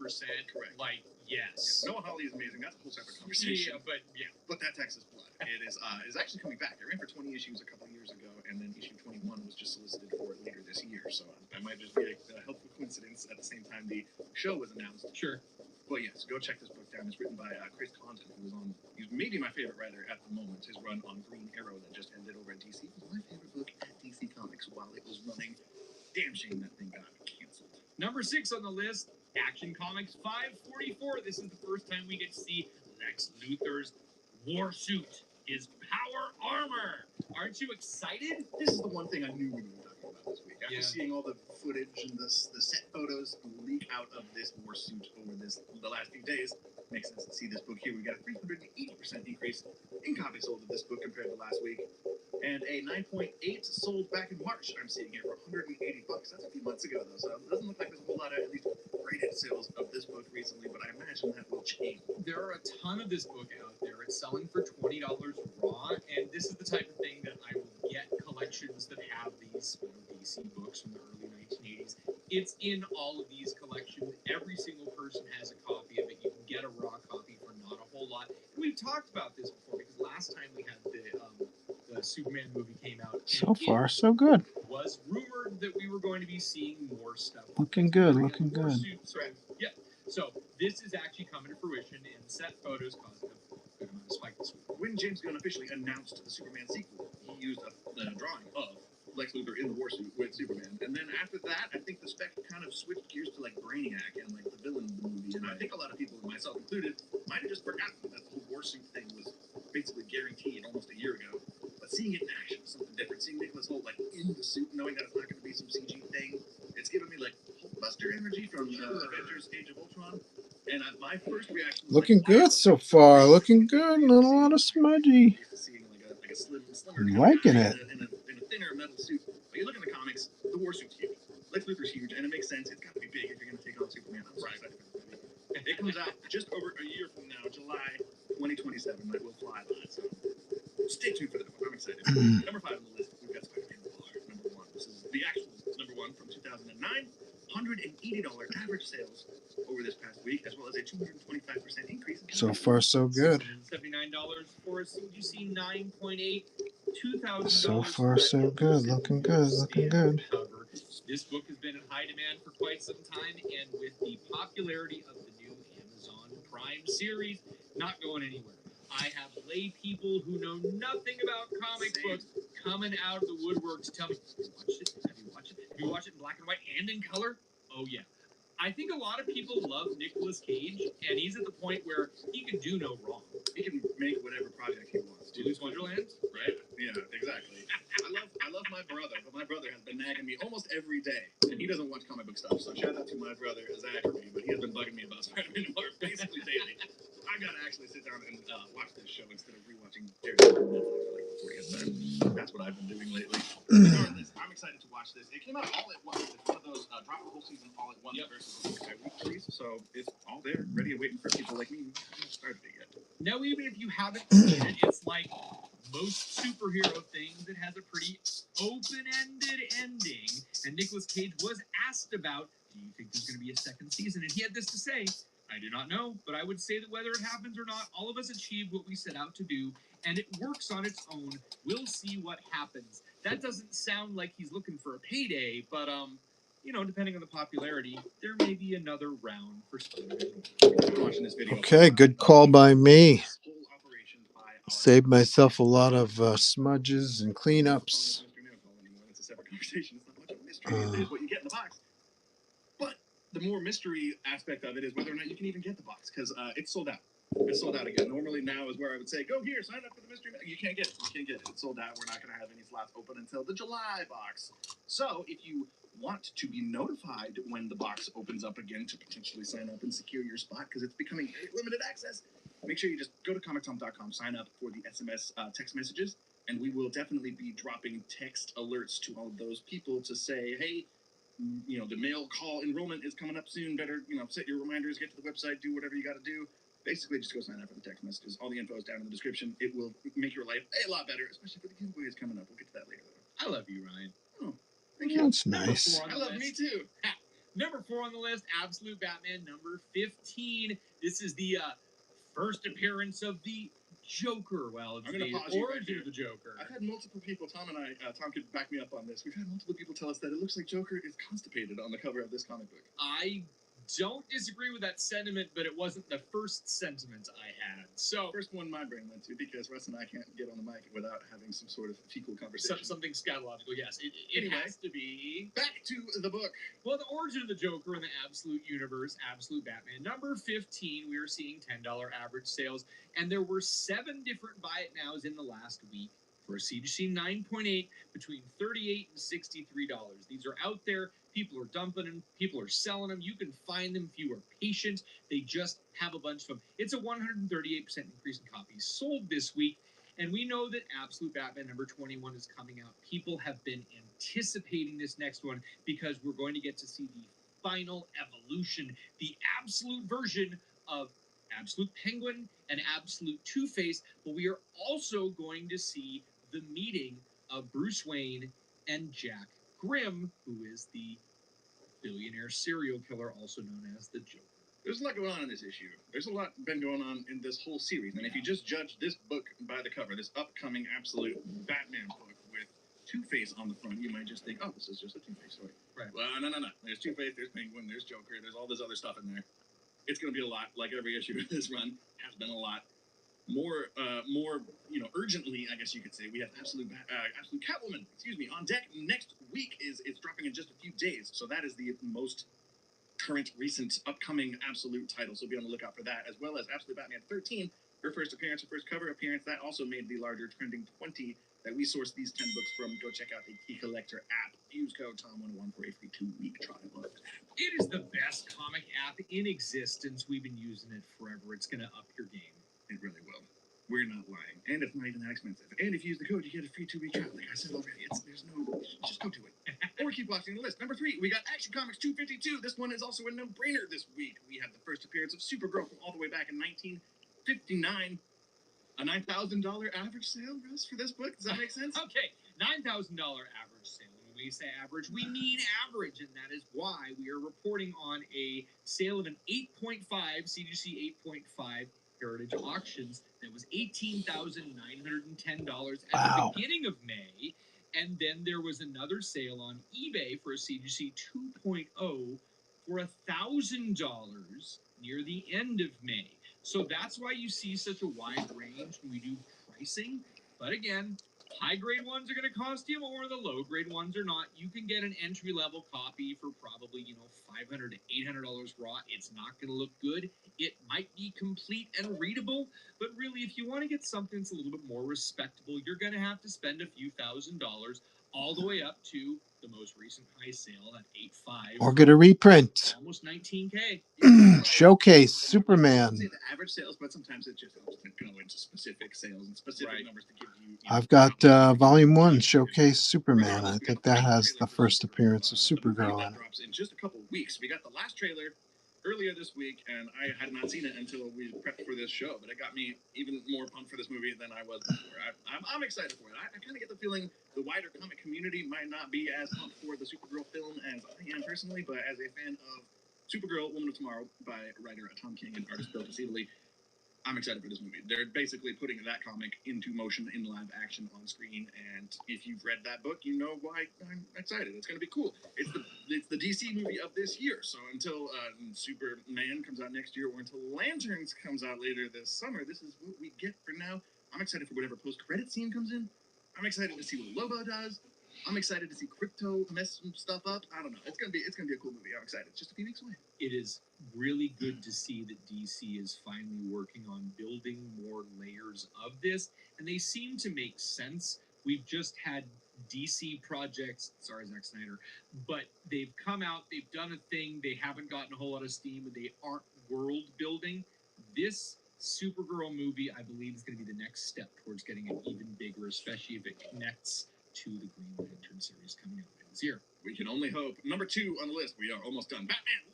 correct. Like, yes. Noah Hawley is amazing. That's a whole separate conversation. Yeah, But That Texas Blood, it is actually coming back. They ran for 20 issues a couple of years ago, and then issue 21 was just solicited for it later this year. So I might just be a helpful coincidence at the same time the show was announced. Sure. But yes, go check this book down. It's written by Chris Condon, he's maybe my favorite writer at the moment. His run on Green Arrow that just ended over at DC was my favorite book at DC Comics while it was running. Damn shame that thing got canceled. Number 6 on the list, Action Comics 544. This is the first time we get to see Lex Luthor's war suit, his power armor. Aren't you excited? This is the one thing I knew we were talking about this week. After seeing all the footage and the set photos leak out of this war suit over the last few days, makes sense to see this book here. We got a 380% increase in copies sold of this book compared to last week, and a 9.8 sold back in March. I'm seeing here for $180. That's a few months ago though, so it doesn't look like there's a whole lot of at least rated sales of this book recently, but I imagine that will change. There are a ton of this book out there. It's selling for $20 raw, and this is the type of thing that I will get collections that have these DC books from the early 1980s. It's in all of these collections. Every single person has a copy of it. You can get a raw copy for not a whole lot. And we've talked about this before because last time we had the Superman movie came out. So far, so good. It was rumored that we were going to be seeing more stuff. Looking good, looking good. Yeah. So this is actually coming to fruition, and set photos caused a good amount of spike this week. When James Gunn officially announced the Superman sequel, he used a drawing of Lex Luthor in the war suit with Superman, and then after that, I think the spec kind of switched gears to like Brainiac and like the villain of the movie, and I think a lot of people, myself included, might have just forgotten that the whole war suit thing was basically guaranteed almost a year ago. But seeing it in action is something different. Seeing Nicholas Hoult like in the suit, knowing that it's not going to be some CG thing, it's giving me like Hulkbuster energy from Avengers: Age of Ultron. And my first reaction was looking good so far. Looking good. Not a lot of smudgy. Seeing like a slimmer I'm liking it. in a thinner metal suit. But you look in the comics, the war suit's huge. Lex Luthor's huge, and it makes sense. It's got to be big if you're going to take on Superman. I'm so excited for this movie. It comes out just over a year from now, July 2027. It will fly by. So stay tuned for that one. I'm excited. Number 5 on the list, we've got Spider-Man Noir, number 1. This is the actual number 1 from 2009. $180 average sales over this past week, as well as a 225% increase. So far, so good. $79 for a CGC 9.8, $2,000. So far, so good. Looking good. Looking good. This book has been in high demand for quite some time, and with the popularity of the new Amazon Prime series, not going anywhere. I have lay people who know nothing about comic books coming out of the woodwork to tell me, have you watched it? Have you watched it? Have you watched it in black and white and in color? Oh, yeah. I think a lot of people love Nicolas Cage, and he's at the point where he can do no wrong. He can make whatever project he wants to. Willy's Wonderland, right? Yeah, exactly. I love my brother, but my brother has been nagging me almost every day, and he doesn't watch comic book stuff. So shout out to my brother Zachary, but he has been bugging me about Spider-Man Noir basically daily. I gotta actually sit down and watch this show instead of rewatching Daredevil on Netflix for like the 40th time. That's what I've been doing lately. Regardless, I'm excited to watch this. It came out all at once. It's one of those drop the whole season all at once versus a week release. So it's all there, ready and waiting for people like me who haven't started it yet. Now, even if you haven't seen it, it's like most superhero things. It has a pretty open-ended ending. And Nicolas Cage was asked about, do you think there's going to be a second season? And he had this to say, I do not know, but I would say that whether it happens or not, all of us achieved what we set out to do, and it works on its own. We'll see what happens. That doesn't sound like he's looking for a payday, but, you know, depending on the popularity, there may be another round for Spider-Man. Watching this video. Okay, good call by me. Saved myself a lot of smudges and cleanups. It's a separate conversation. It's not much of a mystery. It is what you get in the box. But the more mystery aspect of it is whether or not you can even get the box, because it's sold out. It's sold out again. Normally now is where I would say, go here, sign up for the mystery. You can't get it. You can't get it. It's sold out. We're not going to have any slots open until the July box. So if you want to be notified when the box opens up again to potentially sign up and secure your spot, because it's becoming very limited access, make sure you just go to comictom.com, sign up for the SMS text messages, and we will definitely be dropping text alerts to all of those people to say, hey, you know, the mail call enrollment is coming up soon. Better, you know, set your reminders, get to the website, do whatever you got to do. Basically, just go sign up for the text messages. All the info is down in the description. It will make your life a lot better, especially for the giveaways coming up. We'll get to that later, though. I love you, Ryan. Oh, thank you. That's nice. I love me too. Number 4 on the list, Absolute Batman number 15. This is the first appearance of the Joker. Well, it's I'm gonna the pause you right origin here. of the Joker. I've had multiple people, Tom and I, Tom could back me up on this. We've had multiple people tell us that it looks like Joker is constipated on the cover of this comic book. I don't disagree with that sentiment, but it wasn't the first sentiment I had. So First one my brain went to, because Russ and I can't get on the mic without having some sort of fecal conversation. something scatological, yes. It Anyway. has to be. Back to the book. Well, the origin of the Joker in the Absolute Universe, Absolute Batman. Number 15, we are seeing $10 average sales, and there were 7 different buy it nows in the last week for a CGC 9.8 between $38 and $63. These are out there. People are dumping them. People are selling them. You can find them if you are patient. They just have a bunch of them. It's a 138% increase in copies sold this week. And we know that Absolute Batman number 21 is coming out. People have been anticipating this next one because we're going to get to see the final evolution, the absolute version of Absolute Penguin and Absolute Two-Face. But we are also going to see the meeting of Bruce Wayne and Jack Grimm, who is the billionaire serial killer, also known as the Joker. There's a lot going on in this issue. There's a lot been going on in this whole series. And if you just judge this book by the cover, this upcoming Absolute Batman book with Two-Face on the front, you might just think, oh, this is just a Two-Face story. Right. Well, no. There's Two-Face, there's Penguin, there's Joker, there's all this other stuff in there. It's going to be a lot, like every issue of this run has been a lot. More, you know, urgently, I guess you could say, we have Absolute Catwoman, on deck next week. It's dropping in just a few days, so that is the most current, recent, upcoming Absolute title. So be on the lookout for that, as well as Absolute Batman 13, her first appearance, her first cover appearance. That also made the larger trending 20 that we sourced these 10 books from. Go check out the Key Collector app. Use code TOM101 for a free 2-week trial of it. It is the best comic app in existence. We've been using it forever. It's going to up your game. It really will. We're not lying. And it's not even that expensive. And if you use the code, you get a free 2-week trial. Like I said already, just go do it. Or keep watching the list. Number 3, we got Action Comics 252. This one is also a no-brainer this week. We have the first appearance of Supergirl from all the way back in 1959. A $9,000 average sale, Russ, for this book? Does that make sense? Okay, $9,000 average sale. When we say average, we mean average, and that is why we are reporting on a sale of an 8.5, CGC 8.5 Heritage Auctions that was $18,910 at the beginning of May. And then there was another sale on eBay for a CGC 2.0 for $1,000 near the end of May. So that's why you see such a wide range when we do pricing. But again, high grade ones are going to cost you more. The low grade ones are not. You can get an entry level copy for probably $500 to $800 raw. It's not going to look good. It might be complete and readable, but really, if you want to get something that's a little bit more respectable, you're going to have to spend a few $1,000s, all the way up to the most recent high sale at $8.5. Or get a reprint. Almost $19K. Showcase Superman. Say the average sales, but sometimes it just helps to go into specific sales and specific numbers to give you. I've got Volume 1, Showcase Superman. I think that has the first appearance of Supergirl in it. Drops in just a couple of weeks. We got the last trailer earlier this week, and I had not seen it until we prepped for this show, but it got me even more pumped for this movie than I was before. I'm excited for it. I kind of get the feeling the wider comic community might not be as pumped for the Supergirl film as I am personally, but as a fan of Supergirl, Woman of Tomorrow by writer Tom King and artist Bill Conceivably, I'm excited for this movie. They're basically putting that comic into motion in live action on screen, and if you've read that book, you know why I'm excited. It's going to be cool. It's the DC movie of this year, so until Superman comes out next year, or until Lanterns comes out later this summer, this is what we get for now. I'm excited for whatever post-credit scene comes in. I'm excited to see what Lobo does. I'm excited to see Crypto mess some stuff up. I don't know. It's gonna be a cool movie. I'm excited. It's just a few weeks away. It is really good to see that DC is finally working on building more layers of this, and they seem to make sense. We've just had DC projects, sorry, Zack Snyder, but they've come out, they've done a thing, they haven't gotten a whole lot of steam, and they aren't world building. This Supergirl movie, I believe, is going to be the next step towards getting it even bigger, especially if it connects to the Green Lantern series coming out this year. We can only hope. Number 2 on the list, we are almost done. Batman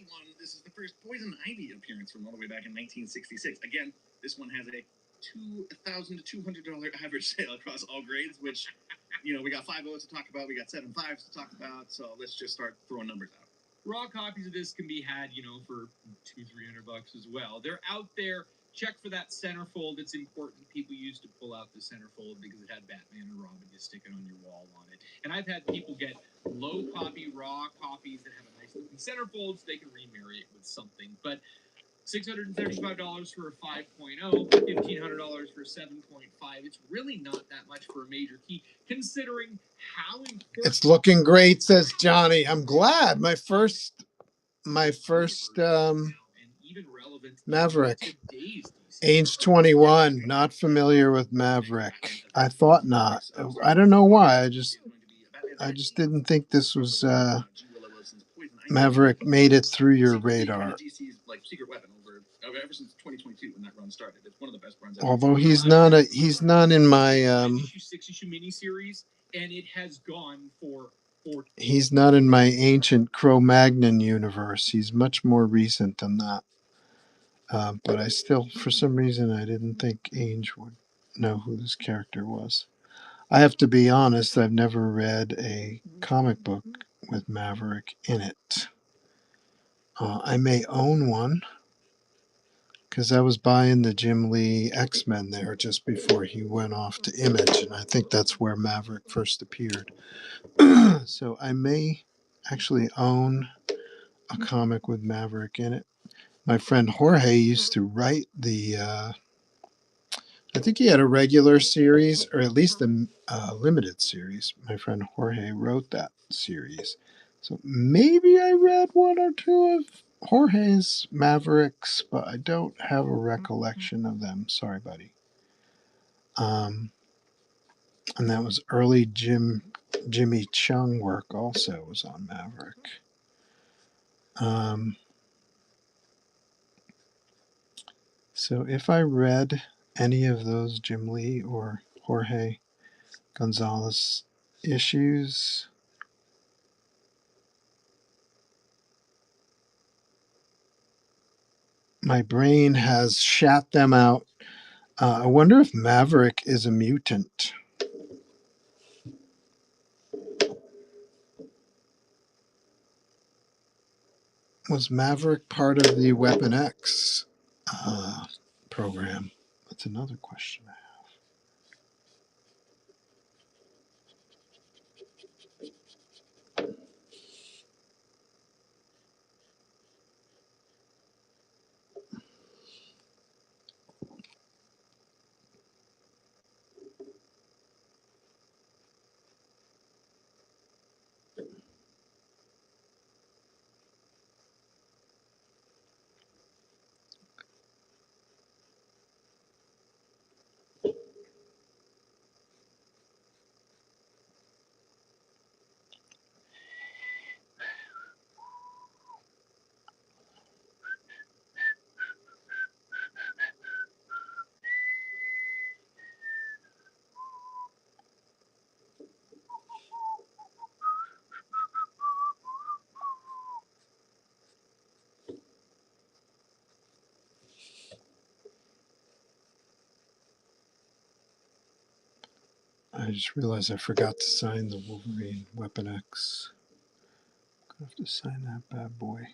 181. This is the first Poison Ivy appearance from all the way back in 1966. Again, this one has a $2,000 to $200 average sale across all grades, which, we got 5.0s to talk about, we got 7.5s to talk about, so let's just start throwing numbers out. Raw copies of this can be had, for $200-$300 as well. They're out there. Check for that centerfold. It's important. People used to pull out the centerfold because it had Batman and Robin. You stick it on your wall on it. And I've had people get low copy, raw copies that have a nice looking centerfold so they can remarry it with something. But $635 for a 5.0, $1,500 for a 7.5. It's really not that much for a major key, considering how important. It's looking great, says Johnny. I'm glad. My first Maverick. Age 21. Not familiar with Maverick. I thought not. I don't know why. I just didn't think this was Maverick made it through your radar. Secret weapon ever since 2022 when that run started. It's one of the best runs. Although he's not in my issue miniseries, and it has gone for. He's not in my ancient Cro-Magnon universe. He's much more recent than that. But I still, for some reason, I didn't think Ainge would know who this character was. I have to be honest, I've never read a comic book with Maverick in it. I may own one because I was buying the Jim Lee X-Men there just before he went off to Image, and I think that's where Maverick first appeared. So I may actually own a comic with Maverick in it. My friend Jorge used to write I think he had a regular series, or at least a limited series. My friend Jorge wrote that series. So maybe I read one or two of Jorge's Mavericks, but I don't have a recollection of them. Sorry, buddy. And that was early Jimmy Chung work also was on Maverick. So if I read any of those Jim Lee or Jorge Gonzalez issues, my brain has shat them out. I wonder if Maverick is a mutant. Was Maverick part of the Weapon X program? That's another question I have. I just realized I forgot to sign the Wolverine Weapon X. Gonna have to sign that bad boy.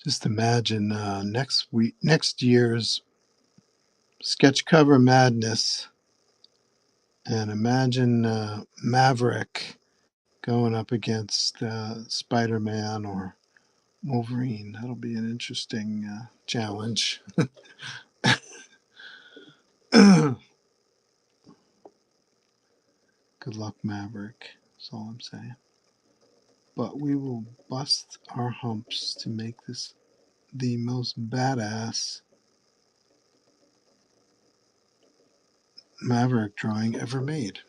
Just imagine next year's sketch cover madness, and imagine Maverick going up against Spider-Man or Wolverine. That'll be an interesting challenge. Good luck, Maverick. That's all I'm saying. But we will bust our humps to make this the most badass Maverick drawing ever made.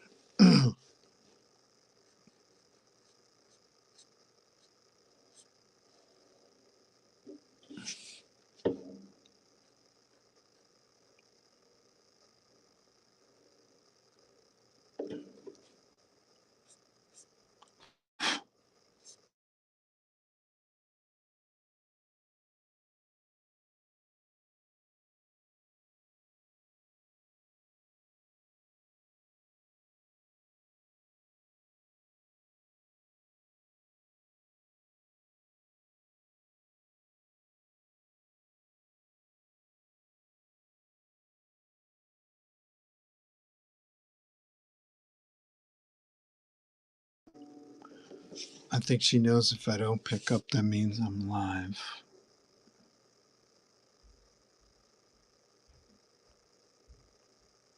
I think she knows if I don't pick up, that means I'm live.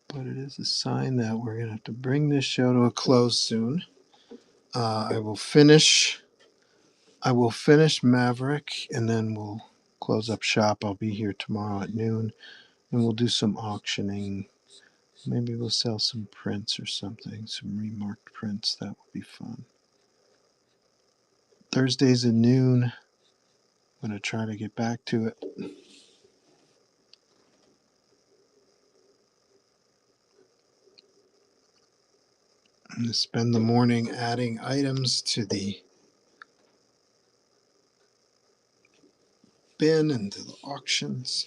But it is a sign that we're going to have to bring this show to a close soon. I will finish Maverick, and then we'll close up shop. I'll be here tomorrow at noon, and we'll do some auctioning. Maybe we'll sell some prints or something, some remarked prints. That would be fun. Thursdays at noon. I'm going to try to get back to it. I'm going to spend the morning adding items to the bin and to the auctions.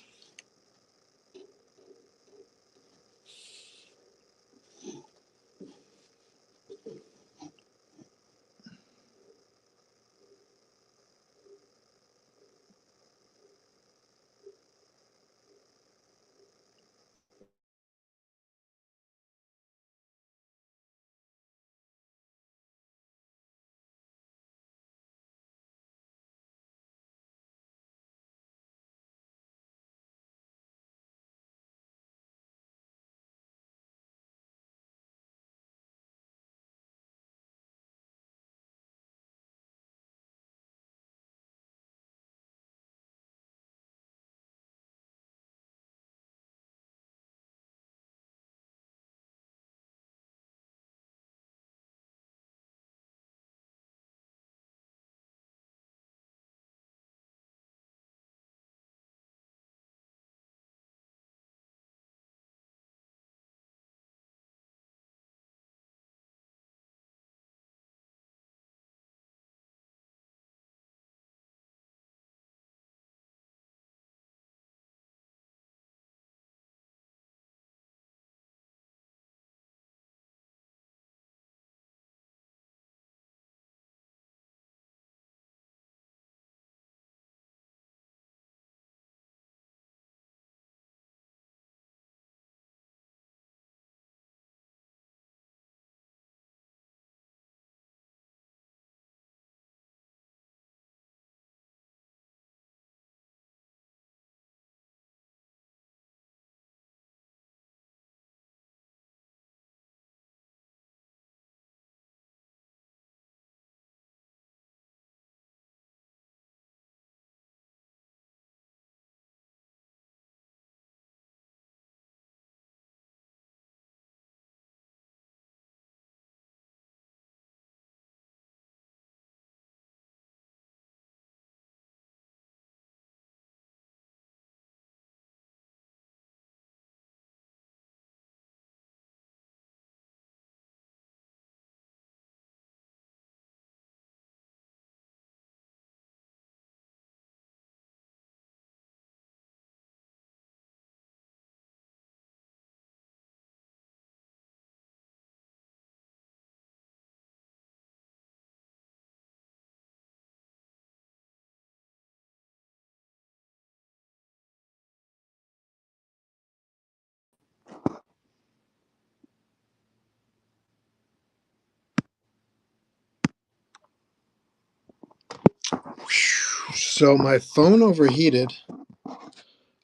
So my phone overheated.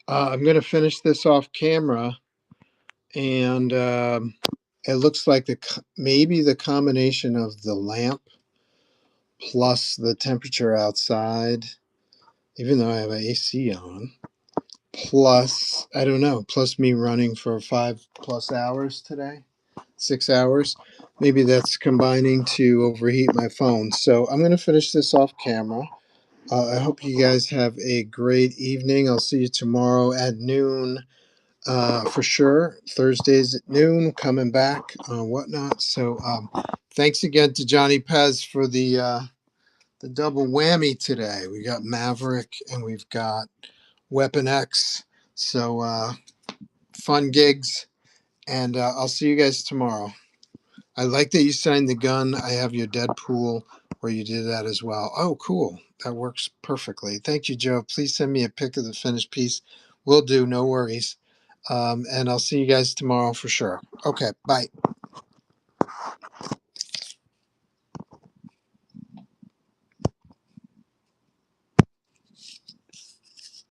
I'm going to finish this off camera, and it looks like maybe the combination of the lamp plus the temperature outside, even though I have AC on, plus, I don't know, plus me running for 5+ hours today, 6 hours. Maybe that's combining to overheat my phone. So I'm going to finish this off camera. I hope you guys have a great evening. I'll see you tomorrow at noon for sure. Thursdays at noon, coming back, whatnot. So thanks again to Johnny Pez for the double whammy today. We got Maverick and we've got Weapon X. So fun gigs, and I'll see you guys tomorrow. I like that you signed the gun. I have your Deadpool where you did that as well. Oh, cool. That works perfectly. Thank you, Joe. Please send me a pic of the finished piece. Will do. No worries. And I'll see you guys tomorrow for sure. Okay. Bye.